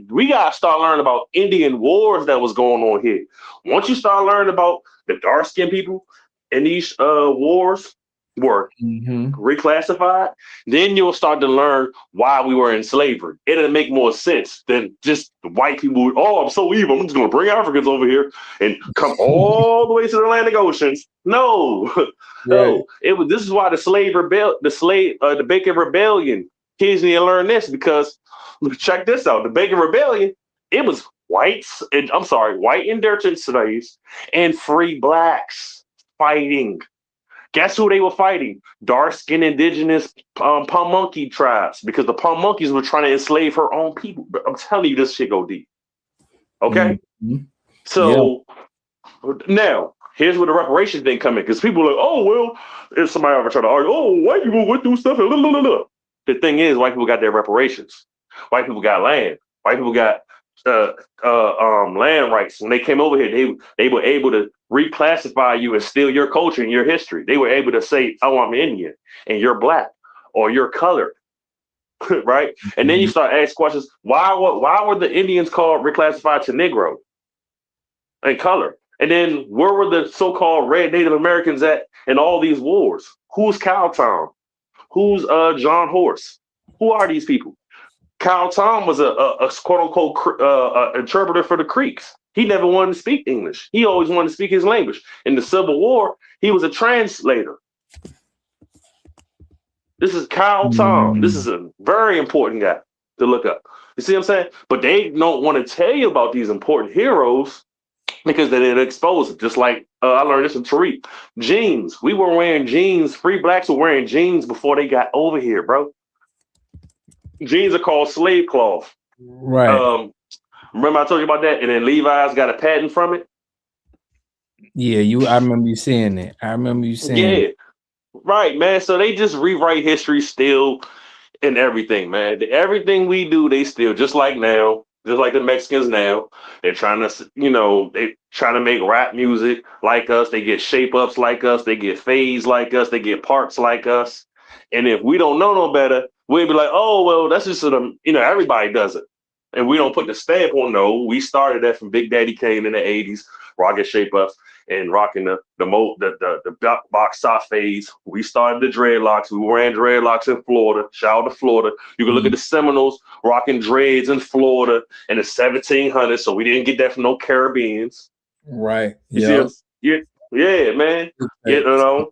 S3: We got to start learning about Indian wars that was going on here. Once you start learning about the dark-skinned people in these wars were reclassified, then you'll start to learn why we were in slavery. It'll make more sense than just the white people. Oh, I'm so evil. I'm just going to bring Africans over here and come all the way to the Atlantic Ocean. No, no. This is why the Bacon Rebellion. Kids need to learn this because check this out. The Bacon Rebellion, it was white indentured slaves and free blacks fighting. Guess who they were fighting? Dark-skinned indigenous Pamunkey tribes, because the Pamunkeys were trying to enslave her own people. I'm telling you, this shit go deep. Okay? So now, here's where the reparations thing come in, because people are like, oh, well, if somebody ever try to argue, oh, white people went through stuff. The thing is, white people got their reparations. White people got land. White people got land rights. When they came over here, they were able to reclassify you and steal your culture and your history. They were able to say, oh, I'm Indian and you're black or you're colored. Right? And then you start asking questions, why were the Indians called reclassified to Negro and color? And then where were the so-called red Native Americans at in all these wars? Who's Cowtown? Who's John Horse? Who are these people? Kyle Tom was a quote unquote interpreter for the Creeks. He never wanted to speak English. He always wanted to speak his language. In the Civil War, he was a translator. This is Kyle Tom. This is a very important guy to look up. You see what I'm saying? But they don't want to tell you about these important heroes because they didn't expose it. Just like I learned this from Tariq. Jeans. We were wearing jeans. Free blacks were wearing jeans before they got over here, bro. Jeans are called slave cloth.
S1: Right.
S3: Remember I told you about that? And then Levi's got a patent from it?
S1: Yeah, I remember you saying that.
S3: Yeah. Right, man. So they just rewrite history still and everything, man. Everything we do, they steal, just like now, just like the Mexicans now. They're trying to, they trying to make rap music like us. They get shape ups like us. They get fades like us. They get parts like us. And if we don't know no better, we'll be like, oh, well, that's just, everybody does it. And we don't put the stamp on, no. We started that from Big Daddy Kane in the 80s, rocking shape ups and rocking the box soft fades. We started the dreadlocks. We ran dreadlocks in Florida. Shout out to Florida. You can look at the Seminoles rocking dreads in Florida in the 1700s. So we didn't get that from no Caribbeans.
S1: Right.
S3: Yeah, man. You know.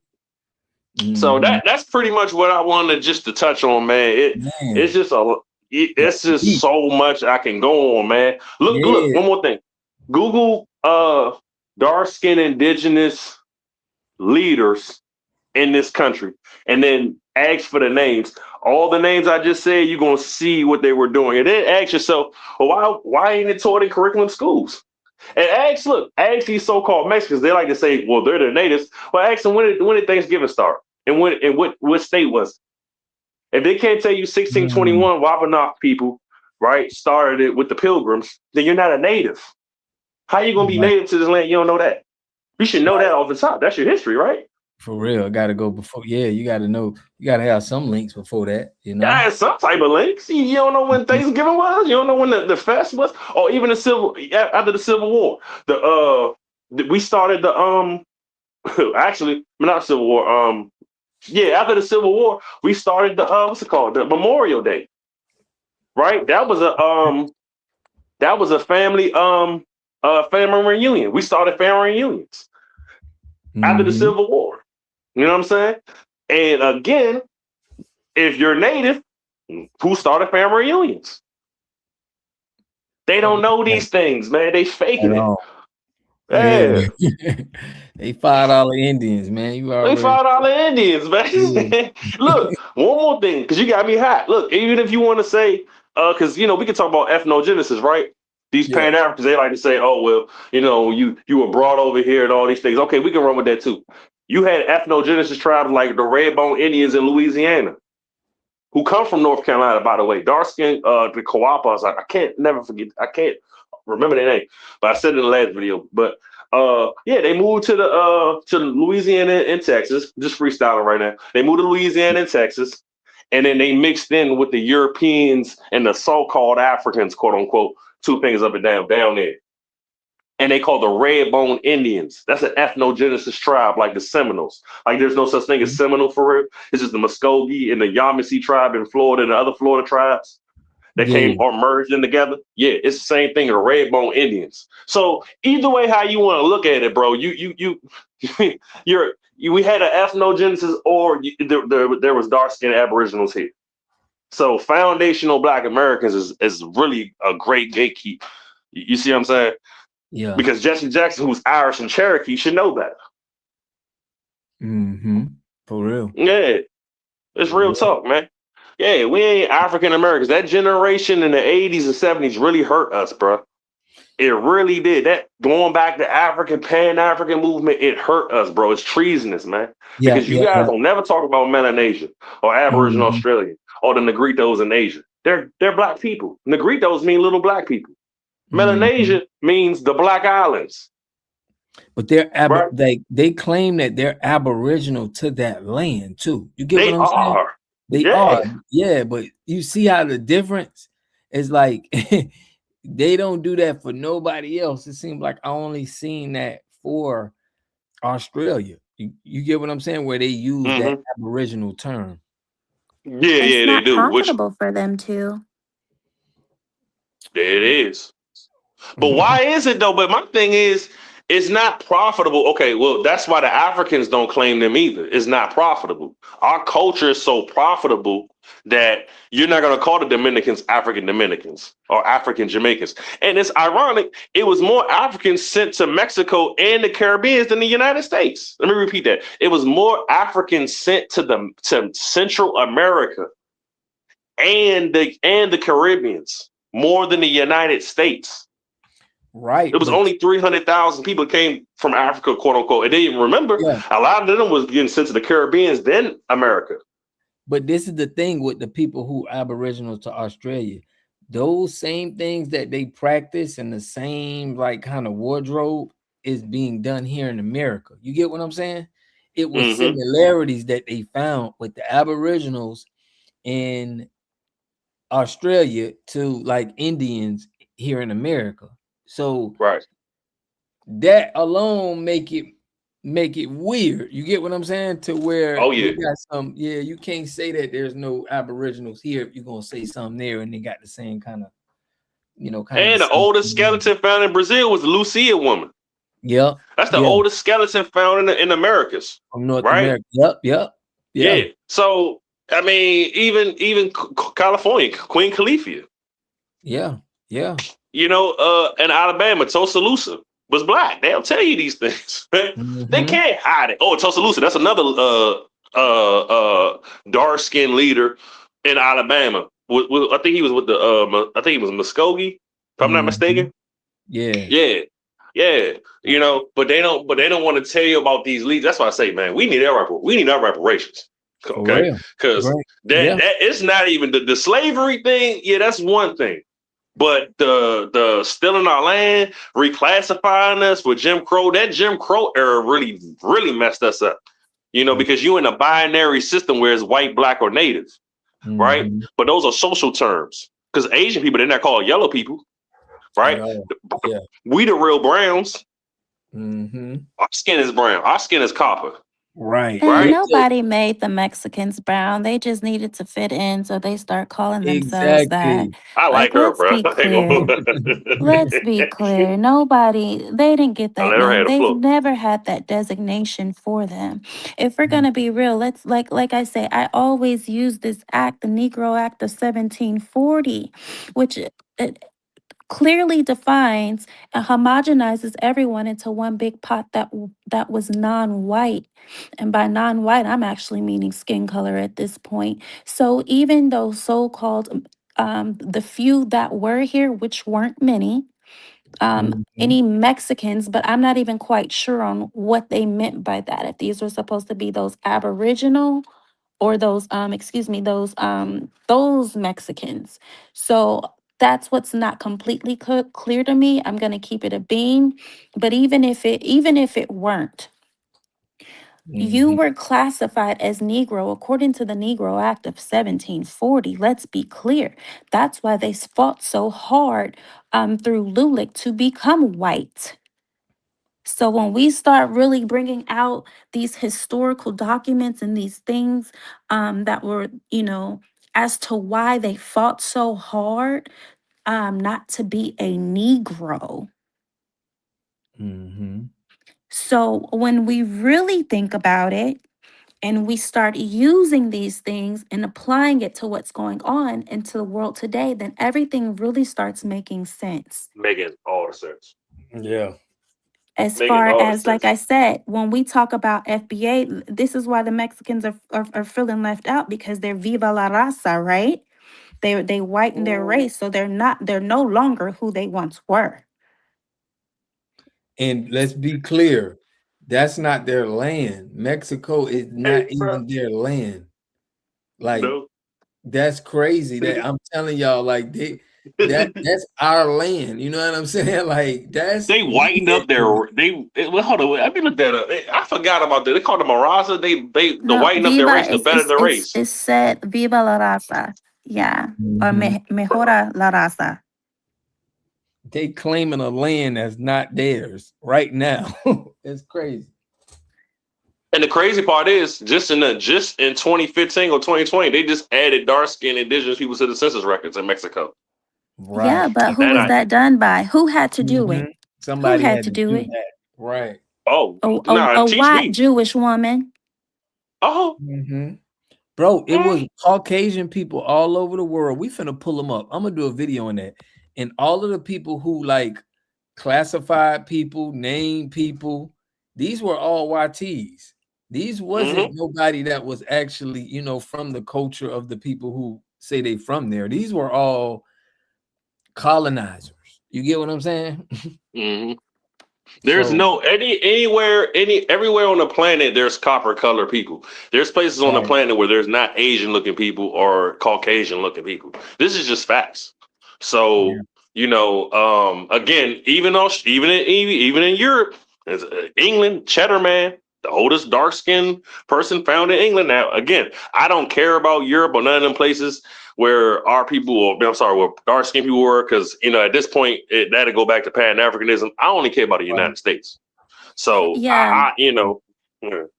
S3: So that's pretty much what I wanted just to touch on, man. It's just so much I can go on, man. Look, one more thing. Google dark-skinned indigenous leaders in this country, and then ask for the names. All the names I just said, you're gonna see what they were doing, and then ask yourself, well, why ain't it taught in curriculum schools? And ask these so-called Mexicans. They like to say, well, they're the natives. Well, ask them when did Thanksgiving start, and what state was it? If they can't tell you 1621 Wabanaki people, right, started it with the Pilgrims, then you're not a native. How you gonna be native to this land? You don't know that. You should know that off the top. That's your history, right?
S1: For real, got to go before. Yeah, you got to know. You got to have some links before that.
S3: Yeah, some type of links. You don't know when Thanksgiving was. You don't know when the fest was, or even after the Civil War. We started the actually not Civil War. After the Civil War, we started the what's it called? The Memorial Day. Right. That was a family family reunion. We started family reunions after the Civil War. You know what I'm saying? And again, if you're native, who started family reunions? They don't know these things, man. They faking it.
S1: Yeah. They $5 Indians, man.
S3: They $5 Indians, man. Look, one more thing, because you got me hot. Look, even if you want to say, because we can talk about ethnogenesis, right? These Pan-Africans, they like to say, oh, well, you were brought over here and all these things. Okay, we can run with that too. You had ethnogenesis tribes like the Redbone Indians in Louisiana, who come from North Carolina, by the way. Dark skin, the Coapas. I can't remember their name, but I said it in the last video. But they moved to Louisiana and Texas. Just freestyling right now. They moved to Louisiana and Texas, and then they mixed in with the Europeans and the so-called Africans, quote unquote, two fingers up and down there. And they call the Redbone Indians. That's an ethnogenesis tribe, like the Seminoles. Like there's no such thing as Seminole for real. It's just the Muskogee and the Yamasee tribe in Florida and the other Florida tribes that came or merged in together. Yeah, it's the same thing, the Redbone Indians. So either way, how you want to look at it, bro, we had an ethnogenesis, or there was dark-skinned Aboriginals here. So foundational Black Americans is really a great gatekeeper. You see what I'm saying?
S1: Yeah.
S3: Because Jesse Jackson, who's Irish and Cherokee, should know better.
S1: For real.
S3: Yeah. It's real talk, man. Yeah, we ain't African Americans. That generation in the 80s and 70s really hurt us, bro. It really did. That going back to African, Pan-African movement, it hurt us, bro. It's treasonous, man. Because you guys don't never talk about Melanesian or Aboriginal Australian or the Negritos in Asia. They're Black people. Negritos mean little Black people. Melanesia means the Black Islands.
S1: But they claim that they're Aboriginal to that land too. You get what I'm saying? They are. Yeah, but you see how the difference is like they don't do that for nobody else. It seems like I only seen that for Australia. You get what I'm saying? Where they use that Aboriginal term.
S3: Yeah,
S6: It's
S3: yeah, they
S6: not
S3: do. Which
S6: profitable for them to.
S3: it is. But why is it though? But my thing is, it's not profitable. Okay, well, that's why the Africans don't claim them either. It's not profitable. Our culture is so profitable that you're not going to call the Dominicans African Dominicans or African Jamaicans. And it's ironic, it was more Africans sent to Mexico and the Caribbean than the United States. Let me repeat that. It was more Africans sent to Central America and the Caribbeans more than the United States.
S1: Right.
S3: It was only 300,000 people came from Africa, quote unquote. And then remember, a lot of them was getting sent to the Caribbean, then America.
S1: But this is the thing with the people who aboriginal to Australia. Those same things that they practice and the same like kind of wardrobe is being done here in America. You get what I'm saying? It was similarities that they found with the aboriginals in Australia to like Indians here in America. So that alone make it weird. You get what I'm saying? To where you got some, you can't say that there's no aboriginals here if you're gonna say something there and they got the same kind of,
S3: And the oldest skeleton found in Brazil was the Lucia woman.
S1: Yep.
S3: That's the oldest skeleton found in the Americas.
S1: From North America. Yep.
S3: Yeah. So I mean, even California, Queen Califia.
S1: Yeah.
S3: In Alabama, Tuscaloosa was black. They'll tell you these things. They can't hide it. Oh, Tuscaloosa, that's another dark skinned leader in Alabama. I think he was with I think he was Muskogee, if I'm not mistaken.
S1: Yeah.
S3: But they don't want to tell you about these leaders. That's why I say, man, we need our reparations. Okay, because that it's not even the slavery thing. Yeah, that's one thing. But the stealing our land, reclassifying us with Jim Crow, that Jim Crow era really messed us up. Because you in a binary system where it's white, black, or native, right? But those are social terms. Because Asian people, they're not called yellow people, right? We the real browns. Our skin is brown. Our skin is copper.
S1: Right.
S6: And nobody made the Mexicans brown. They just needed to fit in, so they start calling themselves that.
S3: I like her,
S6: let's
S3: bro.
S6: be clear. Let's be clear. They didn't get that
S3: never
S6: name.
S3: had a
S6: They've
S3: float.
S6: never had that designation for them. If we're gonna be real, let's like I say, I always use this act, the Negro Act of 1740, which it clearly defines and homogenizes everyone into one big pot that was non-white. And by non-white, I'm actually meaning skin color at this point. So even those so-called the few that were here, which weren't many, any Mexicans, but I'm not even quite sure on what they meant by that. If these were supposed to be those Aboriginal or those those Mexicans. So that's what's not completely clear to me. I'm going to keep it a bean, but even if it weren't, you were classified as Negro according to the Negro Act of 1740. Let's be clear. That's why they fought so hard through Lulick to become white. So when we start really bringing out these historical documents and these things that were, as to why they fought so hard not to be a Negro. So when we really think about it and we start using these things and applying it to what's going on into the world today, then everything really starts making sense.
S3: Making all the sense.
S1: Yeah.
S6: As far as, like I said, when we talk about FBA, this is why the Mexicans are feeling left out, because they're Viva la Raza, right? They whiten their race, so they're no longer who they once were.
S1: And let's be clear, that's not their land. Mexico is not even their land. Like, that's crazy. That I'm telling y'all, like that's our land. You know what I'm saying? Like
S3: they whitened up hold on, let me look that up. I forgot about that. They called them Maraza. They whiten up their race to better their race.
S6: It's said Viva la Raza. Yeah. Or Mejora la Raza.
S1: They claiming a land that's not theirs right now. It's crazy.
S3: And the crazy part is, just in 2015 or 2020, they just added dark-skinned indigenous people to the census records in Mexico.
S1: Right.
S6: Yeah, but who was that done by? Who had to do it? Who
S1: Somebody
S6: had
S1: had
S6: to
S1: to
S6: do
S1: do
S6: it?
S1: that. Right.
S6: A
S3: Teach
S6: white
S3: me.
S6: Jewish woman.
S3: Oh.
S1: Bro, it was Caucasian people all over the world. We finna pull them up. I'm gonna do a video on that. And all of the people who like classified people, named people, these were all YTs. These wasn't nobody that was actually, from the culture of the people who say they from there. These were all colonizers. You get what I'm saying?
S3: There's no everywhere on the planet there's copper colored people. There's places on the planet where there's not Asian looking people or Caucasian looking people. This is just facts. So again, even in Europe, England, Cheddar Man, the oldest dark skinned person found in England. Now, again, I don't care about Europe or none of them places where our people, where dark skinned people were, because at this point that'll go back to Pan Africanism. I only care about the United States. So
S6: Yeah.
S3: I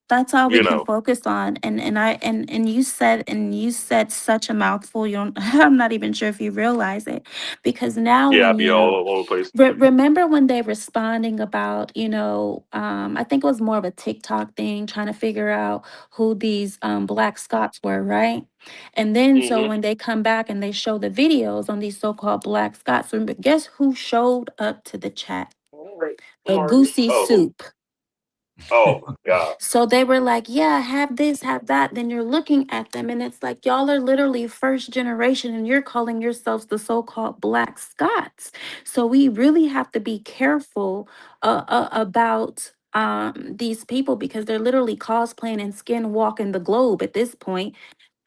S6: That's all we can focus on. And you said such a mouthful. I'm not even sure if you realize it, because now
S3: I'd
S6: when
S3: be all over the place.
S6: remember when they were responding about, I think it was more of a TikTok thing, trying to figure out who these Black Scots were, right? And then so when they come back and they show the videos on these so-called Black Scots, remember, guess who showed up to the chat? A goosey soup.
S3: Oh my God.
S6: So they were like, yeah, have this, have that. Then you're looking at them and it's like, y'all are literally first generation and you're calling yourselves the so-called Black Scots. So we really have to be careful about these people, because they're literally cosplaying and skinwalking the globe at this point.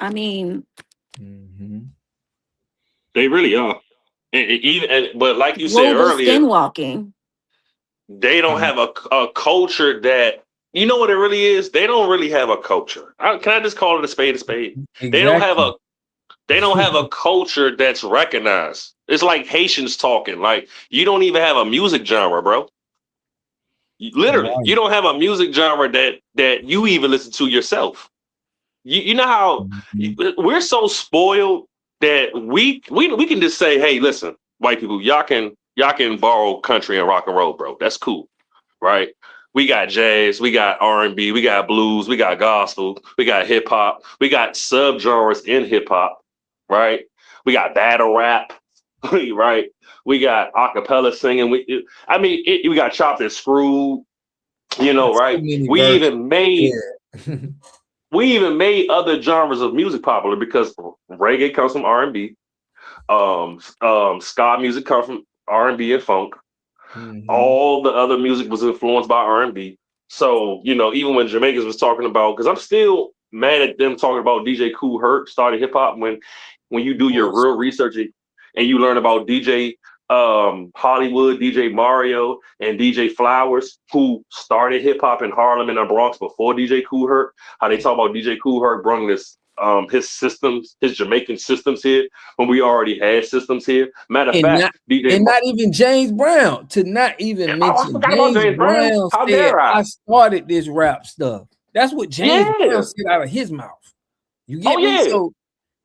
S6: I mean,
S3: They really are. But like you said
S6: global
S3: earlier,
S6: skinwalking.
S3: they don't have a culture that, you know what it really is? They don't really have a culture. Can I just call it a spade a spade?
S1: Exactly.
S3: They don't have a culture that's recognized. It's like Haitians talking. Like, you don't even have a music genre, bro. Literally, you don't have a music genre that you even listen to yourself. You know how we're so spoiled that we can just say, hey, listen, white people, y'all can borrow country and rock and roll, bro. That's cool, right? We got jazz, we got R&B, we got blues, we got gospel, we got hip hop, we got subgenres in hip hop, right? We got battle rap, right? We got acapella singing. We got chopped and screwed, right? We even made other genres of music popular because reggae comes from R&B. Ska music comes from R&B and funk. All the other music was influenced by R&B. So, even when Jamaicans was talking about, because I'm still mad at them talking about DJ Kool Herc started hip hop, when you do your real research and you learn about DJ Hollywood, DJ Mario, and DJ Flowers, who started hip hop in Harlem and the Bronx before DJ Kool Herc. How they talk about DJ Kool Herc bringing this his Jamaican systems here when we already had systems here. Matter of fact,
S1: not even James Brown, to not even mention James Brown
S3: How
S1: said,
S3: dare I
S1: started this rap stuff. That's what James Brown said out of his mouth. You get me? So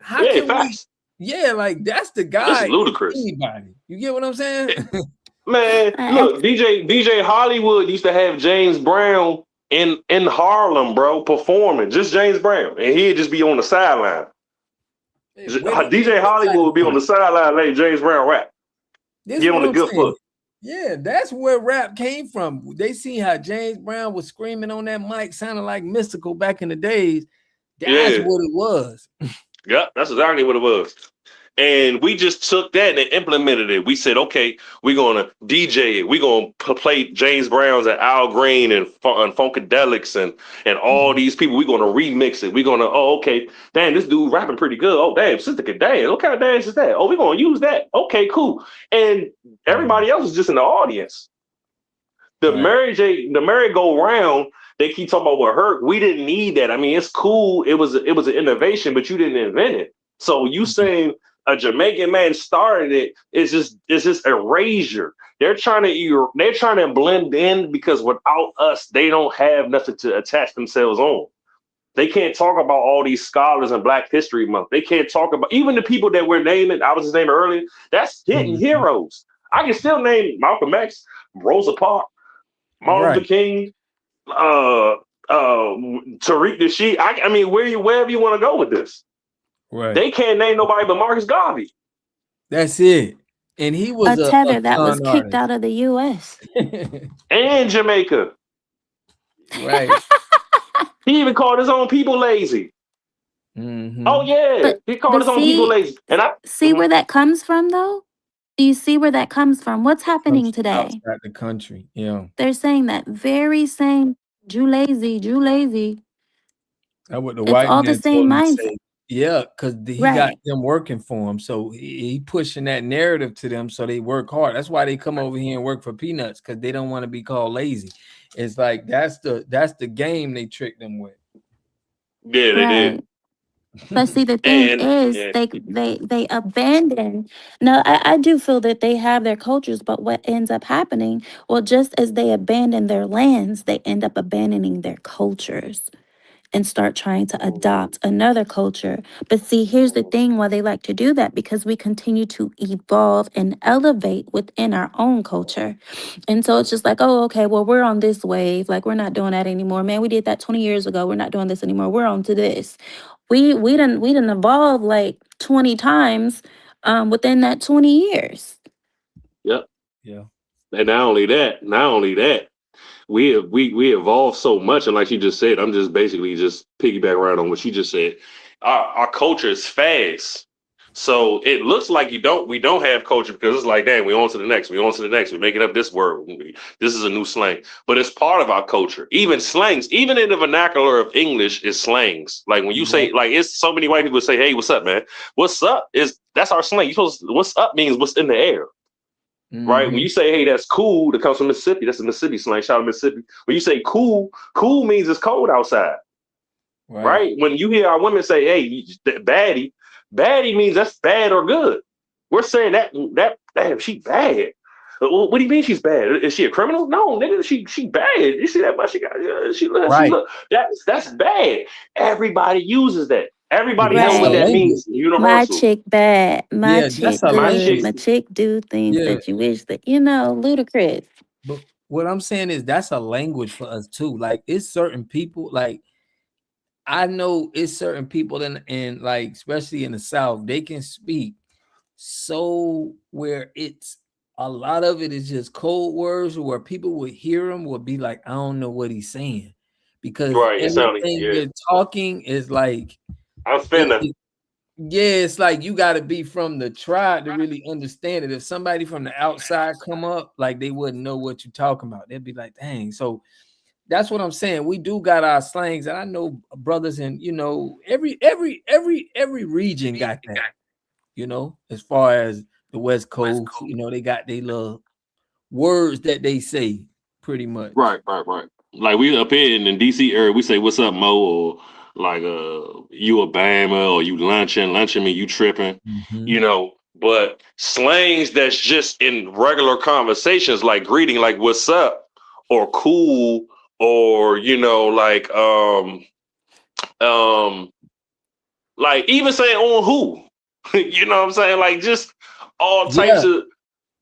S1: how can
S3: facts.
S1: like that's the guy.
S3: This is ludicrous.
S1: Anybody. You get what I'm saying?
S3: Man, look, DJ Hollywood used to have James Brown in Harlem, bro, performing, just James Brown, and he'd just be on the sideline. DJ Hollywood would be on the sideline letting James Brown rap. Get on the good foot.
S1: Yeah, that's where rap came from. They see how James Brown was screaming on that mic, sounding like Mystical back in the days. That's what it was.
S3: Yeah, that's exactly what it was. And we just took that and implemented it. We said, okay, we're going to DJ it. We're going to play James Brown's and Al Green and Funkadelics and all these people. We're going to remix it. We're going to, okay, damn, this dude rapping pretty good. Oh, damn, Sister can dance. What kind of dance is that? Oh, we're going to use that. Okay, cool. And everybody else is just in the audience. The merry-go-round, they keep talking about what hurt. We didn't need that. I mean, it's cool. It was an innovation, but you didn't invent it. So you saying a Jamaican man started it. It's just erasure. They're trying to blend in because without us, they don't have nothing to attach themselves on. They can't talk about all these scholars in Black History Month. They can't talk about even the people that we're naming. I was just naming earlier. That's hidden heroes. I can still name Malcolm X, Rosa Parks, Martin Luther King, Tariq Nasheed. I mean, wherever you want to go with this.
S1: Right.
S3: They can't name nobody but Marcus Garvey.
S1: That's it. And he was
S6: a tether
S1: a
S6: that was
S1: con
S6: kicked
S1: artist.
S6: out of the U.S.
S3: And Jamaica.
S1: Right.
S3: He even called his own people lazy. Oh yeah, he called his own people lazy. And I
S6: see where that comes from, though. Do you see where that comes from? What's happening today?
S1: Outside the country, yeah.
S6: They're saying that very same Jew lazy.
S1: That's what the
S6: It's
S1: white
S6: all the
S1: man told
S6: same
S1: him to
S6: mindset.
S1: say. Yeah, because he got them working for him. So he pushing that narrative to them so they work hard. That's why they come over here and work for peanuts, because they don't want to be called lazy. It's like that's the game they tricked them with.
S3: Yeah, they did.
S6: But see, the thing is, they abandon. Now, I do feel that they have their cultures, but what ends up happening, well, just as they abandon their lands, they end up abandoning their cultures and start trying to adopt another culture. But see, here's the thing why they like to do that, because we continue to evolve and elevate within our own culture. And so it's just like, oh, okay, well, we're on this wave. Like, we're not doing that anymore. Man, we did that 20 years ago. We're not doing this anymore. We're on to this. We didn't evolve like 20 times within that 20 years.
S3: Yep.
S1: Yeah.
S3: And not only that, we evolved so much, and like she just said, I'm just basically just piggyback around on what she just said. Our culture is fast, so it looks like we don't have culture, because it's like, damn, we on to the next, we're making up this word, this is a new slang, but it's part of our culture. Even slangs, even in the vernacular of English, is slangs. Like when you say, like, it's so many white people say, "Hey, what's up, man? What's up?" That's our slang. What's up means what's in the air. Right? When you say, "Hey, that's cool," that comes from Mississippi. That's a Mississippi slang. Shout out Mississippi. When you say cool means it's cold outside. Right? When you hear our women say, "Hey, baddie," baddie means that's bad or good. We're saying that damn, she bad. What do you mean she's bad? Is she a criminal? No, nigga, she bad. You see that much she got? She look. That's bad. Everybody uses that. Everybody knows what that means. Universal.
S6: My chick bad. My chick good. My
S3: chick.
S6: chick do things that you wish that, ludicrous.
S1: But what I'm saying is that's a language for us too. Like, it's certain people, like, I know it's certain people in like, especially in the South, they can speak so where it's a lot of it is just code words, where people would hear them would be like, I don't know what he's saying, because everything you're talking is like,
S3: I'm finna.
S1: It's like you got to be from the tribe to really understand it. If somebody from the outside come up, like, they wouldn't know what you're talking about. They'd be like, dang. So that's what I'm saying. We do got our slangs, and I know brothers in, every region got that. As far as the West Coast, they got their little words that they say, pretty much.
S3: Right. Like, we up here in the DC area, we say, "What's up, Mo?" Or like, you a Bama, or you lunching me, you tripping, But slangs that's just in regular conversations, like greeting, like "What's up?" or "cool," or like even saying "on who," you know what I'm saying? Like, just all types of.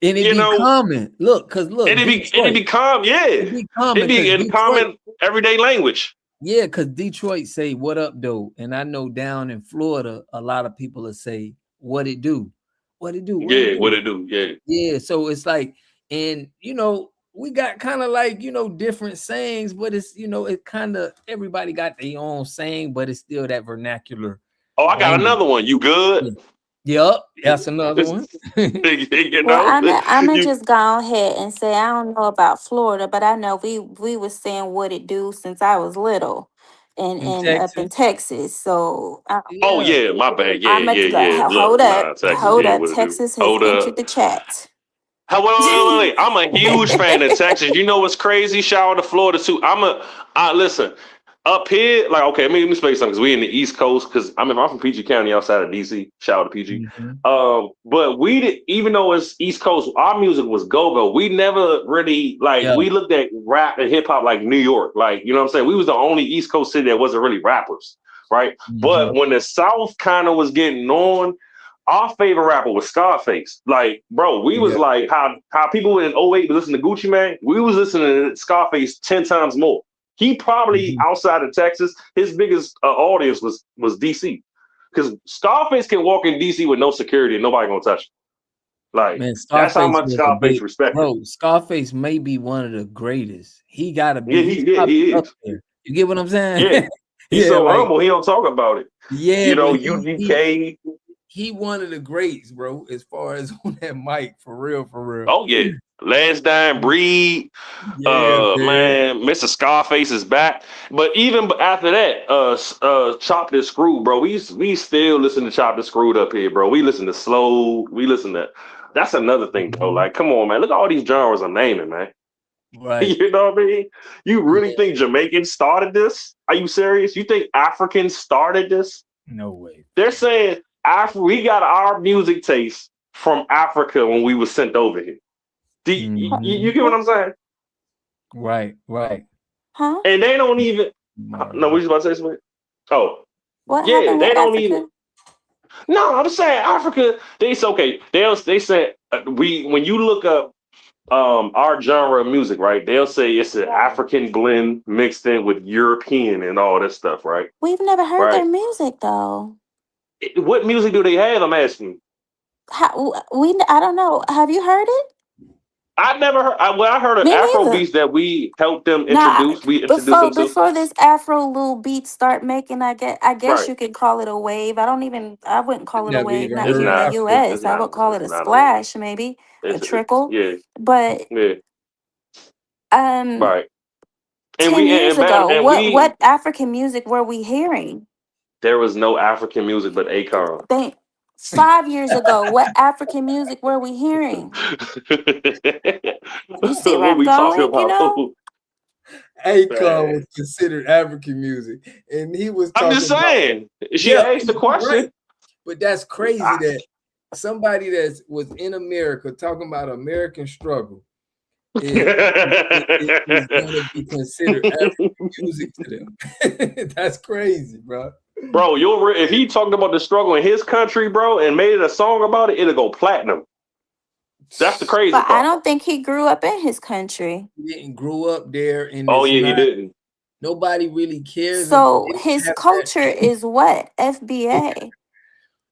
S1: And it be common. Look,
S3: and it be common, It be in common everyday language.
S1: Yeah, because Detroit say "what up, though," and I know down in Florida, a lot of people will say "what it do," what it do. Yeah. So it's like, and we got kind of like different sayings, but it's it kind of, everybody got their own saying, but it's still that vernacular.
S3: Oh, I got another one. You good?
S1: Yep, that's another one.
S6: Well, I'm gonna just go ahead and say I don't know about Florida, but I know we was saying "what it do" since I was little, and up in Texas. So
S3: oh yeah, my bad. Yeah,
S6: I'm
S3: yeah.
S6: hold up,
S3: Texas,
S6: Texas has
S3: hold
S6: entered
S3: up.
S6: the chat.
S3: Wait. I'm a huge fan of Texas. You know what's crazy? Shout out to Florida too. Listen. Up here, like, okay, let me explain something because we in the East Coast. Because I'm from PG County, outside of DC. Shout out to PG. But we did, even though it's East Coast, our music was go-go. We never really we looked at rap and hip hop like New York, like, you know what I'm saying. We was the only East Coast city that wasn't really rappers, right? But when the South kind of was getting on, our favorite rapper was Scarface. Like, bro, we was like how people in 08 was listening to Gucci Mane. We was listening to Scarface 10 times more. He probably outside of Texas, his biggest audience was DC, because Scarface can walk in DC with no security and nobody gonna touch him. Like,
S1: Man,
S3: that's how
S1: Scarface
S3: much
S1: was
S3: Scarface respected.
S1: bro. Scarface may be one of the greatest. He gotta be.
S3: He
S1: up
S3: is.
S1: there. You get what I'm saying?
S3: Yeah, he's so
S1: like,
S3: humble. He don't talk about it.
S1: Yeah,
S3: you know,
S1: but
S3: UGK.
S1: He one of the greats, bro. As far as on that mic, for real.
S3: Oh yeah, Last Dying Breed. Man, Mr. Scarface is back. But even after that, Chopped and Screwed, bro. We still listen to Chopped and Screwed up here, bro. We listen to Slow. We listen to. That's another thing, bro. Like, come on, man. Look at all these genres I'm naming, man.
S1: Right.
S3: You know what I mean? You really think Jamaicans started this? Are you serious? You think Africans started this?
S1: No way.
S3: They're saying we got our music taste from Africa when we were sent over here. You get what I'm saying?
S1: Right.
S9: Huh?
S3: And they don't even. No, what you about to say something? Oh,
S9: what
S3: yeah,
S9: happened with
S3: they don't
S9: Africa?
S3: even. No, I'm saying Africa. They said when you look up our genre of music, right? They'll say it's an African blend mixed in with European and all this stuff, right?
S9: We've never heard
S3: Right.
S9: their music though.
S3: What music do they have? I'm asking.
S9: I don't know. Have you heard it?
S3: I never heard. I heard of
S9: Me
S3: Afro
S9: neither.
S3: beats that we helped them
S9: Nah,
S3: introduce. We introduced them to.
S9: before this Afro little beats start making, I guess
S3: Right.
S9: you could call it a wave. I wouldn't call it a
S1: Never
S9: wave.
S1: even
S9: Not
S1: heard
S9: here in the
S3: It's
S9: U.S. I
S3: not.
S9: would call it
S3: It's
S9: a
S3: not a wave.
S9: splash, maybe a
S3: It's
S9: trickle.
S3: yeah.
S9: But
S3: Right. And
S9: 10 years ago,
S3: we
S9: what African music were we hearing?
S3: there was no African music but Akon.
S9: 5 years ago, what African music were we hearing? You see where
S3: What
S9: I'm
S3: we talking
S9: going, you
S3: about?
S9: know?
S1: Akon was considered African music, and he was
S3: I'm
S1: talking
S3: just
S1: about.
S3: saying. She asked the question.
S1: Right. But that's crazy that somebody that was in America talking about American struggle is going to be considered African music to them. That's crazy, bro.
S3: Bro, if he talked about the struggle in his country, bro, and made a song about it, it'll go platinum. That's the crazy
S9: But
S3: part.
S9: I don't think he grew up in his country.
S1: He didn't grow up there, and
S3: he didn't.
S1: Nobody really cares.
S9: So his culture is what? FBA.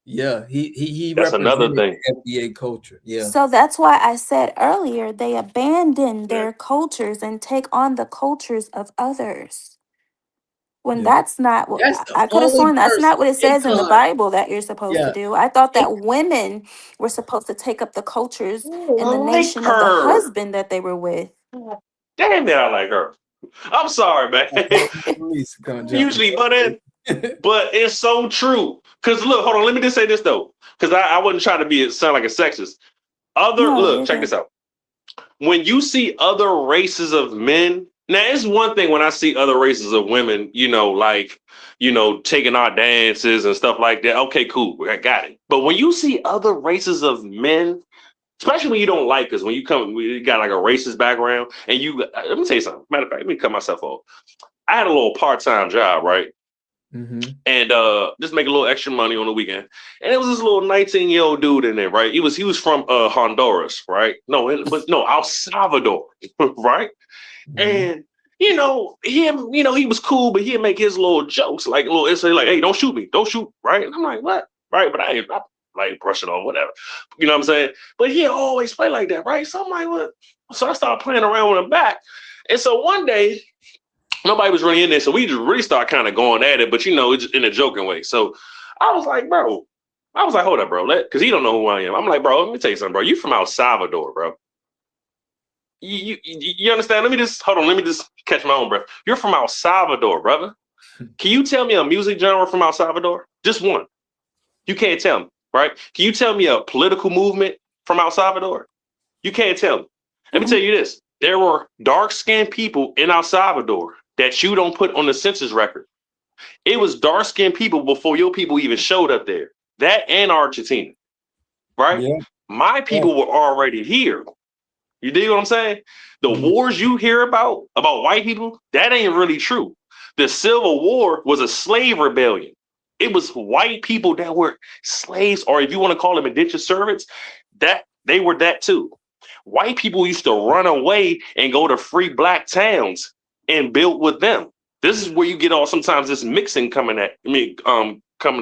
S1: Yeah, he
S3: That's another
S1: represented
S3: thing.
S1: FBA culture. Yeah.
S9: So that's why I said earlier they abandon their cultures and take on the cultures of others. When that's not what I could have sworn that's not what it says in the Bible that you're supposed to do. I thought that women were supposed to take up the cultures and the nation of the husband that they were with.
S3: Damn it, I like her. I'm sorry, man. Usually butt in. But it's so true. Because look, hold on, let me just say this though. Because I wasn't trying to sound like a sexist. Check this out. When you see other races of men, now it's one thing when I see other races of women, taking our dances and stuff like that. Okay, cool, I got it. But when you see other races of men, especially when you don't like us, when you got like a racist background, and let me tell you something. Matter of fact, let me cut myself off. I had a little part-time job, right? And just make a little extra money on the weekend. And it was this little 19-year-old dude in there, right? He was from Honduras, right? No, El Salvador, right? And he was cool, but he'd make his little jokes, like hey, don't shoot me, don't shoot, right? And I'm like, what? Right? But I like brush it off, whatever. You know what I'm saying? But he always play like that, right? So I'm like, what? So I started playing around with him back. And so one day, nobody was really in there, so we just really started kind of going at it, but it's in a joking way. So I was like, hold up, bro, because he don't know who I am. I'm like, bro, let me tell you something, bro. You from El Salvador, bro. You understand? Let me just catch my own breath. You're from El Salvador, brother. Can you tell me a music genre from El Salvador? Just one. You can't tell me, right? Can you tell me a political movement from El Salvador? You can't tell me. Let me tell you this. There were dark-skinned people in El Salvador that you don't put on the census record. It was dark-skinned people before your people even showed up there. That and Argentina, right?
S1: Yeah.
S3: My people were already here. You dig what I'm saying? The wars you hear about white people, that ain't really true. The Civil War was a slave rebellion. It was white people that were slaves, or if you want to call them indentured servants, that they were that too. White people used to run away and go to free black towns and build with them. This is where you get all sometimes this mixing coming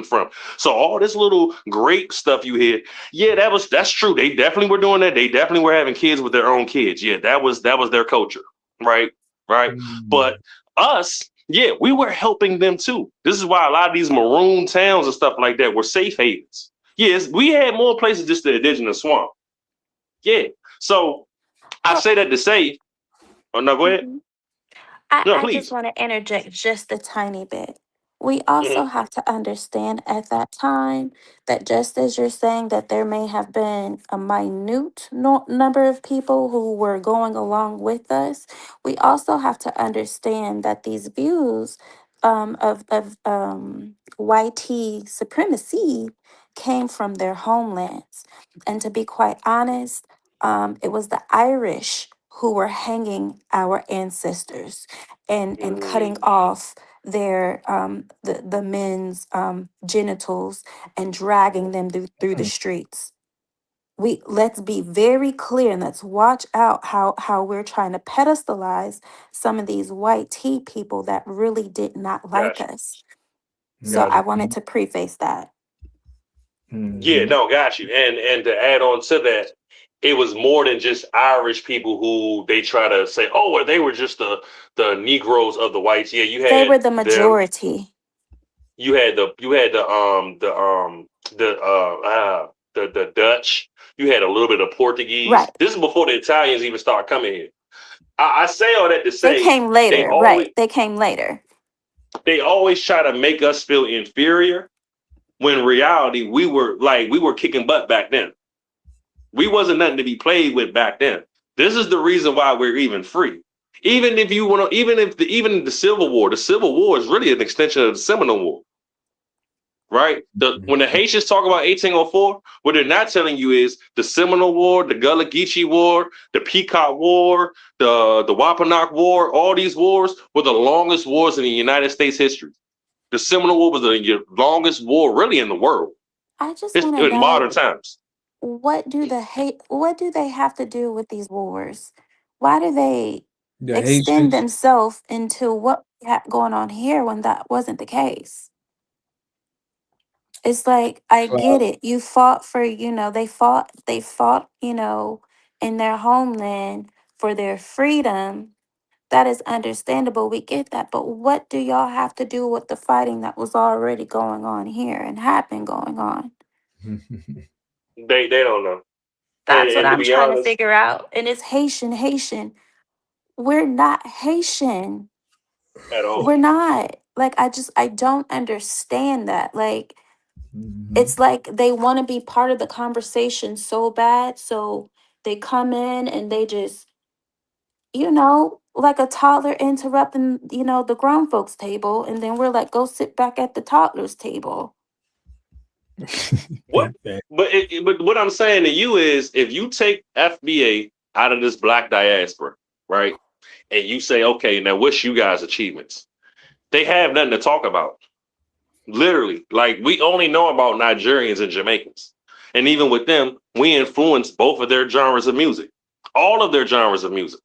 S3: from. So all this little grape stuff you hear, yeah, that's true. They definitely were doing that. They definitely were having kids with their own kids. Yeah, that was their culture, right? Right. But us, yeah, we were helping them too. This is why a lot of these maroon towns and stuff like that were safe havens. Yes, we had more places just the indigenous swamp. Yeah. So I say that to say, oh no, go ahead. No,
S9: I just
S3: please.
S9: want to interject just a tiny bit. We also have to understand at that time that just as you're saying that there may have been a minute number of people who were going along with us, we also have to understand that these views of YT supremacy came from their homelands. And to be quite honest, it was the Irish who were hanging our ancestors and cutting off their the men's genitals and dragging them through the streets. We let's be very clear and let's watch out how we're trying to pedestalize some of these white tea people that really did not like
S3: Gotcha.
S9: us. So I wanted to preface that.
S3: Yeah, no, got you. And to add on to that, it was more than just Irish people who they try to say, oh, well, they were just the Negroes of the whites. Yeah, you
S9: They
S3: had
S9: were the
S3: them.
S9: majority.
S3: The Dutch. You had a little bit of Portuguese.
S9: Right.
S3: This is before the Italians even start coming here. I say all that to
S9: They
S3: say
S9: came
S3: they
S9: later, right?
S3: always
S9: They came later.
S3: they always try to make us feel inferior when in reality we were kicking butt back then. We wasn't nothing to be played with back then. This is the reason why we're even free. Even if you want to, even the Civil War is really an extension of the Seminole War, right? When the Haitians talk about 1804, what they're not telling you is the Seminole War, the Gullah Geechee War, the Pequot War, the Wampanoag War. All these wars were the longest wars in the United States history. The Seminole War was the longest war really in the world.
S9: I just
S3: It's
S9: want to
S3: in modern
S9: know
S3: times.
S9: what do they have to do with these wars? Why do they
S1: The
S9: extend
S1: Haitians.
S9: themselves into what we have going on here when that wasn't the case? It's like I get it. You fought for, they fought, in their homeland for their freedom. That is understandable. We get that. But what do y'all have to do with the fighting that was already going on here and had been going on?
S3: They don't know.
S9: That's what
S3: And to
S9: I'm
S3: be
S9: trying to
S3: honest,
S9: figure out. And it's Haitian. We're not Haitian.
S3: at all.
S9: We're not. Like, I don't understand that. Like, it's like they want to be part of the conversation so bad. So they come in and they just, like a toddler interrupting, the grown folks table. And then we're like, go sit back at the toddler's table.
S3: What? But what I'm saying to you is, if you take FBA out of this black diaspora, right, and you say, okay, now what's you guys' achievements? They have nothing to talk about. Literally, like we only know about Nigerians and Jamaicans, and even with them, we influence both of their genres of music, all of their genres of music,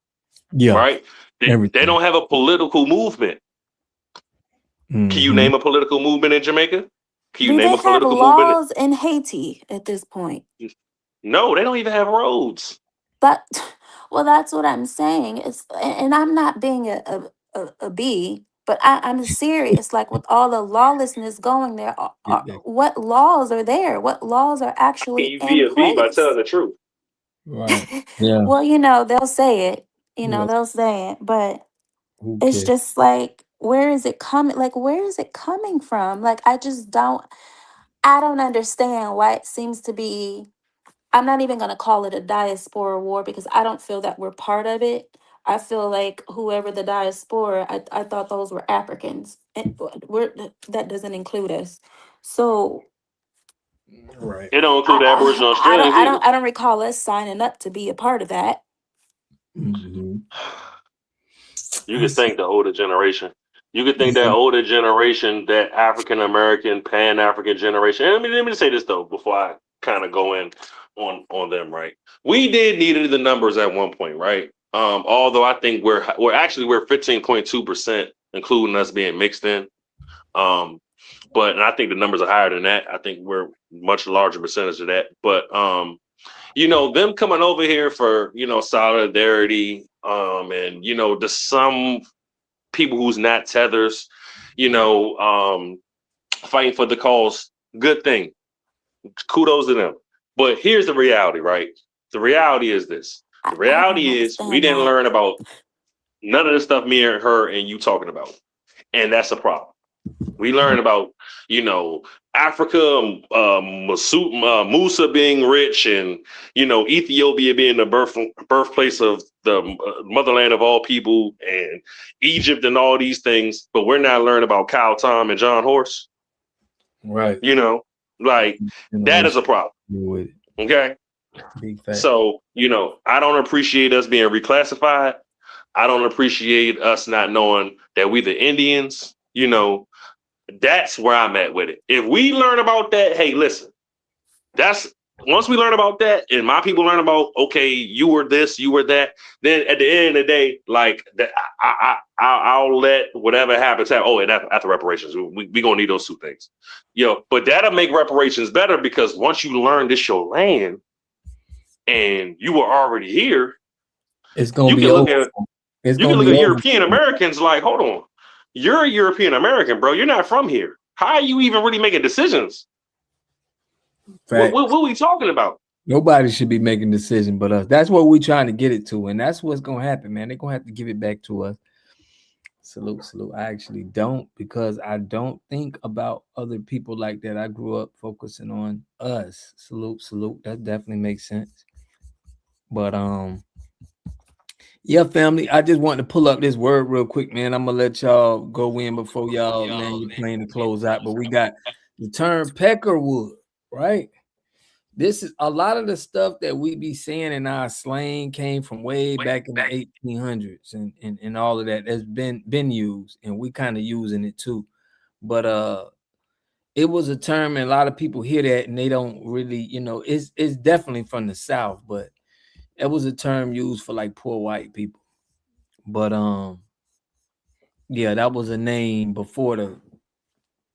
S1: Yeah.
S3: right? They don't have a political movement. Can you name a political movement in Jamaica? Can you
S9: Do
S3: name
S9: they
S3: a
S9: have
S3: political movement?
S9: laws in Haiti at this point?
S3: No, they don't even have roads.
S9: But well, that's what I'm saying. And I'm not being a bee, but I'm serious. Like with all the lawlessness going there, what laws are there? What laws are
S3: Can
S9: actually
S3: you be
S9: in
S3: a bee by
S9: place?
S3: telling the truth?
S1: Right. Yeah.
S9: Well, they'll say it.
S1: Yeah.
S9: They'll say it, but
S1: Who
S9: it's
S1: cares?
S9: just like, where is it coming? Like, where is it coming from? Like, I don't understand why it seems to be. I'm not even going to call it a diaspora war because I don't feel that we're part of it. I feel like whoever the diaspora, I thought those were Africans. And that doesn't include us. So
S1: Right.
S3: It don't include the Aboriginal Australians either.
S9: I don't recall us signing up to be a part of that.
S1: Mm-hmm.
S3: You could think the older generation. You could think that older generation, that African American, Pan African generation. And let me say this though, before I kind of go in on them. Right, we did needed the numbers at one point, right? Although I think we're 15.2%, including us being mixed in. But and I think the numbers are higher than that. I think we're much larger percentage of that. But them coming over here for solidarity, and to some people who's not tethers, fighting for the cause, good thing. Kudos to them. But here's the reality, right? The reality is this. The reality is we didn't learn about none of the stuff me and her and you talking about. And that's a problem. We learned about, Africa, Musa being rich, and Ethiopia being the birthplace of the motherland of all people, and Egypt and all these things. But we're not learning about Kyle, Tom, and John Horse.
S1: Right.
S3: That is a problem. Okay. So I don't appreciate us being reclassified. I don't appreciate us not knowing that we the Indians. That's where I'm at with it. If we learn about that, hey, listen, once we learn about that and my people learn about, okay, you were this, you were that, then at the end of the day, I'll let whatever happens happen. Oh, and after reparations, we gonna need those two things. But that'll make reparations better, because once you learn this your land and you were already here,
S1: it's gonna be over.
S3: You can look at European Americans like, hold on. You're a European American, bro. You're not from here. How are you even really making decisions? What are we talking about?
S1: Nobody should be making decisions but us. That's what we're trying to get it to. And that's what's going to happen, man. They're going to have to give it back to us. Salute. I actually don't, because I don't think about other people like that. I grew up focusing on us. Salute. That definitely makes sense. But, yeah, family, I just wanted to pull up this word real quick, man. I'm going to let y'all go in before y'all you're playing to close out. But we got the term peckerwood, right? This is a lot of the stuff that we be saying in our slang came from way back in the 1800s and all of that has been used, and we kind of using it too. But it was a term, and a lot of people hear that and they don't really, it's definitely from the South, but it was a term used for like poor white people. But yeah, that was a name before the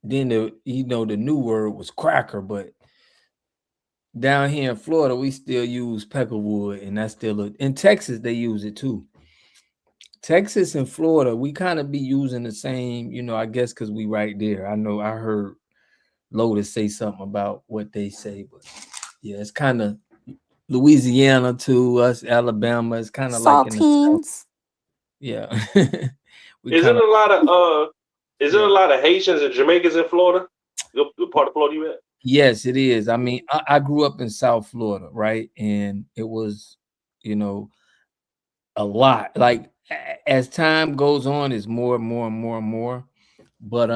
S1: new word was cracker. But down here in Florida, we still use peckerwood, and that's still in Texas, they use it too. Texas and Florida, we kind of be using the same, I guess, because we right there. I know I heard Lotus say something about what they say, but yeah, it's kind of Louisiana to us, Alabama. It's kind of like in the South. Yeah.
S3: Is there a lot of Haitians and Jamaicans in Florida? The part of Florida you at?
S1: Yes, it is. I mean, I grew up in South Florida, right? And it was, a lot. Like as time goes on, it's more and more and more and more. But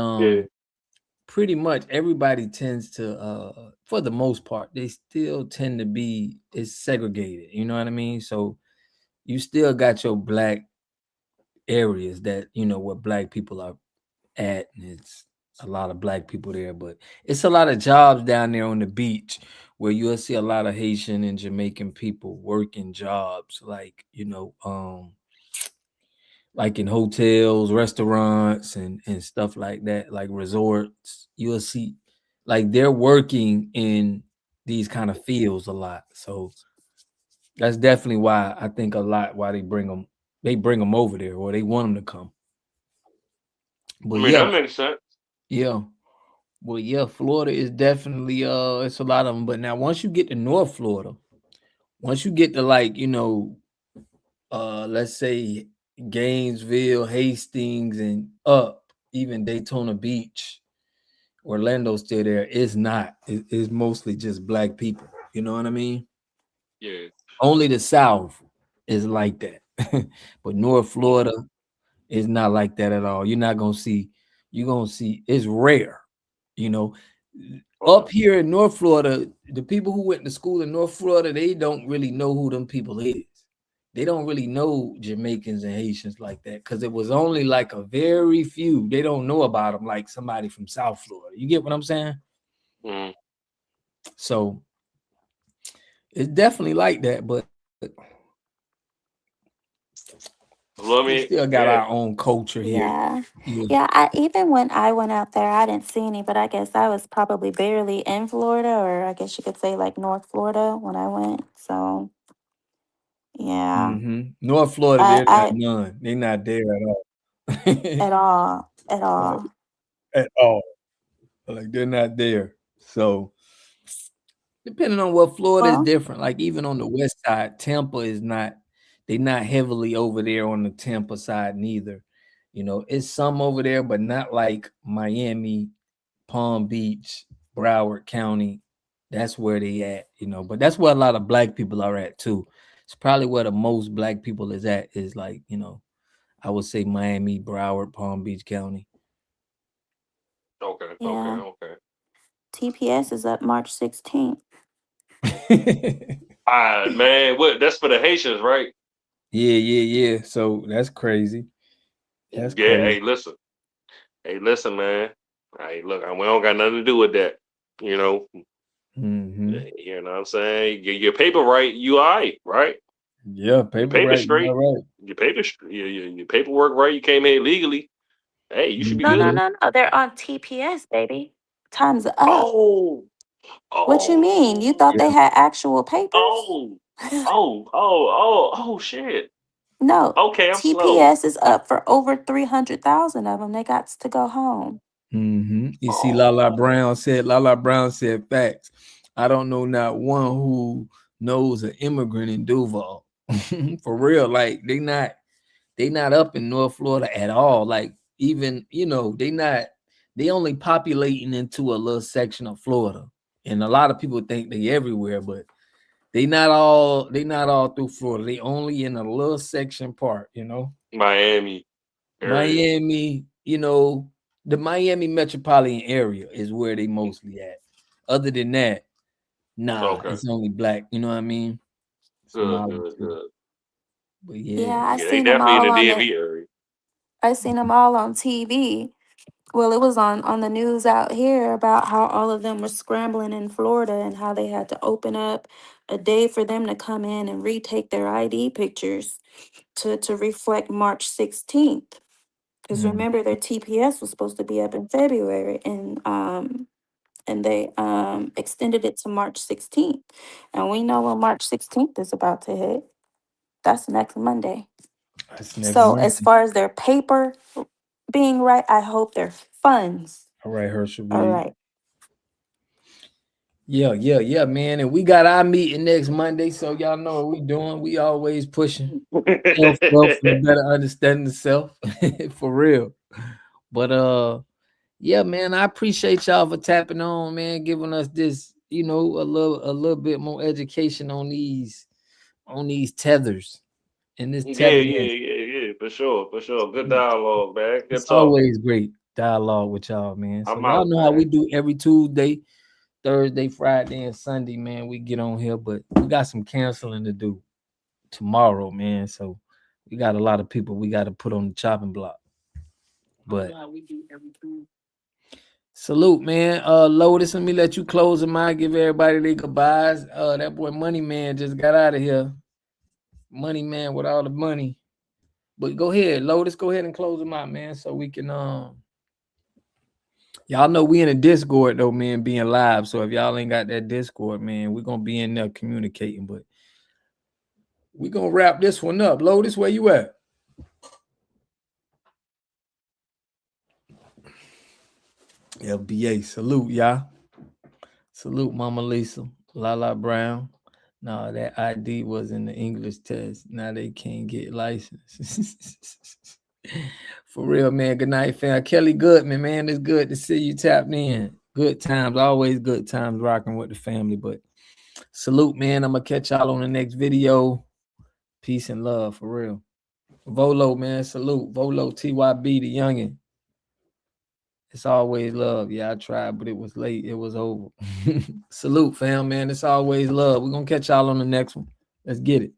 S1: pretty much everybody tends to, for the most part, they still tend to be segregated. You know what I mean? So you still got your black areas that where black people are at, and it's a lot of black people there, but it's a lot of jobs down there on the beach where you'll see a lot of Haitian and Jamaican people working jobs like like in hotels, restaurants, and stuff like that, like resorts. You'll see like they're working in these kind of fields a lot. So that's definitely why I think a lot why they bring them over there, or they want them to come. But
S3: that makes sense.
S1: Yeah. Well, yeah, Florida is definitely it's a lot of them. But now once you get to North Florida, once you get to like, let's say Gainesville, Hastings, and up, even Daytona Beach, Orlando's still there. It's not. It's mostly just black people. You know what I mean?
S3: Yeah.
S1: Only the South is like that. But North Florida is not like that at all. You're not gonna see. You're gonna see. It's rare. You know, up here in North Florida, the people who went to school in North Florida, they don't really know who them people is. They don't really know Jamaicans and Haitians like that because it was only like a very few. They don't know about them like somebody from South Florida. You get what I'm saying?
S3: Mm.
S1: So it's definitely like that, but we still got our own culture here.
S6: Yeah. Yeah, even when I went out there, I didn't see any, but I guess I was probably barely in Florida, or I guess you could say like North Florida when I went. So yeah.
S1: North Florida,
S6: I
S1: they're not
S6: I
S1: none. They're not there at all.
S6: at all. At
S1: Like,
S6: all.
S1: at all. Like they're not there. So depending on what Florida is
S6: Well,
S1: different. Like even on the west side, Tampa is not. They're not heavily over there on the Tampa side neither. You know, it's some over there, but not like Miami, Palm Beach, Broward County. That's where they at. You know, but that's where a lot of black people are at too. It's probably where the most black people is at. Is like, you know, I would say Miami, Broward, Palm Beach County.
S3: Okay.
S6: yeah. TPS is up March 16th.
S3: Man, what? That's for the Haitians, right?
S1: Yeah. So that's crazy. That's
S3: Yeah.
S1: crazy.
S3: Hey, listen, man. Hey, look, we don't got nothing to do with that. You know. You know what I'm saying? Your paper right, you all right?
S1: Yeah, paper
S3: Your paper
S1: right,
S3: straight.
S1: all right.
S3: Your paperwork right. You came here legally. Hey, you should be
S6: No, no,
S3: good.
S6: no, no. They're on TPS, baby. Time's up.
S3: Oh,
S6: What you mean? You thought they had actual papers?
S3: shit.
S6: No.
S3: Okay, I'm slow.
S6: TPS is up for over 300,000 of them. They got to go home.
S1: You see, Lala Brown said facts. I don't know not one who knows an immigrant in Duval. For real. Like they not up in North Florida at all. Like even, you know, they only populating into a little section of Florida. And a lot of people think they everywhere, but they not all through Florida. They only in a little section part, you know.
S3: Miami area.
S1: Miami, you know, the Miami metropolitan area is where they mostly at. Other than that, nah,
S3: Okay.
S1: it's only black. You know what I mean?
S3: Good.
S1: But
S6: Yeah,
S1: yeah,
S6: I
S3: They
S6: seen them
S3: definitely in
S6: all
S3: the
S6: on
S3: DMV area.
S6: I seen them all on TV. Well, it was on the news out here about how all of them were scrambling in Florida and how they had to open up a day for them to come in and retake their ID pictures to reflect March 16th. Because remember their TPS was supposed to be up in February and they extended it to March 16th. And we know when March 16th is about to hit. That's next Monday.
S1: that's next
S6: So
S1: Monday.
S6: as far as their paper being right, I hope their funds
S1: All right, Herschel.
S6: are right.
S1: Yeah, man. And we got our meeting next Monday, so y'all know what we doing. We always pushing self-growth and a better understanding of self. For real. But yeah, man, I appreciate y'all for tapping on, man, giving us this, you know, a little bit more education on these tethers and this tether.
S3: Yeah. For sure. Good dialogue, man. Good
S1: It's
S3: talk.
S1: always great dialogue with y'all, man. So
S3: I'm
S1: y'all
S3: out,
S1: know how
S3: man.
S1: we do every Tuesday, Thursday, Friday, and Sunday, man. We get on here, but we got some canceling to do tomorrow, man. So we got a lot of people we got to put on the chopping block. But salute, man. Lotus, let me let you close them out. Give everybody their goodbyes. That boy Money Man just got out of here. Money Man with all the money. But go ahead, Lotus. Go ahead and close them out, man, so we can y'all know we in a Discord though, man, being live. So if y'all ain't got that Discord, man, we're gonna be in there communicating. But we're gonna wrap this one up. Lotus, where you at? FBA, salute, y'all. Salute, Mama Lisa, Lala Brown. No, that ID was in the English test. Now they can't get licensed. For real, man. Good night, fam. Kelly Goodman, man. It's good to see you tapped in. Good times, always good times rocking with the family. But salute, man. I'm gonna catch y'all on the next video. Peace and love, for real. Volo, man, salute. Volo TYB, the youngin'. It's always love. Yeah, I tried, but it was late. It was over. Salute, fam, man. It's always love. We're going to catch y'all on the next one. Let's get it.